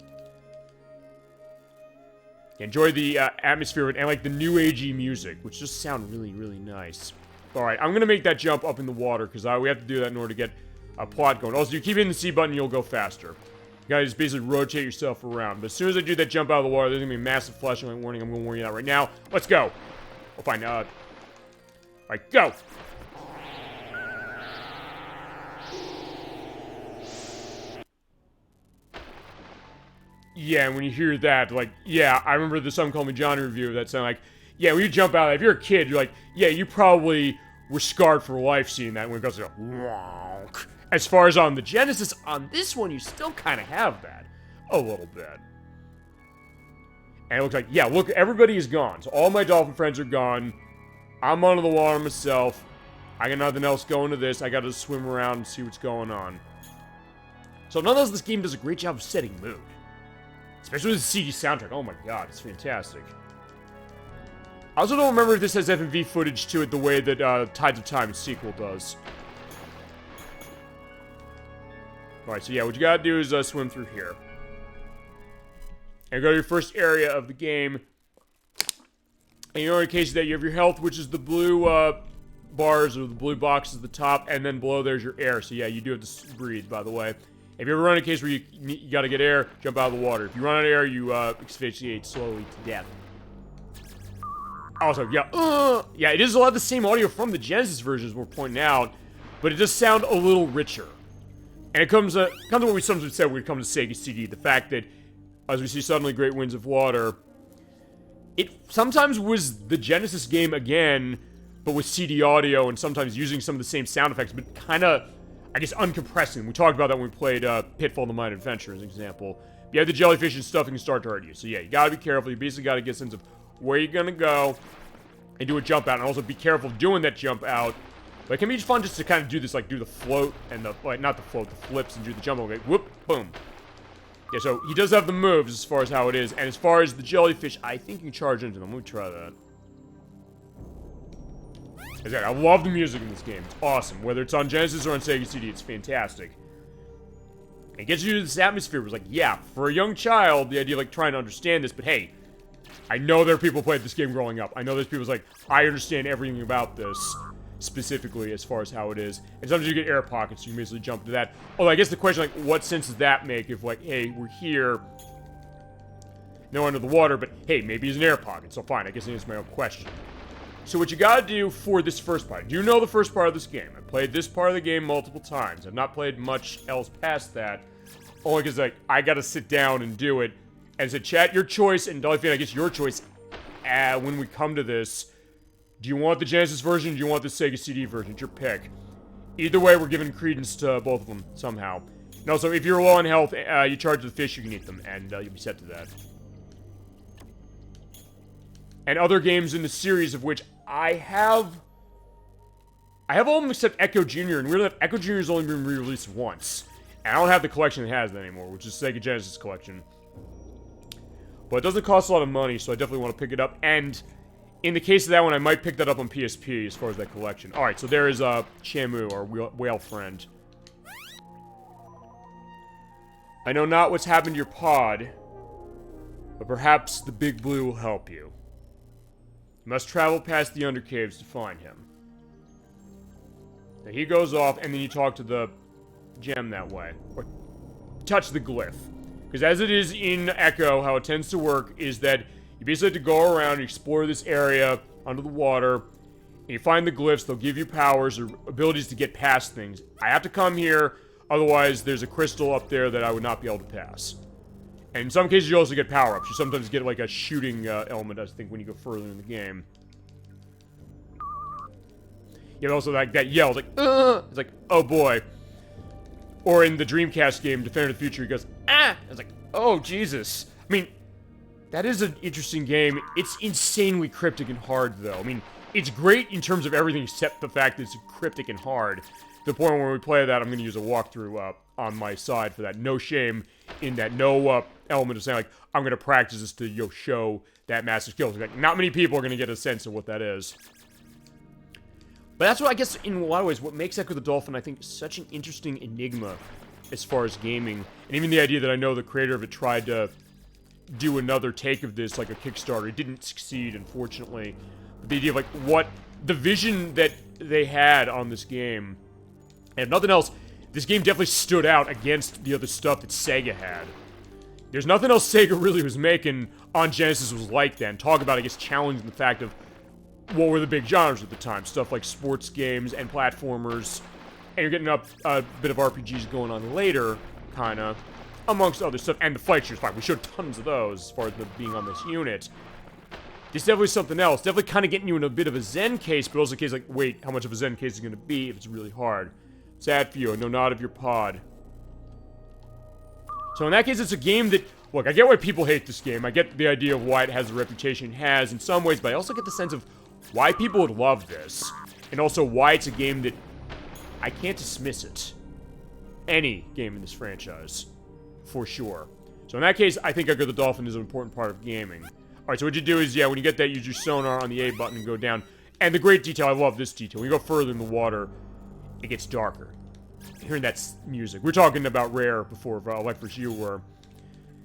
Enjoy the atmosphere and, like, the new agey music, which just sound really, really nice. Alright, I'm gonna make that jump up in the water, because we have to do that in order to get a plot going. Also, you keep hitting the C button, you'll go faster. You gotta just basically rotate yourself around. But as soon as I do that jump out of the water, there's gonna be a massive flashing light warning. I'm gonna warn you that right now. Let's go! We'll find out. Alright, go! Yeah, and when you hear that, like, yeah, I remember the Some Call Me Johnny review of that sound like, yeah, when you jump out, if you're a kid, you're like, yeah, you probably were scarred for life seeing that when it goes to wonk. As far as on the Genesis, on this one, you still kind of have that. A little bit. And it looks like, yeah, look, everybody is gone. So all my dolphin friends are gone. I'm under the water myself. I got nothing else going to this. I gotta swim around and see what's going on. So nonetheless, this game does a great job of setting mood. Especially with the CD soundtrack. Oh my god, it's fantastic. I also don't remember if this has FMV footage to it the way that Tides of Time sequel does. Alright, so yeah, what you gotta do is swim through here. And go to your first area of the game. And you know, in case that you have your health, which is the blue bars or the blue boxes at the top, and then below there's your air. So yeah, you do have to breathe, by the way. If you ever run a case where you gotta get air, jump out of the water. If you run out of air, you asphyxiate slowly to death. Also, yeah, it is a lot of the same audio from the Genesis version, as we're pointing out, but it does sound a little richer. And it comes to what we sometimes said when it comes to Sega CD, the fact that, as we see suddenly Great Winds of Water, it sometimes was the Genesis game again, but with CD audio and sometimes using some of the same sound effects, but kind of, I guess, uncompressing. We talked about that when we played Pitfall: The Mind Adventure, as an example. You have the jellyfish and stuff, and can start to hurt you. So yeah, you gotta be careful. You basically gotta get a sense of where you're gonna go and do a jump out, and also be careful doing that jump out. But it can be fun just to kind of do this, like, do the float and the, like, not the float, the flips, and do the jump, like, whoop, boom. Yeah, so he does have the moves as far as how it is, and as far as the jellyfish, I think you can charge into them. Let me try that. I love the music in this game. It's awesome. Whether it's on Genesis or on Sega CD, it's fantastic. It gets you to this atmosphere. It was like, yeah, for a young child, the idea of, like, trying to understand this, but hey, I know there are people who played this game growing up. I know there's people who's like, I understand everything about this, specifically as far as how it is. And sometimes you get air pockets, so you can basically jump to that. Although I guess the question, like, what sense does that make if, like, hey, we're here, no under the water, but hey, maybe it's an air pocket, so fine, I guess it's my own question. So what you gotta do for this first part, you know the first part of this game. I played this part of the game multiple times. I've not played much else past that, only because, like, I gotta sit down and do it. And so chat, your choice, and Dolphin, I guess your choice, when we come to this. Do you want the Genesis version, or do you want the Sega CD version? It's your pick. Either way, we're giving credence to both of them, somehow. And also, if you're low on health, you charge the fish, you can eat them, and you'll be set to that. And other games in the series of which I have all of them except Ecco Jr., and weirdly enough, Ecco Jr. has only been re-released once. And I don't have the collection that has that anymore, which is Sega Genesis collection. But it doesn't cost a lot of money, so I definitely want to pick it up. And in the case of that one, I might pick that up on PSP as far as that collection. Alright, so there is Shamu, our whale friend. I know not what's happened to your pod, but perhaps the Big Blue will help you. You must travel past the Undercaves to find him. Now he goes off, and then you talk to the gem that way. Or touch the glyph. Because as it is in Ecco, how it tends to work is that you basically have to go around and explore this area under the water, and you find the glyphs. They'll give you powers or abilities to get past things. I have to come here, otherwise there's a crystal up there that I would not be able to pass. And in some cases you also get power-ups. You sometimes get like a shooting element, I think, when you go further in the game. You have also like that yell, it's like, it's like, oh boy. Or in the Dreamcast game, Defender of the Future, he goes, ah! It's like, oh, Jesus. I mean, that is an interesting game. It's insanely cryptic and hard, though. I mean, It's great in terms of everything except the fact that it's cryptic and hard. To the point where when we play that, I'm going to use a walkthrough on my side for that. No shame in that. No element of saying, like, I'm going to practice this to show that master skill. Like, not many people are going to get a sense of what that is. But that's what, I guess, in a lot of ways, what makes Ecco the Dolphin, I think, such an interesting enigma as far as gaming. And even the idea that I know the creator of it tried to do another take of this, like a Kickstarter. It didn't succeed, unfortunately. But the idea of, like, what the vision that they had on this game. And if nothing else, this game definitely stood out against the other stuff that Sega had. There's nothing else Sega really was making on Genesis was like that. And talk about, I guess, challenging the fact of what were the big genres at the time. Stuff like sports games and platformers. And you're getting up a bit of RPGs going on later, kind of, amongst other stuff. And the flight shooters, fine. We showed tons of those as far as being on this unit. This definitely something else. Definitely kind of getting you in a bit of a Zen case, but also a case like, wait, how much of a Zen case is it going to be if it's really hard? Sad for you. No nod of your pod. So in that case, it's a game that... Look, I get why people hate this game. I get the idea of why it has the reputation it has in some ways, but I also get the sense of why people would love this. And also why it's a game that... I can't dismiss it. Any game in this franchise. For sure. So in that case, I think Ecco the Dolphin is an important part of gaming. Alright, so what you do is, yeah, when you get that, use your sonar on the A button and go down. And the great detail, I love this detail. When you go further in the water, it gets darker. Hearing that music. We're talking about Rare before, ElecVerse you were.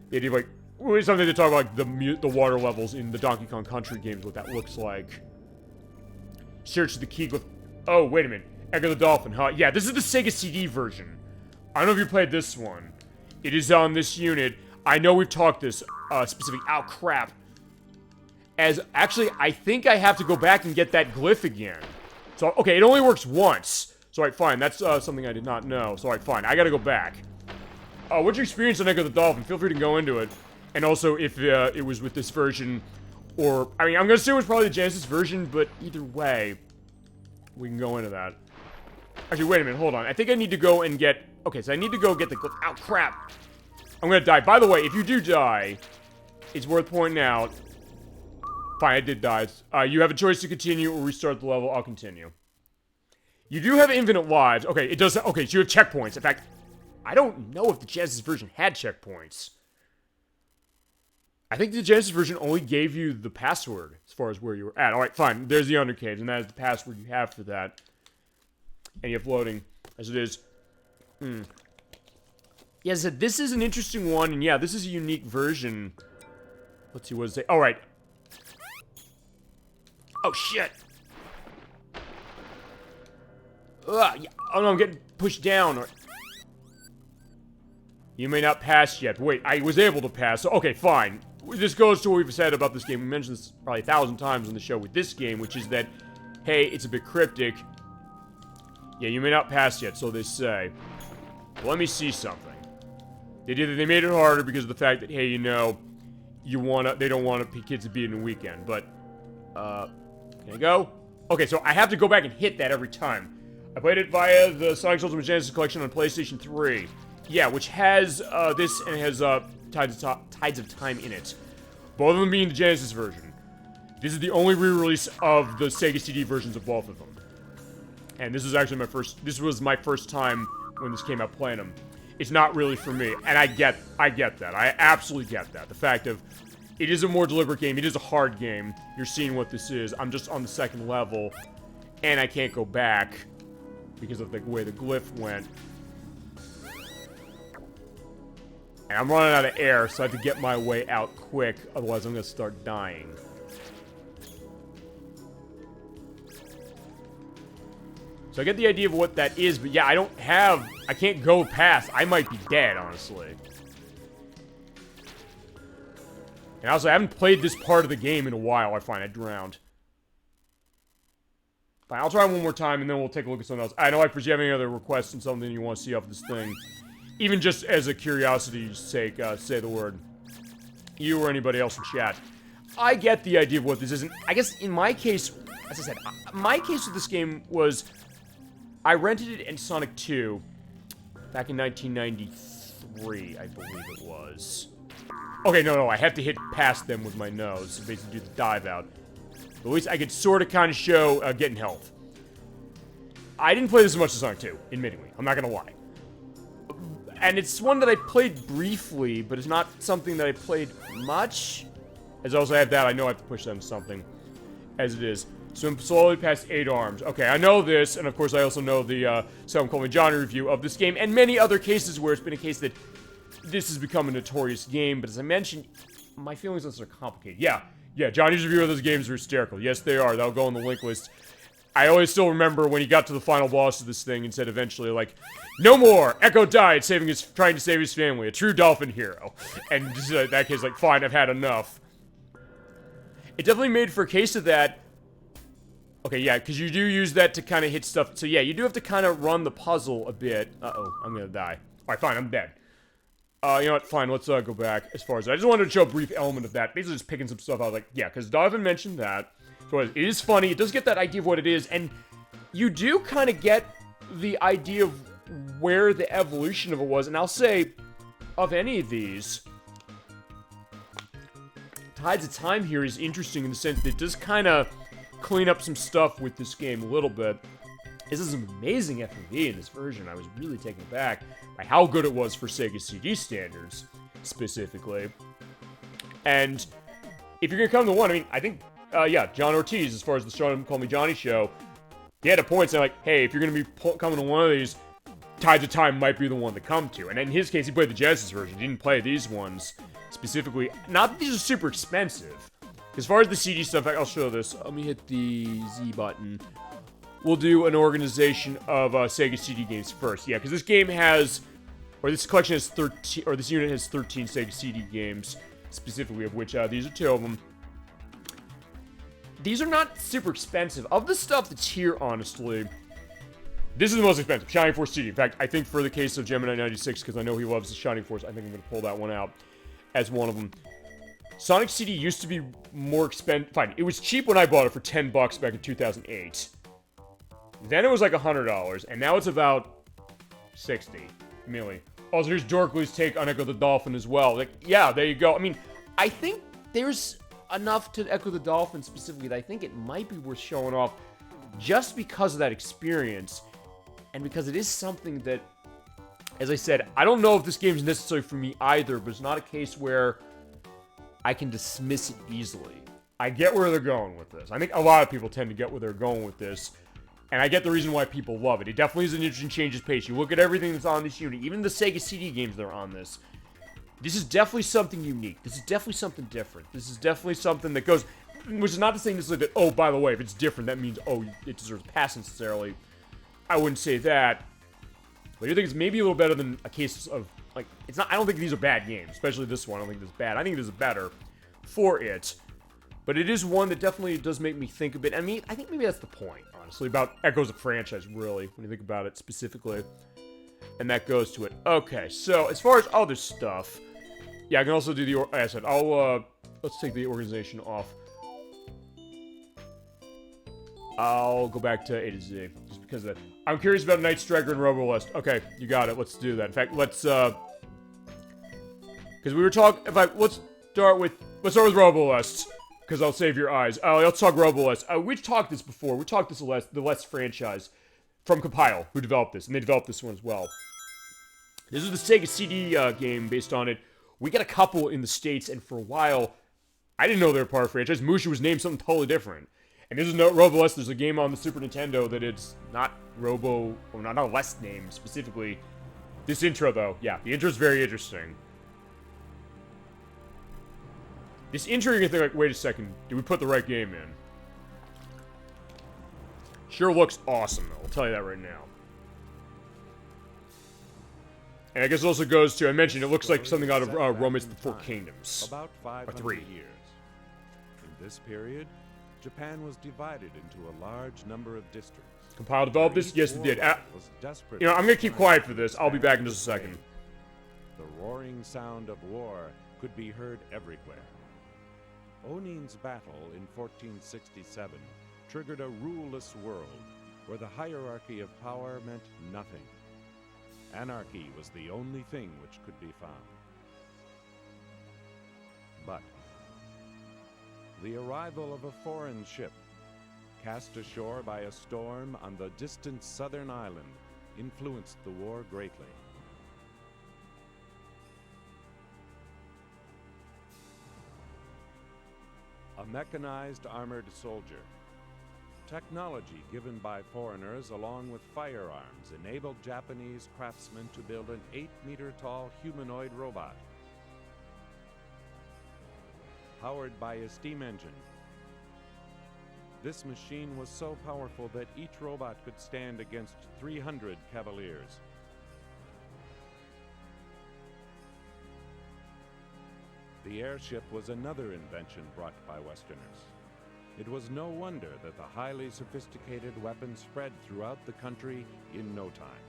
The idea of, like, something to talk about, like, the water levels in the Donkey Kong Country games, what that looks like. Search the key with... Oh, wait a minute. Ecco the Dolphin, huh? Yeah, this is the Sega CD version. I don't know if you played this one. It is on this unit. I know we've talked this specific... Ow, crap. As, actually, I think I have to go back and get that glyph again. So, okay, it only works once. So, alright, fine. That's something I did not know. So, alright, fine. I gotta go back. What's your experience on Ecco the Dolphin? Feel free to go into it. And also, if it was with this version, or... I mean, I'm gonna assume it was probably the Genesis version, but either way, we can go into that. Actually, wait a minute. Hold on. I think I need to go and get... Okay, so I need to go get the glyph. Ow, crap. I'm gonna die. By the way, if you do die, it's worth pointing out... Fine, I did die. You have a choice to continue or restart the level. I'll continue. You do have infinite lives. Okay, it does... Okay, so you have checkpoints. In fact, I don't know if the Genesis version had checkpoints. I think the Genesis version only gave you the password as far as where you were at. Alright, fine. There's the undercave, and that is the password you have for that. And you have loading, as it is. Yeah, as I said, this is an interesting one, and yeah, this is a unique version. Let's see what it say. Alright. Oh, shit! Ugh, yeah. Oh no, I'm getting pushed down. You may not pass yet. Wait, I was able to pass. So, okay, fine. This goes to what we've said about this game. We mentioned this probably 1,000 times on the show with this game, which is that, hey, it's a bit cryptic. Yeah, you may not pass yet, so they say. Well, let me see something. They made it harder because of the fact that, hey, you know, they don't want kids to beat in a weekend, but, can I go? Okay, so I have to go back and hit that every time. I played it via the Sonic Ultimate Genesis Collection on PlayStation 3. Yeah, which has, this, and it has, Tides of Time in it. Both of them being the Genesis version. This is the only re-release of the Sega CD versions of both of them. And this is actually this was my first time when this came out playing them. It's not really for me, and I get that. I absolutely get that. The fact of, it is a more deliberate game, it is a hard game. You're seeing what this is. I'm just on the second level, and I can't go back because of the way the glyph went. And I'm running out of air, so I have to get my way out quick, otherwise I'm gonna start dying. So I get the idea of what that is, but yeah, I can't go past. I might be dead, honestly. And also, I haven't played this part of the game in a while. I find I drowned. Fine, I'll try one more time, and then we'll take a look at something else. I know, like, if you have any other requests and something you want to see off this thing, even just as a curiosity's sake, say the word. You or anybody else in chat. I get the idea of what this is, and I guess in my case, as I said, my case with this game was, I rented it in Sonic 2 back in 1993, I believe it was. Okay, no, I have to hit past them with my nose, so basically do the dive out. But at least I could sort of kind of show getting health. I didn't play this as much as Sonic 2, admittingly. I'm not gonna lie. And it's one that I played briefly, but it's not something that I played much. As I also have that, I know I have to push them something as it is. Swim slowly past 8 arms. Okay, I know this, and of course I also know the So I'm Calling Johnny review of this game, and many other cases where it's been a case that this has become a notorious game, but as I mentioned, my feelings on this are complicated. Yeah, Johnny's review of those games are hysterical. Yes, they are. That'll go on the link list. I always still remember when he got to the final boss of this thing and said eventually, like, no more! Ecco died trying to save his family. A true Dolphin hero. And just, that kid's like, fine, I've had enough. It definitely made for a case of that. Okay, yeah, because you do use that to kind of hit stuff. So yeah, you do have to kind of run the puzzle a bit. Uh-oh, I'm gonna die. Alright, fine, I'm dead. You know what, fine, let's go back as far as that. I just wanted to show a brief element of that. Basically just picking some stuff out, like, yeah, because Dolphin mentioned that. So it is funny, it does get that idea of what it is, and you do kind of get the idea of where the evolution of it was, and I'll say, of any of these, Tides of Time here is interesting in the sense that it does kind of clean up some stuff with this game a little bit. This is an amazing FMV in this version. I was really taken aback by how good it was for Sega CD standards, specifically. And if you're gonna come to one, I mean, I think, yeah, John Ortiz, as far as the Sean Call Me Johnny show, he had a point saying, like, hey, if you're gonna be coming to one of these, Tides of Time might be the one to come to. And in his case, he played the Genesis version. He didn't play these ones specifically. Not that these are super expensive. As far as the CD stuff, I'll show this. Let me hit the Z button. We'll do an organization of Sega CD games first. Yeah, because this game has, or this collection has 13, or this unit has 13 Sega CD games, specifically, of which these are 2 of them. These are not super expensive. Of the stuff that's here, honestly, this is the most expensive, Shining Force CD. In fact, I think for the case of Gemini 96, because I know he loves the Shining Force, I think I'm going to pull that one out as one of them. Sonic CD used to be more expensive. Fine, it was cheap when I bought it for $10 back in 2008. Then it was like $100, and now it's about 60, milli. Also, here's Dorkley's take on Ecco the Dolphin as well. Like, yeah, there you go. I mean, I think there's enough to Ecco the Dolphin specifically that I think it might be worth showing off just because of that experience, and because it is something that, as I said, I don't know if this game is necessary for me either, but it's not a case where I can dismiss it easily. I get where they're going with this. I think a lot of people tend to get where they're going with this. And I get the reason why people love it. It definitely is an interesting change of pace. You look at everything that's on this unit, even the Sega CD games that are on this. This is definitely something unique. This is definitely something different. This is definitely something that goes, which is not to say necessarily that, oh, by the way, if it's different, that means, oh, it deserves a pass necessarily. I wouldn't say that. But I think it's maybe a little better than a case of, like, it's not, I don't think these are bad games, especially this one. I don't think this is bad. I think this is better for it. But it is one that definitely does make me think a bit. I mean, I think maybe that's the point, honestly, about Ecco's a franchise, really, when you think about it specifically. And that goes to it. Okay, so as far as other stuff, yeah, I can also do the, like I said, let's take the organization off. I'll go back to A to Z, just because of that. I'm curious about Night Striker and Robo Aleste. Okay, you got it. Let's do that. In fact, let's, because we were talking, let's start with Robo Aleste, because I'll save your eyes. Let's talk Robo Aleste. We've talked this before. We talked this the Aleste franchise from Compile, who developed this, and they developed this one as well. This is the Sega CD game based on it. We got a couple in the States, and for a while, I didn't know they were part of the franchise. Musha was named something totally different. And this is no Robo Aleste. There's a game on the Super Nintendo that it's not Robo, or not Aleste named specifically. This intro, though, yeah, the intro is very interesting. This intro, you're gonna think, like, wait a second, did we put the right game in? Sure looks awesome, though, I'll tell you that right now. And I guess it also goes to, I mentioned, it looks like something out of Romance the Four Kingdoms. About 500 or 3. years. In this period, Japan was divided into a large number of districts. Compile developed this? Yes, it did. You know, I'm gonna keep quiet for this. I'll be back in just a second. The roaring sound of war could be heard everywhere. Onin's battle in 1467 triggered a ruleless world where the hierarchy of power meant nothing. Anarchy was the only thing which could be found. But the arrival of a foreign ship, cast ashore by a storm on the distant southern island, influenced the war greatly. A mechanized armored soldier. Technology given by foreigners along with firearms enabled Japanese craftsmen to build an 8-meter-tall humanoid robot. Powered by a steam engine. This machine was so powerful that each robot could stand against 300 cavaliers. The airship was another invention brought by Westerners. It was no wonder that the highly sophisticated weapon spread throughout the country in no time.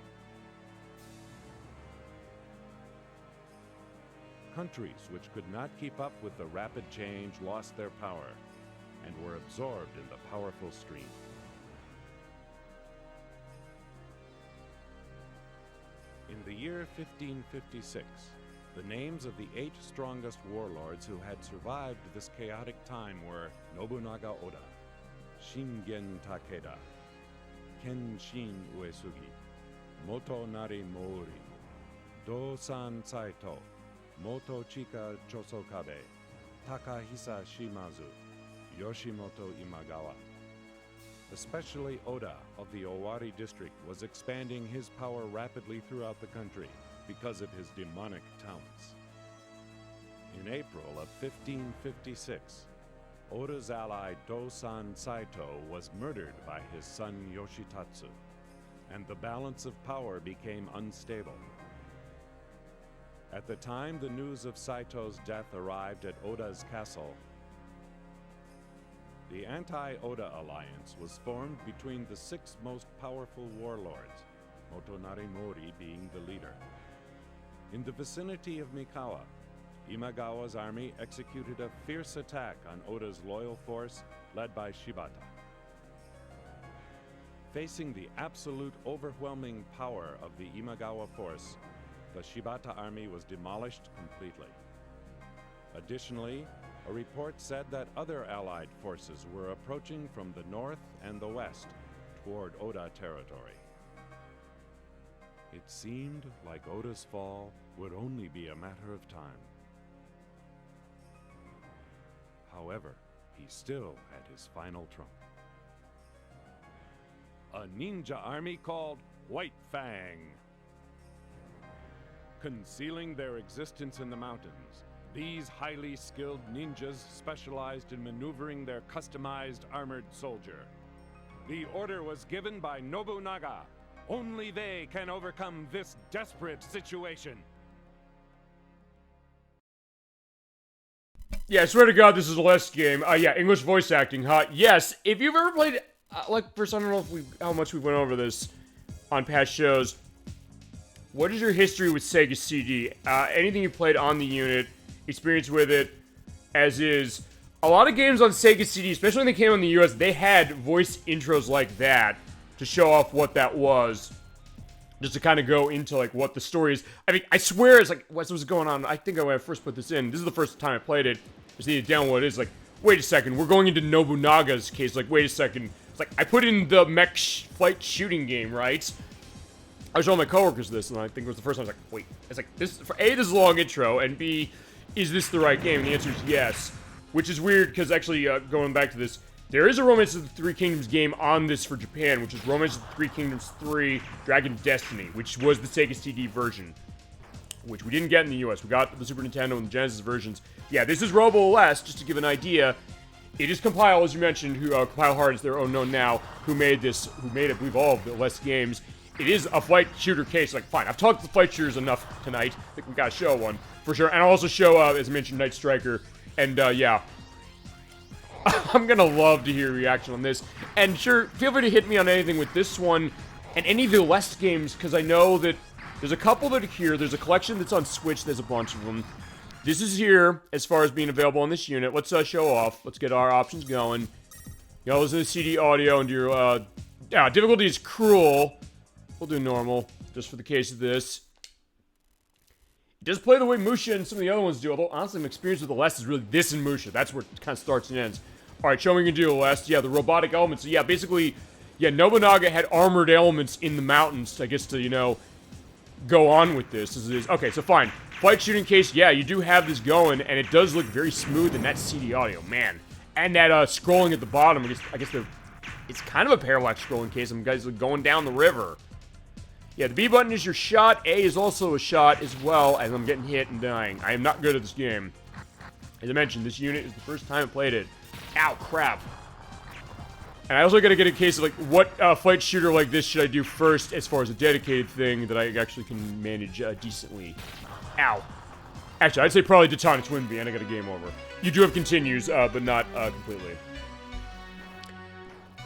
Countries which could not keep up with the rapid change lost their power and were absorbed in the powerful stream. In the year 1556, the names of the 8 strongest warlords who had survived this chaotic time were Nobunaga Oda, Shingen Takeda, Kenshin Uesugi, Motonari Mori, Do-san Saito, Motochika Chosokabe, Takahisa Shimazu, Yoshimoto Imagawa. Especially Oda of the Owari district was expanding his power rapidly throughout the country because of his demonic talents. In April of 1556, Oda's ally Do-san Saito was murdered by his son Yoshitatsu, and the balance of power became unstable. At the time the news of Saito's death arrived at Oda's castle, the anti-Oda alliance was formed between the 6 most powerful warlords, Motonari Mori being the leader. In the vicinity of Mikawa, Imagawa's army executed a fierce attack on Oda's loyal force led by Shibata. Facing the absolute overwhelming power of the Imagawa force, the Shibata army was demolished completely. Additionally, a report said that other allied forces were approaching from the north and the west toward Oda territory. It seemed like Oda's fall would only be a matter of time. However, he still had his final trump. A ninja army called White Fang. Concealing their existence in the mountains, these highly skilled ninjas specialized in maneuvering their customized armored soldier. The order was given by Nobunaga. Only they can overcome this desperate situation. Yeah, I swear to God, this is a less game. Yeah, English voice acting, huh? Yes, if you've ever played, first, I don't know how much we went over this on past shows. What is your history with Sega CD? Anything you played on the unit, experience with it, as is. A lot of games on Sega CD, especially when they came on the US, they had voice intros like that to show off what that was. Just to kind of go into, like, what the story is. I mean, I swear it's like, what was going on? I think when I first put this in, this is the first time I played it. I just need to download it. It's like, wait a second, we're going into Nobunaga's case. Like, wait a second. It's like, I put in the mech flight shooting game, right? I was showing my coworkers this, and I think it was the first time I was like, wait. It's like, this, for A, this is a long intro, and B, is this the right game? And the answer is yes. Which is weird, because actually, going back to this, there is a Romance of the Three Kingdoms game on this for Japan, which is Romance of the Three Kingdoms 3 Dragon Destiny, which was the Sega CD version, which we didn't get in the US. We got the Super Nintendo and the Genesis versions. Yeah, this is Robo Aleste, just to give an idea. It is Compile, as you mentioned, who Compile Hard is their own known now, who made this, who made, I believe, all of the Aleste games. It is a flight shooter case. Like, fine, I've talked to flight shooters enough tonight. I think we gotta show one, for sure. And I'll also show, as I mentioned, Night Striker. And, yeah. I'm gonna love to hear your reaction on this. And sure, feel free to hit me on anything with this one and any of the Aleste games, because I know that there's a couple that are here. There's a collection that's on Switch. There's a bunch of them. This is here as far as being available on this unit. Let's show off. Let's get our options going. You know, listen to CD audio and your, yeah, difficulty is cruel. We'll do normal, just for the case of this. does play the way Musha and some of the other ones do, although honestly my experience with Aleste is really this and Musha. That's where it kind of starts and ends. Alright, show me what you can do, Aleste. Yeah, the robotic elements. So yeah, basically, yeah, Nobunaga had armored elements in the mountains, I guess, to, you know, go on with this as it is. Okay, so fine. Flight shooting case, yeah, you do have this going, and it does look very smooth in that CD audio, man. And that scrolling at the bottom, I guess it's kind of a parallax scrolling case. Some guys are going down the river. Yeah, the B button is your shot. A is also a shot as well, as I'm getting hit and dying. I am not good at this game. As I mentioned, this unit is the first time I played it. Ow, crap. And I also gotta get a case of, like, what flight shooter like this should I do first as far as a dedicated thing that I actually can manage decently. Ow. Actually, I'd say probably Detana Twin B, and I got a game over. You do have continues, but not completely.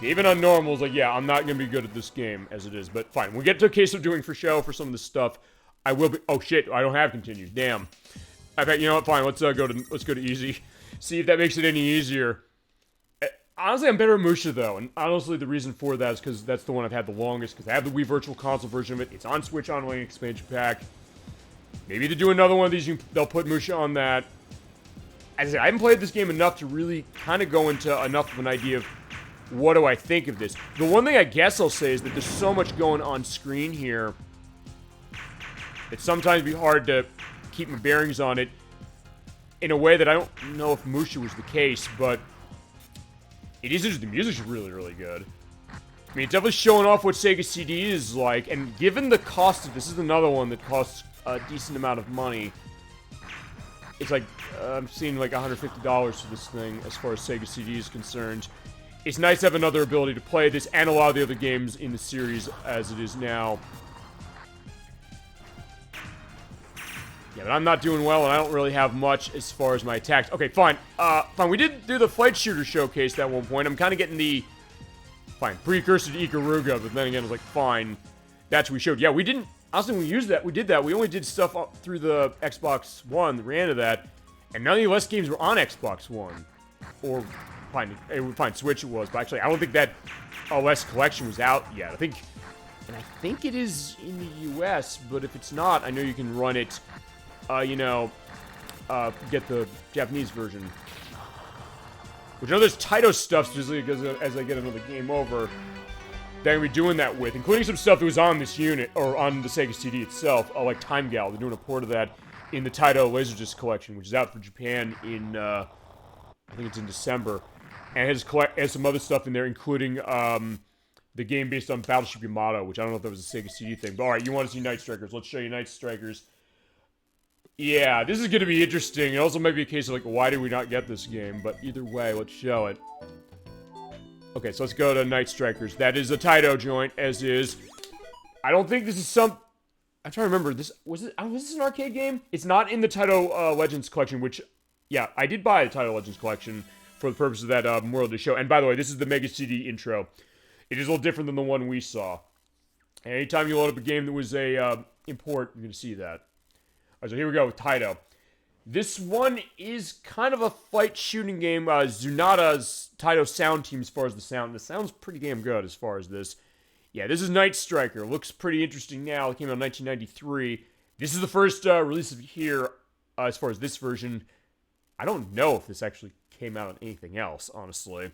Even on normals, like, yeah, I'm not gonna be good at this game as it is, but fine. We'll get to a case of doing for show for some of this stuff. I will be. Oh shit, I don't have continues. Damn. I bet, you know what? Fine. Let's go to easy. See if that makes it any easier. Honestly, I'm better at Musha though, and honestly, the reason for that is because that's the one I've had the longest. Because I have the Wii Virtual Console version of it. It's on Switch Online expansion pack. Maybe to do another one of these, they'll put Musha on that. As I said, I haven't played this game enough to really kind of go into enough of an idea of what do I think of this. The one thing I guess I'll say is that there's so much going on screen here. It sometimes be hard to keep my bearings on it in a way that I don't know if Musha was the case, but it is just the music's really, really good. I mean, it's definitely showing off what Sega CD is like, and given the cost of this is another one that costs a decent amount of money. It's like, I'm seeing like $150 for this thing as far as Sega CD is concerned. It's nice to have another ability to play this and a lot of the other games in the series as it is now. Yeah, but I'm not doing well, and I don't really have much as far as my attacks. Okay, fine. Fine, we did do the flight shooter showcase at one point. I'm kind of getting the... Fine, precursor to Ikaruga, but then again, I was like, fine. That's what we showed. Yeah, we didn't... Honestly, when we used that, we did that. We only did stuff up through the Xbox One that ran to that, and none of the less games were on Xbox One. Or... Fine, Switch it was, but actually, I don't think that OS collection was out yet. I think it is in the US, but if it's not, I know you can run it, get the Japanese version. Which I know there's Taito stuff, specifically because as I get another game over, they're going to be doing that with, including some stuff that was on this unit, or on the Sega CD itself, like Time Gal. They're doing a port of that in the Taito Laserdisc collection, which is out for Japan in, I think it's in December. And it has some other stuff in there, including the game based on Battleship Yamato, which I don't know if that was a Sega CD thing. But alright, you want to see Night Strikers. Let's show you Night Strikers. Yeah, this is going to be interesting. It also might be a case of, like, why did we not get this game? But either way, let's show it. Okay, so let's go to Night Strikers. That is a Taito joint, as is. I don't think this is some... I'm trying to remember. Was this an arcade game? It's not in the Taito Legends collection, which... Yeah, I did buy the Taito Legends collection for the purpose of that Memorial Day show. And by the way, this is the Mega CD intro. It is a little different than the one we saw. And anytime you load up a game that was a import, you're going to see that. Alright, so here we go with Taito. This one is kind of a fight shooting game. Zunada's Taito sound team as far as the sound. The sound's pretty damn good as far as this. Yeah, this is Night Striker. Looks pretty interesting now. It came out in 1993. This is the first release of here as far as this version. I don't know if this actually came out on anything else, honestly.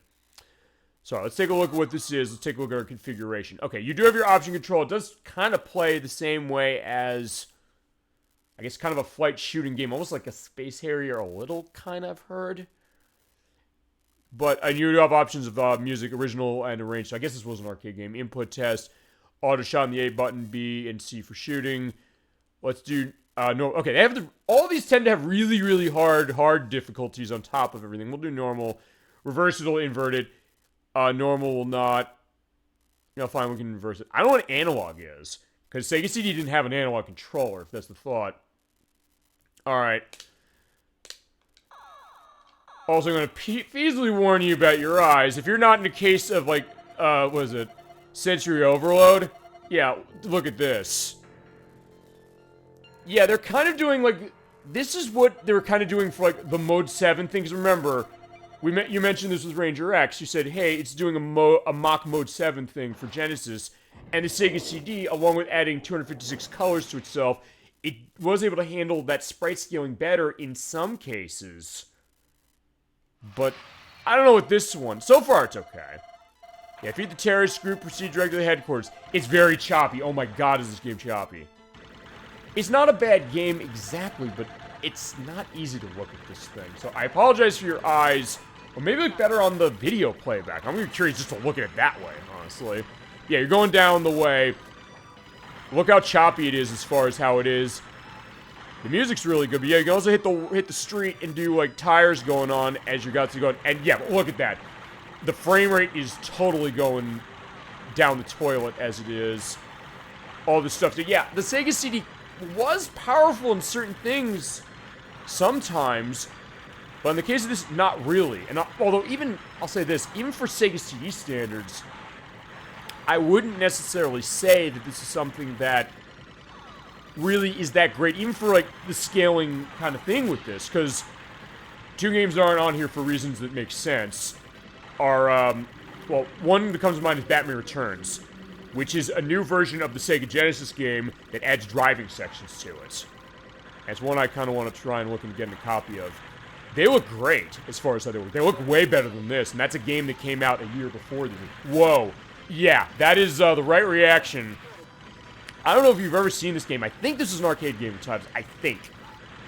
So, let's take a look at what this is. Let's take a look at our configuration. Okay, you do have your option control. It does kind of play the same way as, I guess, kind of a flight shooting game. Almost like a Space Harrier, a little, kind of, heard. But you do have options of music, original, and arranged. So I guess this was an arcade game. Input test, auto shot on the A button, B and C for shooting. Let's do... no, okay, they have all these tend to have really, really hard difficulties on top of everything. We'll do normal. Reverse it'll invert it. Normal will not. Fine, we can reverse it. I don't know what analog is. Because Sega CD didn't have an analog controller, if that's the thought. Alright. Also, I'm going to feasibly warn you about your eyes. If you're not in a case of, like, what is it? Sensory overload? Yeah, look at this. Yeah, they're kind of doing, like... This is what they were kind of doing for, like, the Mode 7 things. Remember, you mentioned this with Ranger X. You said, hey, it's doing a mock Mode 7 thing for Genesis. And the Sega CD, along with adding 256 colors to itself, it was able to handle that sprite scaling better in some cases. But I don't know with this one. So far, it's okay. Yeah, if you hit the terrorist group, proceed directly to the headquarters. It's very choppy. Oh my god, is this game choppy. It's not a bad game exactly, but it's not easy to look at this thing. So I apologize for your eyes. Or maybe look better on the video playback. I'm really curious just to look at it that way, honestly. Yeah, you're going down the way. Look how choppy it is as far as how it is. The music's really good, but yeah, you can also hit the street and do, like, tires going on as your guts are going. And yeah, look at that. The frame rate is totally going down the toilet as it is. All this stuff. So yeah, the Sega CD was powerful in certain things sometimes, but in the case of this, not really. And although even, I'll say this, even for Sega CD standards, I wouldn't necessarily say that this is something that really is that great, even for, like, the scaling kind of thing with this, because two games that aren't on here for reasons that make sense are, well, one that comes to mind is Batman Returns, which is a new version of the Sega Genesis game that adds driving sections to it. And it's one I kind of want to try and look and get a copy of. They look great, as far as how they work. They look way better than this, and that's a game that came out a year before this. Whoa. Yeah, that is the right reaction. I don't know if you've ever seen this game. I think this is an arcade game at times. I think.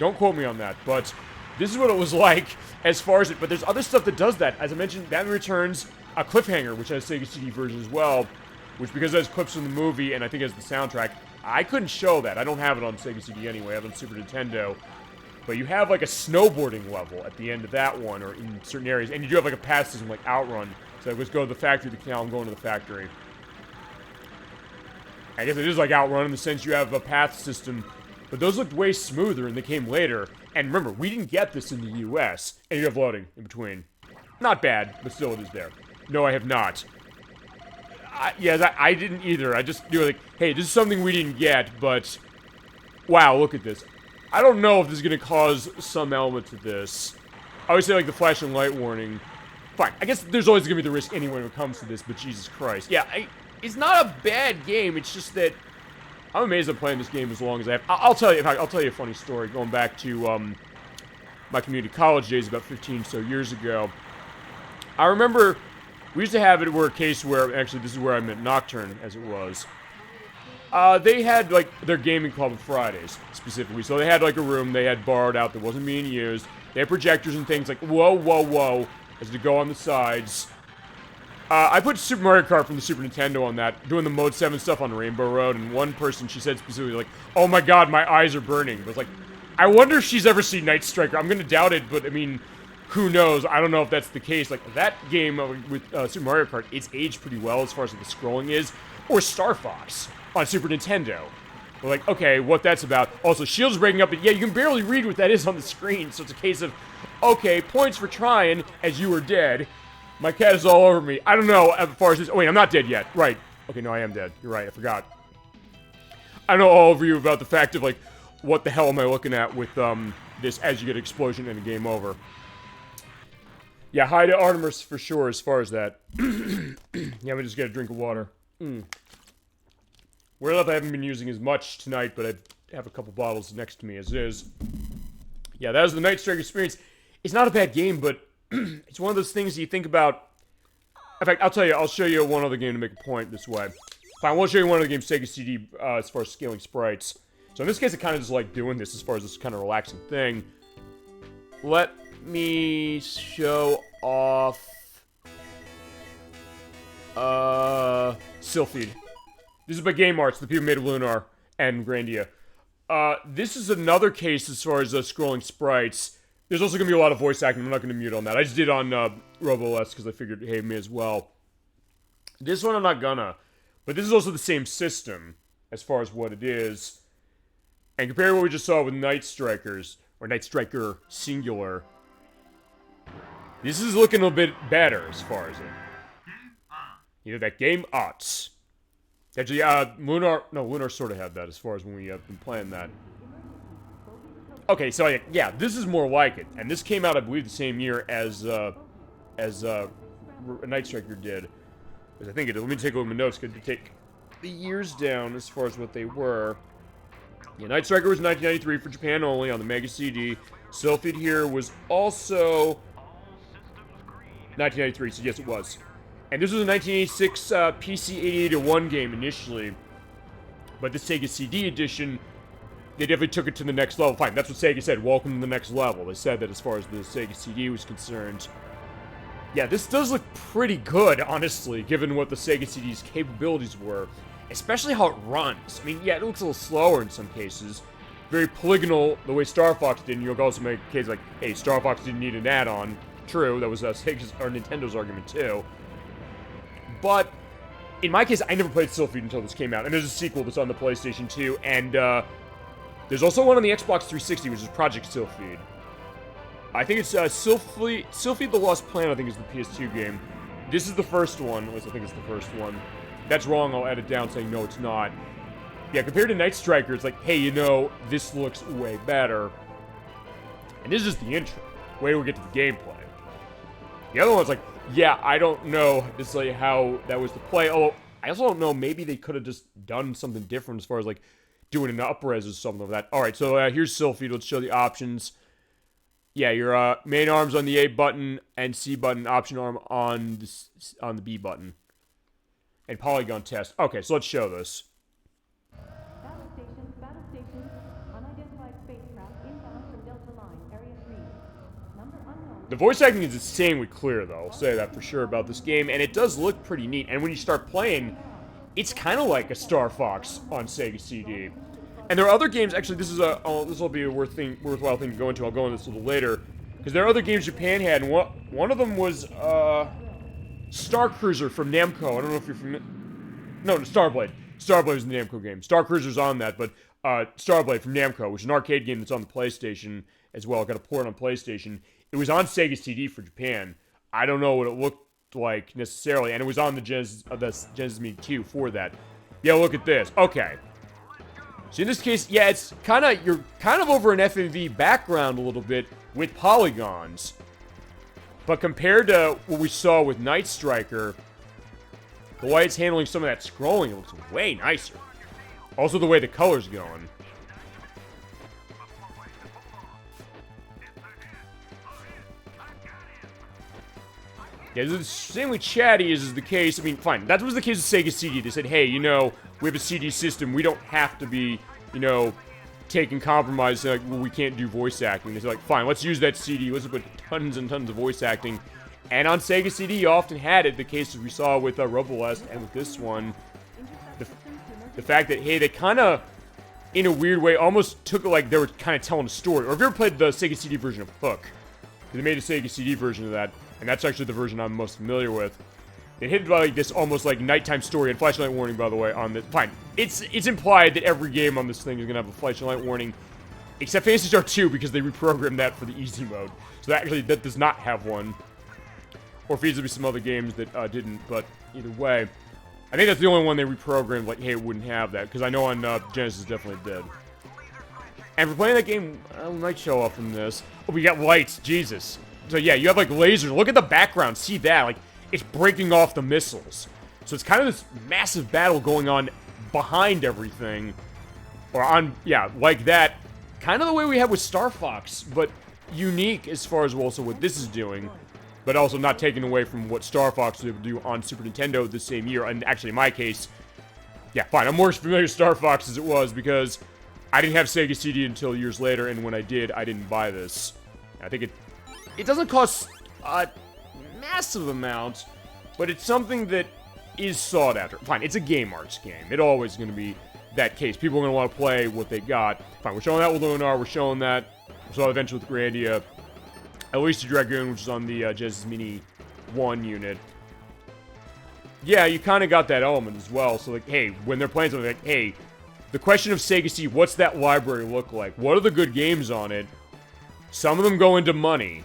Don't quote me on that, but this is what it was like as far as it. But there's other stuff that does that. As I mentioned, Batman Returns, a Cliffhanger, which has Sega CD version as well, which because it has clips from the movie and I think it has the soundtrack, I couldn't show that. I don't have it on Sega CD anyway. I have it on Super Nintendo. But you have like a snowboarding level at the end of that one, or in certain areas, and you do have like a path system like Outrun. So let's go to the factory, the canal, I'm going to the factory. I guess it is like Outrun in the sense you have a path system, but those looked way smoother and they came later. And remember, we didn't get this in the US, and you have loading in between. Not bad, but still it is there. No, I have not. I didn't either. I just knew, like, hey, this is something we didn't get, but wow, look at this. I don't know if this is going to cause some element to this. I would say, like, the flashing light warning. Fine, I guess there's always going to be the risk anyway when it comes to this, but Jesus Christ. Yeah, it's not a bad game, it's just that I'm amazed I'm playing this game as long as I have. I'll tell you, in fact, I'll tell you a funny story going back to my community college days about 15 so years ago. I remember we used to have it where a case where, actually this is where I met Nocturne, as it was. They had, like, their gaming club on Fridays, specifically. So they had, like, a room they had borrowed out that wasn't being used. They had projectors and things like, whoa, whoa, whoa, as to go on the sides. I put Super Mario Kart from the Super Nintendo on that, doing the Mode 7 stuff on Rainbow Road, and one person, she said specifically, like, oh my god, my eyes are burning. But it's like, I wonder if she's ever seen Night Striker. I'm gonna doubt it, but, I mean, who knows? I don't know if that's the case. Like, that game with Super Mario Kart, it's aged pretty well as far as, like, the scrolling is. Or Star Fox on Super Nintendo. We're like, okay, what that's about. Also, shield's breaking up, but yeah, you can barely read what that is on the screen, so it's a case of, okay, points for trying, as you were dead. My cat is all over me. I don't know as far as this. Oh, wait, I'm not dead yet. Right. Okay, no, I am dead. You're right, I forgot. I know all over you about the fact of, like, what the hell am I looking at with, this as you get explosion and a game over. Yeah, hi to Artemis for sure as far as that. Yeah, we just get a drink of water. Weird enough, I haven't been using as much tonight, but I have a couple bottles next to me as is. Yeah, that was the Night Strike experience. It's not a bad game, but it's one of those things you think about. In fact, I'll tell you, I'll show you one other game to make a point this way. Fine, I won't show you one of the games Sega CD as far as scaling sprites. So in this case, I kind of just like doing this as far as this kind of relaxing thing. Let me show off Silpheed. This is by Game Arts, the people who made Lunar and Grandia. This is another case as far as scrolling sprites. There's also going to be a lot of voice acting. I'm not going to mute on that. I just did on Robo Aleste because I figured, hey, me as well. This one I'm not gonna. But this is also the same system as far as what it is. And compared to what we just saw with Night Strikers, or Night Striker singular, this is looking a bit better as far as it. You know, that Game Arts. Actually, Lunar sort of had that as far as when we have been playing that. Okay, so yeah, this is more like it, and this came out, I believe, the same year as Night Striker did. Because I think it did. Let me take a look at my notes, because to take the years down as far as what they were. Yeah, Night Striker was 1993 for Japan only on the Mega CD. Silpheed here was also 1993, so yes, it was. And this was a 1986 PC 8801 game initially. But the Sega CD edition, they definitely took it to the next level. Fine, that's what Sega said. Welcome to the next level. They said that as far as the Sega CD was concerned. Yeah, this does look pretty good, honestly, given what the Sega CD's capabilities were. Especially how it runs. I mean, yeah, it looks a little slower in some cases. Very polygonal, the way Star Fox did. And you'll also make a case like, hey, Star Fox didn't need an add-on. True, that was Sega's or Nintendo's argument too. But in my case, I never played Silpheed until this came out. And there's a sequel that's on the PlayStation 2. And there's also one on the Xbox 360, which is Project Silpheed. I think it's Silpheed The Lost Planet, I think is the PS2 game. This is the first one. At least I think it's the first one. That's wrong, I'll edit down saying no, it's not. Yeah, compared to Night Striker, it's like, hey, you know, this looks way better. And this is the intro. Wait till we get to the gameplay. The other one's like, yeah, I don't know necessarily how that was to play. Oh, I also don't know, maybe they could have just done something different as far as, like, doing an up-res or something like that. Alright, so here's Silpheed. Let's show the options. Yeah, your main arm's on the A button and C button, option arm on the B button. And polygon test. Okay, so let's show this. Battle station, unidentified spacecraft inbound from Delta Line, Area 3. Number unknown. The voice acting is insanely clear, though. I'll say that for sure about this game, and it does look pretty neat. And when you start playing, it's kind of like a Star Fox on Sega CD. And there are other games. Actually, this will be a worthwhile thing to go into. I'll go into this a little later, because there are other games Japan had, and one of them was Star Cruiser from Namco. I don't know if you're familiar. No, Starblade. Starblade was the Namco game. Star Cruiser's on that, but Starblade from Namco, which is an arcade game that's on the PlayStation as well. Got a port on PlayStation. It was on Sega CD for Japan. I don't know what it looked like necessarily, and it was on the Genesis Mini 2 for that. Yeah, look at this. Okay. So in this case, yeah, it's you're kind of over an FMV background a little bit with polygons. But compared to what we saw with Night Striker, the way it's handling some of that scrolling, it looks way nicer. Also the way the color's going. Yeah, this is extremely chatty as is the case. I mean, fine, that was the case with Sega CD. They said, hey, you know, we have a CD system. We don't have to be, you know, taking compromise. Like, well, we can't do voice acting. They said, like, fine, let's use that CD. Let's put tons and tons of voice acting. And on Sega CD, you often had it. The cases we saw with Robo Aleste and with this one. The fact that, hey, they kind of, in a weird way, almost took it like they were kind of telling a story. Or if you ever played the Sega CD version of Hook, they made a Sega CD version of that. And that's actually the version I'm most familiar with. They hit like this almost like nighttime story and flashlight warning, by the way, on this. Fine. It's implied that every game on this thing is going to have a flashlight warning. Except Phantasy Star 2, because they reprogrammed that for the easy mode. So actually, that does not have one. Or feasibly some other games that didn't, but either way. I think that's the only one they reprogrammed, like, hey, it wouldn't have that. Because I know on Genesis definitely did. And for playing that game, I might show off in this. Oh, we got lights, Jesus. So yeah, you have like lasers. Look at the background. See that? Like, it's breaking off the missiles. So it's kind of this massive battle going on behind everything. Or on, yeah, like that. Kind of the way we have with Star Fox, but unique as far as also what this is doing. But also not taken away from what Star Fox was able to do on Super Nintendo the same year. And actually, in my case, yeah, fine. I'm more familiar with Star Fox as it was because I didn't have Sega CD until years later. And when I did, I didn't buy this. I think it doesn't cost a massive amount, but it's something that is sought after. Fine, it's a Game Arts game. It's always going to be that case. People are going to want to play what they got. Fine, we're showing that with Lunar. We're showing that. We saw eventually with Grandia. At least the Dragoon, which is on the Genesis Mini 1 unit. Yeah, you kind of got that element as well. So, like, hey, when they're playing something, like, hey, the question of Sega CD, what's that library look like? What are the good games on it? Some of them go into money.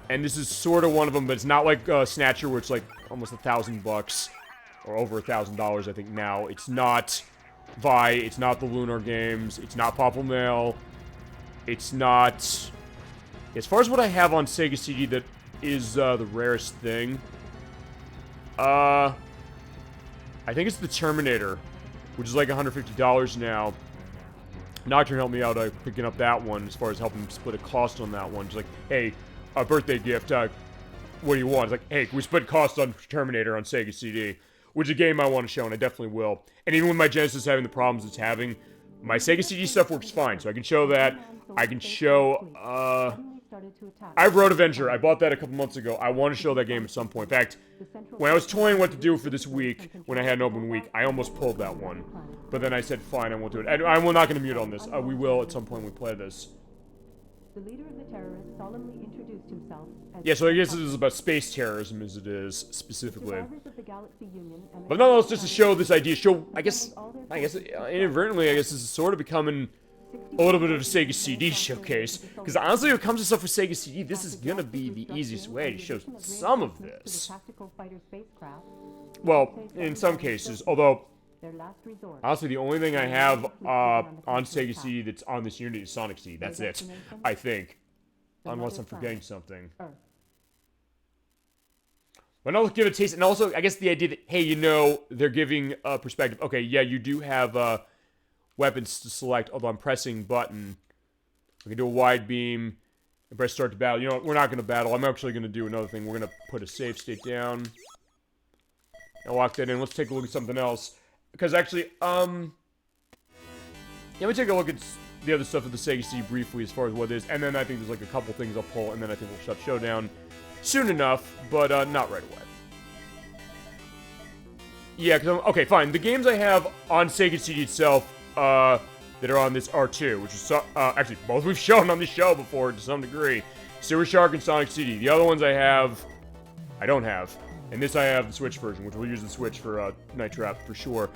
And this is sort of one of them, but it's not like Snatcher, where it's like almost $1,000 or over $1,000, I think now. It's not Vi, it's not the Lunar games, it's not Popple Mail, it's not. As far as what I have on Sega CD that is the rarest thing, I think it's the Terminator, which is like $150 now. Nocturne helped me out picking up that one as far as helping split a cost on that one. She's like, hey, a birthday gift, what do you want? It's like, hey, can we split cost on Terminator on Sega CD? Which is a game I want to show, and I definitely will. And even with my Genesis having the problems it's having, my Sega CD stuff works fine, so I can show that. I can show, I have Road Avenger. I bought that a couple months ago. I want to show that game at some point. In fact, when I was toying what to do for this week, when I had an open week, I almost pulled that one. But then I said, fine, I won't do it. I'm not going to mute on this. We will at some point when we play this. The leader of the terrorists solemnly introduced himself as Yeah, so I guess this is about space terrorism as it is, specifically. survivors of the Galaxy Union and But nonetheless, just to show this idea, I guess, inadvertently, I guess this is sort of becoming a little bit of a Sega CD showcase. Because honestly, when it comes to stuff for Sega CD, this is gonna be the easiest way to show some of this. tactical fighter spacecraft, Well, in some cases, although, their last resort. honestly, the only thing I have on Sega CD that's on this unit is Sonic CD. That's it, I think. Unless I'm forgetting something. Earth. But I'll give it a taste, and also, I guess the idea that, hey, you know, they're giving a perspective. Okay, yeah, you do have weapons to select, although I'm pressing button. I can do a wide beam, and press start to battle. You know what, we're not going to battle. I'm actually going to do another thing. We're going to put a save state down. And lock that in. Let's take a look at something else. Because actually, yeah, let me take a look at the other stuff of the Sega CD briefly as far as what it is. And then I think there's like a couple things I'll pull, and then I think we'll shut Showdown soon enough, but not right away. Yeah, because okay, fine. The games I have on Sega CD itself that are on this R2, which is actually both we've shown on the show before to some degree. Sewer Shark and Sonic CD. The other ones I don't have. And this I have the Switch version, which we'll use the Switch for Night Trap for sure.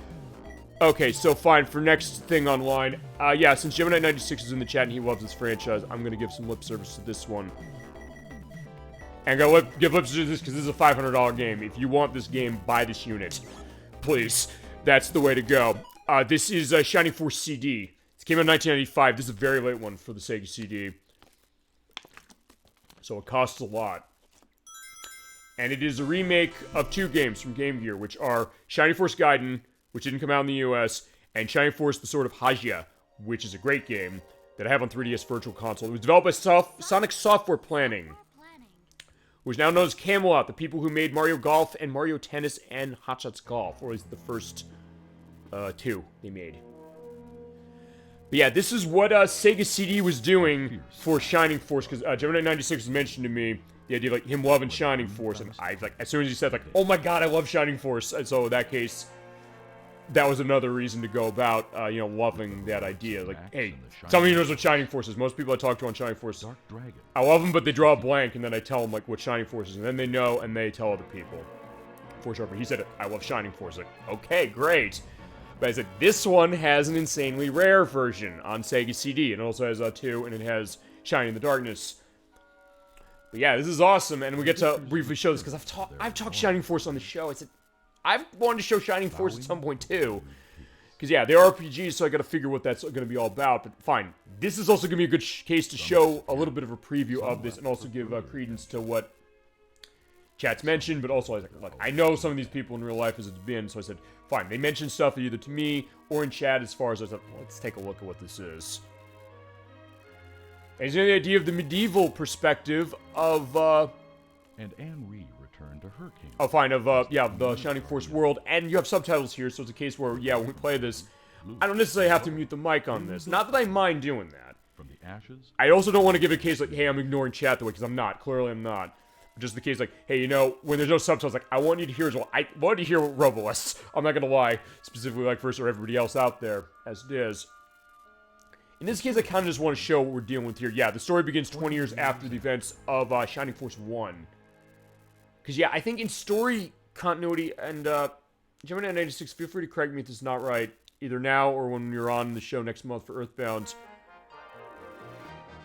Okay, so fine, for next thing online, yeah, since Gemini96 is in the chat and he loves this franchise, I'm gonna give some lip service to this one. And give lip service to this because this is a $500 game. If you want this game, buy this unit. Please. That's the way to go. This is Shining Force CD. It came out in 1995. This is a very late one for the Sega CD. So it costs a lot. And it is a remake of two games from Game Gear, which are Shining Force Gaiden, which didn't come out in the US, and Shining Force The Sword of Hajia, which is a great game that I have on 3DS Virtual Console. It was developed by Sonic Software Planning, which is now known as Camelot, the people who made Mario Golf and Mario Tennis and Hot Shots Golf, or at least the first two they made. But yeah, this is what Sega CD was doing for Shining Force, because Gemini96 was mentioned to me, the idea of like him loving Shining Force, and I like as soon as he said like, oh my god, I love Shining Force, and so in that case, that was another reason to go about, you know, loving that idea. Like, hey, somebody who knows what Shining Force is. Most people I talk to on Shining Force, I love them, but they draw a blank, and then I tell them, like, what Shining Force is, and then they know, and they tell other people. Force Sharper, he said, I love Shining Force. Like, okay, great. But I said, this one has an insanely rare version on Sega CD, and it also has 2, and it has Shining in the Darkness. But yeah, this is awesome, and we get to briefly show this, because I've talked Shining Force on the show. I said, I've wanted to show Shining Force at some point, too. Because, yeah, they're RPGs, so I gotta figure what that's gonna be all about. But fine, this is also gonna be a good case to show a little bit of a preview of this, and also give credence to what chat's mentioned, but also, I was like, look, I know some of these people in real life as it's been, so I said, fine, they mentioned stuff either to me or in chat as far as I said, let's take a look at what this is. And he's the idea of the medieval perspective of, And Anne Ree returned to her kingdom. oh, fine, of, yeah, the Shining Force world, and you have subtitles here, so it's a case where, yeah, when we play this, I don't necessarily have to mute the mic on this. Not that I mind doing that. From the ashes. I also don't want to give a case like, hey, I'm ignoring chat the way, because I'm not. Clearly, I'm not. Just the case like, hey, you know, when there's no subtitles, like, I want you to hear as well. I want you to hear Robo Aleste. I'm not gonna lie, specifically ElecVerse or everybody else out there, as it is. In this case, I kind of just want to show what we're dealing with here. Yeah, the story begins 20 years after the events of Shining Force 1. Because, yeah, I think in story continuity, and Gemini96, feel free to correct me if this is not right, either now or when you're on the show next month for Earthbound.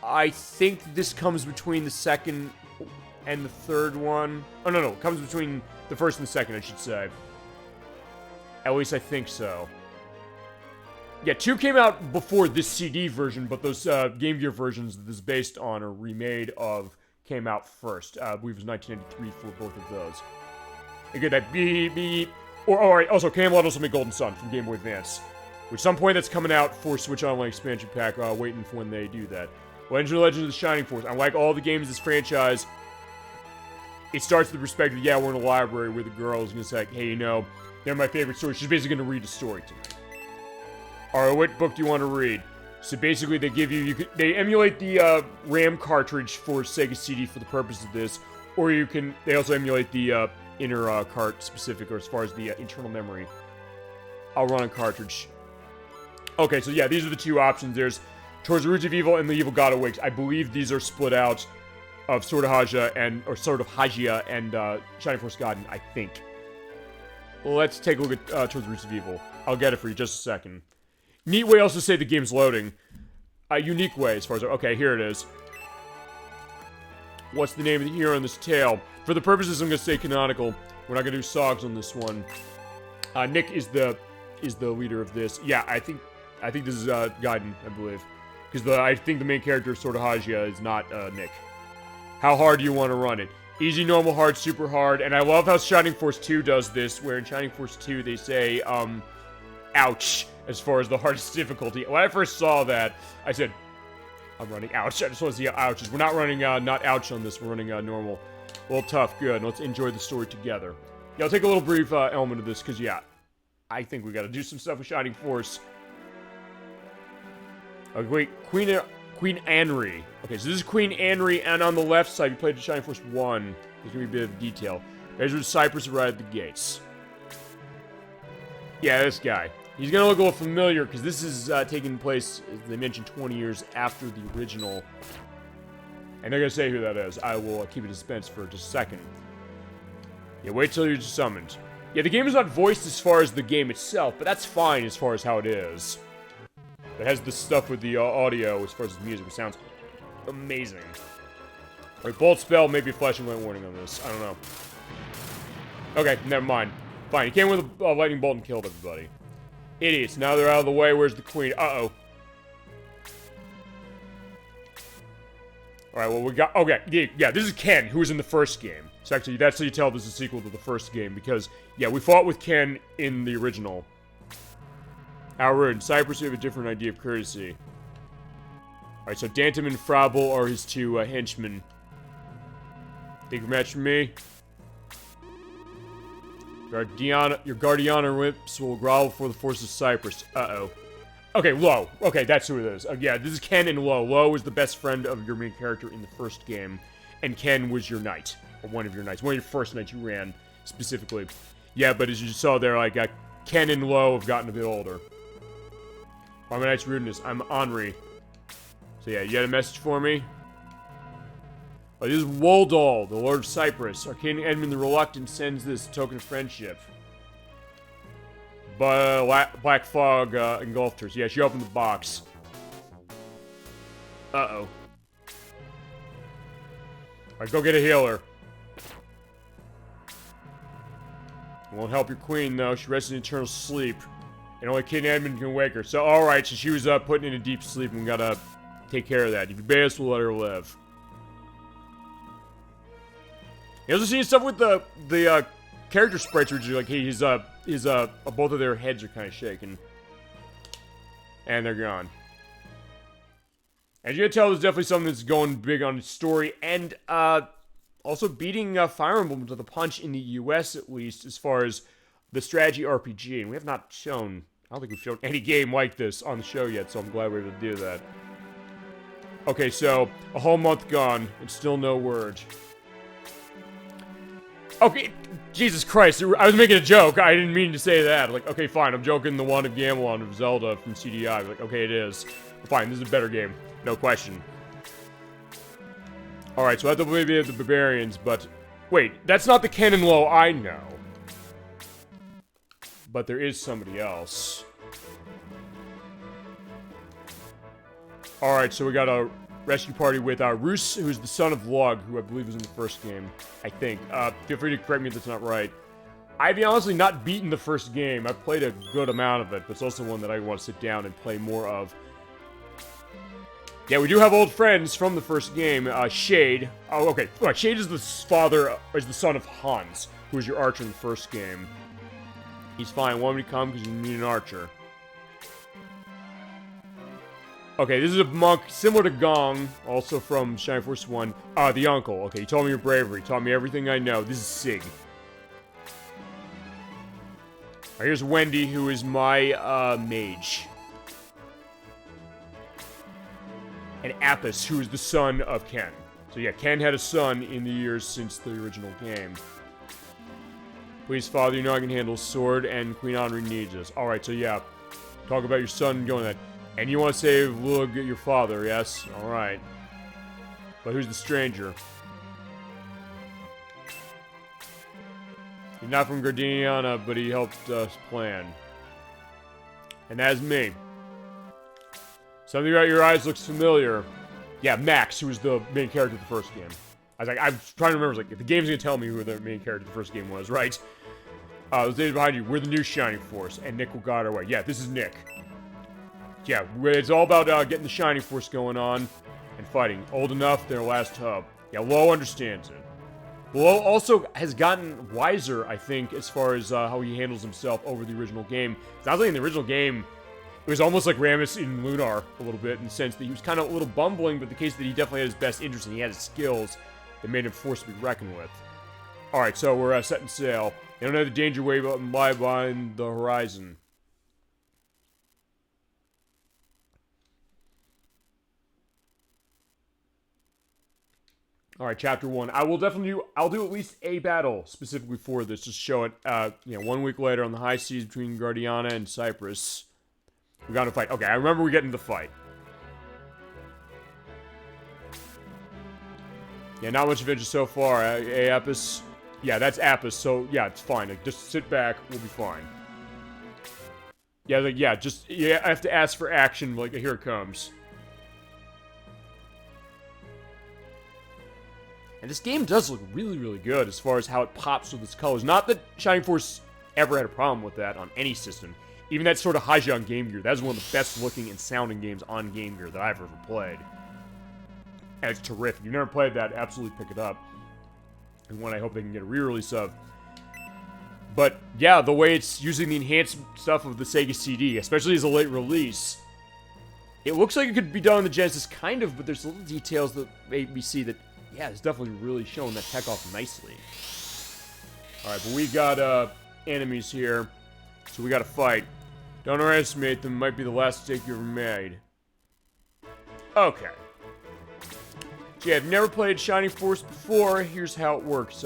I think this comes between the second and the third one. Oh, no, it comes between the first and the second, I should say. At least I think so. Yeah, 2 came out before this CD version, but those Game Gear versions that this is based on or remade of came out first. I believe it was 1993 for both of those. And get that beep, beep. Or, alright, also, Camelot also made Golden Sun from Game Boy Advance. At some point that's coming out for Switch Online expansion pack, waiting for when they do that. Legends of the Shining Force. I like all the games in this franchise. It starts with the perspective, yeah, we're in a library where the girl is going to say, hey, you know, they're my favorite story. She's basically going to read the story to me. Alright, what book do you want to read? So basically they give they emulate the RAM cartridge for Sega CD for the purpose of this, or they also emulate the inner cart specific, or as far as the internal memory. I'll run on cartridge. Okay, so yeah, these are the two options. There's Towards the Roots of Evil and The Evil God Awakes. I believe these are split out of Sword of Hagia and Shining Force Gaiden, I think. Well, let's take a look at Towards the Roots of Evil. I'll get it for you just a second. Neat way also to say the game's loading. A unique way as far as... Okay, here it is. What's the name of the hero in this tale? For the purposes, I'm going to say canonical. We're not going to do SOGs on this one. Nick is the leader of this. Yeah, I think this is Gaiden, I believe. Because I think the main character of Sword of Hagia is not Nick. How hard do you want to run it? Easy, normal, hard, super hard. And I love how Shining Force 2 does this, where in Shining Force 2 they say, ouch, as far as the hardest difficulty. When I first saw that, I said, I'm running ouch. I just want to see how ouches. We're not running not ouch on this. We're running normal. A little tough. Good. Let's enjoy the story together. Yeah, I'll take a little brief element of this, because, yeah, I think we got to do some stuff with Shining Force. Okay, wait, Queen Anri. Okay, so this is Queen Anri, and on the left side, you played Shining Force 1. There's going to be a bit of detail. There's where Cypress arrived at the gates. Yeah, this guy. He's going to look a little familiar, because this is taking place, as they mentioned, 20 years after the original. And they're going to say who that is. I will keep it in suspense for just a second. Yeah, wait till you're summoned. Yeah, the game is not voiced as far as the game itself, but that's fine as far as how it is. It has the stuff with the audio as far as the music, which sounds amazing. Alright, Bolt Spell, maybe a flashing light warning on this. I don't know. Okay, never mind. Fine, he came with a lightning bolt and killed everybody. Idiots, now they're out of the way, where's the queen? Uh-oh. Alright, well we got... Okay, yeah, this is Ken, who was in the first game. So actually, that's how you tell this is a sequel to the first game, because, yeah, we fought with Ken in the original. How rude. Cypress, we have a different idea of courtesy. Alright, so Dantum and Frabel are his two henchmen. Think a match for me? Your Guardiana whips will grovel before the force of Cypress. Uh-oh. Okay, Lo. Okay, that's who it is. Yeah, this is Ken and Lo. Lo was the best friend of your main character in the first game. And Ken was your knight. Or one of your knights. One of your first knights you ran, specifically. Yeah, but as you saw there, like, Ken and Lo have gotten a bit older. My knight's rudeness. I'm Henri. So yeah, you had a message for me? Oh, this is Woldal, the Lord of Cyprus. Our King Edmund the Reluctant sends this token of friendship. But Black Fog engulfed her. So yeah, she opened the box. Uh-oh. Alright, go get a healer. Won't help your queen, though. She rests in eternal sleep. And only King Edmund can wake her. So, alright, so she was putting in a deep sleep, and we gotta take care of that. If you obey us, we'll let her live. You also see stuff with the character sprites, which are like, hey, both of their heads are kind of shaking. And they're gone. As you can tell, there's definitely something that's going big on the story, and also beating Fire Emblem to the punch in the US, at least, as far as the strategy RPG. And we have not shown, I don't think we've shown any game like this on the show yet, so I'm glad we were able to do that. Okay, so, a whole month gone, and still no word. Okay, Jesus Christ, I was making a joke, I didn't mean to say that. Like, okay, fine, I'm joking the Wand of Gamelon of Zelda from CDI. Like, okay, it is. Fine, this is a better game, no question. Alright, so I have to believe we have the Barbarians, but... Wait, that's not the Ken and Lo I know. But there is somebody else. Alright, so we got a rescue party with Roos, who's the son of Lug, who I believe was in the first game. I think. Feel free to correct me if that's not right. I've honestly not beaten the first game. I've played a good amount of it, but it's also one that I want to sit down and play more of. Yeah, we do have old friends from the first game. Shade. Oh, okay. Right, Shade is the son of Hans, who was your archer in the first game. He's fine. Want me to come because you need an archer. Okay, this is a monk similar to Gong, also from Shining Force 1. The uncle. Okay, he told me your bravery. Taught me everything I know. This is Sig. Alright, here's Wendy, who is my, mage. And Apis, who is the son of Ken. So yeah, Ken had a son in the years since the original game. Please, Father, you know I can handle a sword, and Queen Henri needs us. Alright, so yeah. Talk about your son going that. And you want to save Lug, your father, yes? Alright. But who's the stranger? He's not from Gardeniana, but he helped us plan. And that's me. Something about your eyes looks familiar. Yeah, Max, who was the main character of the first game. I was like, I'm trying to remember, like, if the game's gonna tell me who the main character of the first game was, right? Those days behind you, we're the new Shining Force, and Nick will guide our way. Yeah, this is Nick. Yeah, it's all about getting the Shining Force going on and fighting. Old enough, their last hub. Yeah, Lo understands it. Lo also has gotten wiser, I think, as far as how he handles himself over the original game. Sounds like in the original game, it was almost like Rammus in Lunar a little bit, in the sense that he was kind of a little bumbling, but the case that he definitely had his best interest and he had his skills that made him force to be reckoned with. Alright, so we're setting sail. You don't know the danger wave up and lie behind the horizon. Alright, chapter 1. I'll do at least a battle specifically for this, just show it, 1 week later on the high seas between Guardiana and Cyprus. We got in a fight. Okay, I remember we get into the fight. Yeah, not much adventure so far. Apis? Yeah, that's Apis, so yeah, it's fine. Like, just sit back, we'll be fine. Yeah, like, yeah, I have to ask for action, like, here it comes. And this game does look really, really good as far as how it pops with its colors. Not that Shining Force ever had a problem with that on any system. Even that sort of Haji on Game Gear, that's one of the best looking and sounding games on Game Gear that I've ever played. And it's terrific. If you've never played that, absolutely pick it up. And one I hope they can get a re-release of. But yeah, the way it's using the enhanced stuff of the Sega CD, especially as a late release, it looks like it could be done on the Genesis, kind of, but there's little details that make me see that, yeah, it's definitely really showing that tech off nicely. Alright, but we got enemies here, so we gotta fight. Don't underestimate them, might be the last mistake you ever made. Okay. So yeah, if you've never played Shining Force before, here's how it works.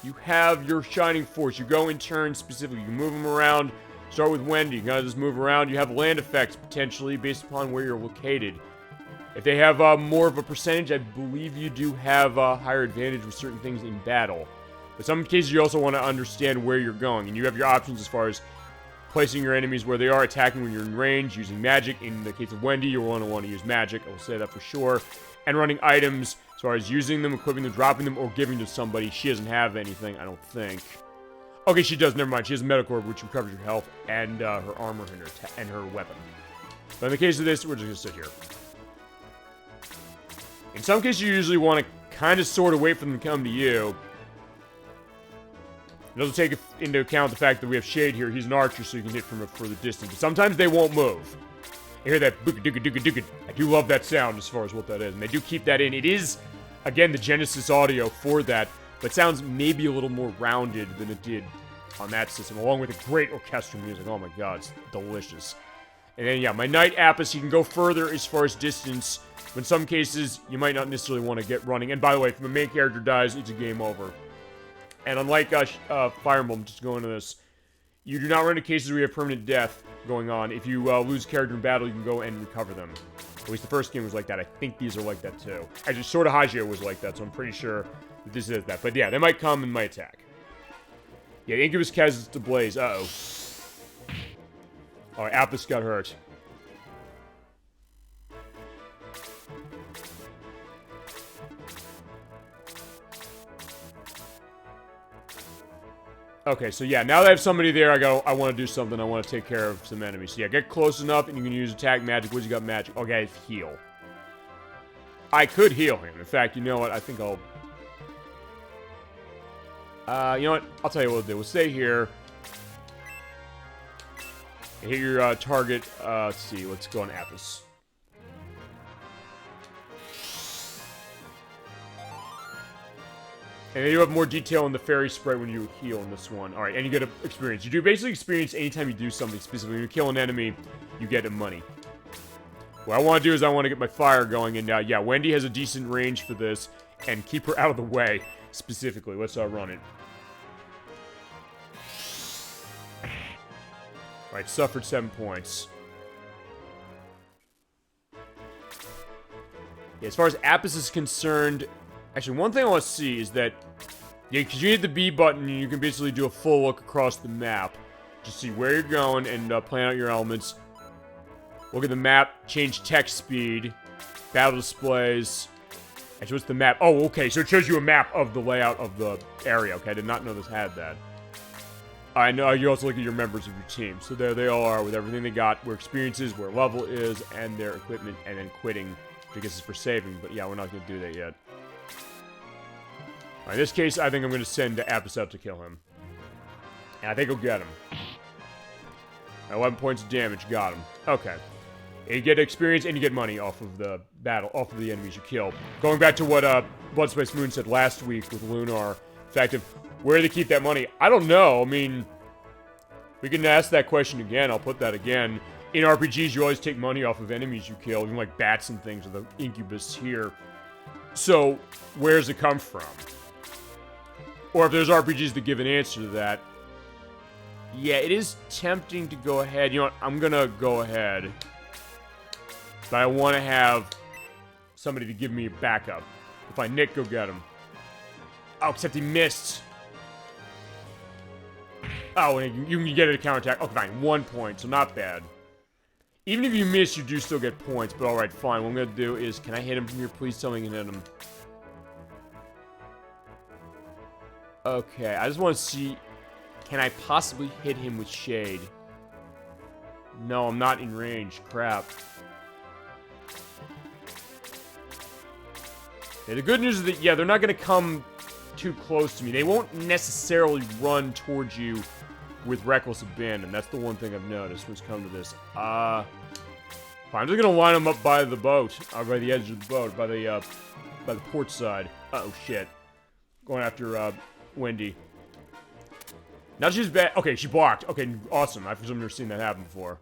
You have your Shining Force. You go in turns specifically. You can move them around. Start with Wendy. You gotta just move around. You have land effects, potentially, based upon where you're located. If they have more of a percentage, I believe you do have a higher advantage with certain things in battle. But some cases, you also want to understand where you're going. And you have your options as far as placing your enemies where they are, attacking when you're in range, using magic. In the case of Wendy, you'll want to use magic. I will say that for sure. And running items, as far as using them, equipping them, dropping them, or giving to somebody. She doesn't have anything, I don't think. Okay, she does, never mind. She has a medical orb, which recovers your health, and her armor, and her weapon. But in the case of this, we're just gonna sit here. In some cases, you usually want to kind of sort of wait for them to come to you. It doesn't take into account the fact that we have Shade here. He's an archer, so you can hit from a further distance. But sometimes they won't move. I hear that booga-dooga-dooga-dooga. I do love that sound as far as what that is. And they do keep that in. It is, again, the Genesis audio for that, but sounds maybe a little more rounded than it did on that system, along with the great orchestral music. Oh my god, it's delicious. And then, yeah, my Knight Apis, you can go further as far as distance. But in some cases, you might not necessarily want to get running. And by the way, if the main character dies, it's a game over. And unlike Fire Emblem, just going into this, you do not run into cases where you have permanent death going on. If you lose character in battle, you can go and recover them. At least the first game was like that. I think these are like that too. Actually, Sword of Hagio was like that, so I'm pretty sure that this is that. But yeah, they might come and might attack. Yeah, Incubus Kaz to Blaze. Uh-oh. Alright, Apis got hurt. Okay, so yeah, now that I have somebody there, I want to do something. I want to take care of some enemies. So yeah, get close enough, and you can use attack magic. What's you got magic? Okay, heal. I could heal him. In fact, you know what? I think I'll... you know what? I'll tell you what we'll do. We'll stay here. And hit your target. Let's see. Let's go on Apis. And then you have more detail in the fairy sprite when you heal in this one. Alright, and you get experience. You do basically experience anytime you do something specifically. When you kill an enemy, you get money. What I want to do is I want to get my fire going, and yeah, Wendy has a decent range for this, and keep her out of the way, specifically. Let's run it. Alright, suffered 7 points. Yeah, as far as Apis is concerned, actually, one thing I want to see is that, yeah, because you hit the B button, and you can basically do a full look across the map. Just see where you're going and plan out your elements. Look at the map, change text speed, battle displays. Actually, what's the map? Oh, okay, so it shows you a map of the layout of the area. Okay, I did not know this had that. I know you also look at your members of your team. So there they all are with everything they got, where experience is, where level is, and their equipment, and then quitting because it's for saving. But yeah, we're not going to do that yet. In this case, I think I'm going to send Apis out to kill him. And I think he'll get him. 11 points of damage, got him. Okay. You get experience and you get money off of the battle, off of the enemies you kill. Going back to what Blood Spice Moon said last week with Lunar, the fact of where they keep that money, I don't know. I mean, we can ask that question again. I'll put that again. In RPGs, you always take money off of enemies you kill, even like bats and things, or the incubus here. So, where does it come from? Or if there's RPGs that give an answer to that, yeah, it is tempting to go ahead. You know what? I'm gonna go ahead. But I want to have somebody to give me a backup. If I Nick, go get him. Oh, except he missed. Oh, and you can get a counterattack. Okay, fine. 1 point, so not bad. Even if you miss, you do still get points. But alright, fine. What I'm gonna do is, can I hit him from here? Please tell me you can hit him. Okay, I just want to see... Can I possibly hit him with Shade? No, I'm not in range. Crap. Yeah, the good news is that, yeah, they're not going to come too close to me. They won't necessarily run towards you with Reckless Abandon. That's the one thing I've noticed when's come to this. Fine, I'm just going to line them up by the boat. By the edge of the boat. By the port side. Uh-oh, shit. Going after, Wendy. Now she's bad. Okay, she blocked. Okay, awesome. I've never seen that happen before.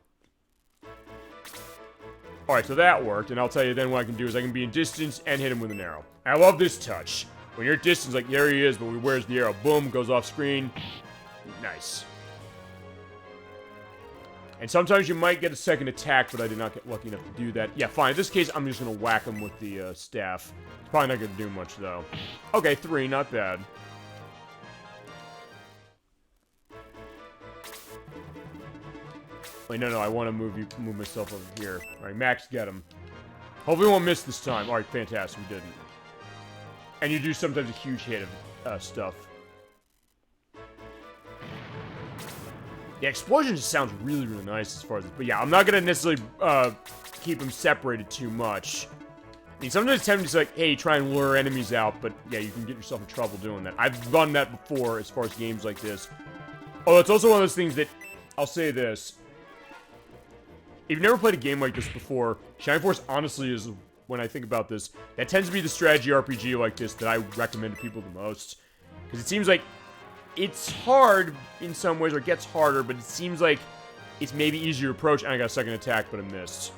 Alright, so that worked, and I'll tell you then what I can do is I can be in distance and hit him with an arrow. I love this touch. When you're at distance, like, there he is, but where's the arrow? Boom, goes off screen. Nice. And sometimes you might get a second attack, but I did not get lucky enough to do that. Yeah, fine. In this case, I'm just going to whack him with the staff. It's probably not going to do much, though. Okay, 3, not bad. Wait, no, I want to move myself over here. Alright, Max, get him. Hopefully we won't miss this time. Alright, fantastic, we didn't. And you do sometimes a huge hit of stuff. Yeah, explosion just sounds really, really nice as far as this. But yeah, I'm not going to necessarily keep them separated too much. I mean, sometimes it's tempting to say, like, hey, try and lure enemies out, but yeah, you can get yourself in trouble doing that. I've done that before as far as games like this. Oh, it's also one of those things that, I'll say this. If you've never played a game like this before, Shining Force honestly is, when I think about this, that tends to be the strategy RPG like this that I recommend to people the most. Because it seems like it's hard in some ways, or it gets harder, but it seems like it's maybe easier to approach. And I got a second attack, but I missed.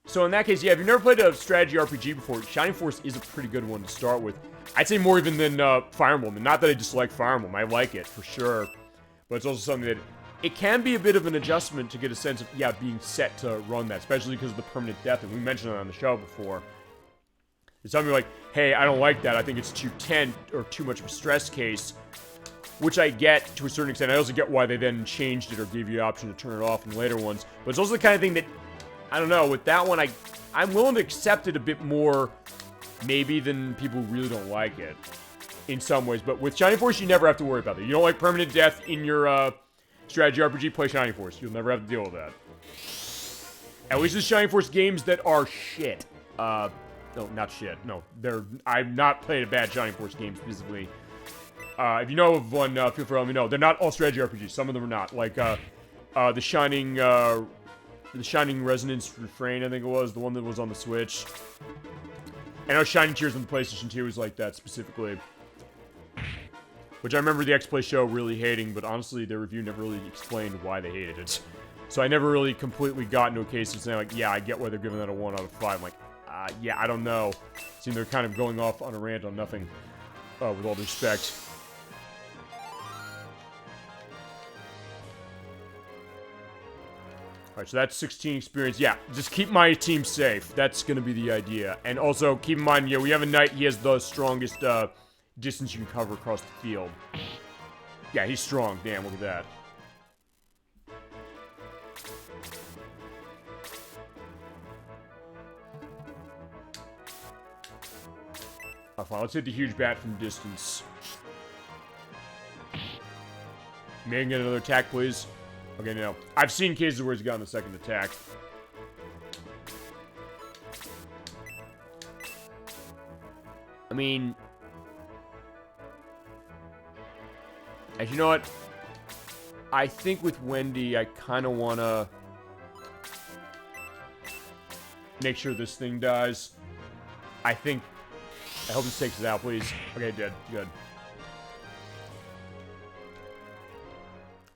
So in that case, yeah, if you've never played a strategy RPG before, Shining Force is a pretty good one to start with. I'd say more even than Fire Emblem. And not that I dislike Fire Emblem. I like it, for sure. But it's also something that... It can be a bit of an adjustment to get a sense of, yeah, being set to run that, especially because of the permanent death, and we mentioned it on the show before. It's something like, hey, I don't like that, I think it's too tense, or too much of a stress case, which I get to a certain extent. I also get why they then changed it or gave you the option to turn it off in later ones, but it's also the kind of thing that, I don't know, with that one, I'm willing to accept it a bit more, maybe, than people who really don't like it, in some ways, but with Shining Force, you never have to worry about that. You don't like permanent death in your, strategy RPG, play Shining Force. You'll never have to deal with that. At least the Shining Force games that are shit. No, not shit. No, I've not played a bad Shining Force game specifically. If you know of one, feel free to let me know. They're not all strategy RPGs. Some of them are not. Like, the Shining Resonance Refrain, I think it was. The one that was on the Switch. I know Shining Tears on the PlayStation 2 was like that specifically. Which I remember the X-Play show really hating, but honestly, their review never really explained why they hated it. So I never really completely got into a case of saying, like, yeah, I get why they're giving that a 1 out of 5. I'm like, yeah, I don't know. Seems they're kind of going off on a rant on nothing, with all due respect. Alright, so that's 16 experience. Yeah, just keep my team safe. That's gonna be the idea. And also, keep in mind, we have a knight. He has the strongest, distance you can cover across the field. Yeah, he's strong. Damn, look at that. Oh, fine. Let's hit the huge bat from distance. May I get another attack, please? Okay, no. I've seen cases where he's gotten the second attack. I mean... As you know what? I think with Wendy, I kind of want to... make sure this thing dies. I think... I hope this takes it out, please. Okay, it did. Good.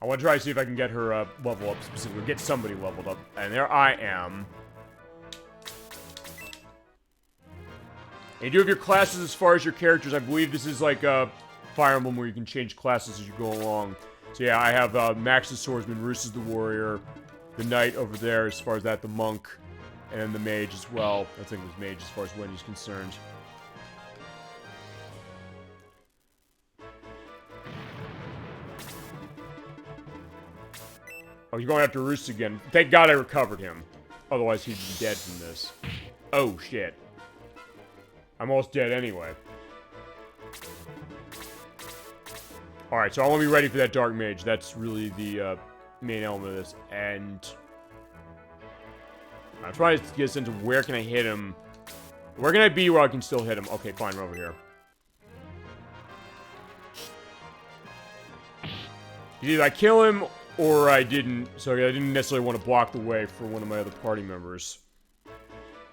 I want to try to see if I can get her level up specifically. Get somebody leveled up. And there I am. And you do have your classes as far as your characters. I believe this is like a Fire Emblem where you can change classes as you go along. So yeah, I have Max the Swordsman, Roos is the Warrior, the Knight over there as far as that, the Monk, and then the Mage as well. I think it was Mage as far as Wendy's concerned. Oh, you're going after Roos again. Thank God I recovered him. Otherwise, he'd be dead from this. Oh, shit. I'm almost dead anyway. Alright, so I want to be ready for that Dark Mage. That's really the main element of this. And... I'm trying to get a sense of where can I hit him. Where can I be where I can still hit him? Okay, fine, we're over here. Either I kill him... or I didn't, so I didn't necessarily want to block the way for one of my other party members.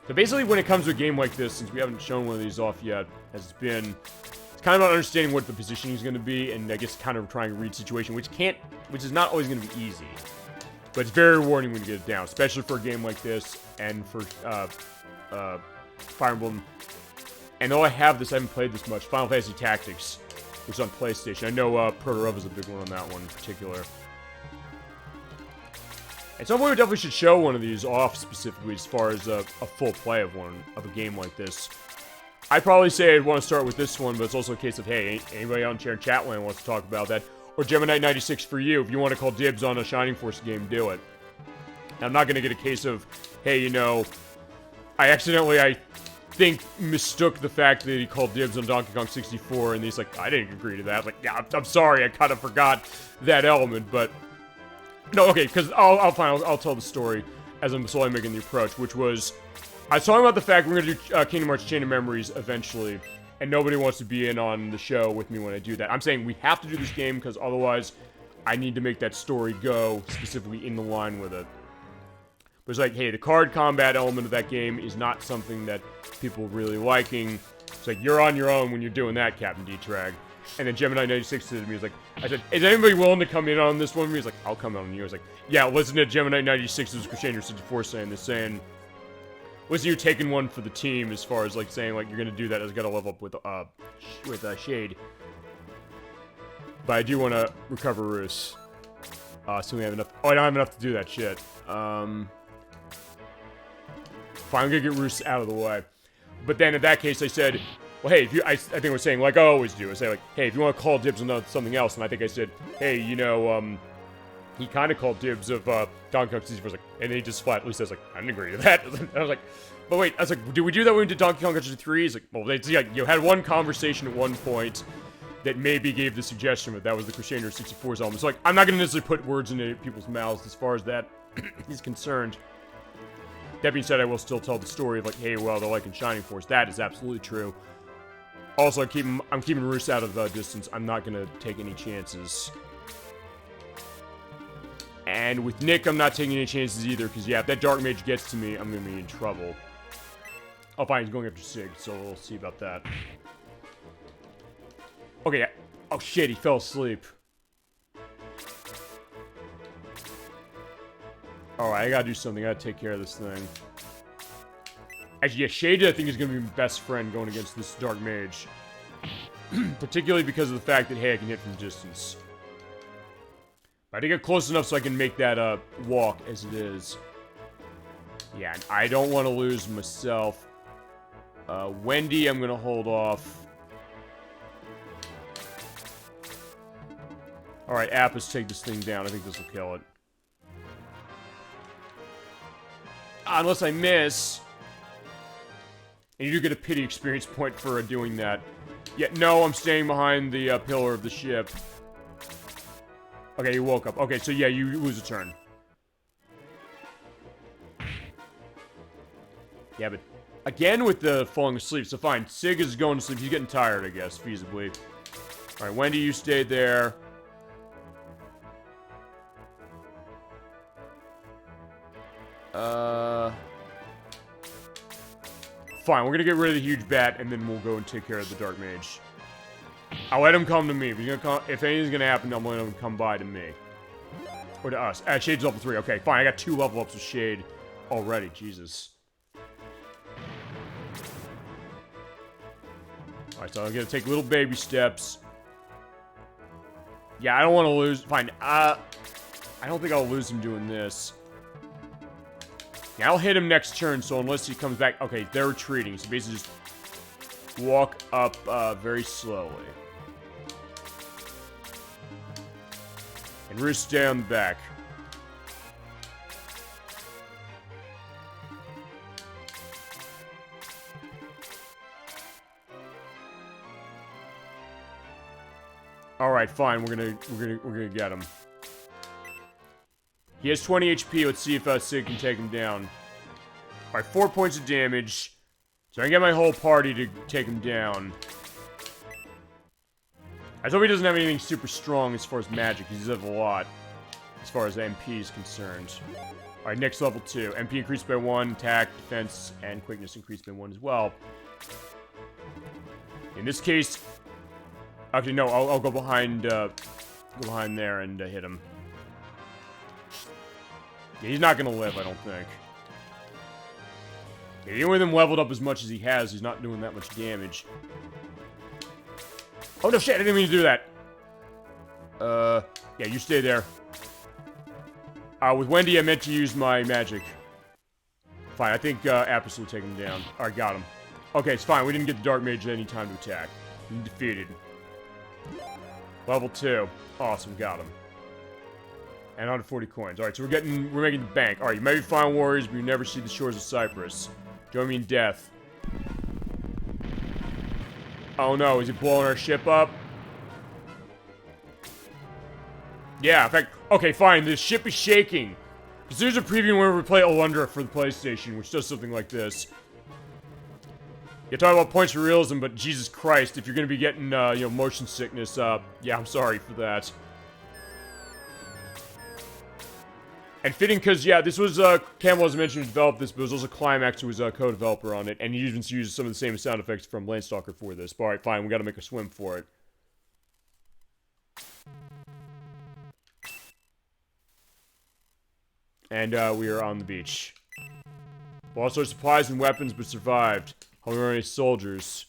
So basically, when it comes to a game like this, since we haven't shown one of these off yet, it's kind of about understanding what the positioning is going to be, and I guess kind of trying to read situation, which is not always going to be easy. But it's very rewarding when you get it down, especially for a game like this, and for, Fire Emblem. And though I have this, I haven't played this much, Final Fantasy Tactics, which is on PlayStation. I know, Proto is a big one on that one in particular. At some point, we definitely should show one of these off specifically as far as a full play of a game like this. I'd probably say I'd want to start with this one, but it's also a case of, hey, anybody out in chat land wants to talk about that. Or Gemini 96 for you. If you want to call dibs on a Shining Force game, do it. And I'm not going to get a case of, hey, you know, I think, mistook the fact that he called dibs on Donkey Kong 64, and he's like, I didn't agree to that. Like, yeah, I'm sorry, I kind of forgot that element, but... No, okay, because I'll tell the story as I'm slowly making the approach, which was, I was talking about the fact we're going to do Kingdom Hearts Chain of Memories eventually, and nobody wants to be in on the show with me when I do that. I'm saying we have to do this game, because otherwise, I need to make that story go specifically in the line with it. But it's like, hey, the card combat element of that game is not something that people are really liking. It's like, you're on your own when you're doing that, Captain D-Trag. And then Gemini 96 said to me, I said, is anybody willing to come in on this one? He's like, I'll come in on you. I was like, yeah, listen to Gemini 96's Crusader 64 saying this, saying, listen, you're taking one for the team as far as, like, saying, like, you're gonna do that. I gotta level up with Shade. But I do want to recover Roos. So we have enough. Oh, I don't have enough to do that shit. Fine, I'm gonna get Roos out of the way. But then in that case, I said, well, hey, I think we're saying, like I always do, I say, like, hey, if you want to call dibs on something else, and I think I said, hey, you know, he kind of called dibs of Donkey Kong 64, like, and then he just flatly says, like, I didn't agree to that. And I was like, but wait, I was like, did we do that when we did Donkey Kong Country 3? He's like, well, yeah, you had one conversation at one point that maybe gave the suggestion that that was the Crusader 64's element. So, like, I'm not going to necessarily put words into people's mouths as far as that is concerned. That being said, I will still tell the story of, like, hey, well, they're liking Shining Force. That is absolutely true. Also, I'm keeping Roos out of distance. I'm not going to take any chances. And with Nick, I'm not taking any chances either, because, yeah, if that Dark Mage gets to me, I'm going to be in trouble. Oh, fine, he's going after Sig, so we'll see about that. Okay, yeah. Oh, shit, he fell asleep. Alright, I gotta do something. I gotta take care of this thing. Actually, yeah, Shade, I think, is gonna be my best friend going against this Dark Mage. Particularly because of the fact that, hey, I can hit from distance. I had to get close enough so I can make that, walk as it is. Yeah, I don't want to lose myself. Wendy, I'm gonna hold off. Alright, Apis, take this thing down. I think this will kill it. Ah, unless I miss. And you do get a pity experience point for doing that. Yeah, no, I'm staying behind the pillar of the ship. Okay, you woke up. Okay, so yeah, you lose a turn. Yeah, but again with the falling asleep, so fine. Sig is going to sleep. He's getting tired, I guess, feasibly. Alright, Wendy, you stayed there. Fine, we're gonna get rid of the huge bat, and then we'll go and take care of the Dark Mage. I'll let him come to me. If, he's gonna come, if anything's gonna happen, I'm letting him come by to me. Or to us. Shade's level 3. Okay, fine. I got 2 level ups with Shade already. Jesus. Alright, so I'm gonna take little baby steps. Yeah, I don't want to lose. Fine. I don't think I'll lose him doing this. Yeah, I'll hit him next turn, so unless he comes back... Okay, they're retreating, so basically just walk up very slowly. And Roost, stay on the back. Alright, fine, we're gonna get him. He has 20 HP. Let's see if Sig can take him down. Alright, 4 points of damage. So I can get my whole party to take him down. I hope he doesn't have anything super strong as far as magic. He's have a lot as far as MP is concerned. Alright, next level 2. MP increased by 1. Attack, defense, and quickness increased by 1 as well. In this case... Actually, no, I'll go behind there and hit him. Yeah, he's not gonna live, I don't think. Yeah, even with him leveled up as much as he has, he's not doing that much damage. Oh, no, shit, I didn't mean to do that. Yeah, you stay there. With Wendy, I meant to use my magic. Fine, I think, Apis will take him down. Alright, got him. Okay, it's fine, we didn't get the Dark Mage at any time to attack. He defeated. Level 2. Awesome, got him. And 140 coins. Alright, so we're making the bank. Alright, you may be fine warriors, but you never see the shores of Cyprus. Join me in death. Oh no, is it blowing our ship up? Yeah, in fact, okay, fine, the ship is shaking. Because there's a preview where we play Alundra for the PlayStation, which does something like this. You talk about points for realism, but Jesus Christ, if you're gonna be getting, you know, motion sickness, yeah, I'm sorry for that. And fitting, because, yeah, this was, Campbell, as mentioned, developed this, but it was also Climax, who was a co-developer on it, and he even used some of the same sound effects from Landstalker for this. But alright, fine, we gotta make a swim for it. And, we are on the beach. Lost our supplies and weapons, but survived. How many are soldiers?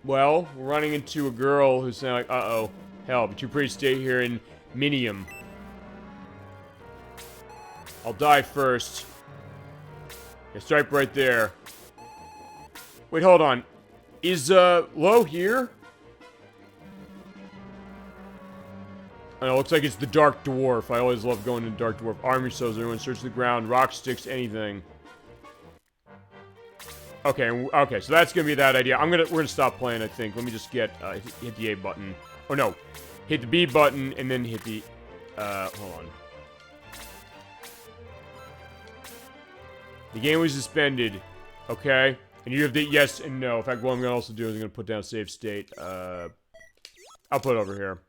Well, we're running into a girl who's saying, like, uh-oh, help, too pretty to stay here in Minium. I'll die first. Yeah, stripe right there. Wait, hold on. Is, Lo here? I know, it looks like it's the Dark Dwarf. I always love going to Dark Dwarf. Army souls, everyone search the ground. Rock, sticks, anything. Okay, okay, so that's gonna be that idea. We're gonna stop playing, I think. Let me just get, hit the A button. Oh, no. Hit the B button, and then hit the, hold on. The game was suspended. Okay. And you have the yes and no. In fact, what I'm gonna also do is I'm gonna put down save state. I'll put it over here.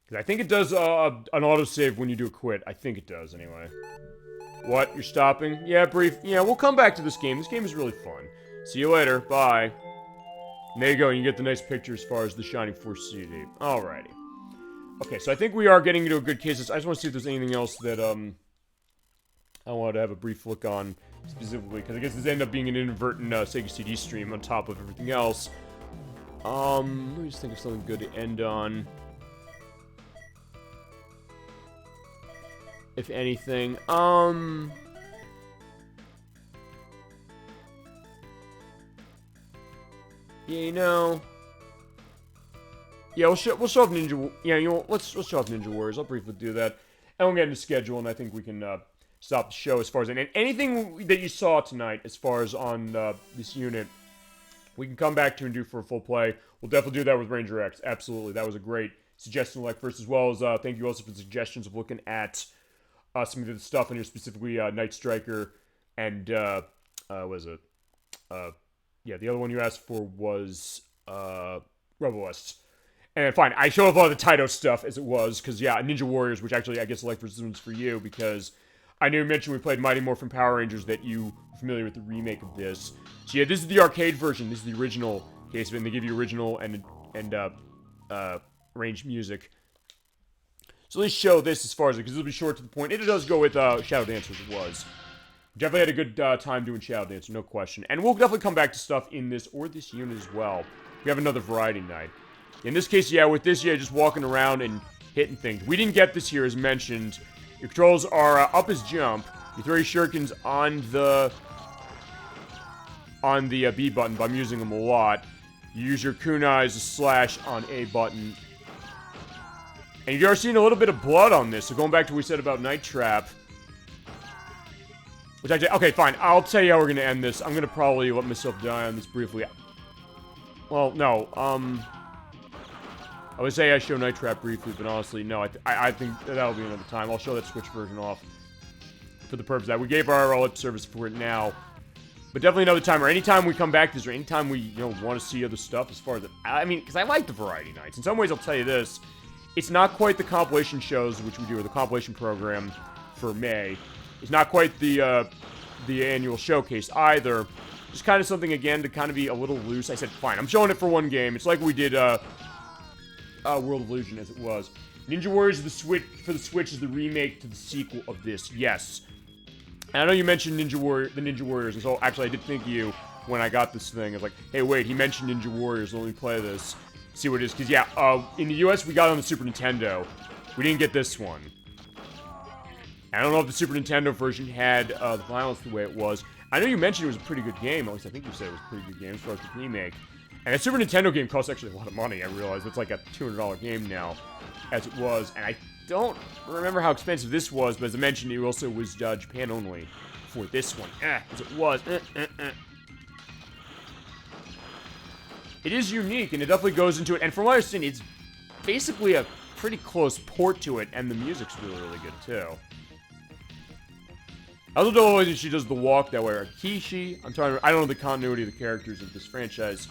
Because I think it does an autosave when you do a quit. I think it does, anyway. What? You're stopping? Yeah, brief. Yeah, we'll come back to this game. This game is really fun. See you later. Bye. And there you go. You get the nice picture as far as the Shining Force CD. Alrighty. Okay, so I think we are getting into a good case. I just want to see if there's anything else that, I wanted to have a brief look on specifically. Because I guess this ended up being an inadvertent Sega CD stream on top of everything else. Let me just think of something good to end on. If anything, yeah, you know, yeah, we'll show off Ninja. Yeah, you know, let's show off Ninja Warriors. I'll briefly do that, and we'll get into schedule, and I think we can stop the show as far as and anything that you saw tonight as far as on this unit, we can come back to and do for a full play. We'll definitely do that with Ranger X. Absolutely, that was a great suggestion, ElecVerse, as well as thank you also for the suggestions of looking at. Some of the stuff in here, specifically Night Striker, and, was it? Yeah, the other one you asked for was, Robo Aleste. And fine, I showed off a lot of the Taito stuff as it was, because, yeah, Ninja Warriors, which actually, I guess, ElecVerse one's for you, because I knew you mentioned we played Mighty Morphin Power Rangers, that you were familiar with the remake of this. So, yeah, this is the arcade version. This is the original case of it, and they give you original and arranged music. So let's show this as far as it, because it'll be short to the point. It does go with Shadow Dancer as it was. Definitely had a good time doing Shadow Dancer, no question. And we'll definitely come back to stuff in this, or this unit as well. We have another variety night. In this case, yeah, with this, yeah, just walking around and hitting things. We didn't get this here, as mentioned. Your controls are up as jump. You throw your shurikens on the B button, but I'm using them a lot. You use your kunai as a slash on A button. And you're seeing a little bit of blood on this, so going back to what we said about Night Trap. Which I okay, fine, I'll tell you how we're gonna end this. I'm gonna probably let myself die on this briefly. Well, no, I would say I show Night Trap briefly, but honestly, no, I think that'll be another time. I'll show that Switch version off for the purpose of that. We gave our lip service for it now. But definitely another time, or anytime we come back to this, or anytime we, you know, want to see other stuff as far as I mean, because I like the variety nights. In some ways, I'll tell you this. It's not quite the compilation shows, which we do, or the compilation program for May. It's not quite the annual showcase either. Just kind of something, again, to kind of be a little loose. I said, fine, I'm showing it for one game. It's like we did World of Illusion, as it was. Ninja Warriors for the Switch is the remake to the sequel of this, yes. And I know you mentioned the Ninja Warriors, and so actually I did think of you when I got this thing. I was like, hey, wait, he mentioned Ninja Warriors, let me play this. See what it is, because yeah, in the US we got it on the Super Nintendo. We didn't get this one. I don't know if the Super Nintendo version had the violence the way it was. I know you mentioned it was a pretty good game, at least I think you said it was a pretty good game as far as the remake. And the Super Nintendo game costs actually a lot of money, I realize. It's like a $200 game now, as it was. And I don't remember how expensive this was, but as I mentioned, it also was Japan only for this one. As it was. It is unique, and it definitely goes into it. And from what I understand, it's basically a pretty close port to it, and the music's really, really good, too. I also don't know if she does the walk that way, or Kishi. I don't know the continuity of the characters of this franchise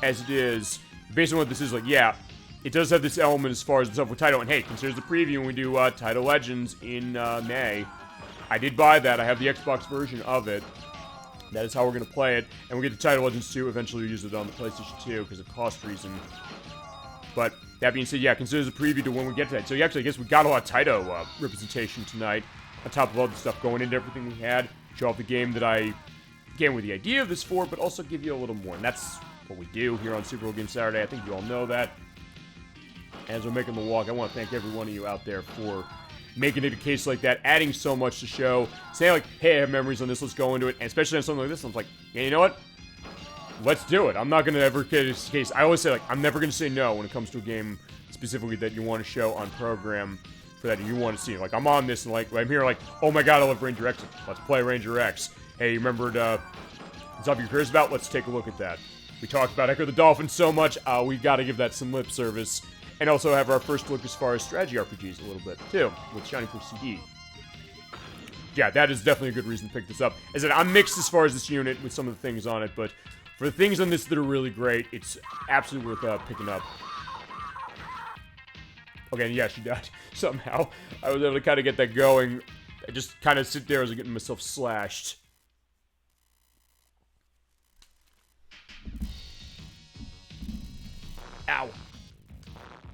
as it is. Based on what this is, like, yeah, it does have this element as far as the stuff with Taito. And hey, consider the preview when we do Taito Legends in May. I did buy that. I have the Xbox version of it. That is how we're going to play it. And we get the Taito Legends 2. Eventually we'll use it on the PlayStation 2 because of cost reason. But that being said, yeah, consider the preview to when we get to that. So actually, I guess we got a lot of Taito representation tonight. On top of all the stuff going into everything we had. Show off the game that I came with the idea of this for, but also give you a little more. And that's what we do here on Super Bowl Game Saturday. I think you all know that. As we're making the walk, I want to thank every one of you out there for making it a case like that, adding so much to show, saying like, hey, I have memories on this, let's go into it, and especially on something like this, I'm like, yeah, you know what? Let's do it. I'm not going to ever get this case. I always say, like, I'm never going to say no when it comes to a game specifically that you want to show on program for that you want to see. Like, I'm on this, and like, I'm here like, oh my god, I love Ranger X. Let's play Ranger X. Hey, you remembered stuff you're curious about? Let's take a look at that. We talked about Ecco the Dolphin so much, we got to give that some lip service. And also have our first look as far as strategy RPGs a little bit, too, with Shining Force CD. Yeah, that is definitely a good reason to pick this up. As I said, I'm mixed as far as this unit with some of the things on it, but for the things on this that are really great, it's absolutely worth picking up. Okay, yeah, she died. Somehow. I was able to kind of get that going. I just kind of sit there as I'm getting myself slashed. Ow.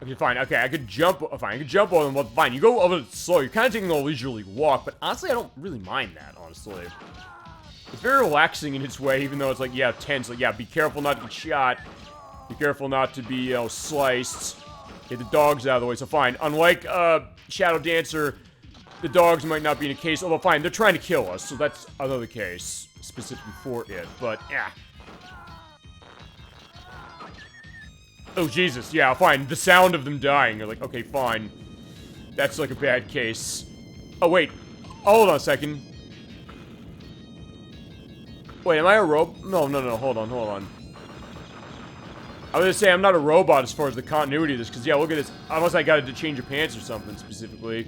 Okay, fine. Okay, I could jump. Fine, I could jump on them. Well, fine. You go a little slow. You're kind of taking a leisurely walk, but honestly, I don't really mind that, honestly. It's very relaxing in its way, even though it's like, yeah, tense. Like, yeah, be careful not to get shot. Be careful not to be, you know, sliced. Get the dogs out of the way. So, fine. Unlike, Shadow Dancer, the dogs might not be in a case. Although, fine, they're trying to kill us, so that's another case specifically for it. But, yeah. Oh, Jesus. Yeah, fine. The sound of them dying. You're like, okay, fine. That's like a bad case. Oh, wait. Oh, hold on a second. Wait, am I a robot? No, hold on. I was gonna say, I'm not a robot as far as the continuity of this, because, yeah, look at this. Unless I got to change your pants or something, specifically.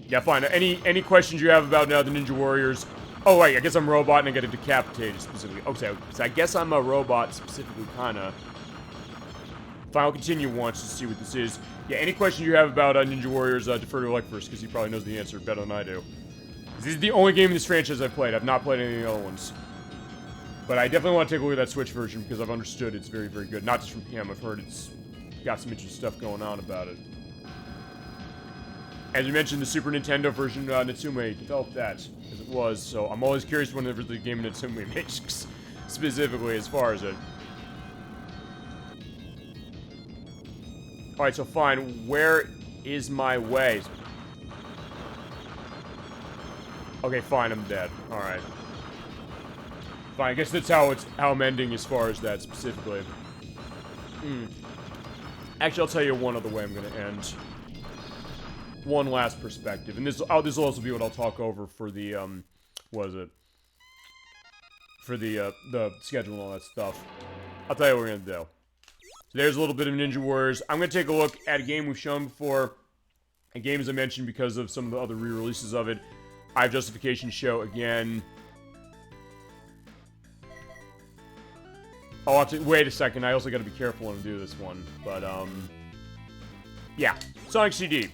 Yeah, fine. Any questions you have about now the Ninja Warriors? Oh, wait, I guess I'm a robot and I get decapitated, specifically. Okay, so I guess I'm a robot, specifically, kinda. Fine, I'll continue once to see what this is. Yeah, any questions you have about Ninja Warriors, defer to ElecVerse, because he probably knows the answer better than I do. This is the only game in this franchise I've played. I've not played any of the other ones. But I definitely want to take a look at that Switch version because I've understood it's very, very good. Not just from him. I've heard it's got some interesting stuff going on about it. As you mentioned, the Super Nintendo version, Natsume developed that, as it was. So I'm always curious whenever the game Natsume makes, specifically as far as it. Alright, so fine. Where is my way? Okay, fine, I'm dead. Alright. Fine, I guess that's how I'm ending as far as that specifically. Actually, I'll tell you one other way I'm gonna end. One last perspective. And this will also be what I'll talk over for the, what is it? For the schedule and all that stuff. I'll tell you what we're gonna do. So there's a little bit of Ninja Warriors. I'm gonna take a look at a game we've shown before. A game, as I mentioned, because of some of the other re-releases of it. I have Justification show again. Oh, I'll have to wait a second. I also got to be careful when I do this one. But, yeah. Sonic CD.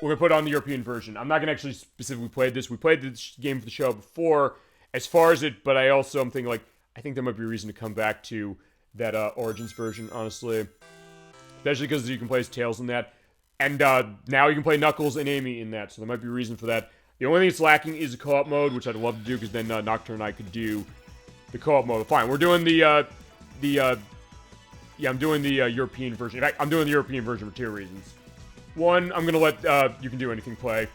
We're going to put on the European version. I'm not going to actually specifically play this. We played this game for the show before, as far as it, but I also am thinking, like, I think there might be a reason to come back to that, Origins version, honestly. Especially because you can play as Tails in that. And, now you can play Knuckles and Amy in that, so there might be a reason for that. The only thing that's lacking is the co-op mode, which I'd love to do, because then Nocturne and I could do the co-op mode. Fine, we're doing yeah, I'm doing the European version. In fact, I'm doing the European version for two reasons. One, I'm going to let You Can Do Anything play,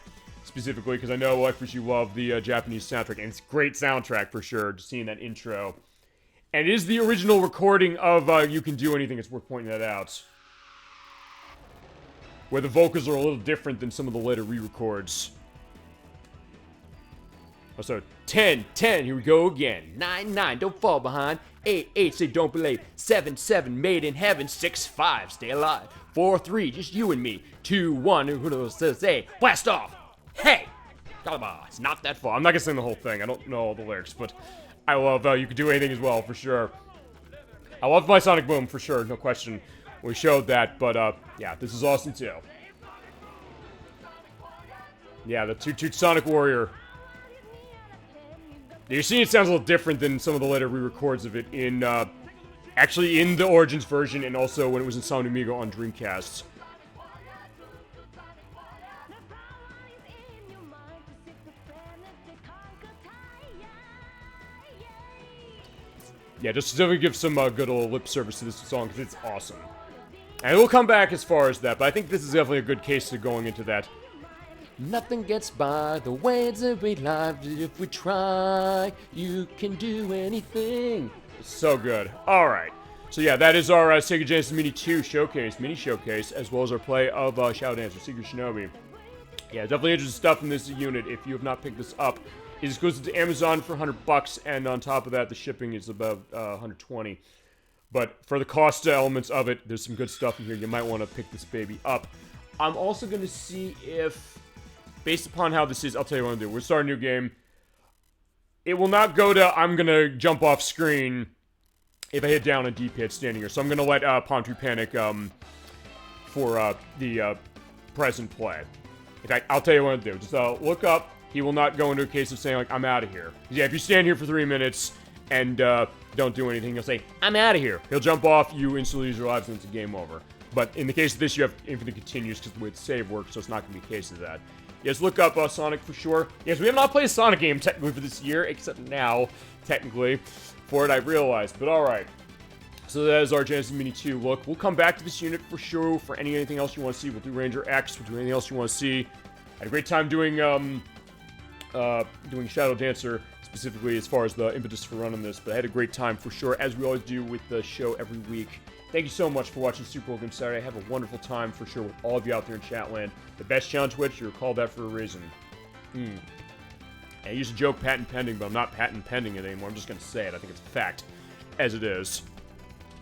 specifically, because I know, ElecVerse, you love the Japanese soundtrack, and it's a great soundtrack, for sure, just seeing that intro. And it is the original recording of You Can Do Anything, it's worth pointing that out. Where the vocals are a little different than some of the later re-records. Oh, so 10, 10, here we go again. 9, 9, don't fall behind. 8, 8, say don't be late. 7, 7, made in heaven. 6, 5, stay alive. 4, 3, just you and me. 2, 1, who knows to say, blast off. Hey, Calabar, it's not that far. I'm not gonna sing the whole thing. I don't know all the lyrics, but I love You Can Do Anything as well, for sure. I love my Sonic Boom, for sure, no question. We showed that, but yeah, this is awesome too. Yeah, the Toot Toot Sonic Warrior. You're seeing it sounds a little different than some of the later re-records of it in, actually in the Origins version and also when it was in Sonic Amigo on Dreamcast. Yeah, just to give some good old lip service to this song because it's awesome. And we'll come back as far as that, but I think this is definitely a good case to going into that. Nothing gets by the way that we live. If we try, you can do anything. It's so good. All right. So yeah, that is our Sega Genesis Mini 2 mini showcase, as well as our play of Shadow Dancer, Secret Shinobi. Yeah, definitely interesting stuff in this unit. If you have not picked this up, it is exclusive to Amazon for $100, and on top of that, the shipping is about $120. But for the cost elements of it, there's some good stuff in here. You might want to pick this baby up. I'm also going to see if, based upon how this is, I'll tell you what I'm going to do. We'll start a new game. It will not go to, I'm going to jump off screen if I hit down a D-pad standing here. So I'm going to let Palm Tree Panic for the present play. In fact, I'll tell you what to do. Just look up. He will not go into a case of saying, like, I'm out of here. Yeah, if you stand here for 3 minutes and don't do anything, he'll say, I'm out of here. He'll jump off, you instantly lose your lives, and it's a game over. But in the case of this, you have infinite continues because the way the save works, so it's not going to be a case of that. Yes, look up Sonic for sure. Yes, we have not played a Sonic game technically for this year, except now, technically, for it, I realized. But alright. So that is our Genesis Mini 2 look. We'll come back to this unit for sure. For anything else you want to see, we'll do Ranger X. We'll do anything else you want to see. I had a great time doing Shadow Dancer, specifically as far as the impetus for running this. But I had a great time for sure, as we always do with the show every week. Thank you so much for watching Super Bowl Game Saturday. Have a wonderful time for sure with all of you out there in Chatland. The best channel on Twitch, you're called that for a reason. I used to joke patent pending, but I'm not patent pending it anymore. I'm just going to say it. I think it's a fact, as it is.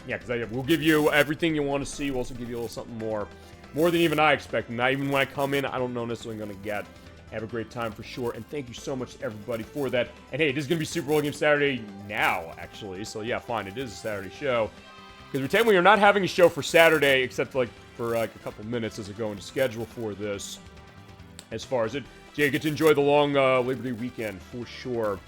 Yeah, because we'll give you everything you want to see. We'll also give you a little something more. More than even I expected. Not even when I come in, I don't know necessarily going to get. Have a great time for sure. And thank you so much to everybody for that. And hey, it is going to be Super Bowl Game Saturday now, actually. So yeah, fine. It is a Saturday show. Because we're not having a show for Saturday, except for a couple minutes as I go into schedule for this. As far as it, so yeah, you get to enjoy the long Labor Day weekend for sure.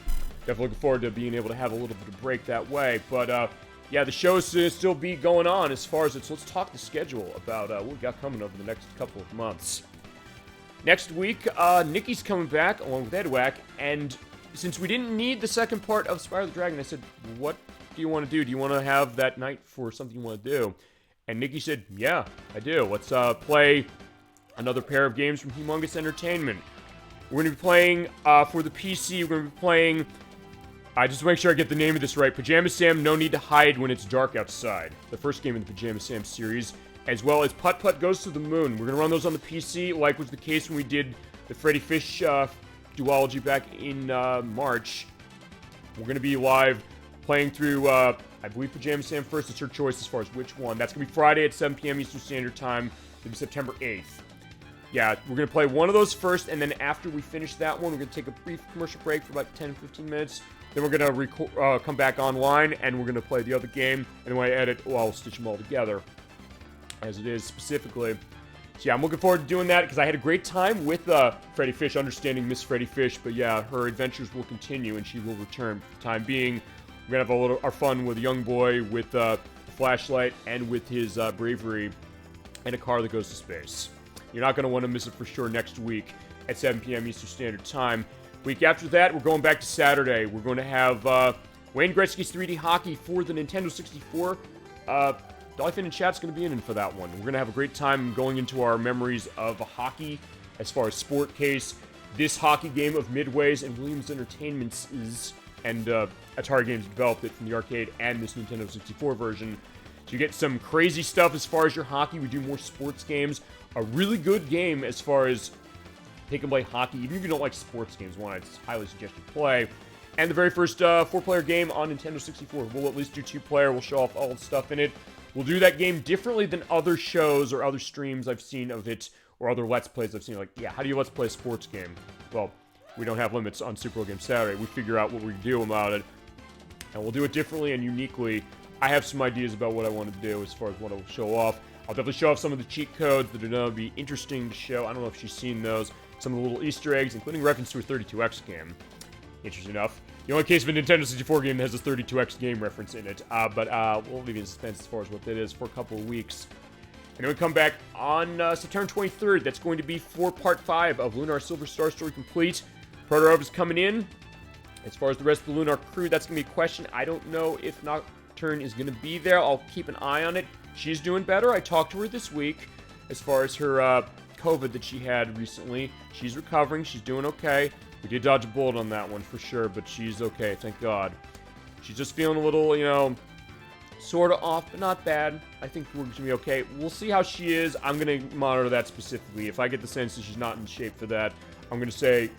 Definitely looking forward to being able to have a little bit of break that way. But yeah, the show's still be going on as far as it's. Let's talk the schedule about what we got coming over the next couple of months. Next week, Nikki's coming back along with Edwack, and since we didn't need the second part of Spyro the Dragon, I said, what do you want to do? Do you want to have that night for something you want to do? And Nikki said, yeah, I do. Let's play another pair of games from Humongous Entertainment. We're going to be playing, for the PC, we're going to be playing, just to make sure I get the name of this right, Pajama Sam No Need to Hide When It's Dark Outside. The first game in the Pajama Sam series, as well as Putt Putt Goes to the Moon. We're going to run those on the PC, like was the case when we did the Freddy Fish duology back in March. We're going to be live playing through, I believe, Pajama Sam first. It's her choice as far as which one. That's going to be Friday at 7 p.m. Eastern Standard Time. It'll be September 8th. Yeah, we're going to play one of those first, and then after we finish that one, we're going to take a brief commercial break for about 10-15 minutes. Then we're going to come back online, and we're going to play the other game. And when I edit, I'll stitch them all together, as it is specifically. So yeah, I'm looking forward to doing that, because I had a great time with Freddy Fish, understanding Miss Freddy Fish. But yeah, her adventures will continue, and she will return for the time being. We're going to have our fun with a young boy with a flashlight and with his bravery and a car that goes to space. You're not going to want to miss it for sure next week at 7 p.m. Eastern Standard Time. Week after that, we're going back to Saturday. We're going to have Wayne Gretzky's 3D Hockey for the Nintendo 64. Dolphin in chat's going to be in for that one. We're going to have a great time going into our memories of hockey as far as sport case. This hockey game of Midway's and Williams Entertainment's is, and Atari Games developed it from the arcade and this Nintendo 64 version. So you get some crazy stuff as far as your hockey. We do more sports games. A really good game as far as pick and play hockey. Even if you don't like sports games, one I'd highly suggest you play. And the very first 4-player game on Nintendo 64. We'll at least do 2-player. We'll show off all the stuff in it. We'll do that game differently than other shows or other streams I've seen of it, or other Let's Plays I've seen. Like, yeah, how do you Let's Play a sports game? Well, we don't have limits on Super Bowl Game Saturday. We figure out what we do about it, and we'll do it differently and uniquely. I have some ideas about what I want to do as far as what I'll show off. I'll definitely show off some of the cheat codes that are going to be interesting to show. I don't know if she's seen those. Some of the little Easter eggs, including reference to a 32X game. Interesting enough. The only case of a Nintendo 64 game that has a 32X game reference in it. But we'll leave it in suspense as far as what that is for a couple of weeks. And then we come back on September 23rd. That's going to be for Part 5 of Lunar Silver Star Story Complete. Proto is coming in. As far as the rest of the Lunar crew, that's going to be a question. I don't know if Nocturne is going to be there. I'll keep an eye on it. She's doing better. I talked to her this week as far as her COVID that she had recently. She's recovering. She's doing okay. We did dodge a bullet on that one for sure, but she's okay, thank God. She's just feeling a little, sort of off, but not bad. I think we're going to be okay. We'll see how she is. I'm going to monitor that specifically. If I get the sense that she's not in shape for that, I'm going to say,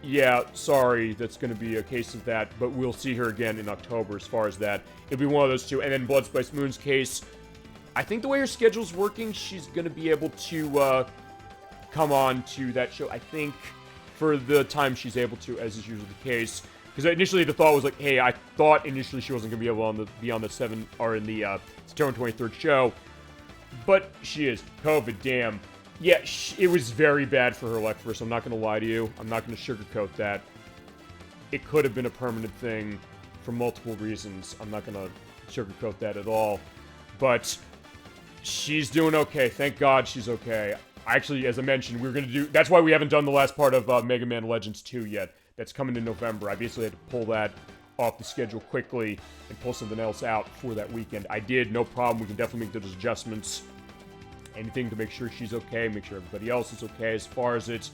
yeah, sorry, that's going to be a case of that, but we'll see her again in October as far as that. It'll be one of those two. And then Blood Spice Moon's case, I think the way her schedule's working, she's going to be able to come on to that show, I think, for the time she's able to, as is usually the case. Because initially the thought was like, hey, I thought initially she wasn't going to be able to be on the September 23rd show. But she is. COVID, damn. Yeah, it was very bad for her ElecVerse. I'm not going to lie to you. I'm not going to sugarcoat that. It could have been a permanent thing for multiple reasons. I'm not going to sugarcoat that at all. But she's doing okay. Thank God she's okay. Actually, as I mentioned, we're going to do... That's why we haven't done the last part of Mega Man Legends 2 yet. That's coming in November. I basically had to pull that off the schedule quickly and pull something else out for that weekend. I did, no problem. We can definitely make those adjustments. Anything to make sure she's okay, make sure everybody else is okay as far as it's...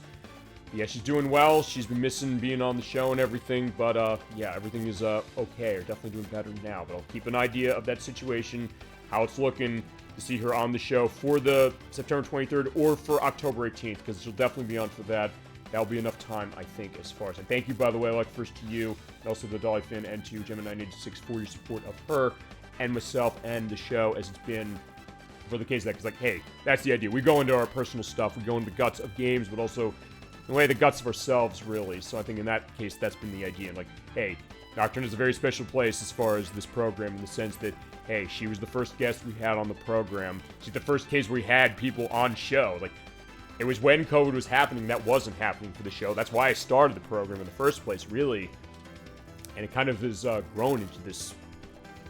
Yeah, she's doing well. She's been missing being on the show and everything, but yeah, everything is okay, or definitely doing better now. But I'll keep an idea of that situation, how it's looking, to see her on the show for the September 23rd or for October 18th, because she'll definitely be on for that. That'll be enough time, I think, as far as... And thank you, by the way, first to you, and also to Dolphin and to Gemini986 for your support of her and myself and the show, as it's been for the case of that. Because, hey, that's the idea. We go into our personal stuff. We go into the guts of games, but also in a way the guts of ourselves, really. So I think in that case, that's been the idea. And, hey, Nocturne is a very special place as far as this program in the sense that, hey, she was the first guest we had on the program. She's the first case where we had people on show. It was when COVID was happening that wasn't happening for the show. That's why I started the program in the first place, really. And it kind of has grown into this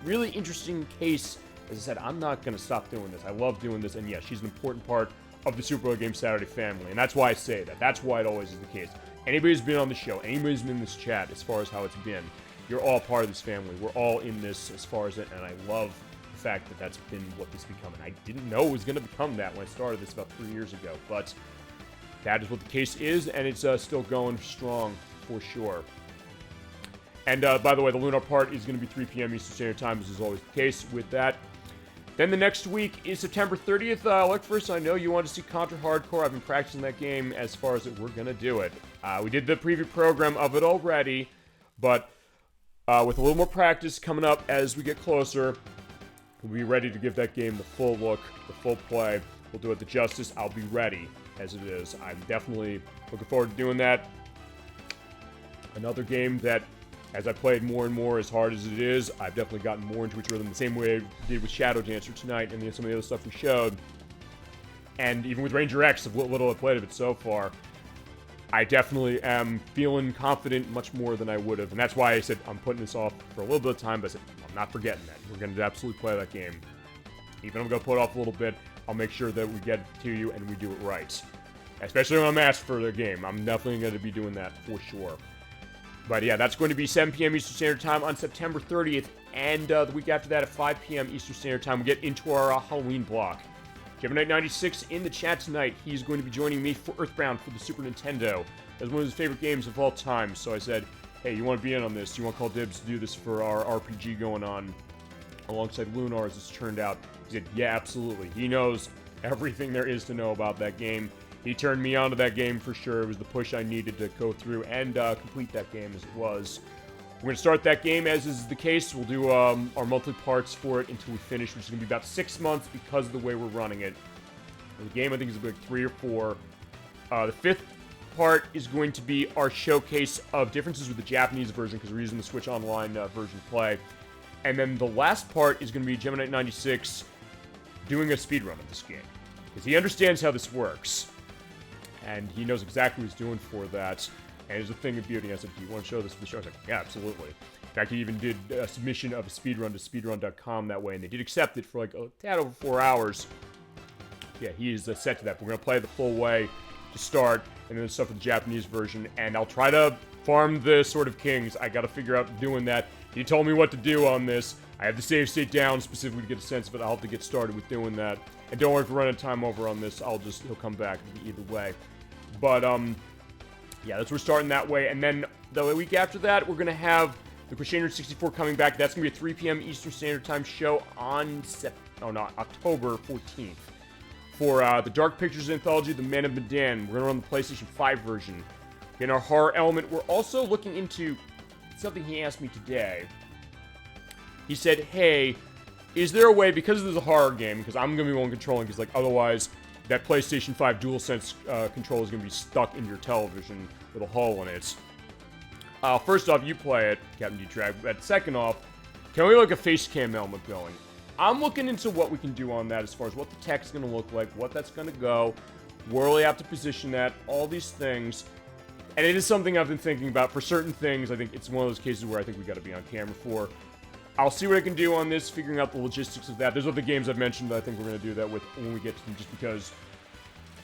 really interesting case. As I said, I'm not going to stop doing this. I love doing this. And yeah, she's an important part of the Super Bowl Game Saturday family. And that's why I say that. That's why it always is the case. Anybody who's been on the show, anybody who's been in this chat as far as how it's been, you're all part of this family. We're all in this as far as it. And I love the fact that that's been what this become. And I didn't know it was going to become that when I started this about 3 years ago. But that is what the case is. And it's still going strong for sure. And by the way, the Lunar part is going to be 3 p.m. Eastern Standard Time, as is always the case with that. Then the next week is September 30th. ElecVerse, I know you want to see Contra Hardcore. I've been practicing that game as far as we're going to do it. We did the preview program of it already, but with a little more practice coming up as we get closer, we'll be ready to give that game the full look, the full play. We'll do it the justice. I'll be ready as it is. I'm definitely looking forward to doing that. Another game that, as I played more and more, as hard as it is, I've definitely gotten more into its rhythm, the same way I did with Shadow Dancer tonight and then some of the other stuff we showed. And even with Ranger X, of what little I've played of it so far, I definitely am feeling confident much more than I would have. And that's why I said I'm putting this off for a little bit of time, but I said I'm not forgetting that. We're going to absolutely play that game. Even if I'm going to put it off a little bit, I'll make sure that we get it to you and we do it right. Especially when I'm asked for the game. I'm definitely going to be doing that for sure. But yeah, that's going to be 7 p.m. Eastern Standard Time on September 30th, and the week after that at 5 p.m. Eastern Standard Time, we get into our Halloween block. Gemini96 in the chat tonight. He's going to be joining me for Earthbound for the Super Nintendo. That's one of his favorite games of all time, so I said, hey, you want to be in on this? You want to call dibs to do this for our RPG going on alongside Lunar, as it's turned out? He said, yeah, absolutely. He knows everything there is to know about that game. He turned me onto that game for sure. It was the push I needed to go through and complete that game as it was. We're going to start that game as is the case. We'll do our monthly parts for it until we finish, which is going to be about 6 months because of the way we're running it. The game, I think, is like 3 or 4. The 5th part is going to be our showcase of differences with the Japanese version because we're using the Switch Online version play. And then the last part is going to be Gemini96 doing a speedrun of this game because he understands how this works. And he knows exactly what he's doing for that. And it's a thing of beauty. I said, do you want to show this to the show? I was like, yeah, absolutely. In fact, he even did a submission of a speedrun to speedrun.com that way. And they did accept it for like a tad over 4 hours. Yeah, he is set to that. We're going to play the full way to start. And then stuff with the Japanese version. And I'll try to farm the Sword of Kings. I got to figure out doing that. He told me what to do on this. I have the save state down specifically to get a sense of it. I'll have to get started with doing that. And don't worry if we're running time over on this. He'll come back either way. But, yeah, that's we're starting that way. And then the week after that, we're going to have the Crusader 64 coming back. That's going to be a 3 p.m. Eastern Standard Time show on October 14th. For the Dark Pictures Anthology, The Man of Medan. We're going to run the PlayStation 5 version. In our horror element, we're also looking into something he asked me today. He said, hey, is there a way, because this is a horror game, because I'm going to be one controlling, because otherwise that PlayStation 5 DualSense controller is going to be stuck in your television with a hole in it. First off, you play it, Captain D-Track, but second off, can we a face cam element going? I'm looking into what we can do on that as far as what the tech's going to look like, what that's going to go, where we have to position that, all these things. And it is something I've been thinking about. For certain things, I think it's one of those cases where I think we got to be on camera for. I'll see what I can do on this, figuring out the logistics of that. There's other games I've mentioned that I think we're going to do that with when we get to them, just because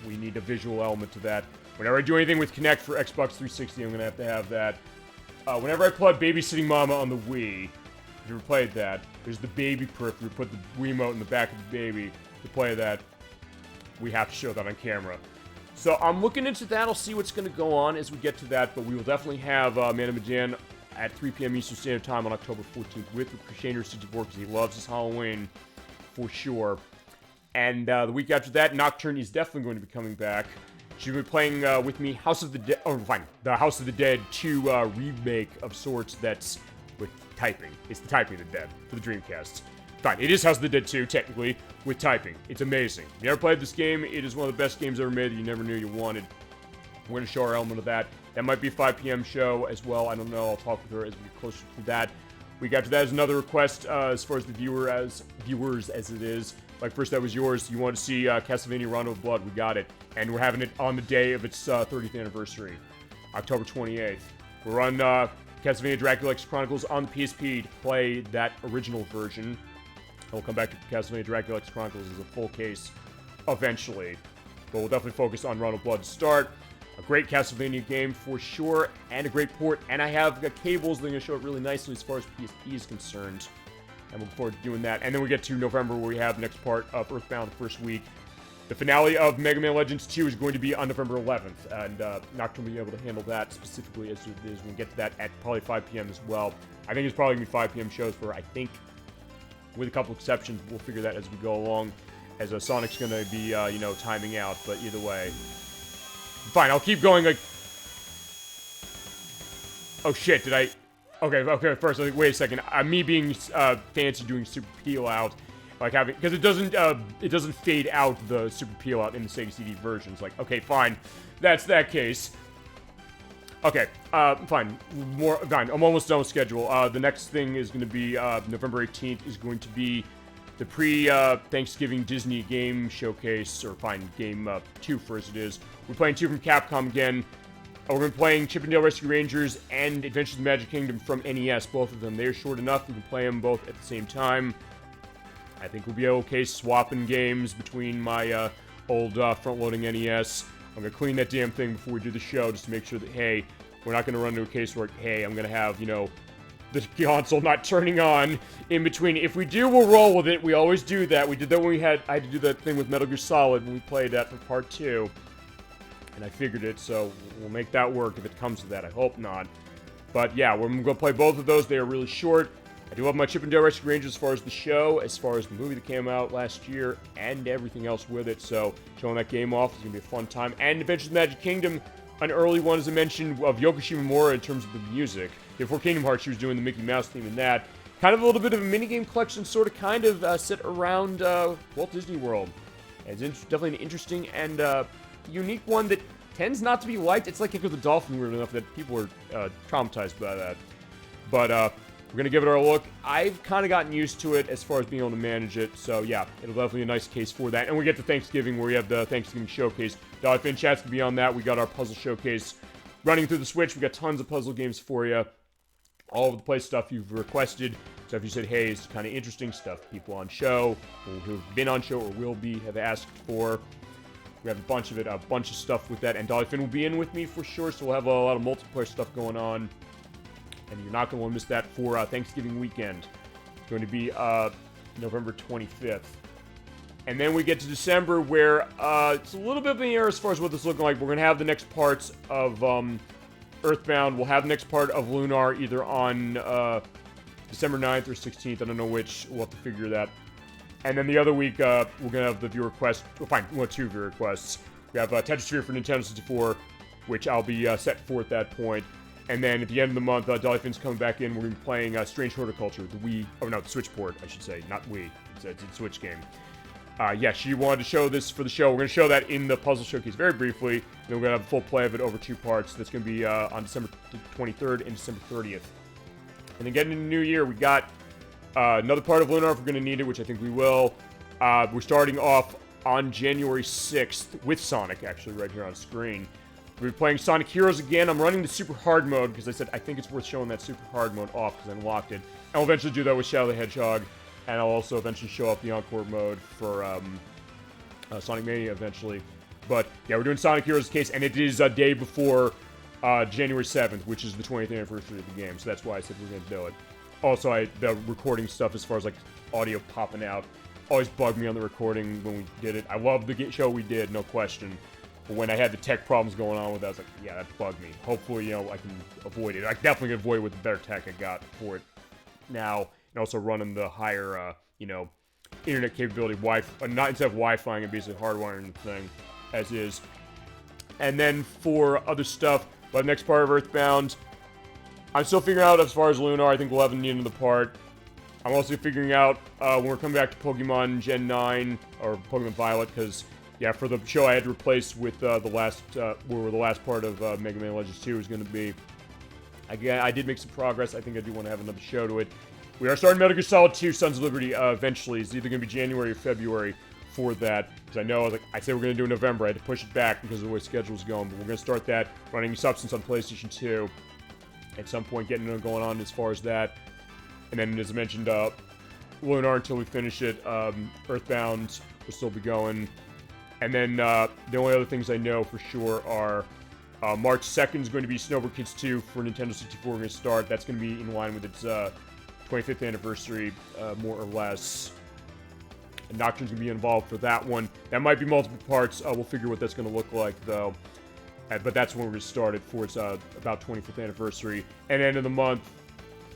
we need a visual element to that. Whenever I do anything with Kinect for Xbox 360, I'm going to have that. Whenever I play Babysitting Mama on the Wii, if you ever played that, there's the baby peripheral. You put the Wiimote in the back of the baby to play that. We have to show that on camera. So I'm looking into that. I'll see what's going to go on as we get to that, but we will definitely have Man of Medan at 3 p.m. Eastern Standard Time on October 14th with Crusader 64 because he loves his Halloween for sure. And the week after that, Nocturne is definitely going to be coming back. She'll be playing with me House of the Dead, the House of the Dead 2 remake of sorts that's with typing. It's the Typing of the Dead for the Dreamcast. Fine, it is House of the Dead 2, technically, with typing. It's amazing. If you ever played this game, it is one of the best games ever made that you never knew you wanted. We're going to show our element of that. That might be a 5 p.m. show as well. I don't know. I'll talk with her as we get closer to that. Week after that is another request as far as the viewers as it is. Like, first, that was yours. You want to see Castlevania Rondo of Blood. We got it. And we're having it on the day of its 30th anniversary, October 28th. We're on Castlevania Dracula X Chronicles on the PSP to play that original version. And we'll come back to Castlevania Dracula X Chronicles as a full case eventually. But we'll definitely focus on Rondo of Blood to start. A great Castlevania game for sure, and a great port. And I have cables that are going to show it really nicely as far as PSP is concerned. And we're looking forward to doing that. And then we get to November where we have the next part of Earthbound the first week. The finale of Mega Man Legends 2 is going to be on November 11th. And Nocturne will be able to handle that specifically as it is. We'll get to that at probably 5 p.m. as well. I think it's probably going to be 5 p.m. shows for, I think, with a couple exceptions. We'll figure that as we go along. As Sonic's going to be, timing out. But either way. Fine, I'll keep going like... Oh shit, did I... Okay, first, wait a second. Me being fancy doing super peel out, like having... Because it doesn't fade out the super peel out in the Sega CD versions. Like, okay, fine. That's that case. Okay, fine. Fine, I'm almost done with schedule. The next thing is going to be, November 18th is going to be the pre-Thanksgiving Disney game showcase, or fine, game 2 for as it is. We're playing 2 from Capcom again. We're going to be playing Chip 'n Dale Rescue Rangers and Adventures in the Magic Kingdom from NES, both of them. They're short enough, we can play them both at the same time. I think we'll be okay swapping games between my old front-loading NES. I'm going to clean that damn thing before we do the show, just to make sure that, hey, we're not going to run into a case where, hey, I'm going to have, the console not turning on in between. If we do, we'll roll with it. We always do that. We did that when I had to do that thing with Metal Gear Solid when we played that for part 2. And I figured it, so we'll make that work if it comes to that. I hope not. But yeah, we're going to play both of those. They are really short. I do love my Chip 'n Dale Rescue Rangers as far as the show, as far as the movie that came out last year, and everything else with it. So showing that game off is going to be a fun time. And Adventures in the Magic Kingdom, an early one, as I mentioned, of Yoko Shimomura in terms of the music. Before Kingdom Hearts, she was doing the Mickey Mouse theme in that. Kind of a little bit of a minigame collection, sort of, kind of set around Walt Disney World. And it's definitely an interesting and unique one that tends not to be liked. It's like Ecco the Dolphin, weird enough that people are traumatized by that. But we're going to give it our look. I've kind of gotten used to it as far as being able to manage it. So yeah, it'll definitely be a nice case for that. And we get to Thanksgiving where we have the Thanksgiving showcase. Dolphin chat's going to be on that. We got our puzzle showcase running through the Switch. We got tons of puzzle games for you. All over the place stuff you've requested. Stuff you said, hey, it's kind of interesting stuff. People on show, who've been on show or will be, have asked for. We have a bunch of it, a bunch of stuff with that. And Dolphin will be in with me for sure, so we'll have a lot of multiplayer stuff going on. And you're not going to want to miss that for Thanksgiving weekend. It's going to be November 25th. And then we get to December, where it's a little bit of an error as far as what this is looking like. We're going to have the next parts of Earthbound. We'll have the next part of Lunar either on December 9th or 16th. I don't know which. We'll have to figure that. And then the other week, we're going to have the viewer request. Well, fine, we'll have 2 viewer requests. We have Tetrasphere for Nintendo 64, which I'll be set for at that point. And then at the end of the month, Dolphin's coming back in. We're going to be playing Strange Horticulture, the Wii... Oh, no, the Switch port, I should say. Not Wii. It's a Switch game. Yeah, she wanted to show this for the show. We're going to show that in the puzzle showcase very briefly. Then we're going to have a full play of it over 2 parts. That's going to be on December 23rd and December 30th. And then getting into the new year, we got Another part of Lunar, if we're going to need it, which I think we will. We're starting off on January 6th with Sonic, actually, right here on screen. We're playing Sonic Heroes again. I'm running the super hard mode because I said I think it's worth showing that super hard mode off because I unlocked it. And I'll eventually do that with Shadow the Hedgehog. And I'll also eventually show up the Encore mode for Sonic Mania eventually. But yeah, we're doing Sonic Heroes case, and it is a day before January 7th, which is the 20th anniversary of the game. So that's why I said we're going to do it. Also, the recording stuff as far as like audio popping out always bugged me on the recording when we did it. I love the show we did, no question. But when I had the tech problems going on with that, I was like, yeah, that bugged me. Hopefully, you know, I can avoid it. I definitely can avoid it with the better tech I got for it now. And also running the higher, you know, internet capability, not instead of Wi-Fi and basically hardwiring the thing as is. And then for other stuff, the next part of Earthbound, I'm still figuring out as far as Lunar. I think we'll have the end of the part. I'm also figuring out when we're coming back to Pokemon Gen 9 or Pokemon Violet, because yeah, for the show I had to replace with the last part of Mega Man Legends 2 is going to be. Again, I did make some progress. I think I do want to have another show to it. We are starting Metal Gear Solid 2 Sons of Liberty eventually. It's either going to be January or February for that. Because I know, I said we're going to do it in November. I had to push it back because of the way schedule's going. But we're going to start that running Substance on PlayStation 2. At some point, getting it going on as far as that. And then, as I mentioned, Lunar until we finish it. Earthbound will still be going. And then the only other things I know for sure are March 2nd is going to be Snowboard Kids 2 for Nintendo 64. We're going to start. That's going to be in line with its 25th anniversary, more or less. And Nocturne's going to be involved for that one. That might be multiple parts. We'll figure what that's going to look like, though. But that's when we're going to start it for its about 25th anniversary. And end of the month,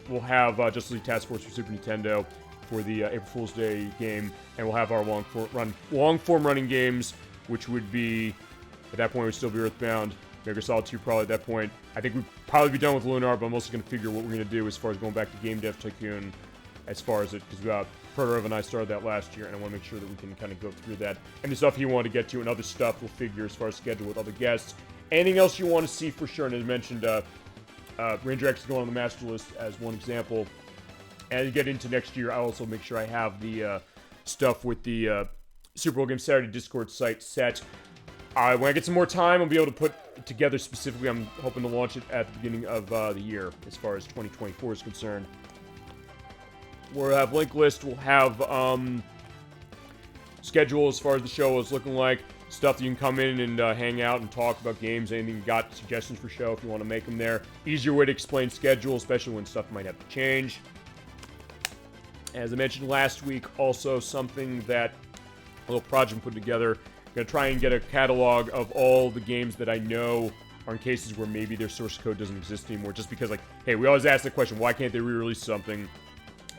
we'll have Justice League Task Force for Super Nintendo for the April Fool's Day game. And we'll have our long-form running games, which would be, at that point, it would still be Earthbound. Metal Gear Solid 2 probably at that point. I think we'd probably be done with Lunar, but I'm also going to figure what we're going to do as far as going back to Game Dev Tycoon as far as it, because Protorov and I started that last year, and I want to make sure that we can kind of go through that. And the stuff you want to get to and other stuff we'll figure as far as schedule with other guests. Anything else you want to see for sure, and as mentioned, Ranger X is going on the master list as one example. As you get into next year, I'll also make sure I have the stuff with the Super Bowl Game Saturday Discord site set. When I get some more time, I'll be able to put it together specifically. I'm hoping to launch it at the beginning of the year, as far as 2024 is concerned. We'll have link list. We'll have schedule as far as the show is looking like. Stuff that you can come in and hang out and talk about games. Anything you got, suggestions for show if you want to make them there. Easier way to explain schedule, especially when stuff might have to change. As I mentioned last week, also something that a little project put together. I'm going to try and get a catalog of all the games that I know are in cases where maybe their source code doesn't exist anymore. Just because, like, hey, we always ask the question, why can't they re-release something?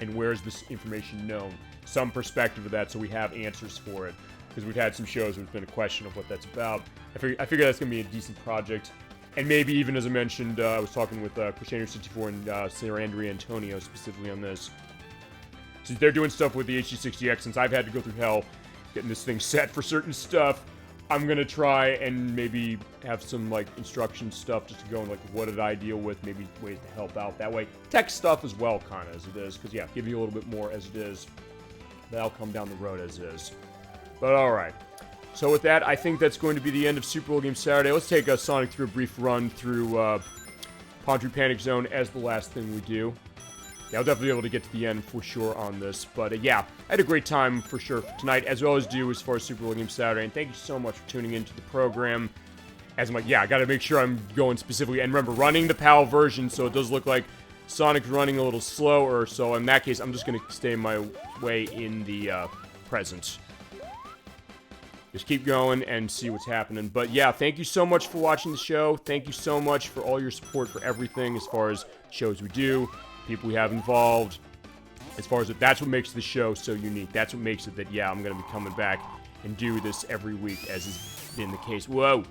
And where is this information known? Some perspective of that, so we have answers for it. Because we've had some shows where there's been a question of what that's about. I figure that's going to be a decent project. And maybe even, as I mentioned, I was talking with Crusader64 and Sarah Andrea Antonio specifically on this. Since they're doing stuff with the HD60X, since I've had to go through hell getting this thing set for certain stuff, I'm going to try and maybe have some, like, instruction stuff just to go and, like, what did I deal with, maybe ways to help out that way. Tech stuff as well, kind of, as it is. Because, yeah, give you a little bit more as it is. That'll come down the road as is. But alright, so with that, I think that's going to be the end of Super Bowl Game Saturday. Let's take Sonic through a brief run through Pondry Panic Zone as the last thing we do. Yeah, I'll definitely be able to get to the end for sure on this. But yeah, I had a great time for sure tonight, as well as do as far as Super Bowl Game Saturday. And thank you so much for tuning into the program. As I'm like, yeah, I got to make sure I'm going specifically. And remember, running the PAL version, so it does look like Sonic's running a little slower. So in that case, I'm just going to stay my way in the present. Just keep going and see what's happening. But yeah, thank you so much for watching the show. Thank you so much for all your support for everything as far as shows we do, people we have involved. As far as that's what makes the show so unique. That's what makes it that, yeah, I'm going to be coming back and do this every week as has been the case. Whoa.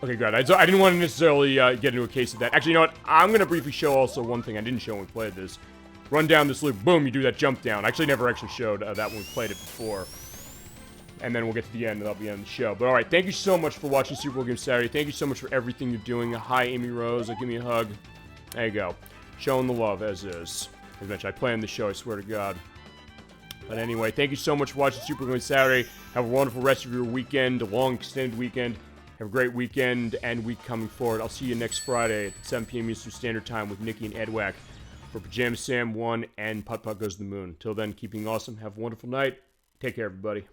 Okay, good. I didn't want to necessarily get into a case of that. Actually, you know what? I'm going to briefly show also one thing I didn't show when we played this. Run down this loop, boom, you do that jump down. I actually never showed that when we played it before. And then we'll get to the end, and that'll be the end of the show. But alright, thank you so much for watching Super Bowl Game Saturday. Thank you so much for everything you're doing. Hi, Amy Rose. Give me a hug. There you go. showing the love as is. As mentioned, I planned the show, I swear to God. But anyway, thank you so much for watching Super Going Saturday. Have a wonderful rest of your weekend, a long extended weekend. Have a great weekend and week coming forward. I'll see you next Friday at 7 p.m. Eastern Standard Time with Nikki and Edwack for Pajama Sam 1 and Putt Putt Goes to the Moon. Till then, keeping awesome. Have a wonderful night. Take care, everybody.